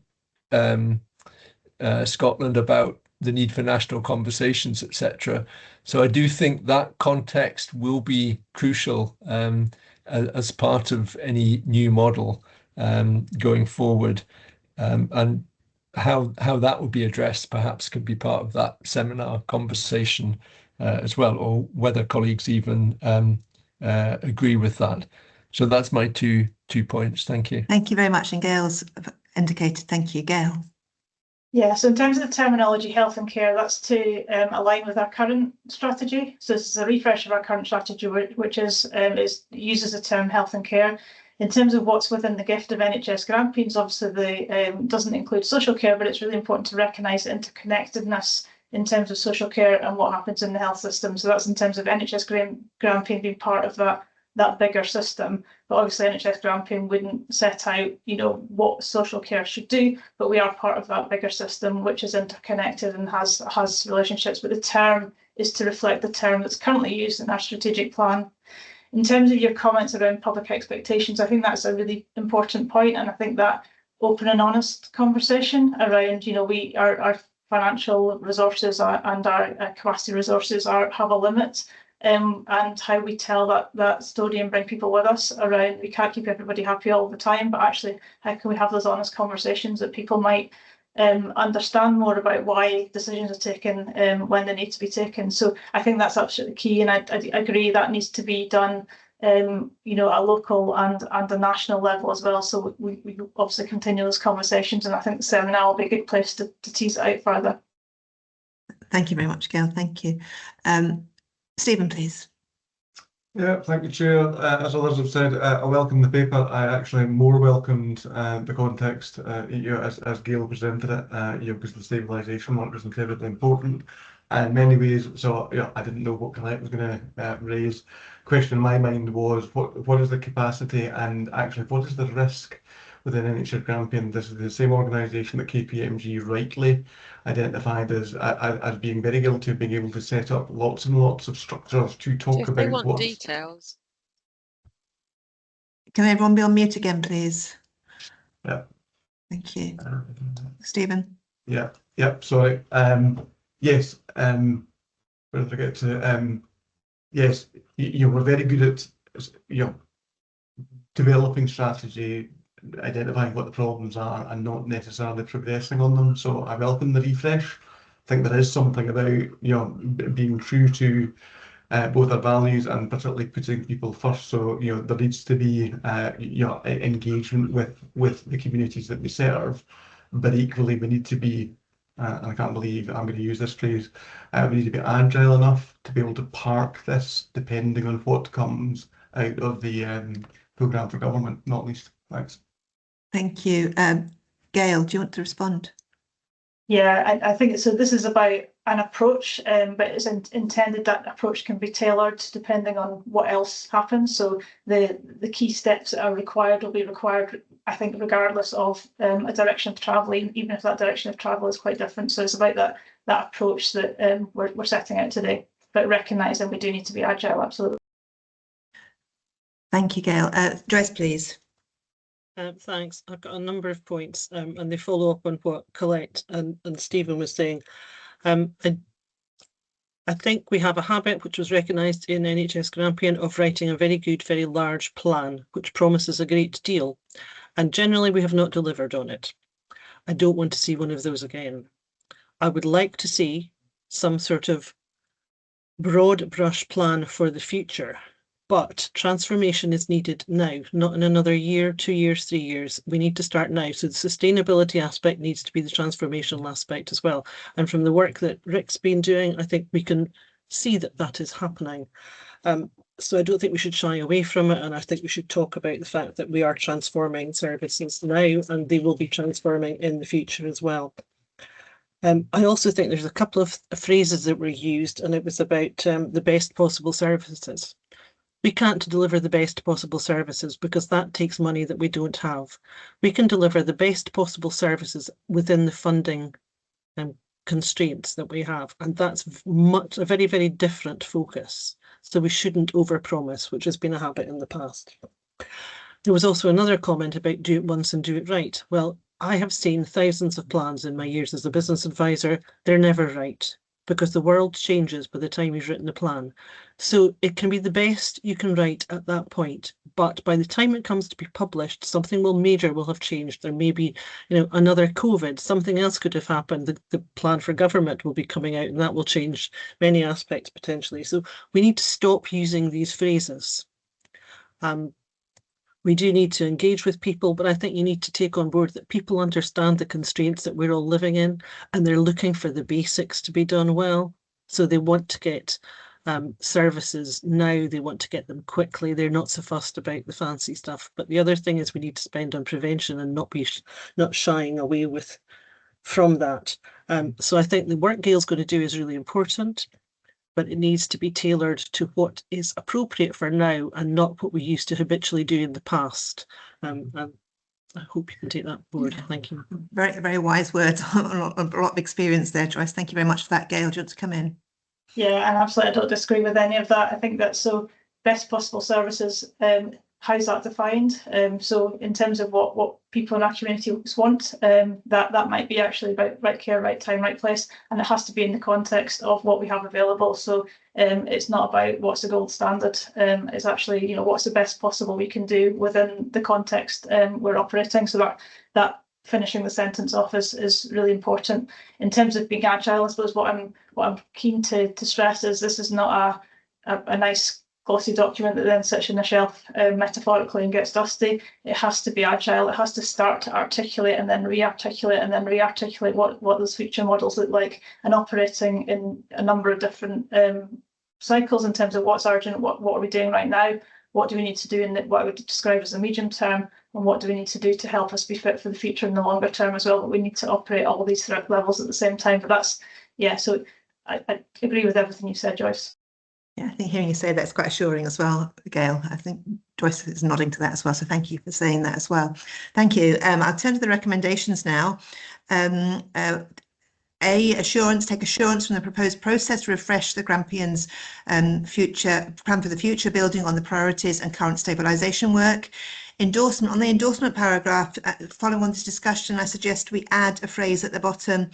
Scotland about the need for national conversations, etc. So I do think that context will be crucial as part of any new model going forward, and how that would be addressed perhaps could be part of that seminar conversation as well, or whether colleagues even agree with that. So that's my two points. Thank you. Thank you very much. And Gail's indicated. Thank you, Gail. Yeah, so in terms of the terminology, health and care, that's to align with our current strategy. So this is a refresh of our current strategy, which uses the term health and care. In terms of what's within the gift of NHS Grampians, obviously doesn't include social care, but it's really important to recognise the interconnectedness in terms of social care and what happens in the health system. So that's in terms of NHS Grampian being part of that bigger system. But obviously NHS Grampian wouldn't set out, what social care should do, but we are part of that bigger system, which is interconnected and has relationships. But the term is to reflect the term that's currently used in our strategic plan. In terms of your comments around public expectations, I think that's a really important point, and I think that open and honest conversation around, our financial resources and our capacity resources have a limit. And how we tell that story and bring people with us around, we can't keep everybody happy all the time, but actually how can we have those honest conversations that people might understand more about why decisions are taken when they need to be taken. So I think that's absolutely key, and I agree that needs to be done at a local and a national level as well. So we obviously continue those conversations, and I think the seminar will be a good place to tease it out further. Thank you very much, Gail. Thank you. Stephen, please. Yeah, thank you, Chair. As others have said, I welcome the paper. I actually more welcomed the context, as Gail presented it, because the stabilisation work is incredibly important in many ways. So, I didn't know what Colette was going to raise. Question in my mind was, what is the capacity, and actually what is the risk within NHS Grampian? This is the same organisation that KPMG rightly identified as being very guilty of being able to set up lots and lots of structures to talk about they want details. Can everyone be on mute again, please? Yeah. Thank you. Stephen? Yeah, sorry. Yes, where did I get to? Yes, you were very good at developing strategy, identifying what the problems are and not necessarily progressing on them. So I welcome the refresh. I think there is something about being true to both our values and particularly putting people first. So there needs to be engagement with the communities that we serve, but equally we need to be and I can't believe I'm going to use this phrase, we need to be agile enough to be able to park this depending on what comes out of the programme for government, not least. Thanks. Thank you. Gail, do you want to respond? Yeah, I think so. This is about an approach, but it's intended that approach can be tailored depending on what else happens. So the key steps that are required will be required, I think, regardless of a direction of travel, even if that direction of travel is quite different. So it's about that approach that we're setting out today, but recognising we do need to be agile, absolutely. Thank you, Gail. Joyce, please. Thanks. I've got a number of points and they follow up on what Colette and Stephen was saying. I think we have a habit which was recognised in NHS Grampian of writing a very good, very large plan, which promises a great deal. And generally we have not delivered on it. I don't want to see one of those again. I would like to see some sort of broad brush plan for the future But transformation is needed now, not in another year, 2 years, 3 years. We need to start now. So the sustainability aspect needs to be the transformational aspect as well. And from the work that Rick's been doing, I think we can see that that is happening. So I don't think we should shy away from it. And I think we should talk about the fact that we are transforming services now, and they will be transforming in the future as well. I also think there's a couple of phrases that were used, and it was about the best possible services. We can't deliver the best possible services because that takes money that we don't have. We can deliver the best possible services within the funding constraints that we have, and that's a very, very different focus. So we shouldn't overpromise, which has been a habit in the past. There was also another comment about do it once and do it right. Well, I have seen thousands of plans in my years as a business advisor. They're never right, because the world changes by the time you've written the plan. So it can be the best you can write at that point, but by the time it comes to be published, something major will have changed. There may be, another COVID, something else could have happened. The plan for government will be coming out, and that will change many aspects potentially. So we need to stop using these phrases. We do need to engage with people, but I think you need to take on board that people understand the constraints that we're all living in, and they're looking for the basics to be done well. So they want to get services now, they want to get them quickly. They're not so fussed about the fancy stuff. But the other thing is we need to spend on prevention and not shying away from that. So I think the work Gail's going to do is really important, but it needs to be tailored to what is appropriate for now and not what we used to habitually do in the past. And I hope you can take that forward. Thank you. Very, very wise words. A lot of experience there, Joyce. Thank you very much for that. Gail, do you want to come in? Yeah, and absolutely, I don't disagree with any of that. I think that best possible services, how's that defined? So in terms of what people in our communities want, that might be actually about right care, right time, right place, and it has to be in the context of what we have available. So it's not about what's the gold standard. It's actually, what's the best possible we can do within the context we're operating. So that finishing the sentence off is really important. In terms of being agile, I suppose what I'm keen to stress is this is not a nice glossy document that then sits on the shelf metaphorically and gets dusty. It has to be agile. It has to start to articulate and then re-articulate and then re-articulate what those future models look like, and operating in a number of different cycles in terms of what's urgent, what are we doing right now, what do we need to do in what I would describe as the medium term, and what do we need to do to help us be fit for the future in the longer term as well. But we need to operate all these threat levels at the same time. But that's, yeah, so I agree with everything you said, Joyce. Yeah, I think hearing you say that's quite assuring as well, Gail. I think Joyce is nodding to that as well. So thank you for saying that as well. Thank you. I'll turn to the recommendations now. Take assurance from the proposed process to refresh the Grampian's future plan for the future, building on the priorities and current stabilisation work. Endorsement, on the endorsement paragraph, following on this discussion, I suggest we add a phrase at the bottom,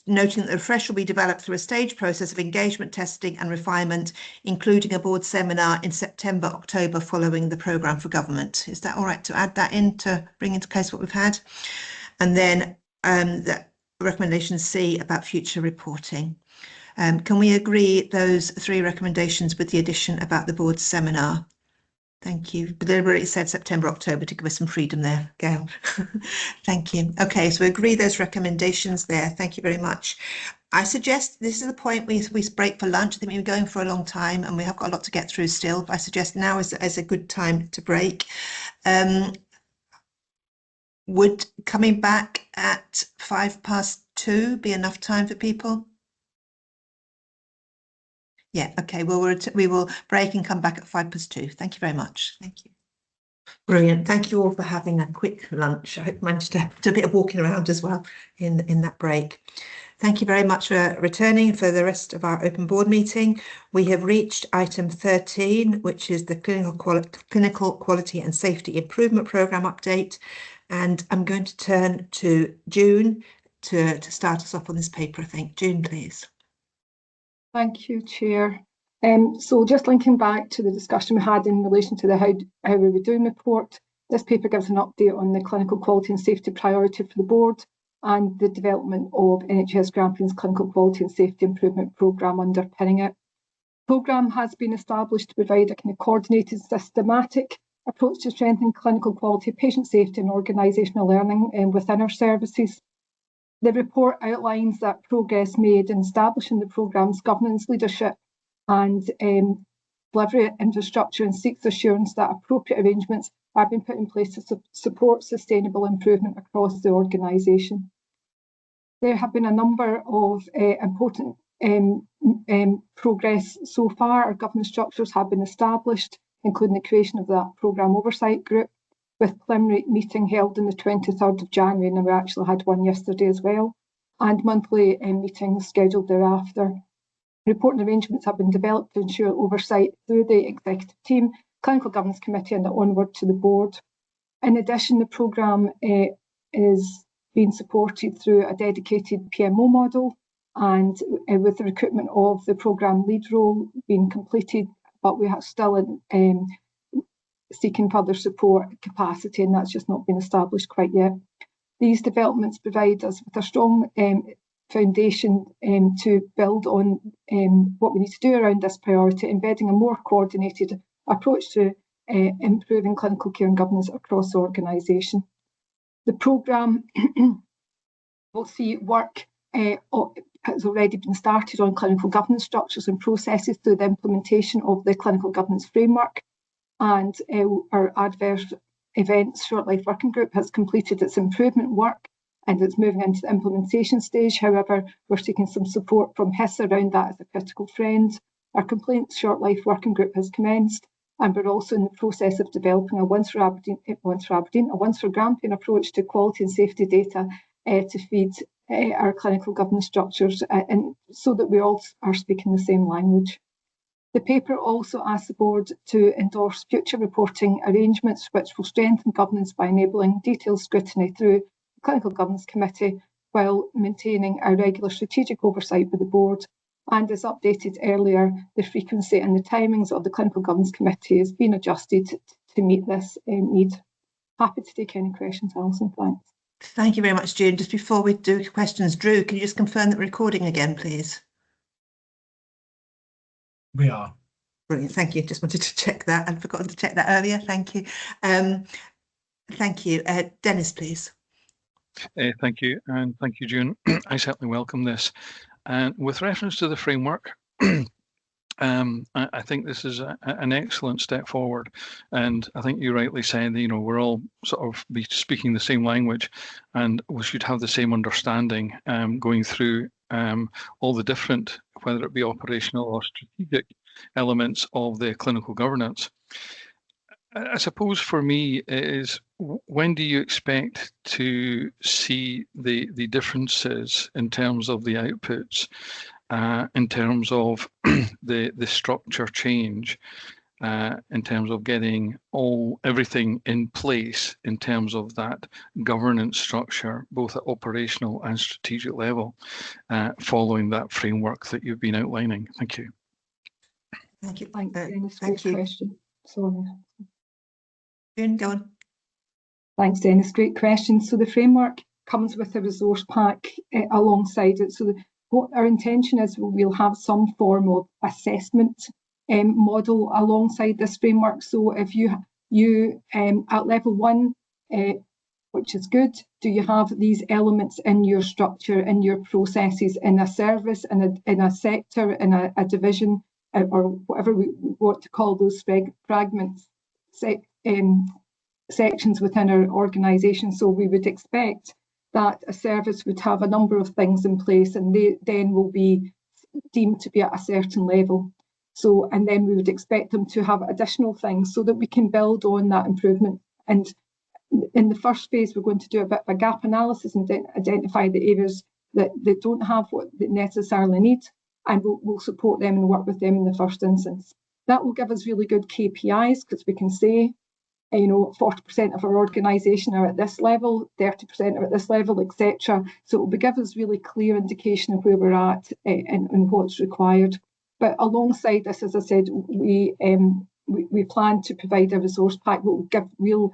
noting that the refresh will be developed through a staged process of engagement, testing and refinement, including a board seminar in September, October, following the programme for government. Is that all right to add that in to bring into case what we've had? And then the recommendation C about future reporting. Can we agree those three recommendations with the addition about the board seminar? Thank you. But deliberately said September, October to give us some freedom there, Gail. Thank you. Okay, so we agree those recommendations there. Thank you very much. I suggest this is the point we break for lunch. I think we've been going for a long time and we have got a lot to get through still. But I suggest now is a good time to break. Would coming back at 2:05 be enough time for people? Yeah, okay, well, we will break and come back at 2:05. Thank you very much. Thank you. Brilliant. Thank you all for having a quick lunch. I hope you managed to do a bit of walking around as well in that break. Thank you very much for returning for the rest of our open board meeting. We have reached item 13, which is the Clinical Quality and Safety Improvement Programme update. And I'm going to turn to June to start us off on this paper, I think. June, please. Thank you, Chair. So just linking back to the discussion we had in relation to the how we were doing report, this paper gives an update on the clinical quality and safety priority for the board and the development of NHS Grampian's clinical quality and safety improvement programme underpinning it. Programme has been established to provide a kind of coordinated, systematic approach to strengthen clinical quality, patient safety and organisational learning within our services. The report outlines that progress made in establishing the programme's governance, leadership and delivery infrastructure, and seeks assurance that appropriate arrangements have been put in place to support sustainable improvement across the organisation. There have been a number of important progress so far. Our governance structures have been established, including the creation of that programme oversight group, with preliminary meeting held on the 23rd of January, and we actually had one yesterday as well, and monthly meetings scheduled thereafter. Reporting arrangements have been developed to ensure oversight through the executive team, clinical governance committee and onward to the board. In addition, the programme is being supported through a dedicated PMO model, and with the recruitment of the programme lead role being completed, but we are still seeking further support capacity, and that's just not been established quite yet. These developments provide us with a strong foundation to build on what we need to do around this priority, embedding a more coordinated approach to improving clinical care and governance across the organisation. The programme will see work has already been started on clinical governance structures and processes through the implementation of the clinical governance framework, and our adverse events short life working group has completed its improvement work and it's moving into the implementation stage. However, we're seeking some support from HIS around that as a critical friend. Our complaints short life working group has commenced, and we're also in the process of developing a once for Grampian approach to quality and safety data to feed our clinical governance structures, and so that we all are speaking the same language. The paper also asks the board to endorse future reporting arrangements which will strengthen governance by enabling detailed scrutiny through the Clinical Governance Committee while maintaining a regular strategic oversight with the board. And as updated earlier, the frequency and the timings of the Clinical Governance Committee has been adjusted to meet this need. Happy to take any questions, Alison. Thanks. Thank you very much, June. Just before we do questions, Drew, can you just confirm that recording again, please? We are. Brilliant, thank you. Just wanted to check that. I'd forgotten to check that earlier. Thank you. Thank you. Dennis, please. Thank you, and thank you, June. I certainly welcome this. And with reference to the framework, I think this is an excellent step forward. And I think you rightly said, you know, we're all sort of be speaking the same language, and we should have the same understanding going through all the different, whether it be operational or strategic elements of the clinical governance. I suppose for me is, when do you expect to see the differences in terms of the outputs, in terms of the structure change, in terms of getting everything in place in terms of that governance structure, both at operational and strategic level, following that framework that you've been outlining? Thank you. Thank you. Dennis. Great question. Sorry. June, go on. Thanks, Dennis. Great question. So the framework comes with a resource pack alongside it. So what our intention is, we'll have some form of assessment model alongside this framework. So if you at level 1, which is good, do you have these elements in your structure, in your processes, in a service, in a sector, in a division, or whatever we want to call those fragments, sections within our organisation. So we would expect that a service would have a number of things in place, and they then will be deemed to be at a certain level. So, and then we would expect them to have additional things so that we can build on that improvement. And in the first phase, we're going to do a bit of a gap analysis and identify the areas that they don't have what they necessarily need, and we'll support them and work with them in the first instance. That will give us really good KPIs, because we can say, you know, 40% of our organisation are at this level, 30% are at this level, etc. So it will give us really clear indication of where we're at and what's required. But alongside this, as I said, we plan to provide a resource pack that will give real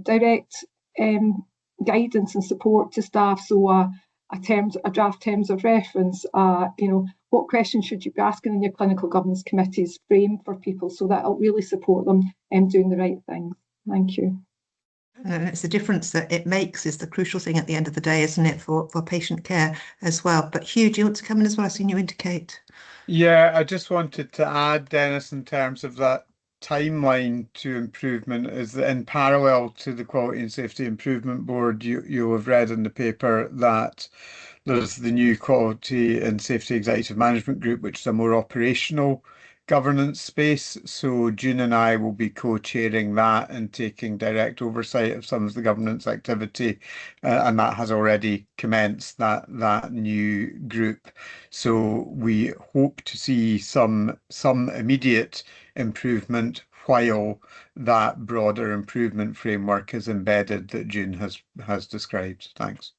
direct guidance and support to staff. So a draft terms of reference, you know, what questions should you be asking in your clinical governance committees frame for people so that it'll really support them in doing the right things. Thank you. And it's the difference that it makes is the crucial thing at the end of the day, isn't it, for patient care as well. But Hugh, do you want to come in as well? I've seen you indicate. Yeah, I just wanted to add, Dennis, in terms of that timeline to improvement, is that in parallel to the Quality and Safety Improvement Board, you'll have read in the paper that there's the new Quality and Safety Executive Management Group, which is a more operational governance space. So June and I will be co-chairing that and taking direct oversight of some of the governance activity, and that has already commenced, that new group. So we hope to see some immediate improvement while that broader improvement framework is embedded that June has described. Thanks.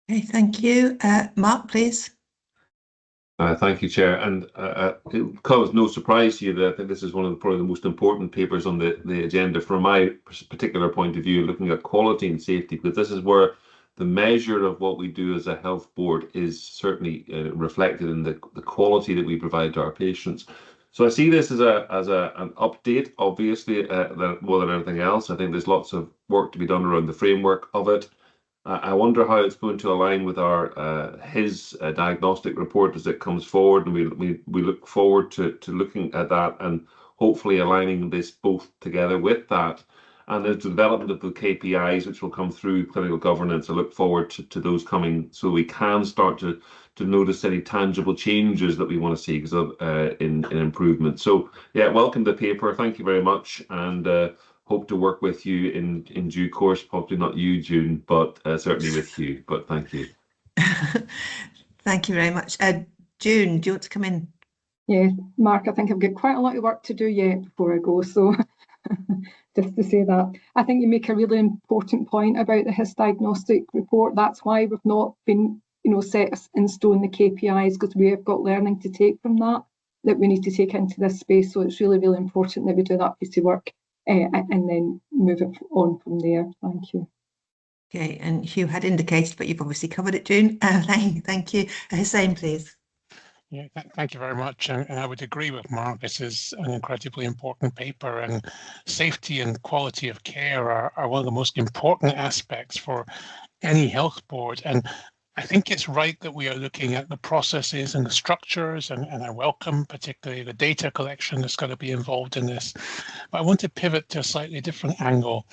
Okay, thank you. Mark, please. Thank you, Chair. And it comes no surprise to you that I think this is one of probably the most important papers on the agenda from my particular point of view, looking at quality and safety, because this is where the measure of what we do as a health board is certainly reflected in the quality that we provide to our patients. So I see this as an update, obviously, more than anything else. I think there's lots of work to be done around the framework of it. I wonder how it's going to align with our his diagnostic report as it comes forward, and we look forward to looking at that and hopefully aligning this both together with that. And there's the development of the KPIs, which will come through clinical governance. I look forward to those coming, so we can start to notice any tangible changes that we want to see because of in improvement. So yeah, welcome the paper. Thank you very much, and hope to work with you in due course. Probably not you, June, but certainly with you. But thank you. Thank you very much. June, do you want to come in? Yeah, Mark, I think I've got quite a lot of work to do yet before I go. So just to say that, I think you make a really important point about the HIS diagnostic report. That's why we've not been, set in stone the KPIs, because we have got learning to take from that we need to take into this space. So it's really, really important that we do that piece of work and then move it on from there. Thank you. Okay, and Hugh had indicated, but you've obviously covered it, June. Thank you. Hussein, please. Yeah, thank you very much. And I would agree with Mark. This is an incredibly important paper, and safety and quality of care are one of the most important aspects for any health board. And I think it's right that we are looking at the processes and the structures, and I welcome particularly the data collection that's going to be involved in this. But I want to pivot to a slightly different angle,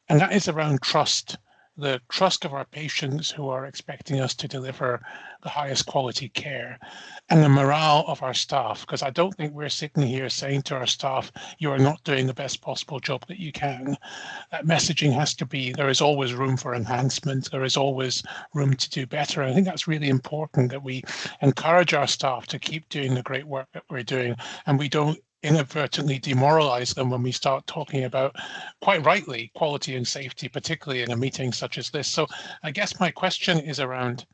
and that is around trust. The trust of our patients who are expecting us to deliver the highest quality care, and the morale of our staff, because I don't think we're sitting here saying to our staff, you are not doing the best possible job that you can. That messaging has to be, there is always room for enhancement, there is always room to do better. I think that's really important, that we encourage our staff to keep doing the great work that we're doing, and we don't inadvertently demoralize them when we start talking about, quite rightly, quality and safety, particularly in a meeting such as this. So I guess my question is around,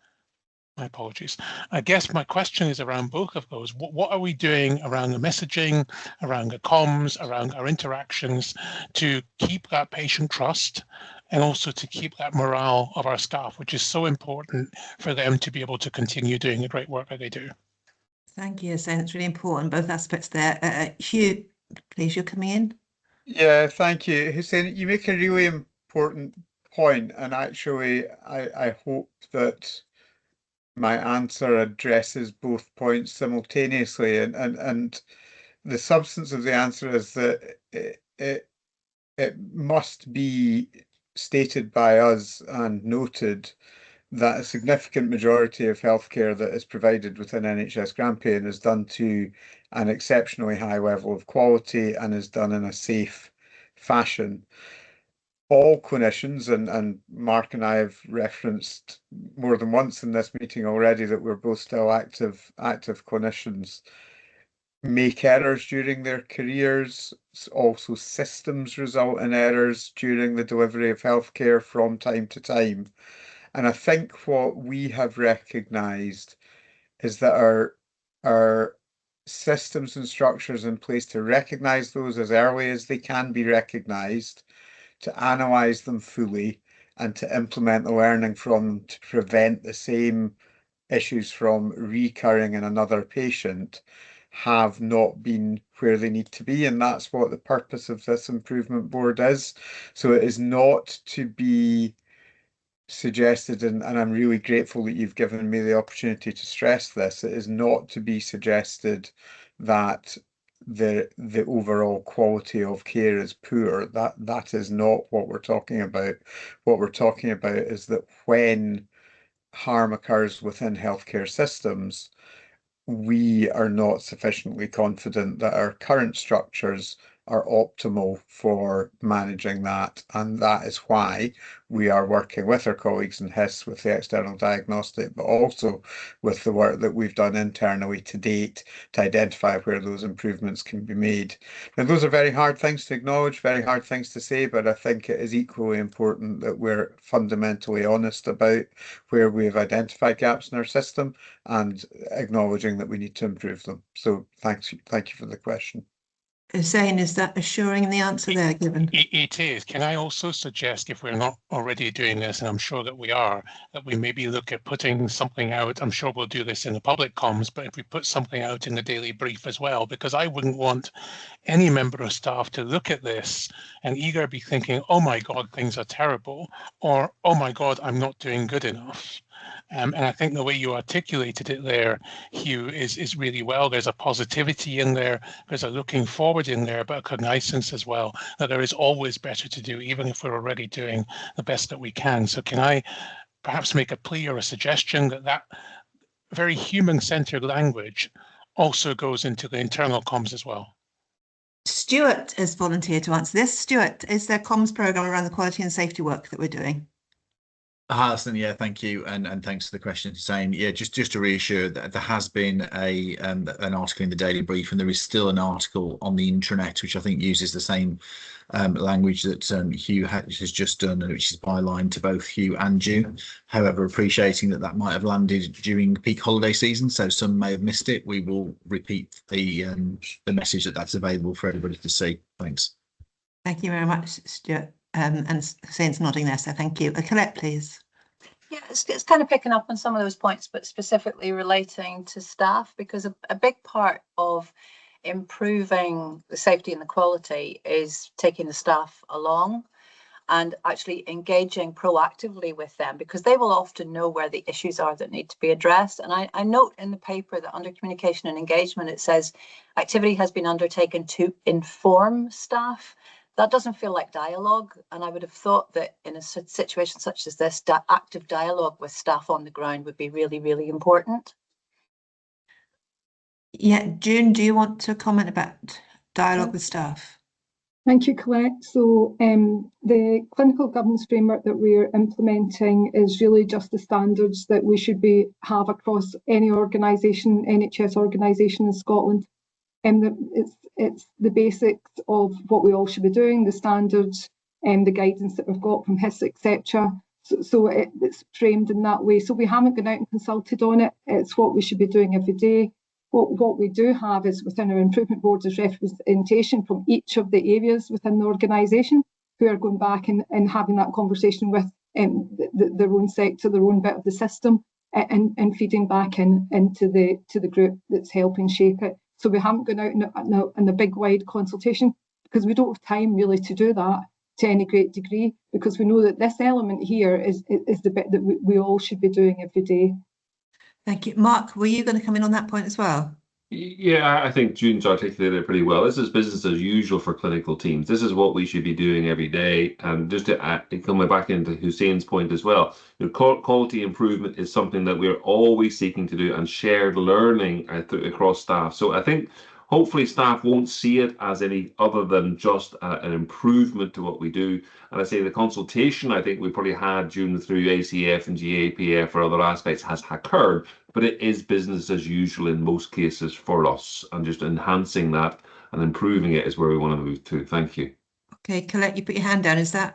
my apologies. I guess my question is around both of those. What are we doing around the messaging, around the comms, around our interactions to keep that patient trust, and also to keep that morale of our staff, which is so important for them to be able to continue doing the great work that they do. Thank you, Hussein. It's really important, both aspects there. Hugh, please, you're coming in. Yeah, thank you. Hussein, you make a really important point, and actually I hope that my answer addresses both points simultaneously, and the substance of the answer is that it must be stated by us and noted that a significant majority of healthcare that is provided within NHS Grampian is done to an exceptionally high level of quality and is done in a safe fashion. All clinicians, and Mark and I have referenced more than once in this meeting already that we're both still active clinicians, make errors during their careers. Also, systems result in errors during the delivery of healthcare from time to time. And I think what we have recognised is that our systems and structures in place to recognise those as early as they can be recognised, to analyse them fully, and to implement the learning from them to prevent the same issues from recurring in another patient have not been where they need to be, and that's what the purpose of this improvement board is. So it is not to be suggested, and I'm really grateful that you've given me the opportunity to stress this, it is not to be suggested that the overall quality of care is poor. That is not what we're talking about. What we're talking about is that when harm occurs within healthcare systems, we are not sufficiently confident that our current structures are optimal for managing that, and that is why we are working with our colleagues in HIS with the external diagnostic, but also with the work that we've done internally to date to identify where those improvements can be made. Now, those are very hard things to acknowledge, very hard things to say, but I think it is equally important that we're fundamentally honest about where we have identified gaps in our system and acknowledging that we need to improve them. So thank you for the question. Hussein, is that assuring in the answer there given? It is. Can I also suggest, if we're not already doing this, and I'm sure that we are, that we maybe look at putting something out. I'm sure we'll do this in the public comms, but if we put something out in the daily brief as well, because I wouldn't want any member of staff to look at this and either be thinking, oh my God, things are terrible, or oh my God, I'm not doing good enough. And I think the way you articulated it there, Hugh, is really well. There's a positivity in there, there's a looking forward in there, but a cognizance as well that there is always better to do, even if we're already doing the best that we can. So can I perhaps make a plea or a suggestion that very human-centered language also goes into the internal comms as well? Stuart has volunteered to answer this. Stuart, is there a comms programme around the quality and safety work that we're doing? Alison, yeah, thank you, and thanks for the question, Hussein. Yeah, just to reassure that there has been an article in the Daily Brief, and there is still an article on the intranet, which I think uses the same language that Hugh has just done, and which is byline to both Hugh and June. However, appreciating that might have landed during peak holiday season, so some may have missed it. We will repeat the message that's available for everybody to see. Thanks. Thank you very much, Stuart. And Hussein's nodding there, so thank you. Colette, please. Yeah, it's kind of picking up on some of those points, but specifically relating to staff, because a big part of improving the safety and the quality is taking the staff along and actually engaging proactively with them, because they will often know where the issues are that need to be addressed. And I note in the paper that under communication and engagement, it says activity has been undertaken to inform staff. That doesn't feel like dialogue, and I would have thought that in a situation such as this, active dialogue with staff on the ground would be really, really important. Yeah, June, do you want to comment about dialogue with staff? Thank you, Colette. So the clinical governance framework that we're implementing is really just the standards that we should have across any organisation, NHS organisation in Scotland. It's the basics of what we all should be doing, the standards and the guidance that we've got from HIS, etc. So it's framed in that way. So we haven't gone out and consulted on it. It's what we should be doing every day. What we do have is within our improvement boards is representation from each of the areas within the organisation who are going back and having that conversation with their own sector, their own bit of the system, and feeding back into the group that's helping shape it. So we haven't gone out in a big wide consultation because we don't have time really to do that to any great degree, because we know that this element here is the bit that we all should be doing every day. Thank you. Mark, were you going to come in on that point as well? Yeah, I think June's articulated it pretty well. This is business as usual for clinical teams. This is what we should be doing every day. And just to coming back into Hussein's point as well, quality improvement is something that we're always seeking to do, and shared learning across staff. So I think hopefully staff won't see it as any other than just an improvement to what we do. And I say the consultation I think we probably had June through ACF and GAPF or other aspects has occurred, but it is business as usual in most cases for us, and just enhancing that and improving it is where we want to move to. Thank you. Okay, Colette, you put your hand down. Are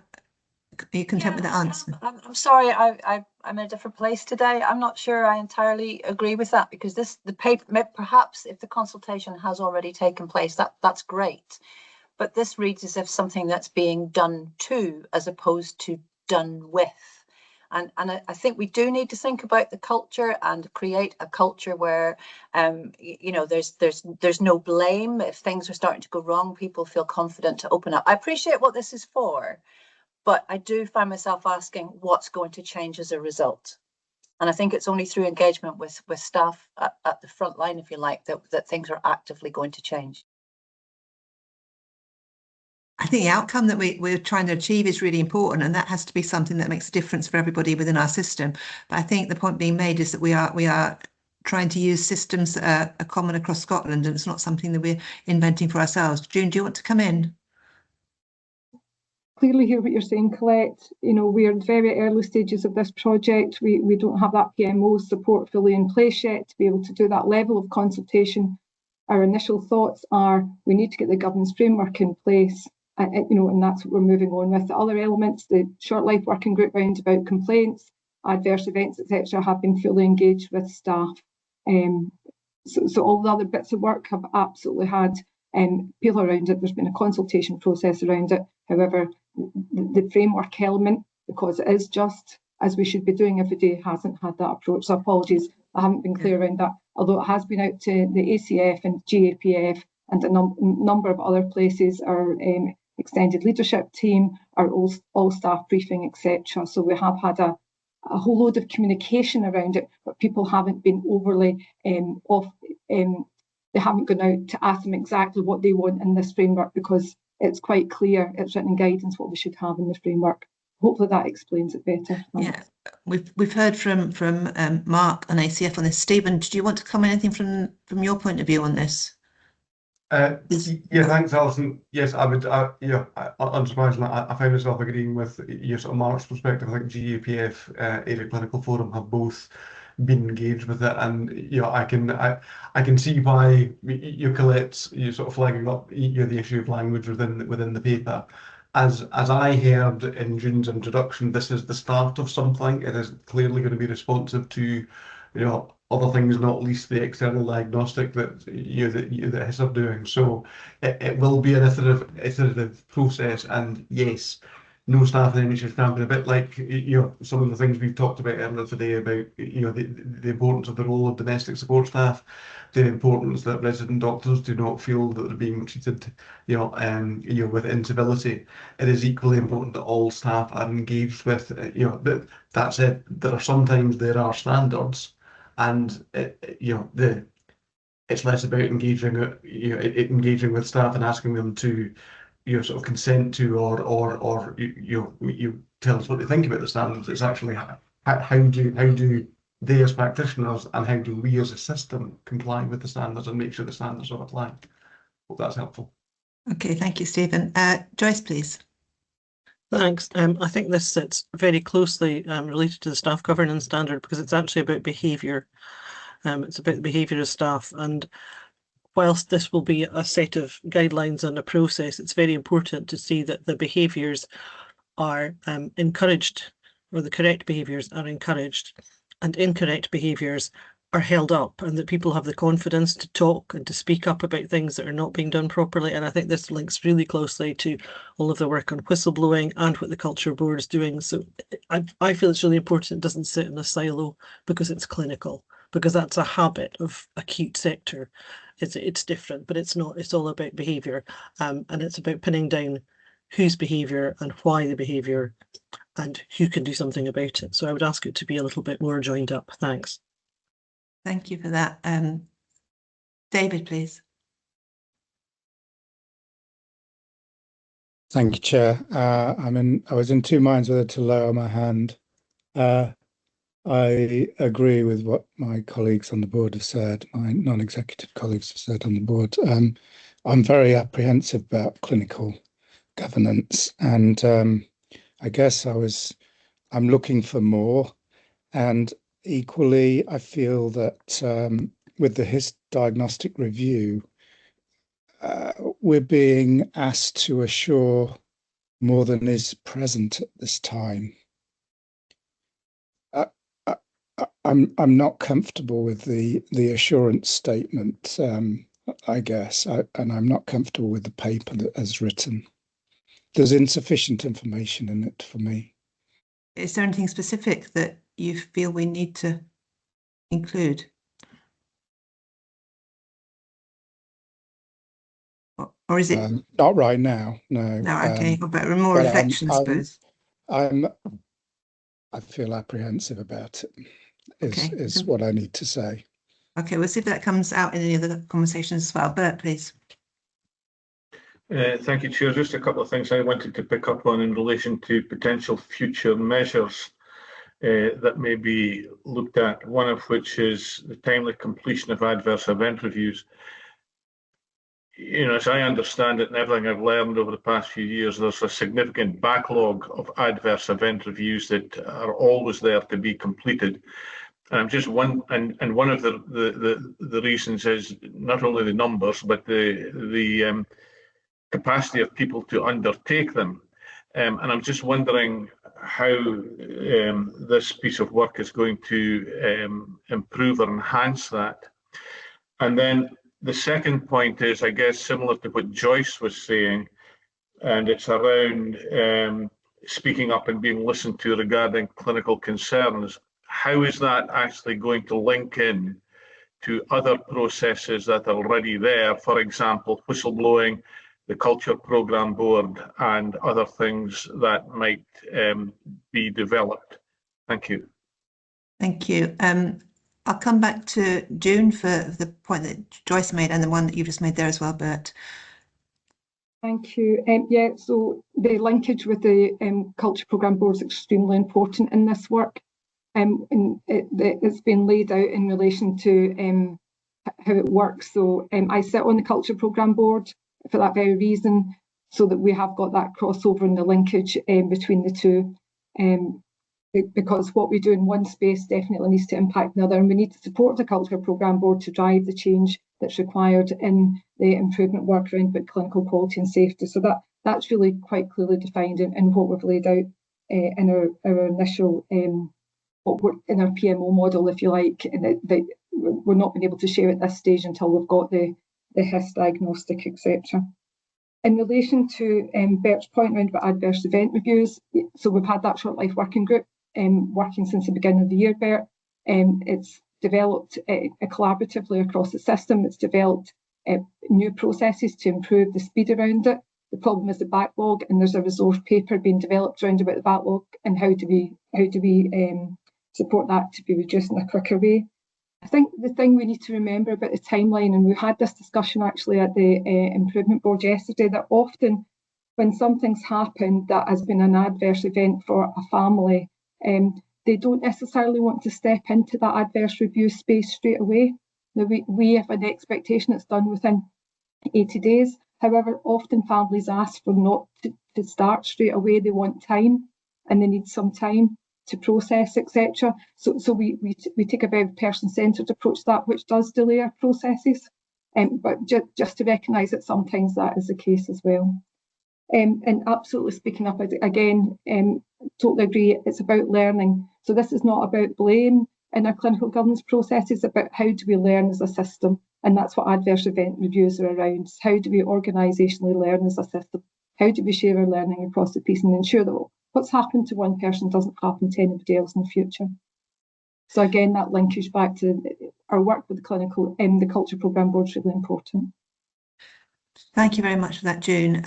you content with the answer? I'm sorry, I'm in a different place today. I'm not sure I entirely agree with that, because the paper, perhaps if the consultation has already taken place, that's great. But this reads as if something that's being done to, as opposed to done with. And I think we do need to think about the culture and create a culture where, you know, there's no blame. If things are starting to go wrong, people feel confident to open up. I appreciate what this is for, but I do find myself asking what's going to change as a result. And I think it's only through engagement with staff at the front line, if you like, that things are actively going to change. I think the outcome that we're trying to achieve is really important, and that has to be something that makes a difference for everybody within our system. But I think the point being made is that we are trying to use systems that are common across Scotland, and it's not something that we're inventing for ourselves. June, do you want to come in? Clearly hear what you're saying, Colette. You know, we're in very early stages of this project. We don't have that PMO support fully in place yet to be able to do that level of consultation. Our initial thoughts are we need to get the governance framework in place. You know, and that's what we're moving on with. The other elements, the short life working group round about complaints, adverse events, etc., have been fully engaged with staff. So all the other bits of work have absolutely had people around it. There's been a consultation process around it. However, the framework element, because it is just as we should be doing every day, hasn't had that approach. So apologies, I haven't been clear around that. Although it has been out to the ACF and GAPF and a number of other places, our extended leadership team, our all staff briefing, etc. So we have had a whole load of communication around it, but people haven't been overly they haven't gone out to ask them exactly what they want in this framework, because it's quite clear, it's written in guidance what we should have in the framework. Hopefully that explains it better. Yeah, we've heard from Mark and ACF on this. Stephen, do you want to comment anything from your point of view on this? Yeah, thanks, Alison. Yes, I would. Yeah, unsurprisingly, I find myself agreeing with your sort of Mark's perspective. I think GAPF, Area Clinical Forum have both been engaged with it, and you know, I can see why you Colette, you sort of flagging up the issue of language within the paper. As I heard in June's introduction, this is the start of something. It is clearly going to be responsive to, other things, not least the external diagnostic that that HIS are doing. So it will be an iterative process, and yes, no staff in NHS Grampian, a bit like some of the things we've talked about earlier today about the importance of the role of domestic support staff, the importance that resident doctors do not feel that they're being treated with incivility. It is equally important that all staff are engaged with that said, sometimes there are standards, and it's less about engaging with staff and asking them to sort of consent to or you tell us what they think about the standards. It's actually how do they as practitioners and how do we as a system comply with the standards and make sure the standards are applied. Hope that's helpful. Okay, thank you, Stephen. Joyce, please. Thanks. I think this sits very closely related to the staff governance standard, because it's actually about behaviour. It's about the behaviour of staff, and whilst this will be a set of guidelines and a process, it's very important to see that the behaviours are encouraged, or the correct behaviours are encouraged, and incorrect behaviours are held up, and that people have the confidence to talk and to speak up about things that are not being done properly. And I think this links really closely to all of the work on whistleblowing and what the Culture Board is doing. So I feel it's really important it doesn't sit in a silo, because it's clinical, because that's a habit of acute sector. It's different, but it's not. It's all about behaviour, and it's about pinning down whose behaviour and why the behaviour and who can do something about it. So I would ask it to be a little bit more joined up. Thanks. Thank you for that. David, please. Thank you, Chair. I was in two minds whether to lower my hand. I agree with what my colleagues on the board have said, my non-executive colleagues have said on the board. I'm very apprehensive about clinical governance, and I guess I'm looking for more. And equally, I feel that with the HIS diagnostic review, we're being asked to assure more than is present at this time. I'm not comfortable with the assurance statement, I guess, and I'm not comfortable with the paper that is written. There's insufficient information in it for me. is there anything specific that you feel we need to include? Or is it not right now? No. No, okay, but more reflection, I suppose. I feel apprehensive about it. Is what I need to say. Okay, we'll see if that comes out in any other conversations as well. Bert, please. Thank you, Chair. Just a couple of things I wanted to pick up on in relation to potential future measures that may be looked at, one of which is the timely completion of adverse event reviews. You know, as I understand it and everything I've learned over the past few years, there's a significant backlog of adverse event reviews that are always there to be completed. And I'm just one of the reasons is not only the numbers, but the capacity of people to undertake them. And I'm just wondering how this piece of work is going to improve or enhance that. And then the second point is, I guess, similar to what Joyce was saying, and it's around speaking up and being listened to regarding clinical concerns. How is that actually going to link in to other processes that are already there? For example, whistleblowing, the Culture Programme Board, and other things that might be developed. Thank you. Thank you. I'll come back to June for the point that Joyce made and the one that you just made there as well, Bert. Thank you. Yeah, so the linkage with the Culture Programme Board is extremely important in this work. And it's been laid out in relation to how it works. So I sit on the Culture Programme Board for that very reason, so that we have got that crossover and the linkage between the two. Because what we do in one space definitely needs to impact another, and we need to support the Culture Programme Board to drive the change that's required in the improvement work around clinical quality and safety. So that's really quite clearly defined in what we've laid out in our initial in our PMO model, if you like, and that we're not been able to share at this stage until we've got the HIS diagnostic, etc. In relation to Bert's point around about adverse event reviews, so we've had that short life working group working since the beginning of the year, Bert. It's developed collaboratively across the system. It's developed new processes to improve the speed around it. The problem is the backlog, and there's a resource paper being developed around about the backlog and how do we support that to be reduced in a quicker way. I think the thing we need to remember about the timeline, and we had this discussion actually at the Improvement Board yesterday, that often when something's happened that has been an adverse event for a family, they don't necessarily want to step into that adverse review space straight away. Now, we have an expectation it's done within 80 days. However, often families ask for not to start straight away. They want time and they need some time to process, etc. So we take a very person-centred approach to that, which does delay our processes. But just to recognise that sometimes that is the case as well. And absolutely speaking up again, totally agree, it's about learning. So this is not about blame in our clinical governance process, it's about how do we learn as a system, and that's what adverse event reviews are around. How do we organisationally learn as a system? How do we share our learning across the piece and ensure that what's happened to one person doesn't happen to anybody else in the future? So again, that linkage back to our work with the Culture Programme Board is really important. Thank you very much for that, June.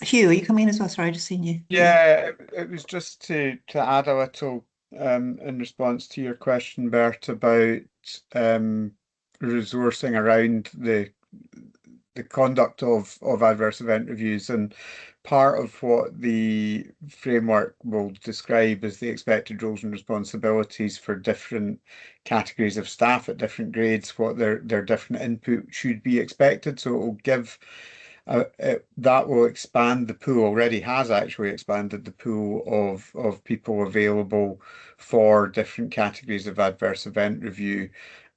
Hugh, are you coming in as well? Sorry, I just seen you. Yeah, it was just to add a little in response to your question, Bert, about resourcing around the conduct of adverse event reviews. And part of what the framework will describe is the expected roles and responsibilities for different categories of staff at different grades, what their different input should be expected. So it will give that will expand the pool, already has actually expanded the pool of people available for different categories of adverse event review.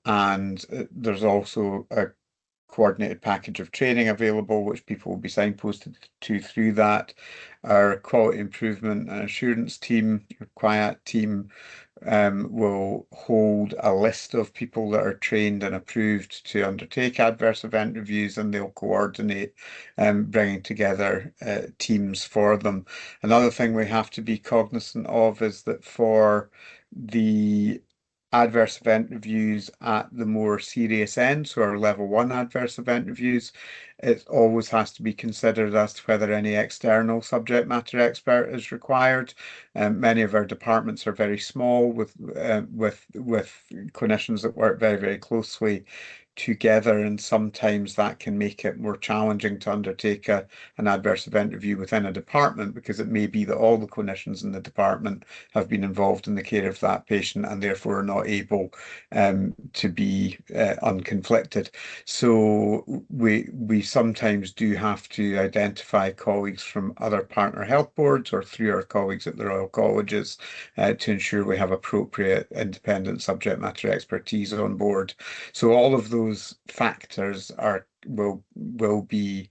And there's also a coordinated package of training available, which people will be signposted to through that. Our quality improvement and assurance team, our QIAT team, will hold a list of people that are trained and approved to undertake adverse event reviews, and they'll coordinate bringing together teams for them. Another thing we have to be cognizant of is that for the adverse event reviews at the more serious end, so our level 1 adverse event reviews, it always has to be considered as to whether any external subject matter expert is required. Many of our departments are very small with clinicians that work very, very closely together, and sometimes that can make it more challenging to undertake an adverse event review within a department, because it may be that all the clinicians in the department have been involved in the care of that patient and therefore are not able to be unconflicted. So we sometimes do have to identify colleagues from other partner health boards or through our colleagues at the Royal Colleges to ensure we have appropriate independent subject matter expertise on board. So all of those factors will be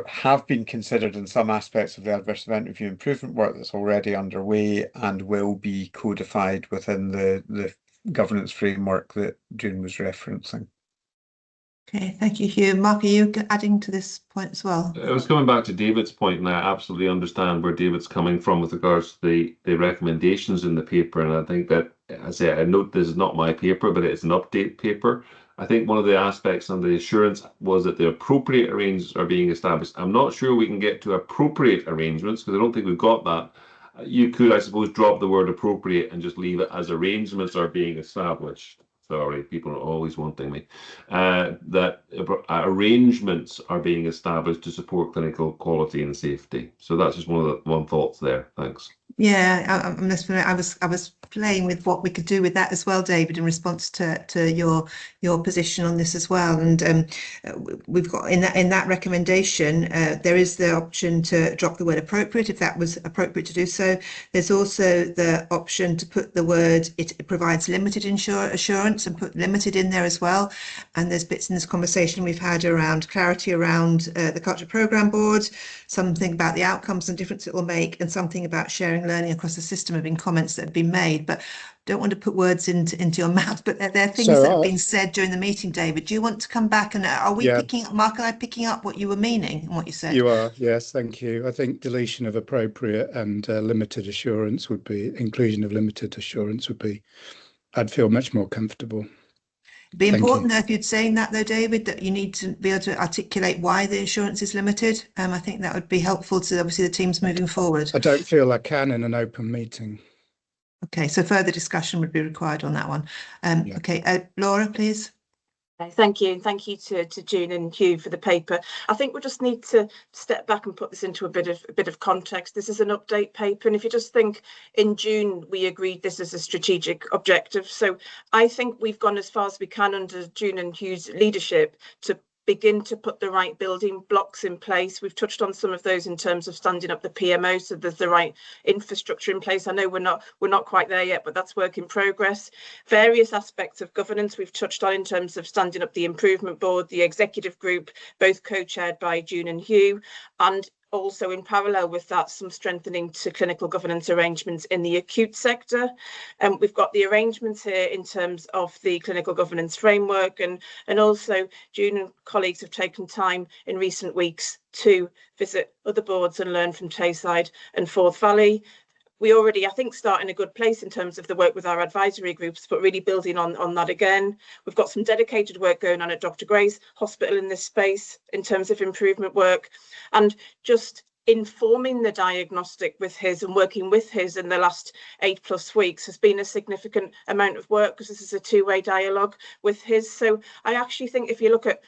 have been considered in some aspects of the adverse event review improvement work that's already underway, and will be codified within the governance framework that June was referencing. Okay, thank you, Hugh. Mark, are you adding to this point as well? I was coming back to David's point, and I absolutely understand where David's coming from with regards to the recommendations in the paper. And I think that, as I say, I note this is not my paper, but it's an update paper. I think one of the aspects on the assurance was that the appropriate arrangements are being established. I'm not sure we can get to appropriate arrangements, because I don't think we've got that. You could, I suppose, drop the word appropriate and just leave it as arrangements are being established. Sorry, people are always wanting me. That arrangements are being established to support clinical quality and safety. So that's just one thoughts there. Thanks. Yeah, I was playing with what we could do with that as well, David, in response to your position on this as well. And we've got in that recommendation, there is the option to drop the word appropriate if that was appropriate to do so. There's also the option to put the word it provides limited assurance and put limited in there as well. And there's bits in this conversation we've had around clarity around the culture programme board, something about the outcomes and difference it will make, and something about sharing learning across the system have been comments that have been made. But don't want to put words into your mouth, but there are things that have been said during the meeting. David, do you want to come back, and are we picking up, Mark and I picking up what you were meaning and what you said? You are, yes, thank you. I think deletion of appropriate and limited assurance would be, inclusion of limited assurance would be, I'd feel much more comfortable. It'd be important though, if you'd saying that though, David, that you need to be able to articulate why the assurance is limited. I think that would be helpful to obviously the teams moving forward. I don't feel I can in an open meeting. Okay, so further discussion would be required on that one. Okay, Laura, please. Thank you. Thank you to June and Hugh for the paper. I think we just need to step back and put this into a bit of context. This is an update paper, and if you just think, in June we agreed this as a strategic objective. So I think we've gone as far as we can under June and Hugh's leadership to begin to put the right building blocks in place. We've touched on some of those in terms of standing up the PMO, so there's the right infrastructure in place. I know we're not quite there yet, but that's work in progress. Various aspects of governance we've touched on in terms of standing up the improvement board, the executive group, both co-chaired by June and Hugh, and also in parallel with that, some strengthening to clinical governance arrangements in the acute sector. And we've got the arrangements here in terms of the clinical governance framework, and also June and colleagues have taken time in recent weeks to visit other boards and learn from Tayside and Forth Valley. We already, I think, start in a good place in terms of the work with our advisory groups, but really building on that again. We've got some dedicated work going on at Dr. Gray's Hospital in this space in terms of improvement work, and just informing the diagnostic with his and working with his in the last 8+ weeks has been a significant amount of work, because this is a two-way dialogue with his. So I actually think if you look at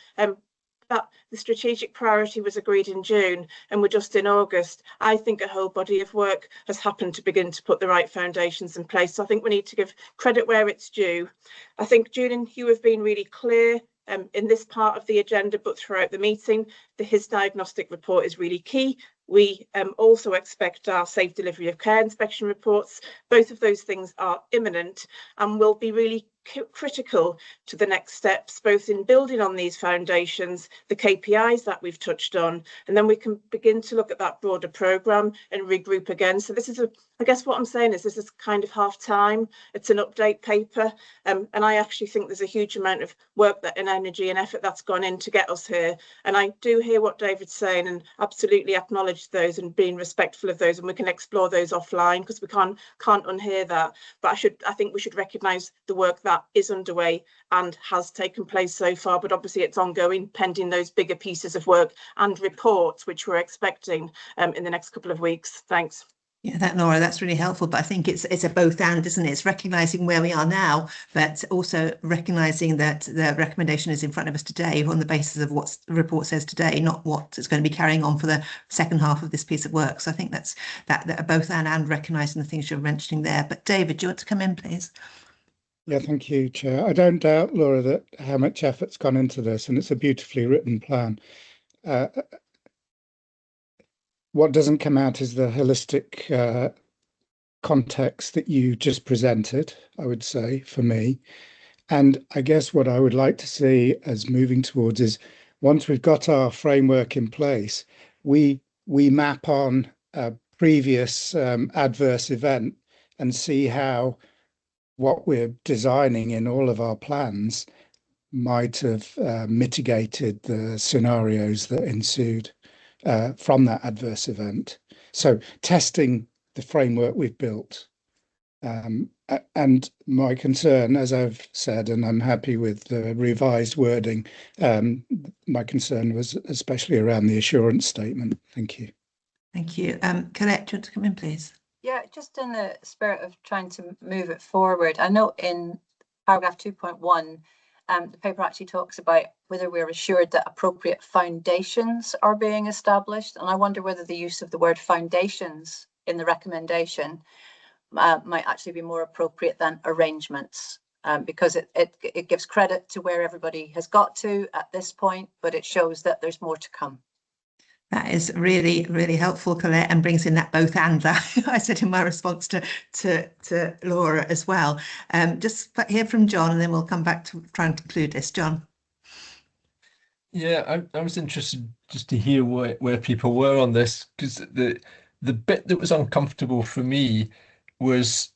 that the strategic priority was agreed in June and we're just in August, I think a whole body of work has happened to begin to put the right foundations in place. So I think we need to give credit where it's due. I think June and Hugh have been really clear in this part of the agenda, but throughout the meeting, his diagnostic report is really key. We also expect our safe delivery of care inspection reports. Both of those things are imminent and will be really critical to the next steps, both in building on these foundations, the KPIs that we've touched on, and then we can begin to look at that broader programme and regroup again. So this is I guess what I'm saying is this is kind of half time. It's an update paper, and I actually think there's a huge amount of work and energy and effort that's gone in to get us here. And I do hear what David's saying and absolutely acknowledge those and being respectful of those, and we can explore those offline because we can't unhear that. But I think we should recognise the work that is underway and has taken place so far, but obviously it's ongoing pending those bigger pieces of work and reports which we're expecting in the next couple of weeks. Thanks. Yeah, Laura, that's really helpful. But I think it's a both and, isn't it? It's recognising where we are now, but also recognising that the recommendation is in front of us today on the basis of what the report says today, not what is going to be carrying on for the second half of this piece of work. So I think that's that both and recognising the things you're mentioning there. But David, do you want to come in, please? Yeah, thank you, Chair. I don't doubt, Laura, that how much effort's gone into this, and it's a beautifully written plan. What doesn't come out is the holistic context that you just presented, I would say, for me. And I guess what I would like to see as moving towards is, once we've got our framework in place, we map on a previous adverse event and see how what we're designing in all of our plans might have mitigated the scenarios that ensued from that adverse event. So testing the framework we've built. And my concern, as I've said, and I'm happy with the revised wording, my concern was especially around the assurance statement. Thank you. Thank you. Colette, do you want to come in, please? Yeah, just in the spirit of trying to move it forward, I know in paragraph 2.1, the paper actually talks about whether we're assured that appropriate foundations are being established. And I wonder whether the use of the word foundations in the recommendation might actually be more appropriate than arrangements, because it gives credit to where everybody has got to at this point, but it shows that there's more to come. That is really, really helpful, Colette, and brings in that both and that I said in my response to Laura as well. Just hear from John, and then we'll come back to try and conclude this. John. Yeah, I was interested just to hear where people were on this, because the bit that was uncomfortable for me was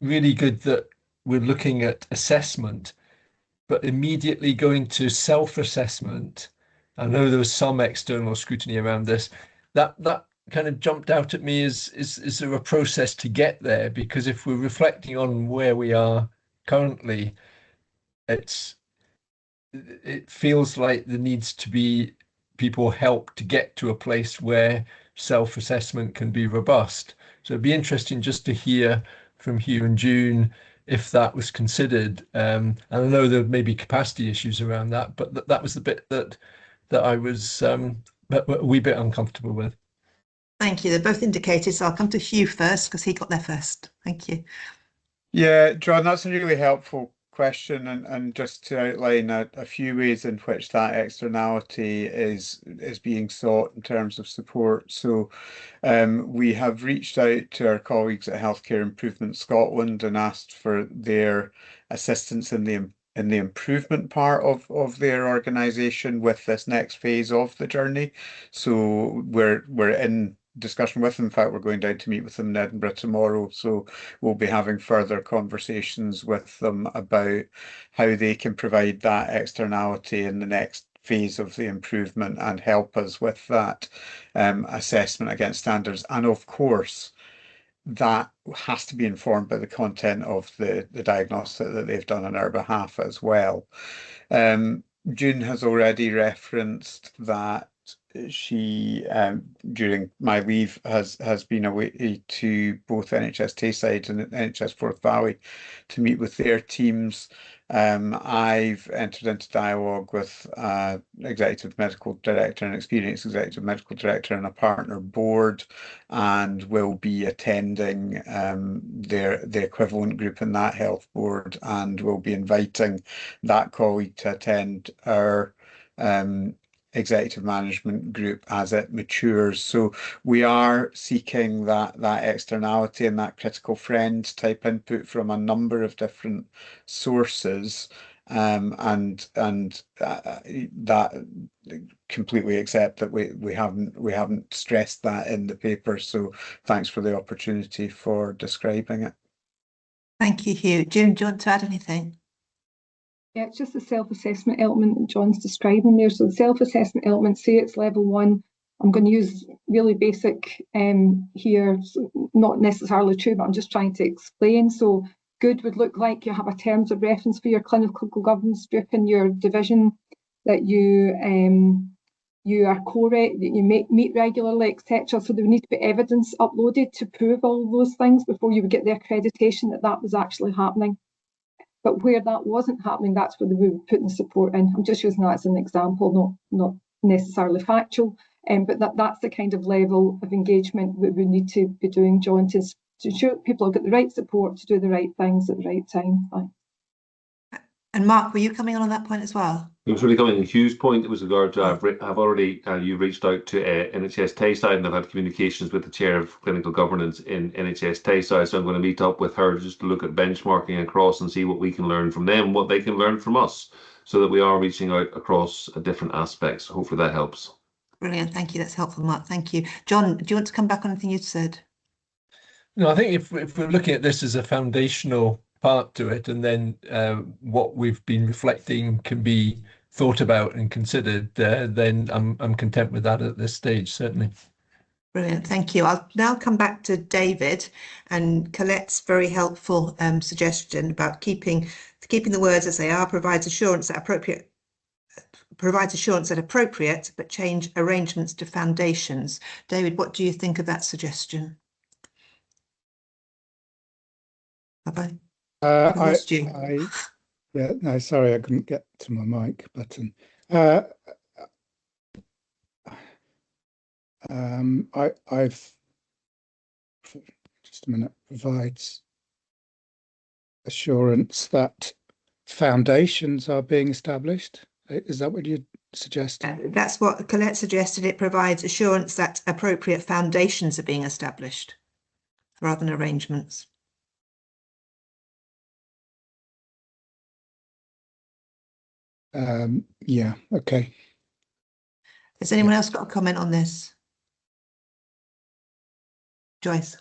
really good that we're looking at assessment, but immediately going to self-assessment. I know there was some external scrutiny around this. That kind of jumped out at me. Is there a process to get there? Because if we're reflecting on where we are currently, it feels like there needs to be people help to get to a place where self-assessment can be robust. So it'd be interesting just to hear from Hugh and June if that was considered. And I know there may be capacity issues around that, but that was the bit that I was a wee bit uncomfortable with. Thank you. They're both indicated, so I'll come to Hugh first because he got there first. Thank you. Yeah, John, that's a really helpful question, and just to outline a few ways in which that externality is being sought in terms of support. So we have reached out to our colleagues at Healthcare Improvement Scotland and asked for their assistance in the improvement part of their organisation with this next phase of the journey. So we're in discussion with them. In fact, we're going down to meet with them in Edinburgh tomorrow, so we'll be having further conversations with them about how they can provide that externality in the next phase of the improvement and help us with that assessment against standards. And of course, that has to be informed by the content of the diagnostic that they've done on our behalf as well. June has already referenced that she, during my leave, has been away to both NHS Tayside and NHS Forth Valley to meet with their teams. I've entered into dialogue with executive medical director and experienced executive medical director and a partner board, and will be attending the equivalent group in that health board, and will be inviting that colleague to attend our executive management group as it matures. So we are seeking that externality and that critical friend type input from a number of different sources, and that completely accept that we haven't stressed that in the paper. So thanks for the opportunity for describing it. Thank you, Hugh. June, do you want to add anything? Yeah, it's just the self-assessment element that John's describing there. So the self-assessment element, say it's level 1, I'm going to use really basic here, so not necessarily true, but I'm just trying to explain. So good would look like you have a terms of reference for your clinical governance group in your division, that you are correct, that you meet regularly, etc. So there would need to be evidence uploaded to prove all of those things before you would get the accreditation that was actually happening. But where that wasn't happening, that's where we would put the support in. I'm just using that as an example, not necessarily factual, but that's the kind of level of engagement we would need to be doing, John, to ensure people have got the right support to do the right things at the right time. And Mark, were you coming on that point as well? It was really coming to Hugh's point. It was regard to I've already you reached out to NHS Tayside, and I've had communications with the chair of clinical governance in NHS Tayside. So I'm going to meet up with her just to look at benchmarking across and see what we can learn from them, what they can learn from us, so that we are reaching out across different aspects. Hopefully that helps. Brilliant. Thank you. That's helpful, Mark. Thank you. John, do you want to come back on anything you said? No, I think if we're looking at this as a foundational part to it, and then what we've been reflecting can be thought about and considered, then I'm content with that at this stage, certainly. Brilliant, thank you. I'll now come back to David and Colette's very helpful suggestion about keeping the words as they are, provides assurance that appropriate, but change arrangements to foundations. David, what do you think of that suggestion? Bye-bye. Yeah, no, sorry, I couldn't get to my mic button. I've just a minute, provides assurance that foundations are being established. Is that what you suggested? That's what Colette suggested. It provides assurance that appropriate foundations are being established rather than arrangements. Yeah, okay. Has anyone else got a comment on this? Joyce?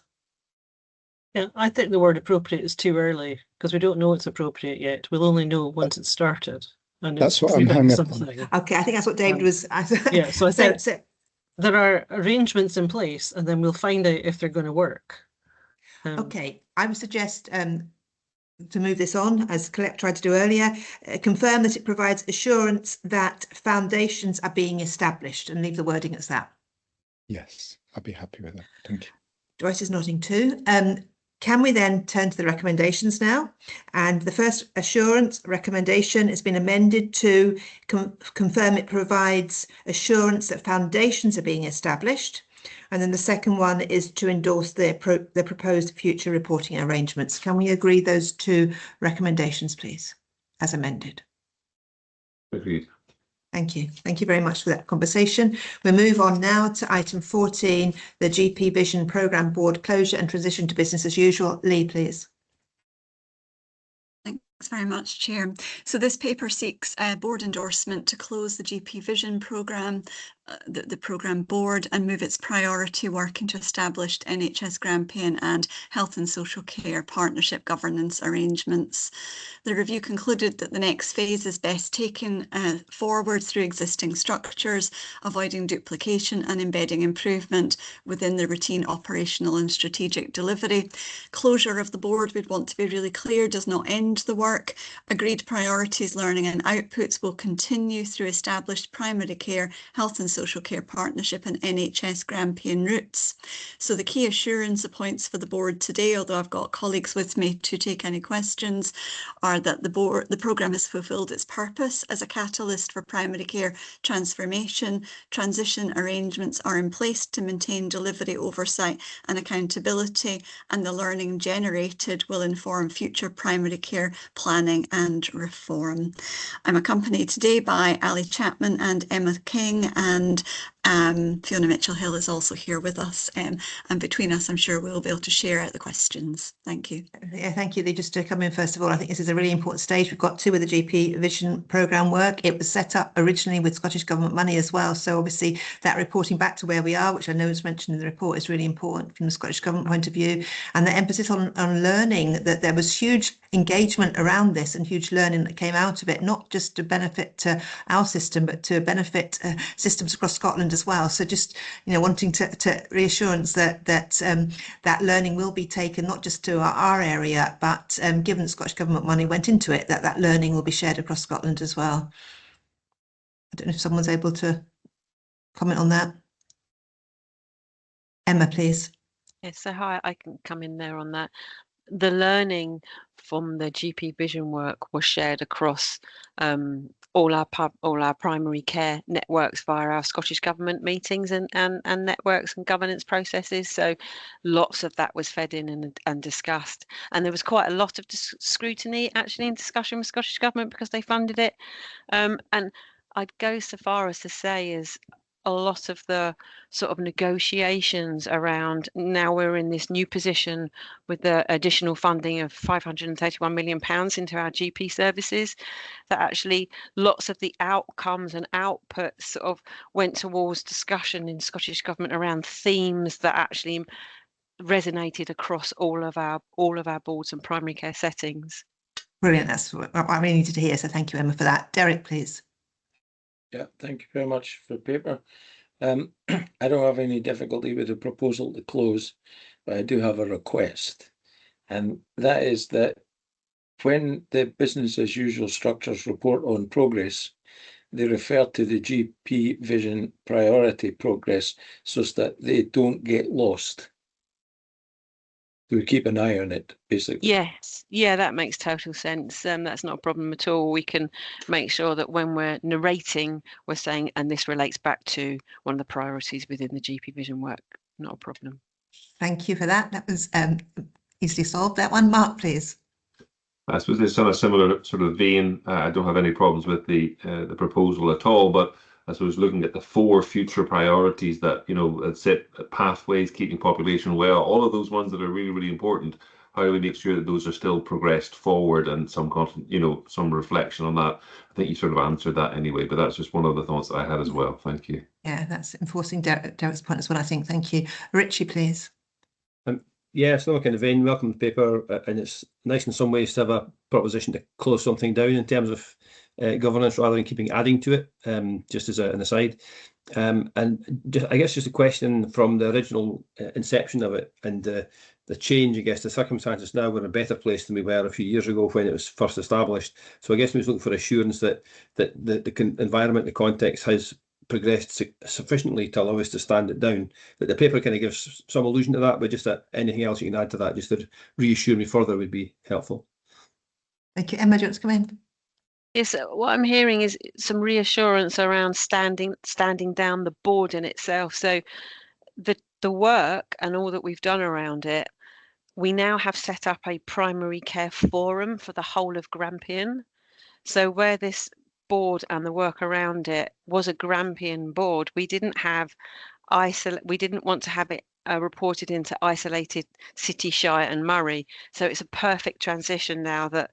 Yeah, I think the word appropriate is too early because we don't know it's appropriate yet. We'll only know once it's started. And that's what I'm hung up on. Okay, I think that's what David was. Yeah, so I think there are arrangements in place, and then we'll find out if they're going to work. Okay, I would suggest to move this on, as Colette tried to do earlier, confirm that it provides assurance that foundations are being established, and leave the wording as that. Yes, I'd be happy with that. Thank you. Joyce is nodding too. Can we then turn to the recommendations now? And the first assurance recommendation has been amended to confirm it provides assurance that foundations are being established. And then the second one is to endorse the proposed future reporting arrangements. Can we agree those two recommendations, please, as amended? Agreed. Thank you. Thank you very much for that conversation. We'll move on now to item 14, the GP Vision Programme Board closure and transition to business as usual. Lee, please. Thanks very much, Chair. So this paper seeks board endorsement to close the GP Vision programme, the programme board, and move its priority work into established NHS Grampian and Health and Social Care partnership governance arrangements. The review concluded that the next phase is best taken forward through existing structures, avoiding duplication and embedding improvement within the routine operational and strategic delivery. Closure of the board, we'd want to be really clear, does not end the work. Agreed priorities, learning and outputs will continue through established primary care, health and Social Care Partnership and NHS Grampian routes. So the key assurance points for the board today, although I've got colleagues with me to take any questions, are that the programme has fulfilled its purpose as a catalyst for primary care transformation. Transition arrangements are in place to maintain delivery oversight and accountability, and the learning generated will inform future primary care planning and reform. I'm accompanied today by Ali Chapman and Emma King, and Fiona Mitchell-Hill is also here with us, and between us I'm sure we'll be able to share out the questions. Thank you. Yeah, thank you. Just to come in first of all, I think this is a really important stage. We've got to with the GP Vision programme work. It was set up originally with Scottish Government money as well, so obviously that reporting back to where we are, which I know is mentioned in the report, is really important from the Scottish Government point of view, and the emphasis on learning, that there was huge engagement around this and huge learning that came out of it, not just to benefit our system but to benefit systems across Scotland as well. So just, you know, wanting to reassurance that that learning will be taken not just to our area, but given that Scottish Government money went into it, that learning will be shared across Scotland as well. I don't know if someone's able to comment on that. Emma, please. Yes, so hi, I can come in there on that. The learning from the GP Vision work was shared across all our primary care networks via our Scottish Government meetings and networks and governance processes. So lots of that was fed in and discussed. And there was quite a lot of scrutiny actually in discussion with Scottish Government because they funded it. And I'd go so far as to say is a lot of the sort of negotiations around, now we're in this new position with the additional funding of £531 million into our GP services, that actually lots of the outcomes and outputs sort of went towards discussion in Scottish Government around themes that actually resonated across all of our boards and primary care settings. Brilliant. That's what I really needed to hear. So thank you, Emma, for that. Derek, please. Yeah, thank you very much for the paper. I don't have any difficulty with the proposal to close, but I do have a request. And that is that when the business as usual structures report on progress, they refer to the GP Vision priority progress so that they don't get lost. We keep an eye on it, basically. Yes, yeah, that makes total sense. That's not a problem at all. We can make sure that when we're narrating, we're saying, and this relates back to one of the priorities within the GP Vision work. Not a problem. Thank you for that. That was easily solved. That one, Mark, please. I suppose it's on a similar sort of vein. I don't have any problems with the proposal at all, but I suppose looking at the 4 future priorities that, you know, set pathways, keeping population well, all of those ones that are really, really important, how do we make sure that those are still progressed forward and some reflection on that? I think you sort of answered that anyway, but that's just one of the thoughts that I had as well. Thank you. Yeah, that's enforcing Derek's point as well, I think. Thank you. Richie, please. Yeah, it's not kind of vein. Welcome to the paper, and it's nice in some ways to have a proposition to close something down in terms of governance rather than keeping adding to it, just as an aside. And I guess just a question from the original inception of it and the change, I guess, the circumstances now, we're in a better place than we were a few years ago when it was first established. So I guess we was looking for assurance that the environment, the context has progressed sufficiently to allow us to stand it down. But the paper kind of gives some allusion to that, but just anything else you can add to that, just to reassure me further, would be helpful. Thank you. Emma, do you want to come in? Yes, what I'm hearing is some reassurance around standing down the board in itself. So the work and all that we've done around it, we now have set up a primary care forum for the whole of Grampian. So where this board and the work around it was a Grampian board, we didn't want to have it reported into isolated City, Shire and Murray. So it's a perfect transition now that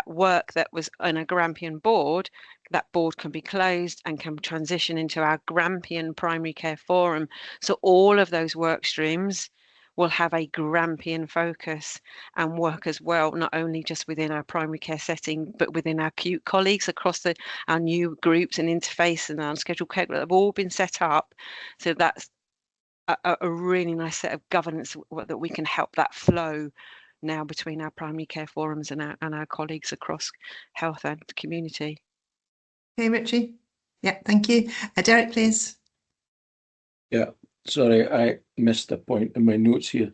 work that was on a Grampian board, that board can be closed and can transition into our Grampian Primary Care Forum. So all of those work streams will have a Grampian focus and work as well, not only just within our primary care setting, but within our acute colleagues across our new groups and interface and our unscheduled care that have all been set up. So that's a really nice set of governance that we can help that flow now between our primary care forums and our colleagues across health and community. Okay, Richie. Yeah, thank you. Derek, please. Yeah, sorry, I missed a point in my notes here.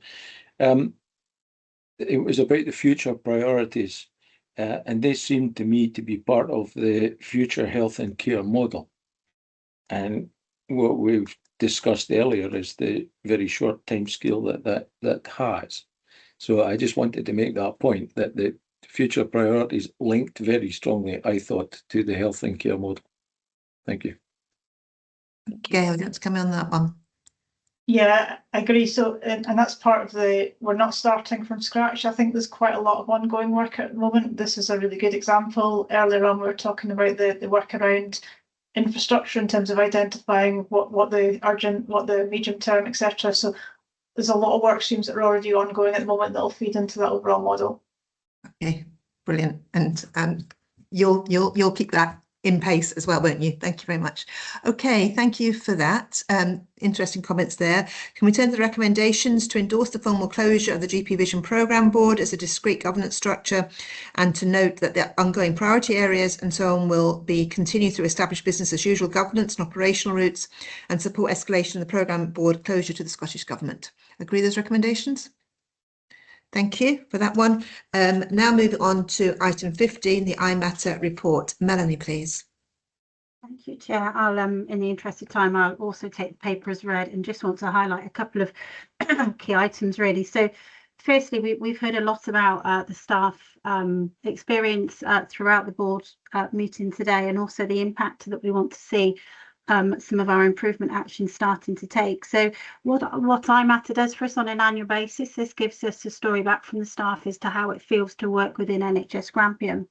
It was about the future priorities, and they seem to me to be part of the future health and care model. And what we've discussed earlier is the very short time scale that has. So I just wanted to make that point, that the future priorities linked very strongly, I thought, to the health and care model. Thank you. Gail, you want to come in on that one? Yeah, I agree. So, and that's part of we're not starting from scratch. I think there's quite a lot of ongoing work at the moment. This is a really good example. Earlier on, we were talking about the work around infrastructure in terms of identifying what the urgent, what the medium term, etc. So there's a lot of work streams that are already ongoing at the moment that'll feed into that overall model. Okay, brilliant. And you'll keep that in pace as well, won't you? Thank you very much. Okay, thank you for that. Interesting comments there. Can we turn to the recommendations to endorse the formal closure of the GP Vision Programme Board as a discrete governance structure, and to note that the ongoing priority areas and so on will be continued through established business as usual governance and operational routes, and support escalation of the programme board closure to the Scottish Government? Agree those recommendations? Thank you for that one. Now moving on to item 15, the iMatter report. Melanie, please. Thank you, Chair. I'll, in the interest of time, I'll also take the paper as read and just want to highlight a couple of key items, really. So, firstly, we've heard a lot about the staff experience throughout the board meeting today, and also the impact that we want to see some of our improvement actions starting to take. So what iMatter does for us on an annual basis, this gives us a story back from the staff as to how it feels to work within NHS Grampian.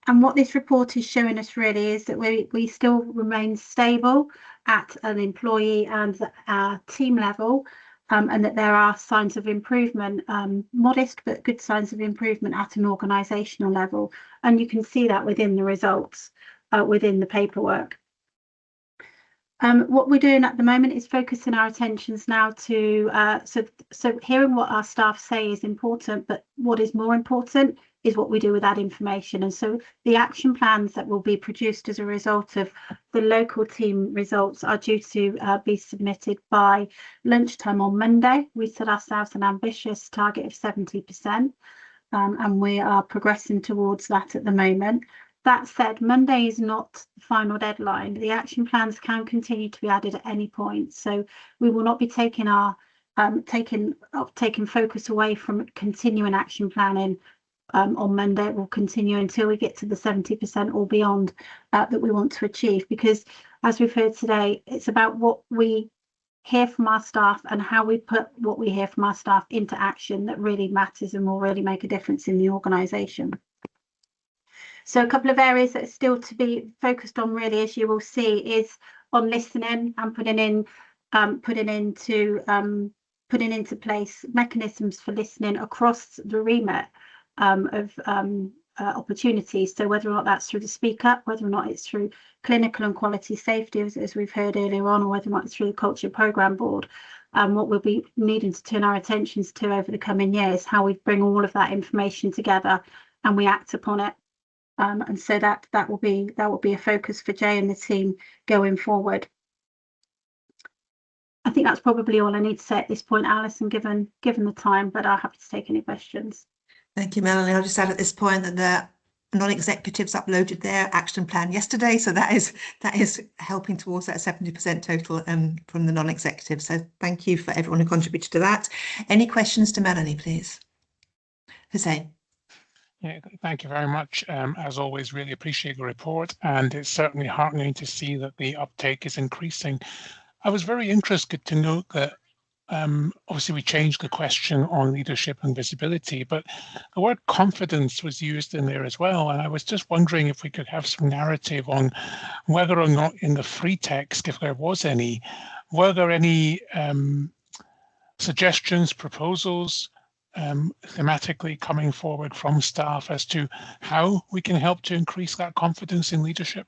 And what this report is showing us really is that we still remain stable at an employee and team level, and that there are signs of improvement, modest but good signs of improvement at an organisational level. And you can see that within the results, within the paperwork. What we're doing at the moment is focusing our attentions now to so hearing what our staff say is important, but what is more important is what we do with that information. And so the action plans that will be produced as a result of the local team results are due to be submitted by lunchtime on Monday. We set ourselves an ambitious target of 70%, and we are progressing towards that at the moment. That said, Monday is not the final deadline. The action plans can continue to be added at any point. So we will not be taking our taking focus away from continuing action planning on Monday. It will continue until we get to the 70% or beyond that we want to achieve. Because as we've heard today, it's about what we hear from our staff and how we put what we hear from our staff into action that really matters and will really make a difference in the organisation. So a couple of areas that are still to be focused on, really, as you will see, is on listening and putting into place mechanisms for listening across the remit of opportunities. So whether or not that's through the Speak Up, whether or not it's through clinical and quality safety, as we've heard earlier on, or whether or not it's through the Culture Programme Board. What we'll be needing to turn our attentions to over the coming years, how we bring all of that information together and we act upon it. And so that will be a focus for Jay and the team going forward. I think that's probably all I need to say at this point, Alison, given the time, but I'm happy to take any questions. Thank you, Melanie. I'll just add at this point that the non-executives uploaded their action plan yesterday, so that is helping towards that 70% total from the non-executive. So thank you for everyone who contributed to that. Any questions to Melanie, please? Hussein. Yeah, thank you very much. As always, really appreciate the report, and it's certainly heartening to see that the uptake is increasing. I was very interested to note that obviously we changed the question on leadership and visibility, but the word confidence was used in there as well. And I was just wondering if we could have some narrative on whether or not in the free text, if there was any, were there any suggestions, proposals, thematically coming forward from staff as to how we can help to increase that confidence in leadership?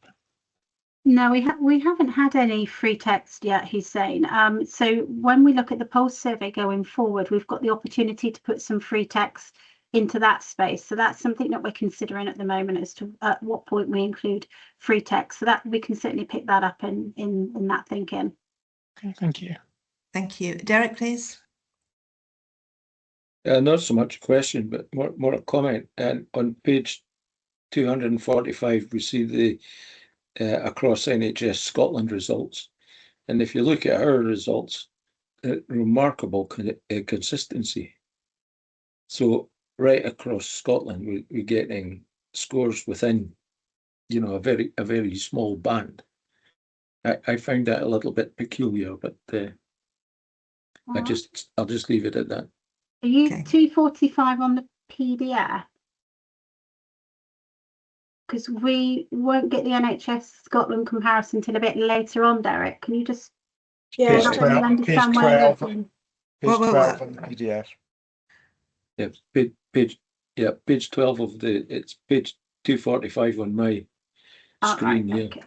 No, we haven't had any free text yet, Hussein. So when we look at the pulse survey going forward, we've got the opportunity to put some free text into that space. So that's something that we're considering at the moment as to at what point we include free text. So that we can certainly pick that up in that thinking. Okay, thank you. Thank you. Derek, please. Not so much a question, but more a comment. And on page 245, we see the across NHS Scotland results. And if you look at our results, remarkable consistency. So right across Scotland, we're getting scores within, you know, a very small band. I found that a little bit peculiar, but I'll just leave it at that. Are you 245 on the PDF? Because we won't get the NHS Scotland comparison till a bit later on, Derek. Can you just help me understand where you're from? Page 12 on the PDF. Yeah, page 12 of it's page 245 on my screen here. Okay.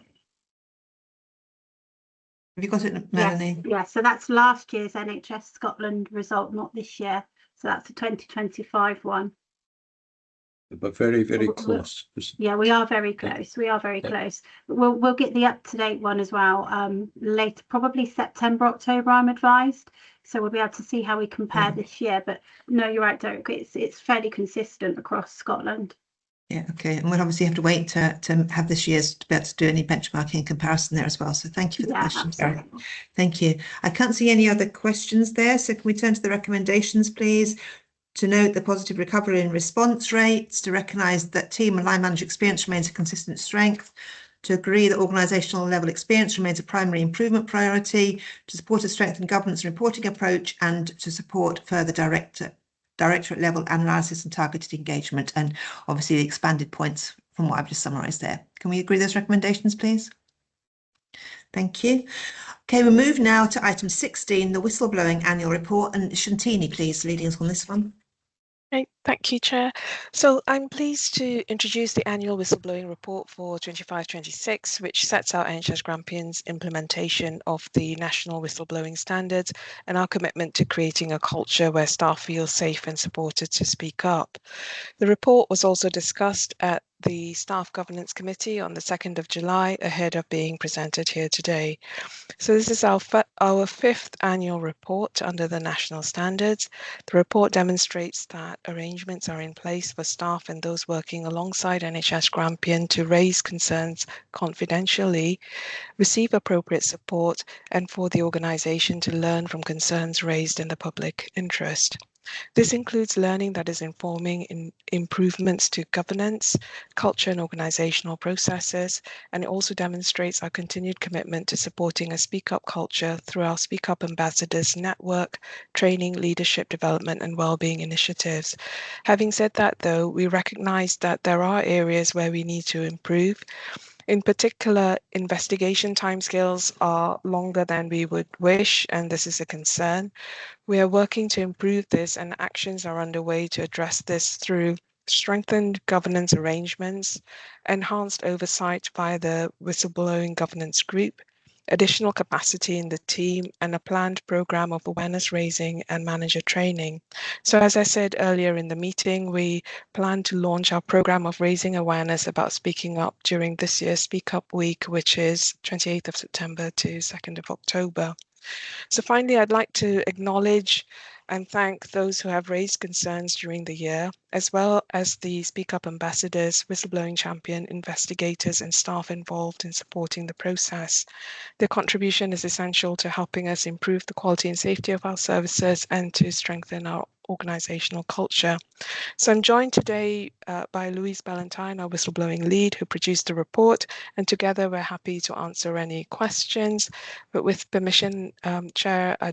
Have you got it, Melanie? Yeah, so that's last year's NHS Scotland result, not this year. So that's the 2025 one. But very, very close. Yeah, we are very close. We are very close. We'll get the up-to-date one as well later, probably September, October, I'm advised. So we'll be able to see how we compare this year. But no, you're right, Derek. It's fairly consistent across Scotland. Yeah, okay. And we'll obviously have to wait to have this year's to be able to do any benchmarking comparison there as well. So thank you for the question, Derek. Thank you. I can't see any other questions there. So can we turn to the recommendations, please? To note the positive recovery in response rates, to recognise that team and line manager experience remains a consistent strength, to agree that organisational level experience remains a primary improvement priority, to support a strengthened governance and reporting approach, and to support further directorate level analysis and targeted engagement, and obviously the expanded points from what I've just summarised there. Can we agree those recommendations, please? Thank you. Okay, we move now to item 16, the whistleblowing annual report, and Shantini, please, leading us on this one. Great, thank you, Chair. So I'm pleased to introduce the annual whistleblowing report for 25-26, which sets out NHS Grampian's implementation of the national whistleblowing standards and our commitment to creating a culture where staff feel safe and supported to speak up. The report was also discussed at the Staff Governance Committee on the 2nd of July, ahead of being presented here today. So this is our fifth annual report under the national standards. The report demonstrates that arrangements are in place for staff and those working alongside NHS Grampian to raise concerns confidentially, receive appropriate support, and for the organisation to learn from concerns raised in the public interest. This includes learning that is informing in improvements to governance, culture and organisational processes, and it also demonstrates our continued commitment to supporting a Speak Up culture through our Speak Up Ambassadors network, training, leadership development and wellbeing initiatives. Having said that, though, we recognise that there are areas where we need to improve. In particular, investigation timescales are longer than we would wish, and this is a concern. We are working to improve this, and actions are underway to address this through strengthened governance arrangements, enhanced oversight by the Whistleblowing Governance Group, additional capacity in the team, and a planned programme of awareness raising and manager training. So as I said earlier in the meeting, we plan to launch our programme of raising awareness about speaking up during this year's Speak Up Week, which is 28th of September to 2nd of October. So finally, I'd like to acknowledge and thank those who have raised concerns during the year, as well as the Speak Up ambassadors, whistleblowing champion, investigators and staff involved in supporting the process. Their contribution is essential to helping us improve the quality and safety of our services and to strengthen our organisational culture. So I'm joined today by Louise Ballantyne, our whistleblowing lead, who produced the report, and together we're happy to answer any questions. But with permission, Chair, I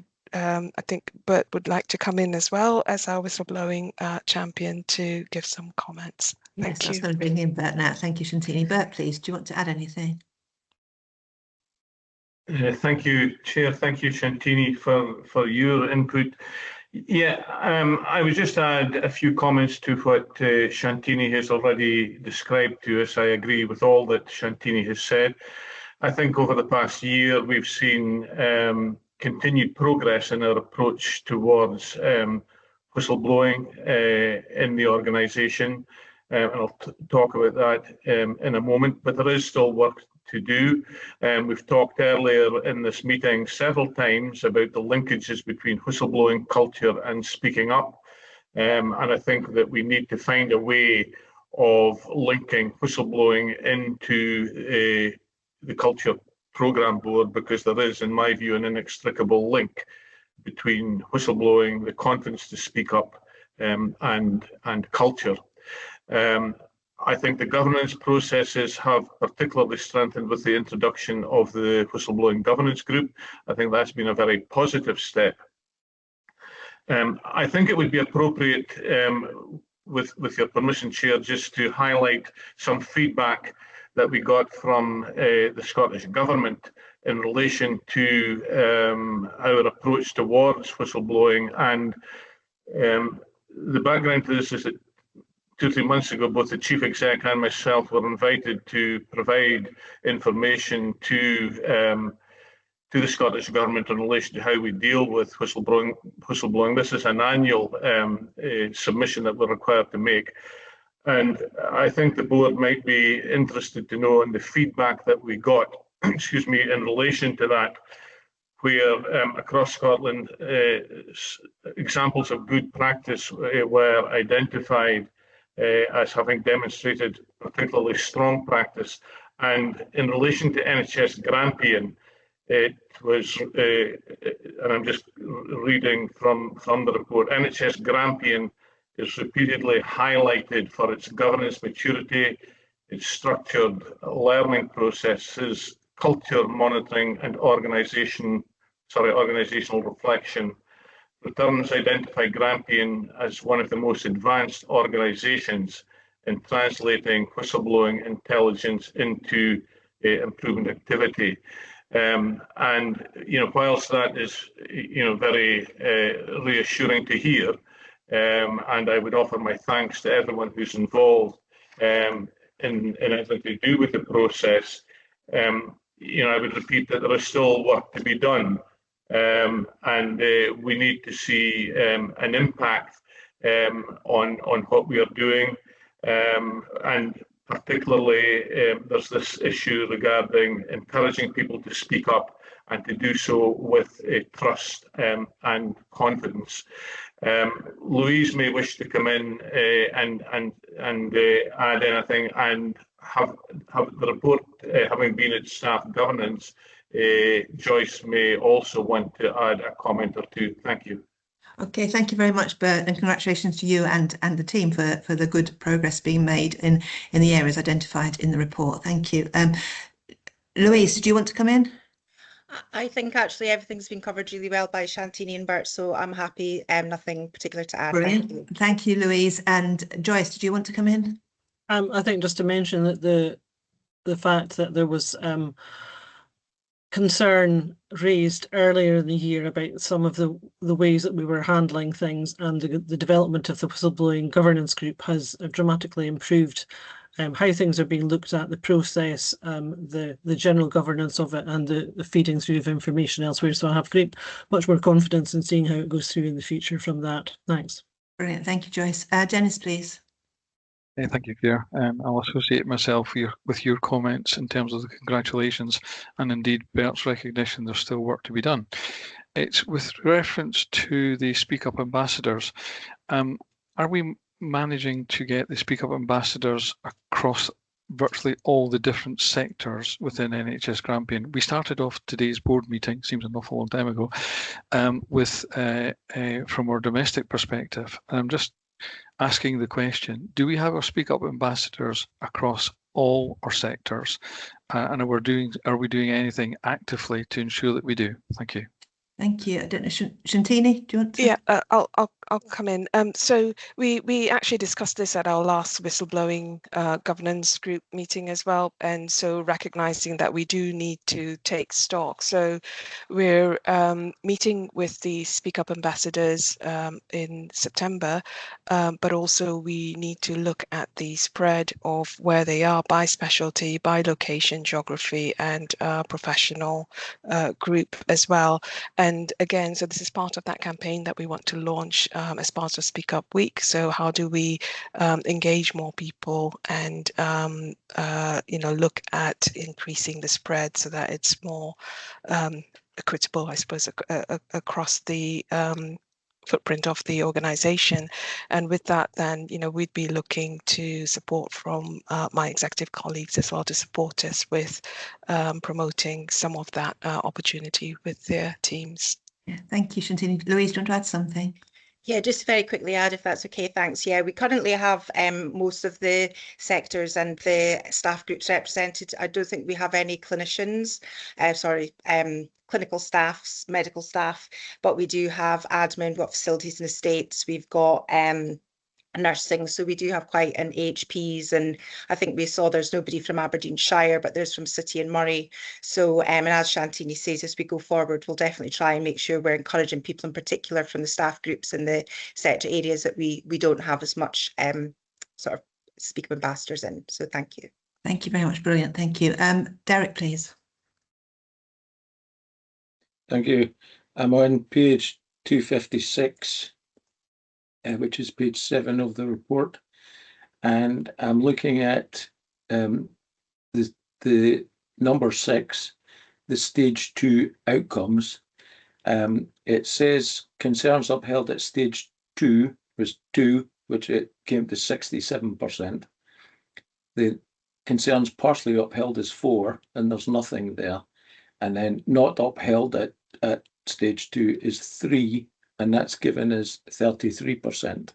think Bert would like to come in as well as our whistleblowing champion to give some comments. Thank you. Yes, I'm going to bring in Bert now. Thank you, Shantini. Bert, please, do you want to add anything? Thank you, Chair. Thank you, Shantini, for your input. Yeah, I would just add a few comments to what Shantini has already described to us. I agree with all that Shantini has said. I think over the past year, we've seen continued progress in our approach towards whistleblowing in the organisation, and I'll talk about that in a moment, but there is still work to do. We've talked earlier in this meeting several times about the linkages between whistleblowing culture and speaking up. And I think that we need to find a way of linking whistleblowing into the Culture Programme Board, because there is, in my view, an inextricable link between whistleblowing, the confidence to speak up, and culture. I think the governance processes have particularly strengthened with the introduction of the Whistleblowing Governance Group. I think that's been a very positive step. I think it would be appropriate, with your permission, Chair, just to highlight some feedback that we got from the Scottish Government in relation to our approach towards whistleblowing. And the background to this is that 2 or 3 months ago, both the Chief Exec and myself were invited to provide information to the Scottish Government in relation to how we deal with whistleblowing. This is an annual submission that we're required to make. And I think the board might be interested to know in the feedback that we got, excuse me, in relation to that, where across Scotland examples of good practice were identified as having demonstrated particularly strong practice. And in relation to NHS Grampian, it was, and I'm just reading from the report, NHS Grampian is repeatedly highlighted for its governance maturity, its structured learning processes, culture monitoring, and organizational reflection. Returns identify Grampian as one of the most advanced organisations in translating whistleblowing intelligence into improvement activity. And whilst that is very reassuring to hear, and I would offer my thanks to everyone who's involved in anything to do with the process, I would repeat that there is still work to be done. And we need to see an impact on what we are doing, and particularly there's this issue regarding encouraging people to speak up and to do so with trust and confidence. Louise may wish to come in and add anything, and have the report having been at staff governance. Joyce may also want to add a comment or two. Thank you. Okay, thank you very much, Bert, and congratulations to you and the team for the good progress being made in the areas identified in the report. Thank you. Louise, did you want to come in? I think actually everything's been covered really well by Shantini and Bert, so I'm happy. Nothing particular to add. Brilliant. Thank you, Louise. And Joyce, did you want to come in? I think just to mention that the fact that there was concern raised earlier in the year about some of the ways that we were handling things, and the development of the whistleblowing governance group has dramatically improved how things are being looked at, the process, the general governance of it, and the feeding through of information elsewhere. So I have much more confidence in seeing how it goes through in the future from that. Thanks. Brilliant. Thank you, Joyce. Dennis, please. Thank you, Claire. I'll associate myself with your comments in terms of the congratulations, and indeed Bert's recognition there's still work to be done. It's with reference to the Speak Up ambassadors. Are we managing to get the Speak Up ambassadors across virtually all the different sectors within NHS Grampian? We started off today's board meeting, seems an awful long time ago, with from our domestic perspective. And I'm just asking the question, do we have our Speak Up ambassadors across all our sectors? And are we doing anything actively to ensure that we do? Thank you. Thank you. I don't know, Shantini, do you want to? Yeah, I'll come in. So we actually discussed this at our last whistleblowing governance group meeting as well, and so recognizing that we do need to take stock. So we're meeting with the Speak Up ambassadors in September, but also we need to look at the spread of where they are by specialty, by location, geography, and professional group as well. And again, so this is part of that campaign that we want to launch as part of Speak Up Week. So how do we engage more people and look at increasing the spread so that it's more equitable, I suppose, across the footprint of the organisation. And with that, then, we'd be looking to support from my executive colleagues as well to support us with promoting some of that opportunity with their teams. Yeah, thank you, Shantini. Louise, do you want to add something? Yeah, just to very quickly add, if that's okay, thanks. Yeah, we currently have most of the sectors and the staff groups represented. I don't think we have any clinicians, clinical staffs, medical staff, but we do have admin, we've got facilities and estates, we've got nursing, so we do have quite an HPs, and I think we saw there's nobody from Aberdeenshire, but there's from City and Murray. So and as Shantini says, as we go forward, we'll definitely try and make sure we're encouraging people in particular from the staff groups in the sector areas that we don't have as much sort of Speak Up ambassadors in. So thank you. Thank you very much. Brilliant. Thank you. Derek, please. Thank you. I'm on page 256. Which is page 7 of the report, and I'm looking at the number 6, the stage 2 outcomes. It says concerns upheld at stage 2 was 2, which it came to 67%. The concerns partially upheld is 4, and there's nothing there. And then not upheld at stage 2 is 3, and that's given as 33%.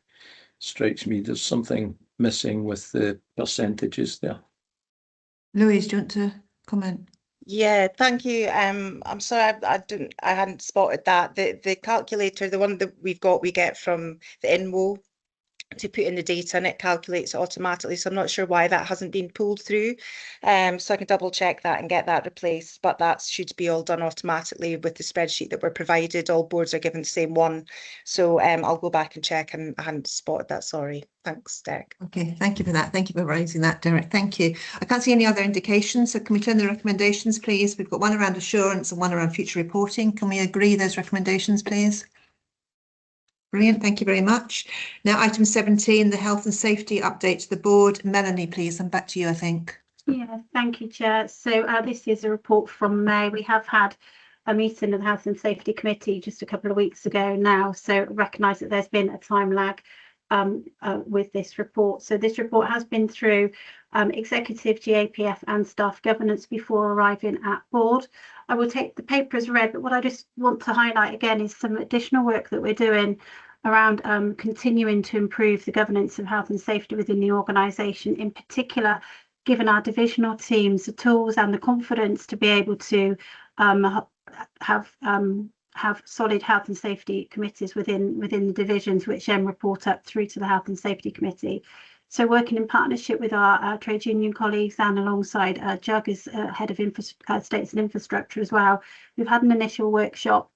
Strikes me there's something missing with the percentages there. Louise, do you want to comment? Yeah, thank you. I'm sorry, I hadn't spotted that. The calculator, the one that we get from the INWO to put in the data, and it calculates it automatically. So I'm not sure why that hasn't been pulled through. So I can double check that and get that replaced, but that should be all done automatically with the spreadsheet that we're provided. All boards are given the same one. So I'll go back and check, and I hadn't spotted that, sorry. Thanks, Derek. Okay, thank you for that. Thank you for raising that, Derek. Thank you. I can't see any other indications, so can we turn the recommendations, please? We've got one around assurance and one around future reporting. Can we agree those recommendations, please? Brilliant, thank you very much. Now, item 17, the health and safety update to the board. Melanie, please, and back to you, I think. Yeah, thank you, Chair. So this is a report from May. We have had a meeting of the Health and Safety Committee just a couple of weeks ago now, so recognise that there's been a time lag with this report. So this report has been through executive, GAPF and staff governance before arriving at board. I will take the paper as read, but what I just want to highlight again is some additional work that we're doing around continuing to improve the governance of health and safety within the organisation, in particular, given our divisional teams the tools and the confidence to be able to have solid health and safety committees within the divisions, which then report up through to the Health and Safety Committee. So working in partnership with our trade union colleagues and alongside Jug as Head of Estates and Infrastructure as well, we've had an initial workshop.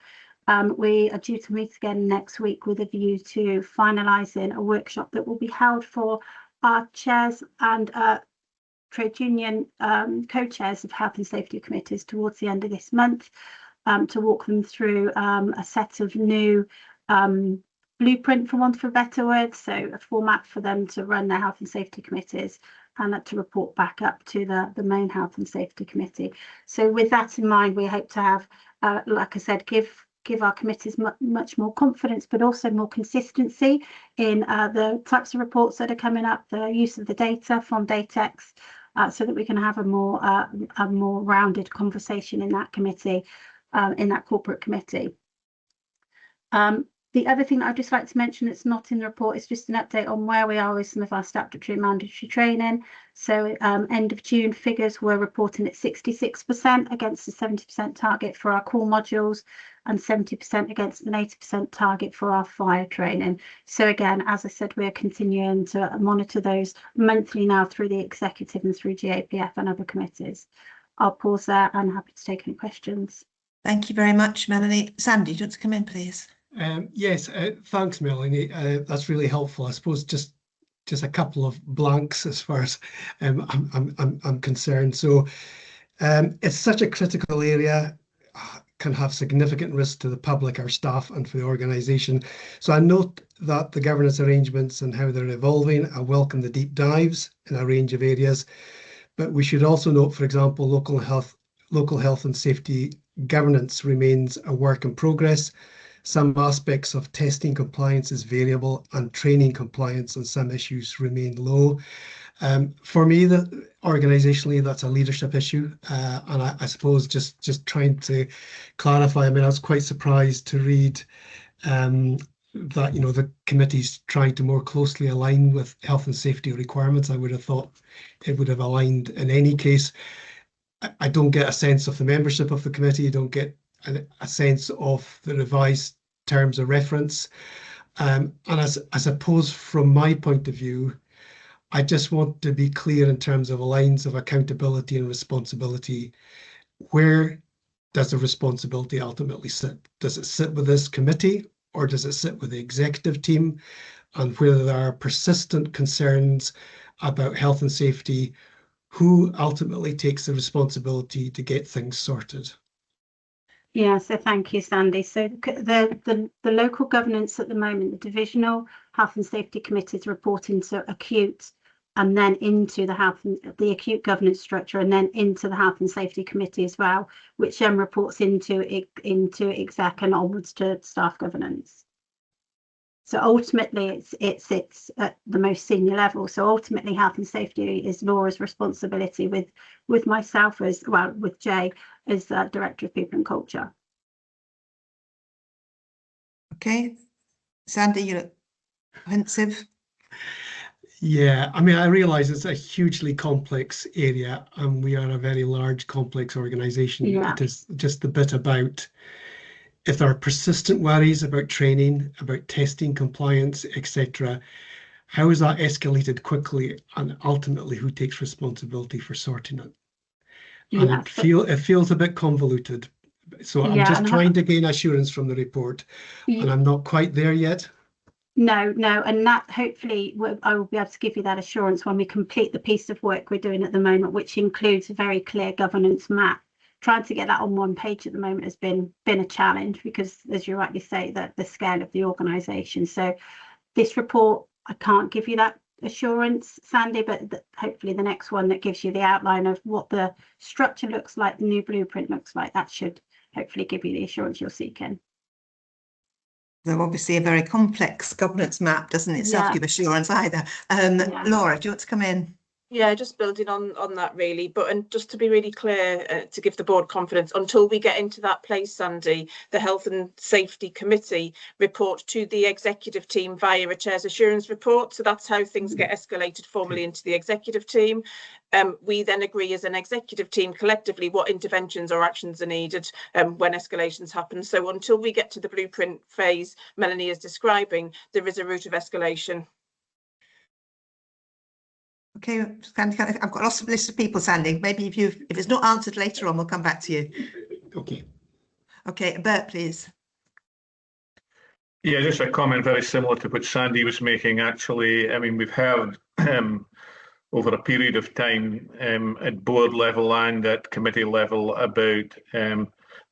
We are due to meet again next week with a view to finalising a workshop that will be held for our chairs and trade union co-chairs of health and safety committees towards the end of this month, to walk them through a set of new blueprint, for want of a better word, so a format for them to run their health and safety committees and to report back up to the main health and safety committee. So with that in mind, we hope to have, like I said, give our committees much more confidence, but also more consistency in the types of reports that are coming up, the use of the data from Datex, so that we can have a more rounded conversation in that committee, in that corporate committee. The other thing that I'd just like to mention that's not in the report is just an update on where we are with some of our statutory and mandatory training. So end of June figures were reporting at 66% against the 70% target for our core modules and 70% against an 80% target for our fire training. So again, as I said, we're continuing to monitor those monthly now through the executive and through GAPF and other committees. I'll pause there and happy to take any questions. Thank you very much, Melanie. Sandy, do you want to come in, please? Yes, thanks, Melanie. That's really helpful. I suppose just a couple of blanks as far as I'm concerned. So it's such a critical area. can have significant risk to the public, our staff, and for the organisation. So I note that the governance arrangements and how they're evolving. I welcome the deep dives in a range of areas, but we should also note, for example, local health and safety governance remains a work in progress. Some aspects of testing compliance is variable, and training compliance on some issues remain low. For me, organisationally, that's a leadership issue, and I suppose just trying to clarify. I mean, I was quite surprised to read that the committee's trying to more closely align with health and safety requirements. I would have thought it would have aligned in any case. I don't get a sense of the membership of the committee. I don't get a sense of the revised terms of reference. And I suppose from my point of view, I just want to be clear in terms of lines of accountability and responsibility. Where does the responsibility ultimately sit? Does it sit with this committee, or does it sit with the executive team? And where there are persistent concerns about health and safety, who ultimately takes the responsibility to get things sorted? Yeah, so thank you, Sandy. So the local governance at the moment, the divisional health and safety committees report into acute, and then into the acute governance structure, and then into the health and safety committee as well, which then reports into exec and onwards to staff governance. So ultimately, it's at the most senior level. So ultimately, health and safety is Laura's responsibility, with myself as well, with Jay as Director of People and Culture. Okay, Sandy, you look pensive. Yeah, I mean, I realise it's a hugely complex area, and we are a very large, complex organisation. Yeah. It is just the bit about if there are persistent worries about training, about testing compliance, etc., how is that escalated quickly, and ultimately who takes responsibility for sorting it? And Yeah, it feels a bit convoluted. So I'm just trying to gain assurance from the report, and I'm not quite there yet. No, and that hopefully I will be able to give you that assurance when we complete the piece of work we're doing at the moment, which includes a very clear governance map. Trying to get that on one page at the moment has been a challenge because, as you rightly say, that the scale of the organisation. So this report, I can't give you that assurance, Sandy, but hopefully the next one that gives you the outline of what the structure looks like, the new blueprint looks like, that should hopefully give you the assurance you're seeking. Though obviously a very complex governance map doesn't itself give assurance either. Laura, do you want to come in? Yeah, just building on that really, and just to be really clear, to give the board confidence, until we get into that place, Sandy, the Health and Safety Committee report to the executive team via a Chair's Assurance report. So that's how things get escalated formally into the executive team. We then agree as an executive team collectively what interventions or actions are needed when escalations happen. So until we get to the blueprint phase Melanie is describing, there is a route of escalation. Okay, I've got lots of list of people, Sandy. Maybe if it's not answered later on, we'll come back to you. Okay, Bert, please. Yeah, just a comment very similar to what Sandy was making. Actually, I mean, we've heard over a period of time at board level and at committee level about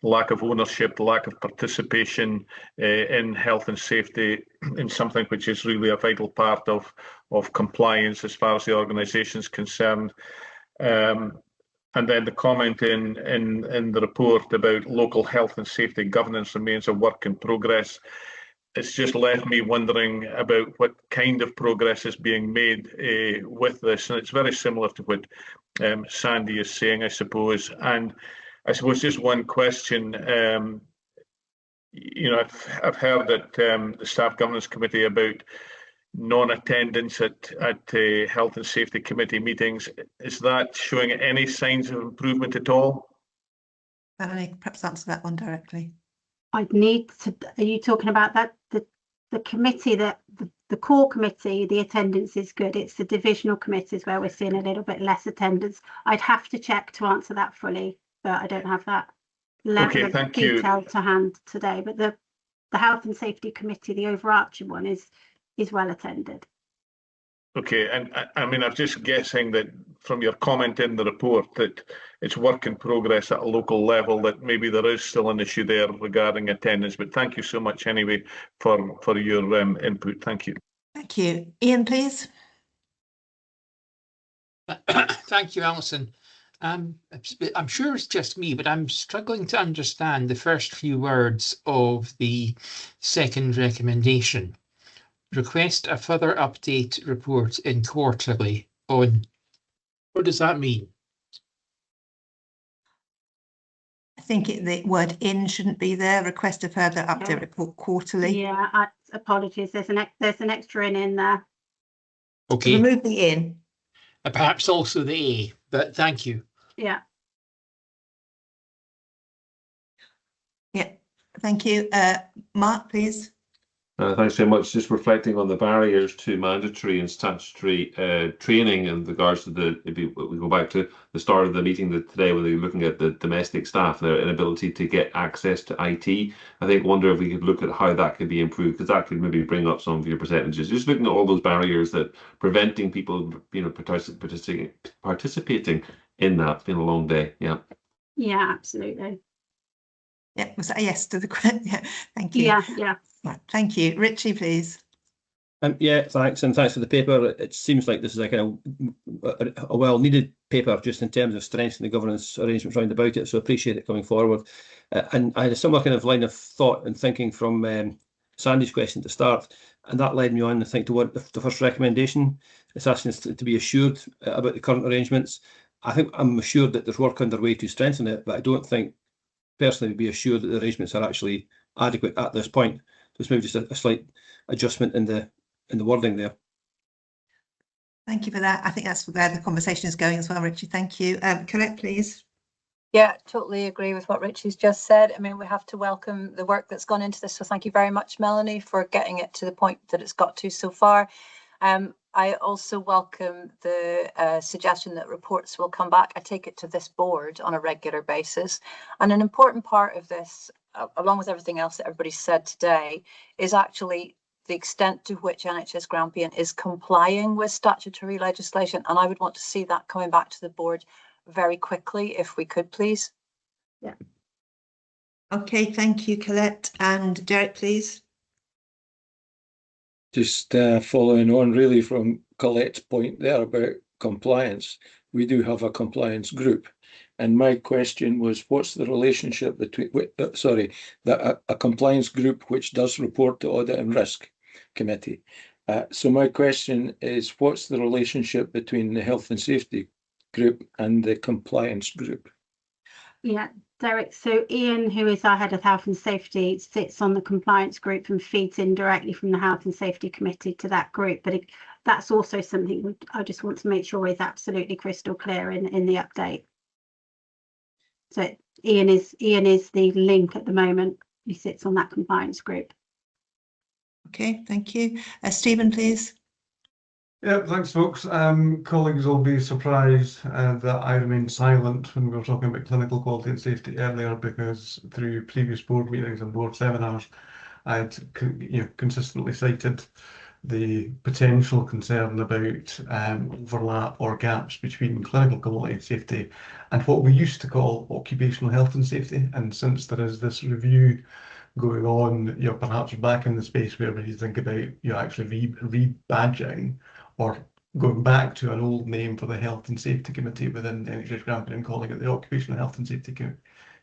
lack of ownership, lack of participation in health and safety in something which is really a vital part of compliance as far as the organisation is concerned. And then the comment in the report about local health and safety governance remains a work in progress. It's just left me wondering about what kind of progress is being made with this. And it's very similar to what Sandy is saying, I suppose. And I suppose just one question, I've heard that the Staff Governance Committee about non-attendance at Health and Safety Committee meetings. Is that showing any signs of improvement at all? Melanie, perhaps answer that one directly. I'd need to, are you talking about that, the committee, that the core committee, the attendance is good. It's the divisional committees where we're seeing a little bit less attendance. I'd have to check to answer that fully, but I don't have that level of detail to hand today. But the Health and Safety Committee, the overarching one, is well attended. Okay, and I mean, I'm just guessing that from your comment in the report that it's work in progress at a local level, that maybe there is still an issue there regarding attendance. But thank you so much anyway for your input. Thank you. Thank you. Ian, please. Thank you, Alison. I'm sure it's just me, but I'm struggling to understand the first few words of the second recommendation. Request a further update report in quarterly on. What does that mean? I think the word "in" shouldn't be there. Request a further update report quarterly. Yeah, apologies. There's an extra in there. Okay. Remove the "in." Perhaps also the "a," but thank you. Yeah. Yeah, thank you. Mark, please. Thanks very much. Just reflecting on the barriers to mandatory and statutory training in regards to if we go back to the start of the meeting today, when we were looking at the domestic staff, their inability to get access to IT. I wonder if we could look at how that could be improved, because that could maybe bring up some of your percentages. Just looking at all those barriers that preventing people, participating in that. It's been a long day. Yeah. Yeah, absolutely. Yeah, was that a yes to the question? Yeah, thank you. Yeah. Right, thank you. Richie, please. Yeah, thanks, and thanks for the paper. It seems like this is a kind of a well-needed paper, just in terms of strengthening the governance arrangements round about it. So appreciate it coming forward. And I had a similar kind of line of thought and thinking from Sandy's question to start, and that led me on to think to what the first recommendation. It's asking us to be assured about the current arrangements. I think I'm assured that there's work underway to strengthen it, but I don't think personally be assured that the arrangements are actually adequate at this point. There's maybe just a slight adjustment in the wording there. Thank you for that. I think that's where the conversation is going as well, Richie. Thank you. Colette, please. Yeah, totally agree with what Richie's just said. I mean, we have to welcome the work that's gone into this. So thank you very much, Melanie, for getting it to the point that it's got to so far. I also welcome the suggestion that reports will come back. I take it to this board on a regular basis. And an important part of this, along with everything else that everybody's said today, is actually the extent to which NHS Grampian is complying with statutory legislation. And I would want to see that coming back to the board very quickly, if we could, please. Yeah. Okay, thank you, Colette. And Derek, please. Just following on really from Colette's point there about compliance, we do have a compliance group. And my question was, what's the relationship between, a compliance group which does report to Audit and Risk Committee. So my question is, what's the relationship between the Health and Safety group and the compliance group? Yeah, Derek. So Ian, who is our head of Health and Safety, sits on the compliance group and feeds in directly from the Health and Safety Committee to that group. But that's also something I just want to make sure is absolutely crystal clear in the update. So Ian is the link at the moment. He sits on that compliance group. Okay, thank you. Stephen, please. Yeah, thanks, folks. Colleagues will be surprised that I remained silent when we were talking about clinical quality and safety earlier, because through previous board meetings and board seminars, I had consistently cited the potential concern about overlap or gaps between clinical quality and safety and what we used to call occupational health and safety. And since there is this review going on, perhaps back in the space where we think about actually rebadging or going back to an old name for the Health and Safety Committee within NHS Grampian and calling it the Occupational Health and Safety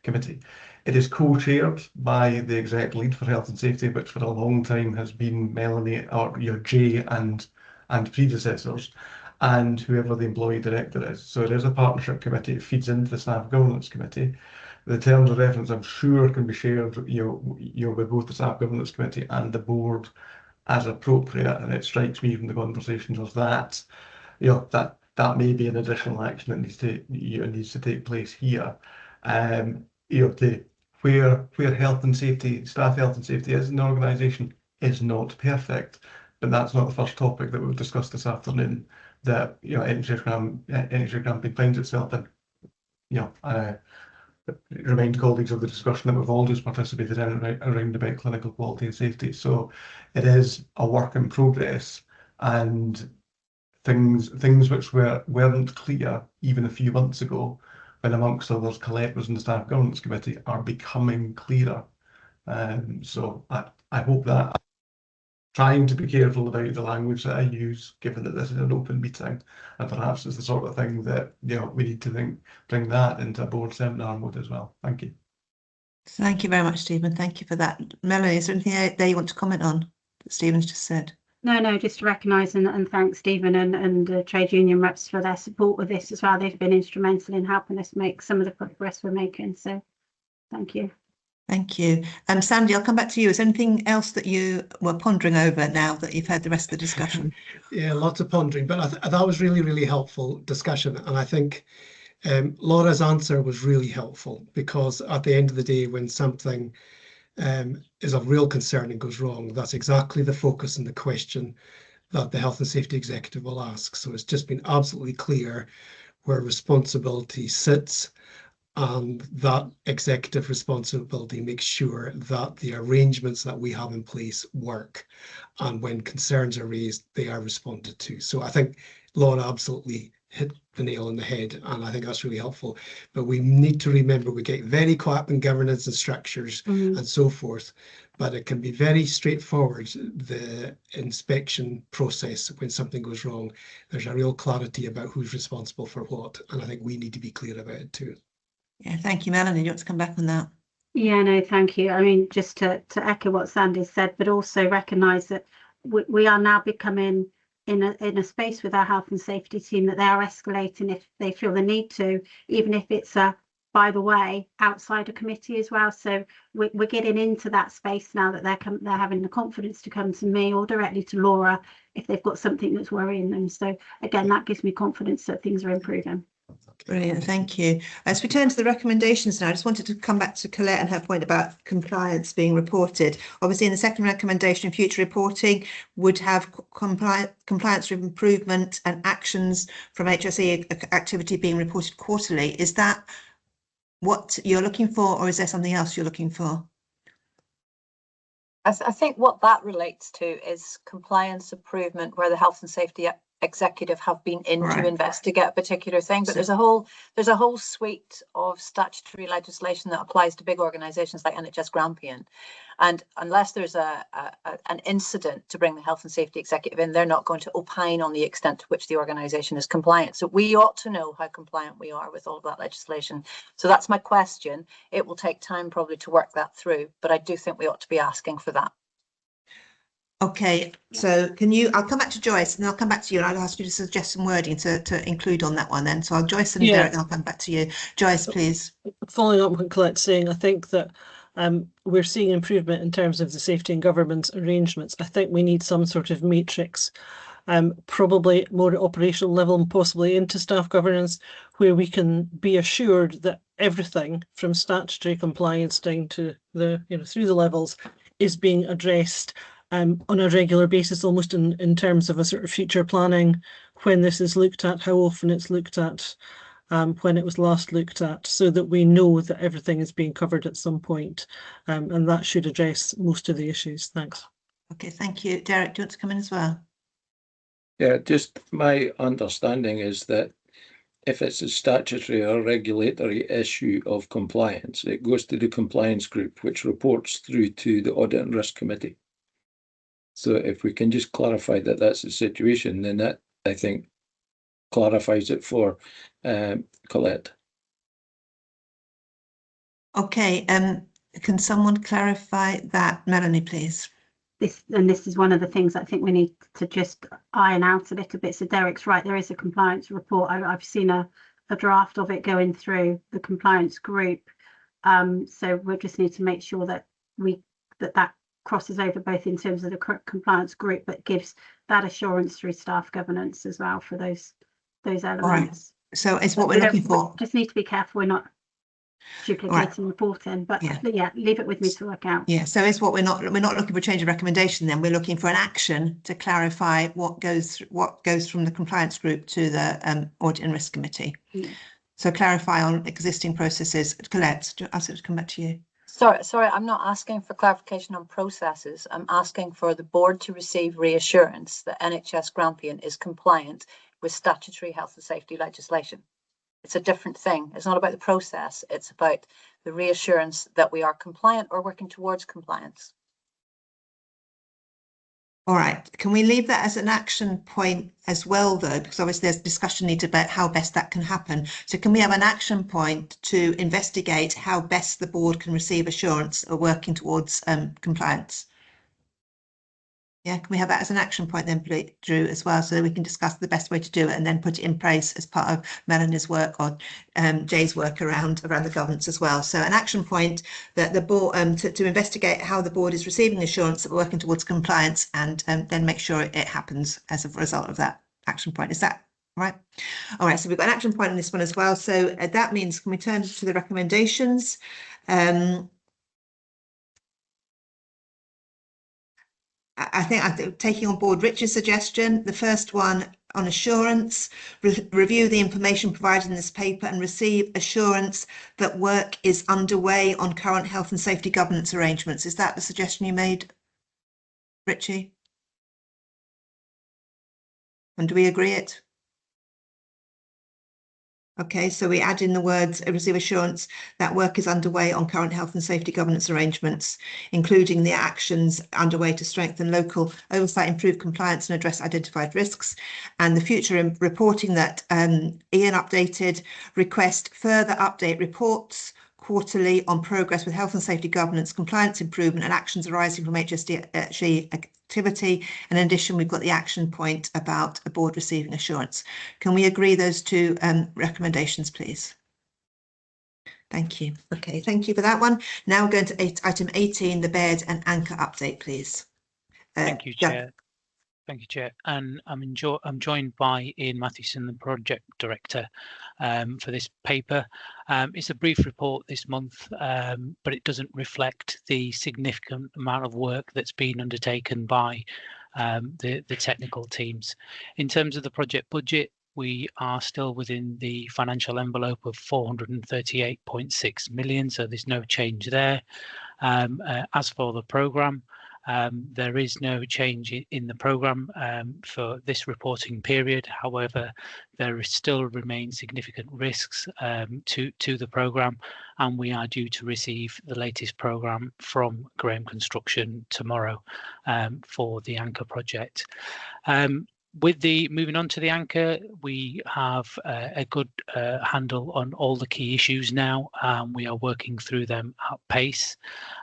Committee. It is co-chaired by the exec lead for health and safety, which for a long time has been Melanie or Jay and predecessors, and whoever the employee director is. So it is a partnership committee. It feeds into the staff governance committee. The terms of reference, I'm sure, can be shared with both the staff governance committee and the board as appropriate. And it strikes me from the conversations of that that may be an additional action that needs to take place here. Where health and safety, staff health and safety is in the organisation is not perfect, but that's not the first topic that we've discussed this afternoon that NHS Grampian finds itself in. Remind colleagues of the discussion that we've always participated in around about clinical quality and safety. So it is a work in progress, and things which weren't clear even a few months ago, when amongst others Colette was in the Staff Governance Committee, are becoming clearer. So I hope that, trying to be careful about the language that I use, given that this is an open meeting, and perhaps it's the sort of thing that, you know, we need to bring that into a board seminar mode as well. Thank you. Thank you very much, Stephen. Thank you for that. Melanie, is there anything there you want to comment on that Stephen's just said? No, just to recognise and thank Stephen and trade union reps for their support with this as well. They've been instrumental in helping us make some of the progress we're making. So thank you. Thank you. Sandy, I'll come back to you. Is there anything else that you were pondering over now that you've heard the rest of the discussion? Yeah, lots of pondering, but that was really, really helpful discussion. And I think Laura's answer was really helpful, because at the end of the day, when something is of real concern and goes wrong, that's exactly the focus and the question that the Health and Safety Executive will ask. So it's just been absolutely clear where responsibility sits, and that executive responsibility makes sure that the arrangements that we have in place work, and when concerns are raised, they are responded to. So I think Laura absolutely hit the nail on the head, and I think that's really helpful. But we need to remember, we get very caught up in governance and structures and so forth, but it can be very straightforward, the inspection process. When something goes wrong, there's a real clarity about who's responsible for what, and I think we need to be clear about it too. Yeah, thank you, Melanie. You want to come back on that? Yeah, no, thank you. I mean, just to echo what Sandy said, but also recognise that we are now becoming in a space with our health and safety team that they are escalating if they feel the need to, even if it's by the way, outside a committee as well. So we're getting into that space now that they're having the confidence to come to me or directly to Laura if they've got something that's worrying them. So again, that gives me confidence that things are improving. Brilliant, thank you. As we turn to the recommendations now, I just wanted to come back to Colette and her point about compliance being reported. Obviously, in the second recommendation, future reporting would have compliance improvement and actions from HSE activity being reported quarterly. Is that what you're looking for, or is there something else you're looking for? I think what that relates to is compliance improvement, where the health and safety executive have been in to investigate a particular thing, but there's a whole suite of statutory legislation that applies to big organisations like NHS Grampian, and unless there's an incident to bring the health and safety executive in, they're not going to opine on the extent to which the organisation is compliant. So we ought to know how compliant we are with all of that legislation. So that's my question. It will take time probably to work that through, but I do think we ought to be asking for that. Okay, so I'll come back to Joyce and I'll come back to you, and I'll ask you to suggest some wording to include on that one then. So Joyce and Derek, I'll come back to you. Joyce, please. Following up on what Colette's saying, I think that we're seeing improvement in terms of the safety and governance arrangements. I think we need some sort of matrix, probably more at operational level and possibly into staff governance, where we can be assured that everything from statutory compliance down to through the levels is being addressed on a regular basis, almost in terms of a sort of future planning, when this is looked at, how often it's looked at, when it was last looked at, so that we know that everything is being covered at some point, and that should address most of the issues. Thanks. Okay, thank you. Derek, do you want to come in as well? Yeah, just my understanding is that if it's a statutory or regulatory issue of compliance, it goes to the compliance group, which reports through to the Audit and Risk Committee. So if we can just clarify that that's the situation, then that, I think, clarifies it for Colette. Okay, can someone clarify that? Melanie, please. This is one of the things I think we need to just iron out a little bit. So Derek's right, there is a compliance report. I've seen a draft of it going through the compliance group. So we just need to make sure that that crosses over both in terms of the compliance group, but gives that assurance through staff governance as well for those elements. Right. So it's what we're looking for. Just need to be careful we're not duplicating reporting, but yeah, leave it with me to work out. Yeah, so it's what we're not looking for a change of recommendation then, we're looking for an action to clarify what goes from the compliance group to the Audit and Risk Committee. So clarify on existing processes. Colette, I'll sort of come back to you. Sorry, I'm not asking for clarification on processes. I'm asking for the board to receive reassurance that NHS Grampian is compliant with statutory health and safety legislation. It's a different thing. It's not about the process. It's about the reassurance that we are compliant or working towards compliance. All right, can we leave that as an action point as well, though? Because obviously there's discussion needed about how best that can happen. So can we have an action point to investigate how best the board can receive assurance of working towards compliance? Yeah, can we have that as an action point then, Drew, as well, so that we can discuss the best way to do it and then put it in place as part of Melanie's work or Jay's work around the governance as well. So an action point that the board to investigate how the board is receiving assurance that we're working towards compliance, and then make sure it happens as a result of that action point. Is that right? All right, so we've got an action point on this one as well. So that means, can we turn to the recommendations? I think taking on board Rich's suggestion, the first one on assurance, review the information provided in this paper and receive assurance that work is underway on current health and safety governance arrangements. Is that the suggestion you made, Richie? And do we agree it? Okay, so we add in the words, receive assurance that work is underway on current health and safety governance arrangements, including the actions underway to strengthen local oversight, improve compliance and address identified risks. And the future reporting that Ian updated, request further update reports quarterly on progress with health and safety governance, compliance improvement and actions arising from HSG activity. And in addition, we've got the action point about a board receiving assurance. Can we agree those two recommendations, please? Thank you. Okay, thank you for that one. Now we're going to item 18, the bed and anchor update, please. Thank you, Chair. Thank you, Chair. And I'm joined by Ian Mathewson, the Project Director for this paper. It's a brief report this month, but it doesn't reflect the significant amount of work that's been undertaken by the technical teams. In terms of the project budget, we are still within the financial envelope of 438.6 million, so there's no change there. As for the programme, there is no change in the programme for this reporting period. However, there still remain significant risks to the programme, and we are due to receive the latest programme from Graham Construction tomorrow for the Anchor project. With the moving on to the Anchor, we have a good handle on all the key issues now. We are working through them at pace,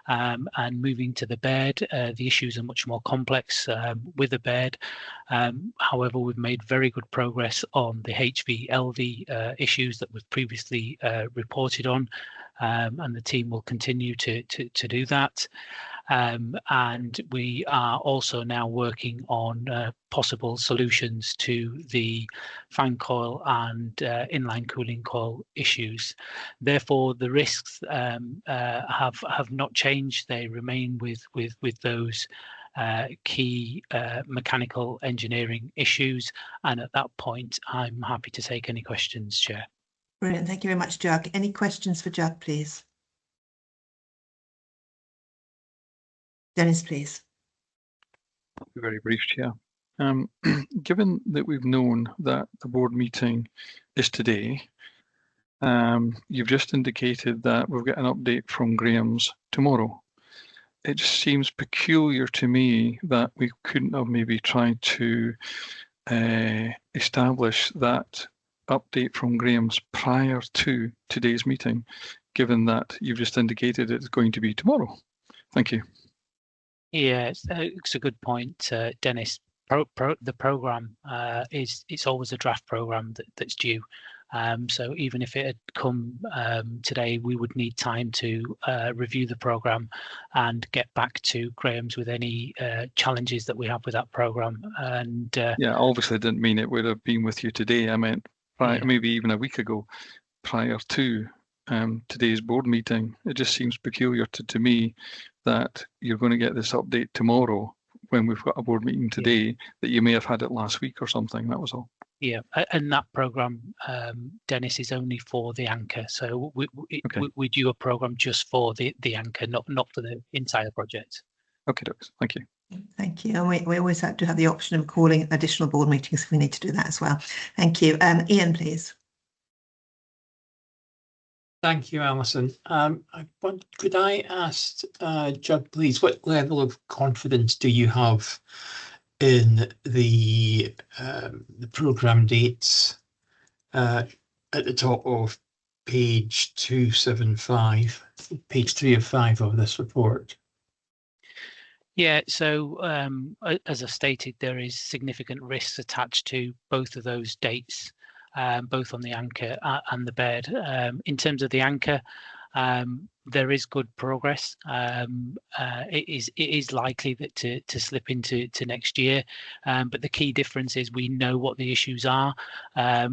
and moving to the bed. The issues are much more complex with the bed. However, we've made very good progress on the HV/LV issues that was previously reported on, and the team will continue to do that. And we are also now working on possible solutions to the fan coil and inline cooling coil issues. Therefore, the risks have not changed. They remain with those key mechanical engineering issues. And at that point, I'm happy to take any questions, Chair. Brilliant. Thank you very much, Jug. Any questions for Jug, please? Dennis, please. I'll be very brief, Chair. Given that we've known that the board meeting is today, you've just indicated that we'll get an update from Graham's tomorrow. It just seems peculiar to me that we couldn't have maybe tried to establish that update from Graham's prior to today's meeting, given that you've just indicated it's going to be tomorrow. Thank you. Yeah, it's a good point, Dennis. The programme it's always a draft programme that's due. So even if it had come today, we would need time to review the programme and get back to Graham's with any challenges that we have with that programme. And yeah, obviously I didn't mean it would have been with you today. I meant maybe even a week ago, prior to today's board meeting. It just seems peculiar to me that you're going to get this update tomorrow when we've got a board meeting today, that you may have had it last week or something. That was all. Yeah, and that programme, Dennis, is only for the anchor. So we do a programme just for the anchor, not for the entire project. Okay, thank you. Thank you. And we always have to have the option of calling additional board meetings if we need to do that as well. Thank you. Ian, please. Thank you, Alison. Could I ask Judd, please, what level of confidence do you have in the programme dates at the top of page 275, page 3 of 5 of this report? Yeah, so as I stated, there is significant risks attached to both of those dates, both on the anchor and the bed. In terms of the anchor, there is good progress. It is likely that to slip into next year, but the key difference is we know what the issues are.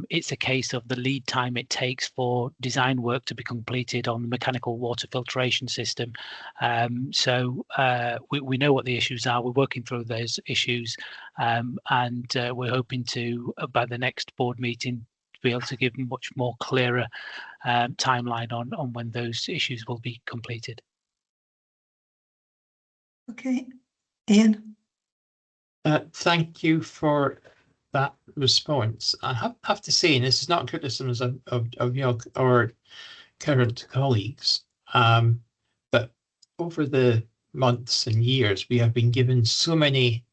It's a case of the lead time it takes for design work to be completed on the mechanical water filtration system. So we know what the issues are. We're working through those issues, and we're hoping to, by the next board meeting, be able to give a much more clearer timeline on when those issues will be completed. Okay, Ian. Thank you for that response. I have to say, and this is not criticism of your or current colleagues, but over the months and years, we have been given so many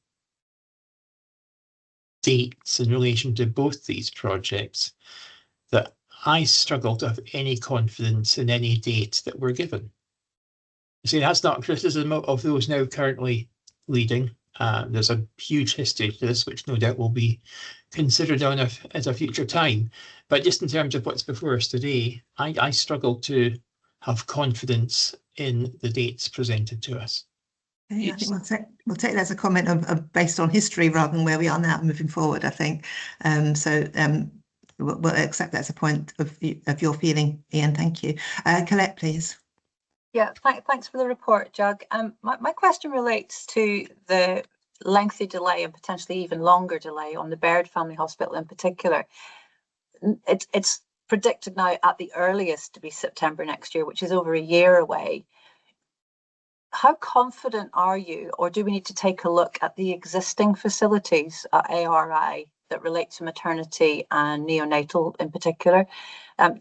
dates in relation to both these projects that I struggle to have any confidence in any date that we're given. See, that's not criticism of those now currently leading. There's a huge history to this, which no doubt will be considered on at a future time. But just in terms of what's before us today, I struggle to have confidence in the dates presented to us. Okay, I think we'll take that as a comment of based on history rather than where we are now moving forward, I think. We'll accept that as a point of your feeling, Ian. Thank you. Colette, please. Yeah, thanks for the report, Jug. My question relates to the lengthy delay and potentially even longer delay on the Baird Family Hospital in particular. It's predicted now at the earliest to be September next year, which is over a year away. How confident are you, or do we need to take a look at the existing facilities at ARI that relate to maternity and neonatal in particular?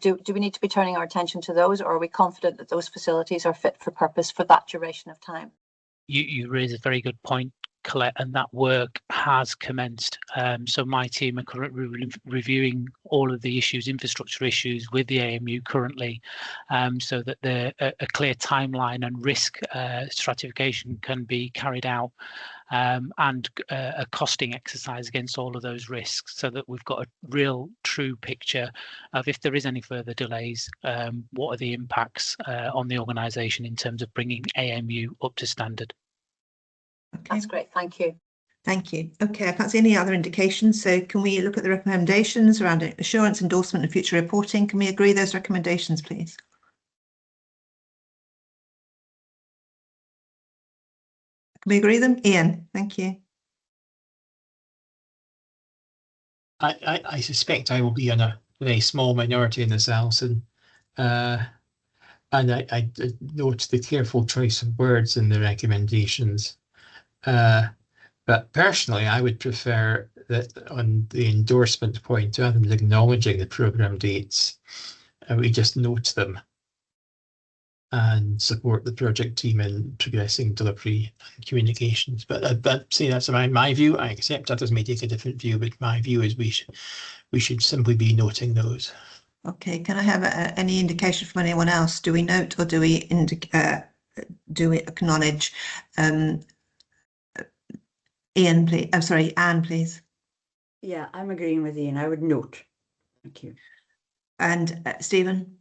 Do we need to be turning our attention to those, or are we confident that those facilities are fit for purpose for that duration of time? You raise a very good point, Colette, and that work has commenced. So my team are currently reviewing all of the issues, infrastructure issues with the AMU currently, so that a clear timeline and risk stratification can be carried out, and a costing exercise against all of those risks, so that we've got a real true picture of if there is any further delays, what are the impacts on the organisation in terms of bringing AMU up to standard. Okay. That's great, thank you. Thank you. Okay, I can't see any other indications, so can we look at the recommendations around assurance, endorsement and future reporting? Can we agree those recommendations, please? Can we agree them? Ian, thank you. I suspect I will be in a very small minority in this, Alison. And I note the careful choice of words in the recommendations. But personally, I would prefer that on the endorsement point, rather than acknowledging the programme dates, we just note them and support the project team in progressing delivery and communications. But I'd say that's my view. I accept others may take a different view, but my view is we should simply be noting those. Okay, can I have any indication from anyone else? Do we note or do we acknowledge? Ian, please. I'm sorry, Anne, please. Yeah, I'm agreeing with Ian. I would note. Thank you. And Stephen?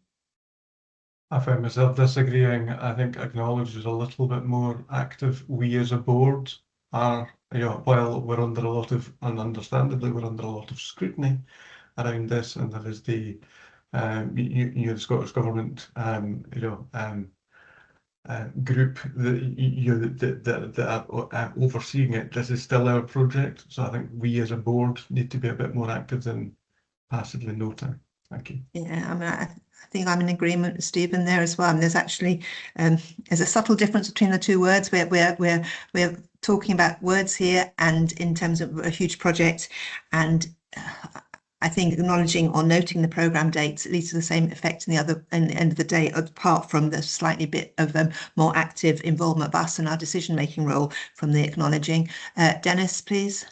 I find myself disagreeing. I think acknowledge is a little bit more active. We as a board are, while we're under a lot of, and understandably, we're under a lot of scrutiny around this, and there is the Scottish Government, group that are overseeing it. This is still our project, so I think we as a board need to be a bit more active than passively noting. Thank you. Yeah, I mean, I think I'm in agreement with Stephen there as well. I mean, there's actually there's a subtle difference between the two words. We're talking about words here, and in terms of a huge project, and I think acknowledging or noting the programme dates leads to the same effect in the end of the day, apart from the slightly bit of more active involvement of us and our decision-making role from the acknowledging. Dennis, please.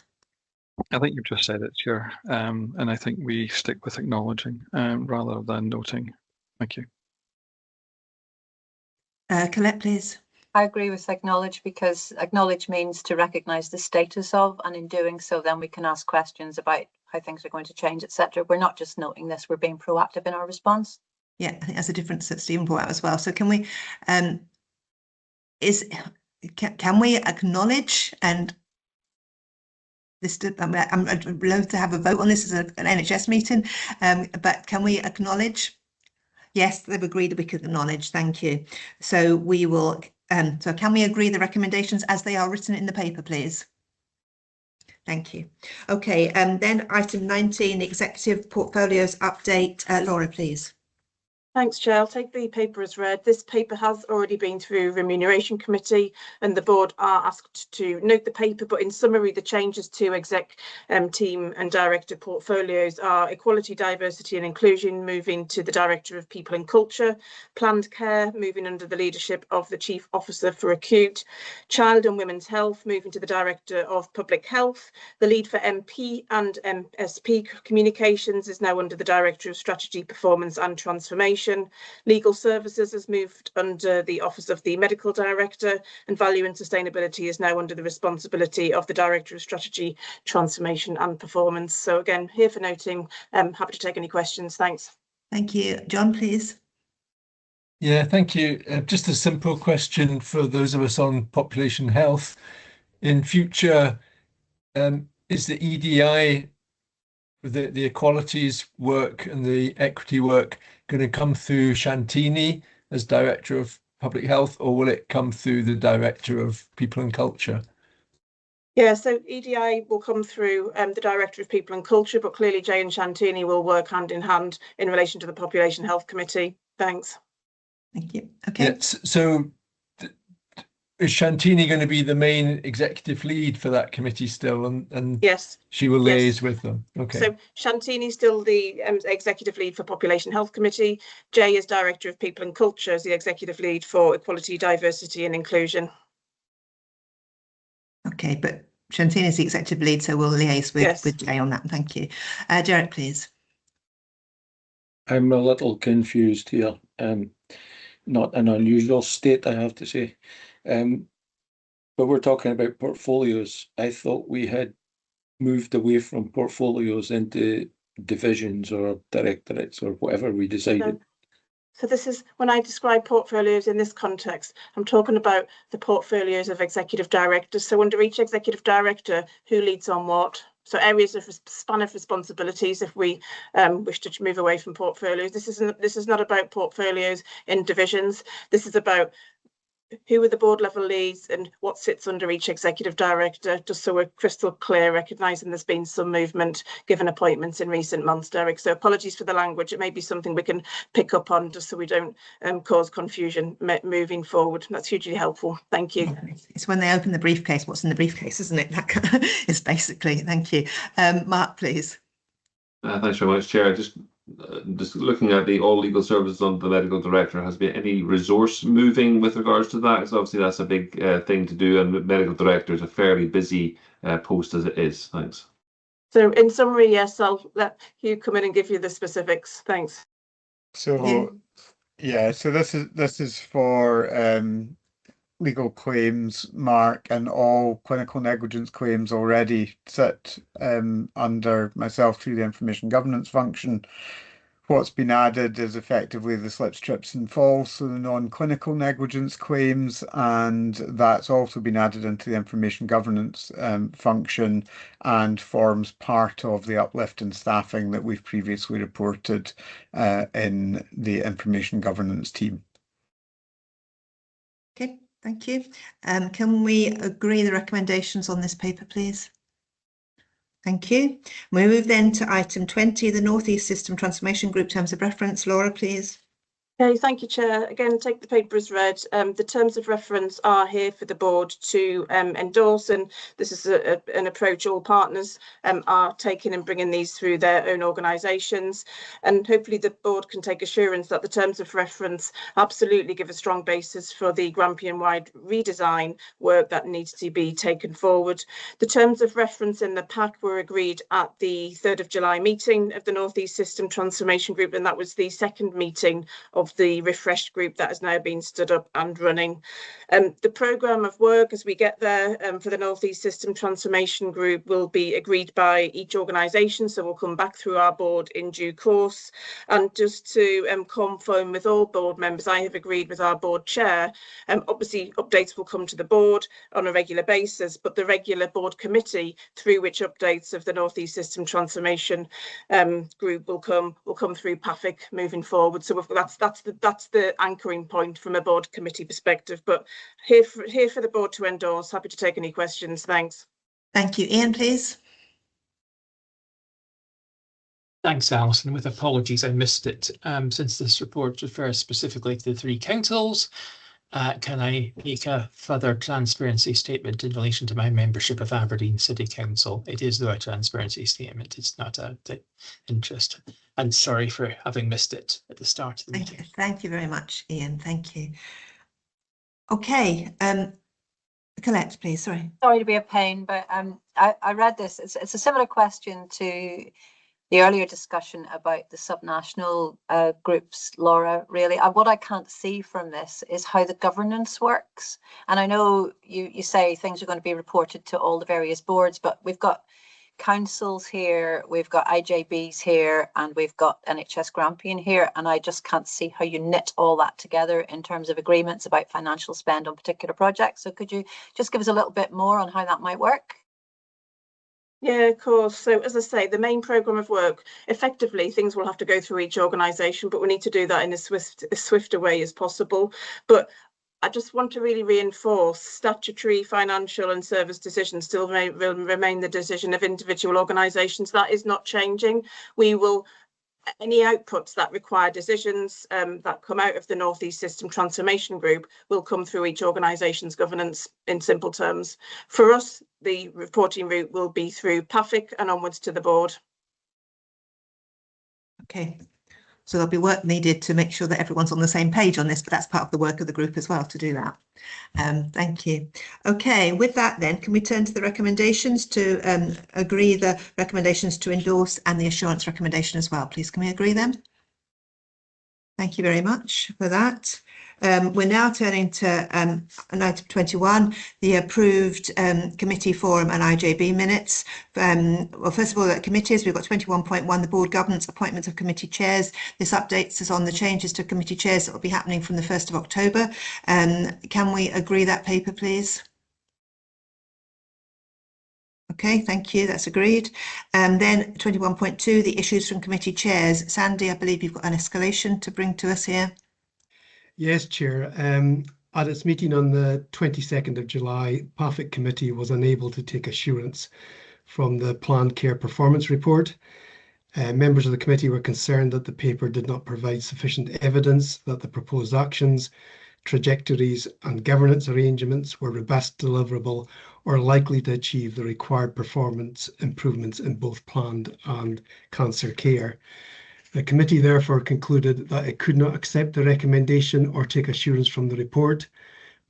I think you've just said it, Chair, and I think we stick with acknowledging rather than noting. Thank you. Colette, please. I agree with acknowledge, because acknowledge means to recognise the status of, and in doing so then we can ask questions about how things are going to change, etc. We're not just noting this, we're being proactive in our response. Yeah, I think that's a difference that Stephen brought out as well. So can we can we acknowledge, and this, I'm loath to have a vote on this as an NHS meeting, but can we acknowledge? Yes, they've agreed that we could acknowledge. Thank you. So we will. So can we agree the recommendations as they are written in the paper, please? Thank you. Okay, then item 19, the executive portfolios update. Laura, please. Thanks, Chair. I'll take the paper as read. This paper has already been through Remuneration Committee and the board are asked to note the paper, but in summary, the changes to exec team and director portfolios are equality, diversity and inclusion moving to the Director of People and Culture, planned care moving under the leadership of the Chief Officer for Acute, child and women's health moving to the Director of Public Health, the lead for MP and MSP communications is now under the Director of Strategy, Performance and Transformation. Legal services has moved under the Office of the Medical Director, and value and sustainability is now under the responsibility of the Director of Strategy, Transformation and Performance. So again, here for noting, I'm happy to take any questions. Thanks. Thank you. John, please. Yeah, thank you. Just a simple question for those of us on population health. In future, is the EDI, the equalities work and the equity work, going to come through Shantini as Director of Public Health, or will it come through the Director of People and Culture? Yeah, so EDI will come through the Director of People and Culture, but clearly Jay and Shantini will work hand in hand in relation to the Population Health Committee. Thanks. Thank you. Okay. Yeah, so is Shantini going to be the main executive lead for that committee still, and yes, she will liaise with them? Okay. So Shantini's still the executive lead for Population Health Committee. Jay is Director of People and Culture as the executive lead for Equality, Diversity and Inclusion. Okay, but Shantini is the executive lead, so we'll liaise with Jay on that. Thank you. Derek, please. I'm a little confused here. Not an unusual state, I have to say. But we're talking about portfolios. I thought we had moved away from portfolios into divisions or directorates or whatever we decided. No. So this is, when I describe portfolios in this context, I'm talking about the portfolios of executive directors. So under each executive director, who leads on what? So areas of span of responsibilities if we wish to move away from portfolios. This is not about portfolios in divisions. This is about who are the board level leads and what sits under each executive director, just so we're crystal clear, recognising there's been some movement given appointments in recent months, Derek. So apologies for the language. It may be something we can pick up on just so we don't cause confusion moving forward. That's hugely helpful. Thank you. It's when they open the briefcase, what's in the briefcase, isn't it? That is basically, thank you. Mark, please. Thanks very much, Chair. Just looking at the all legal services under the medical director, has been any resource moving with regards to that? Because obviously that's a big thing to do, and medical director is a fairly busy post as it is. Thanks. So in summary, yes, I'll let Hugh come in and give you the specifics. Thanks. So yeah, so this is for legal claims, Mark, and all clinical negligence claims already sit under myself through the information governance function. What's been added is effectively the slips, trips and falls, so the non-clinical negligence claims, and that's also been added into the information governance function and forms part of the uplift in staffing that we've previously reported in the information governance team. Thank you. Can we agree the recommendations on this paper, please? Thank you. We move then to item 20, the North East System Transformation Group Terms of Reference. Laura, please. Okay, thank you, Chair. Again, take the paper as read. The terms of reference are here for the board to endorse, and this is an approach all partners are taking and bringing these through their own organisations. And hopefully the board can take assurance that the terms of reference absolutely give a strong basis for the Grampian-wide redesign work that needs to be taken forward. The terms of reference in the pack were agreed at the 3rd of July meeting of the North East System Transformation Group, and that was the second meeting of the refreshed group that has now been stood up and running. The programme of work as we get there for the North East System Transformation Group will be agreed by each organisation, so we'll come back through our board in due course. And just to confirm with all board members, I have agreed with our board chair, obviously updates will come to the board on a regular basis, but the regular board committee through which updates of the North East System Transformation Group will come through PAFIC moving forward. So that's the anchoring point from a board committee perspective, but here for the board to endorse. Happy to take any questions. Thanks. Thank you. Ian, please. Thanks, Alison. With apologies, I missed it. Since this report refers specifically to the three councils, can I make a further transparency statement in relation to my membership of Aberdeen City Council? It is though a transparency statement. It's not a interest. And sorry for having missed it at the start of the meeting. Thank you very much, Ian. Thank you. Okay, Colette, please. Sorry to be a pain, but I read this. It's a similar question to the earlier discussion about the subnational groups, Laura, really. What I can't see from this is how the governance works. And I know you say things are going to be reported to all the various boards, but we've got councils here, we've got IJBs here, and we've got NHS Grampian here, and I just can't see how you knit all that together in terms of agreements about financial spend on particular projects. So could you just give us a little bit more on how that might work? Yeah, of course. So as I say, the main programme of work, effectively things will have to go through each organisation, but we need to do that in as swifter way as possible. But I just want to really reinforce statutory, financial and service decisions still will remain the decision of individual organisations. That is not changing. We will, any outputs that require decisions that come out of the North East System Transformation Group will come through each organisation's governance in simple terms. For us, the reporting route will be through PAFIC and onwards to the board. Okay. So there'll be work needed to make sure that everyone's on the same page on this, but that's part of the work of the group as well to do that. Thank you. Okay, with that then, can we turn to the recommendations to agree the recommendations to endorse and the assurance recommendation as well, please? Can we agree them? Thank you very much for that. We're now turning to item 21, the approved committee forum and IJB minutes. Well, first of all, at committees, we've got 21.1, the board governance, appointment of committee chairs. This updates us on the changes to committee chairs that will be happening from the 1st of October. Can we agree that paper, please? Okay, thank you, that's agreed. Then 21.2, the issues from committee chairs. Sandy, I believe you've got an escalation to bring to us here. Yes, Chair. At its meeting on the 22nd of July, PAFIC committee was unable to take assurance from the planned care performance report. Members of the committee were concerned that the paper did not provide sufficient evidence that the proposed actions, trajectories and governance arrangements were robust, deliverable or likely to achieve the required performance improvements in both planned and cancer care. The committee therefore concluded that it could not accept the recommendation or take assurance from the report.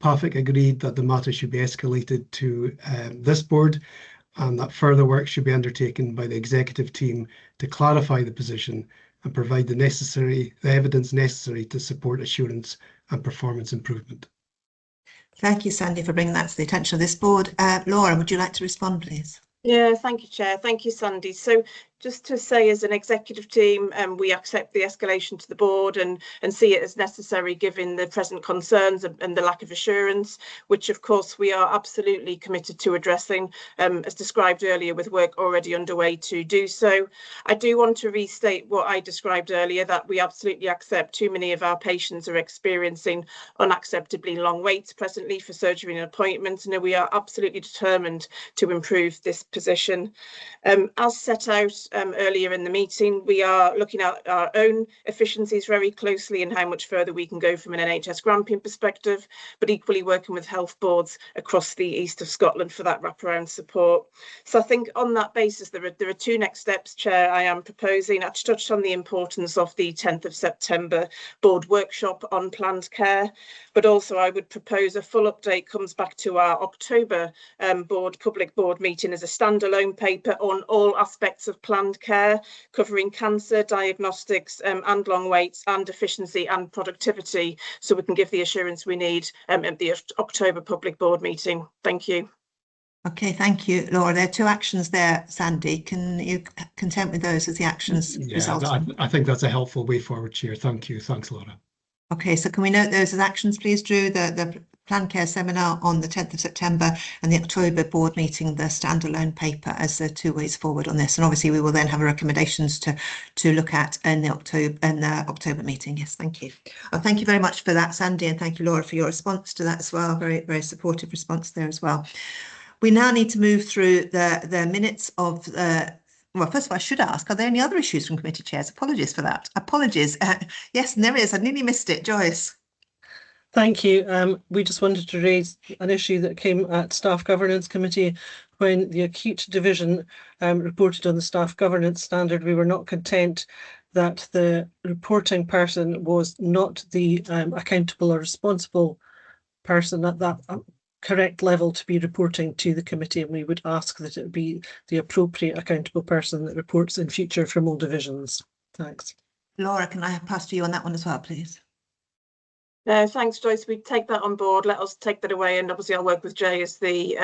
PAFIC agreed that the matter should be escalated to this board and that further work should be undertaken by the executive team to clarify the position and provide the evidence necessary to support assurance and performance improvement. Thank you, Sandy, for bringing that to the attention of this board. Laura, would you like to respond, please? Yeah, thank you, Chair. Thank you, Sandy. So Just to say, as an executive team, we accept the escalation to the board and see it as necessary given the present concerns and the lack of assurance, which of course we are absolutely committed to addressing, as described earlier, with work already underway to do so. I do want to restate what I described earlier, that we absolutely accept too many of our patients are experiencing unacceptably long waits presently for surgery and appointments, and we are absolutely determined to improve this position. As set out earlier in the meeting, we are looking at our own efficiencies very closely and how much further we can go from an NHS Grampian perspective, but equally working with health boards across the east of Scotland for that wraparound support. So I think on that basis, there are two next steps, Chair, I am proposing. I touched on the importance of the 10th of September board workshop on planned care, but also I would propose a full update comes back to our October public board meeting as a standalone paper on all aspects of planned care, covering cancer, diagnostics and long waits and efficiency and productivity, so we can give the assurance we need at the October public board meeting. Thank you. Okay, thank you, Laura. There are two actions there, Sandy. Can you content with those as the actions resulting? I think that's a helpful way forward, Chair. Thank you. Thanks, Laura. Okay, so can we note those as actions, please, Drew? The planned care seminar on the 10th of September and the October board meeting, the standalone paper, as the two ways forward on this. And obviously we will then have recommendations to look at in the October meeting. Yes, thank you. Thank you very much for that, Sandy, and thank you, Laura, for your response to that as well. Very, very supportive response there as well. We now need to move through the minutes of well, first of all, I should ask, are there any other issues from committee chairs? Apologies for that. Apologies. Yes, and there is. I nearly missed it. Joyce. Thank you. We just wanted to raise an issue that came at Staff Governance Committee when the acute division reported on the staff governance standard. We were not content that the reporting person was not the accountable or responsible person at that correct level to be reporting to the committee, and we would ask that it be the appropriate accountable person that reports in future from all divisions. Thanks. Laura, can I pass to you on that one as well, please? Thanks, Joyce. We take that on board. Let us take that away, and obviously I'll work with Jay as the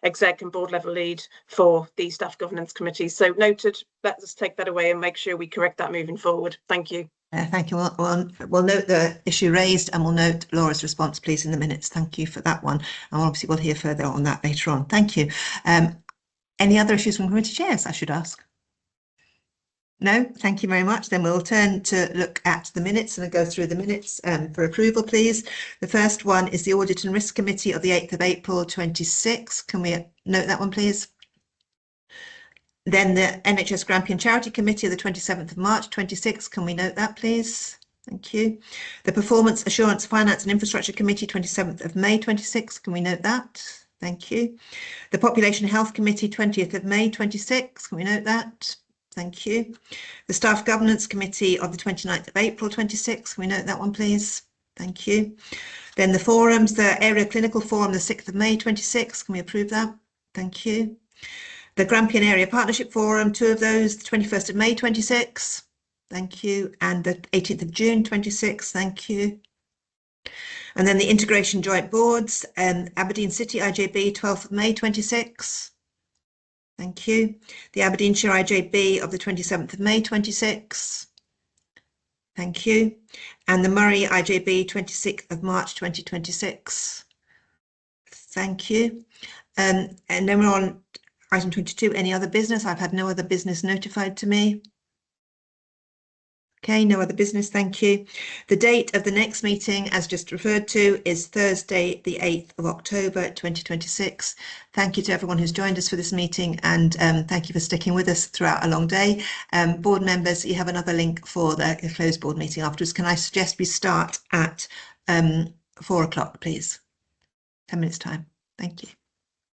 exec and board level lead for the staff governance committee. So noted. Let us take that away and make sure we correct that moving forward. Thank you. Thank you. We'll note the issue raised and we'll note Laura's response, please, in the minutes. Thank you for that one. And obviously we'll hear further on that later on. Thank you. Any other issues from committee chairs, I should ask? No, thank you very much. Then we'll turn to look at the minutes and go through the minutes for approval, please. The first one is the Audit and Risk Committee of the 8th of April 26. Can we note that one, please? Then the NHS Grampian Charity Committee of the 27th of March 26. Can we note that, please? Thank you. The Performance Assurance Finance and Infrastructure Committee 27th of May 26. Can we note that? Thank you. The Population Health Committee 20th of May 26. Can we note that? Thank you. The Staff Governance Committee of the 29th of April 26. Can we note that one, please? Thank you. Then the forums, the Area Clinical Forum, the 6th of May 26. Can we approve that? Thank you. The Grampian Area Partnership Forum, two of those, the 21st of May 26. Thank you. And the 18th of June 26. Thank you. And then the Integration Joint Boards, Aberdeen City IJB, 12th of May 26. Thank you. The Aberdeenshire IJB of the 27th of May 26. Thank you. And the Murray IJB, 26th of March 2026. Thank you. And then we're on item 22, any other business? I've had no other business notified to me. Okay, no other business, thank you. The date of the next meeting, as just referred to, is Thursday, the 8th of October 2026. Thank you to everyone who's joined us for this meeting, and thank you for sticking with us throughout a long day. Board members, you have another link for the closed board meeting afterwards. Can I suggest we start at 4 o'clock, please? 10 minutes time. Thank you.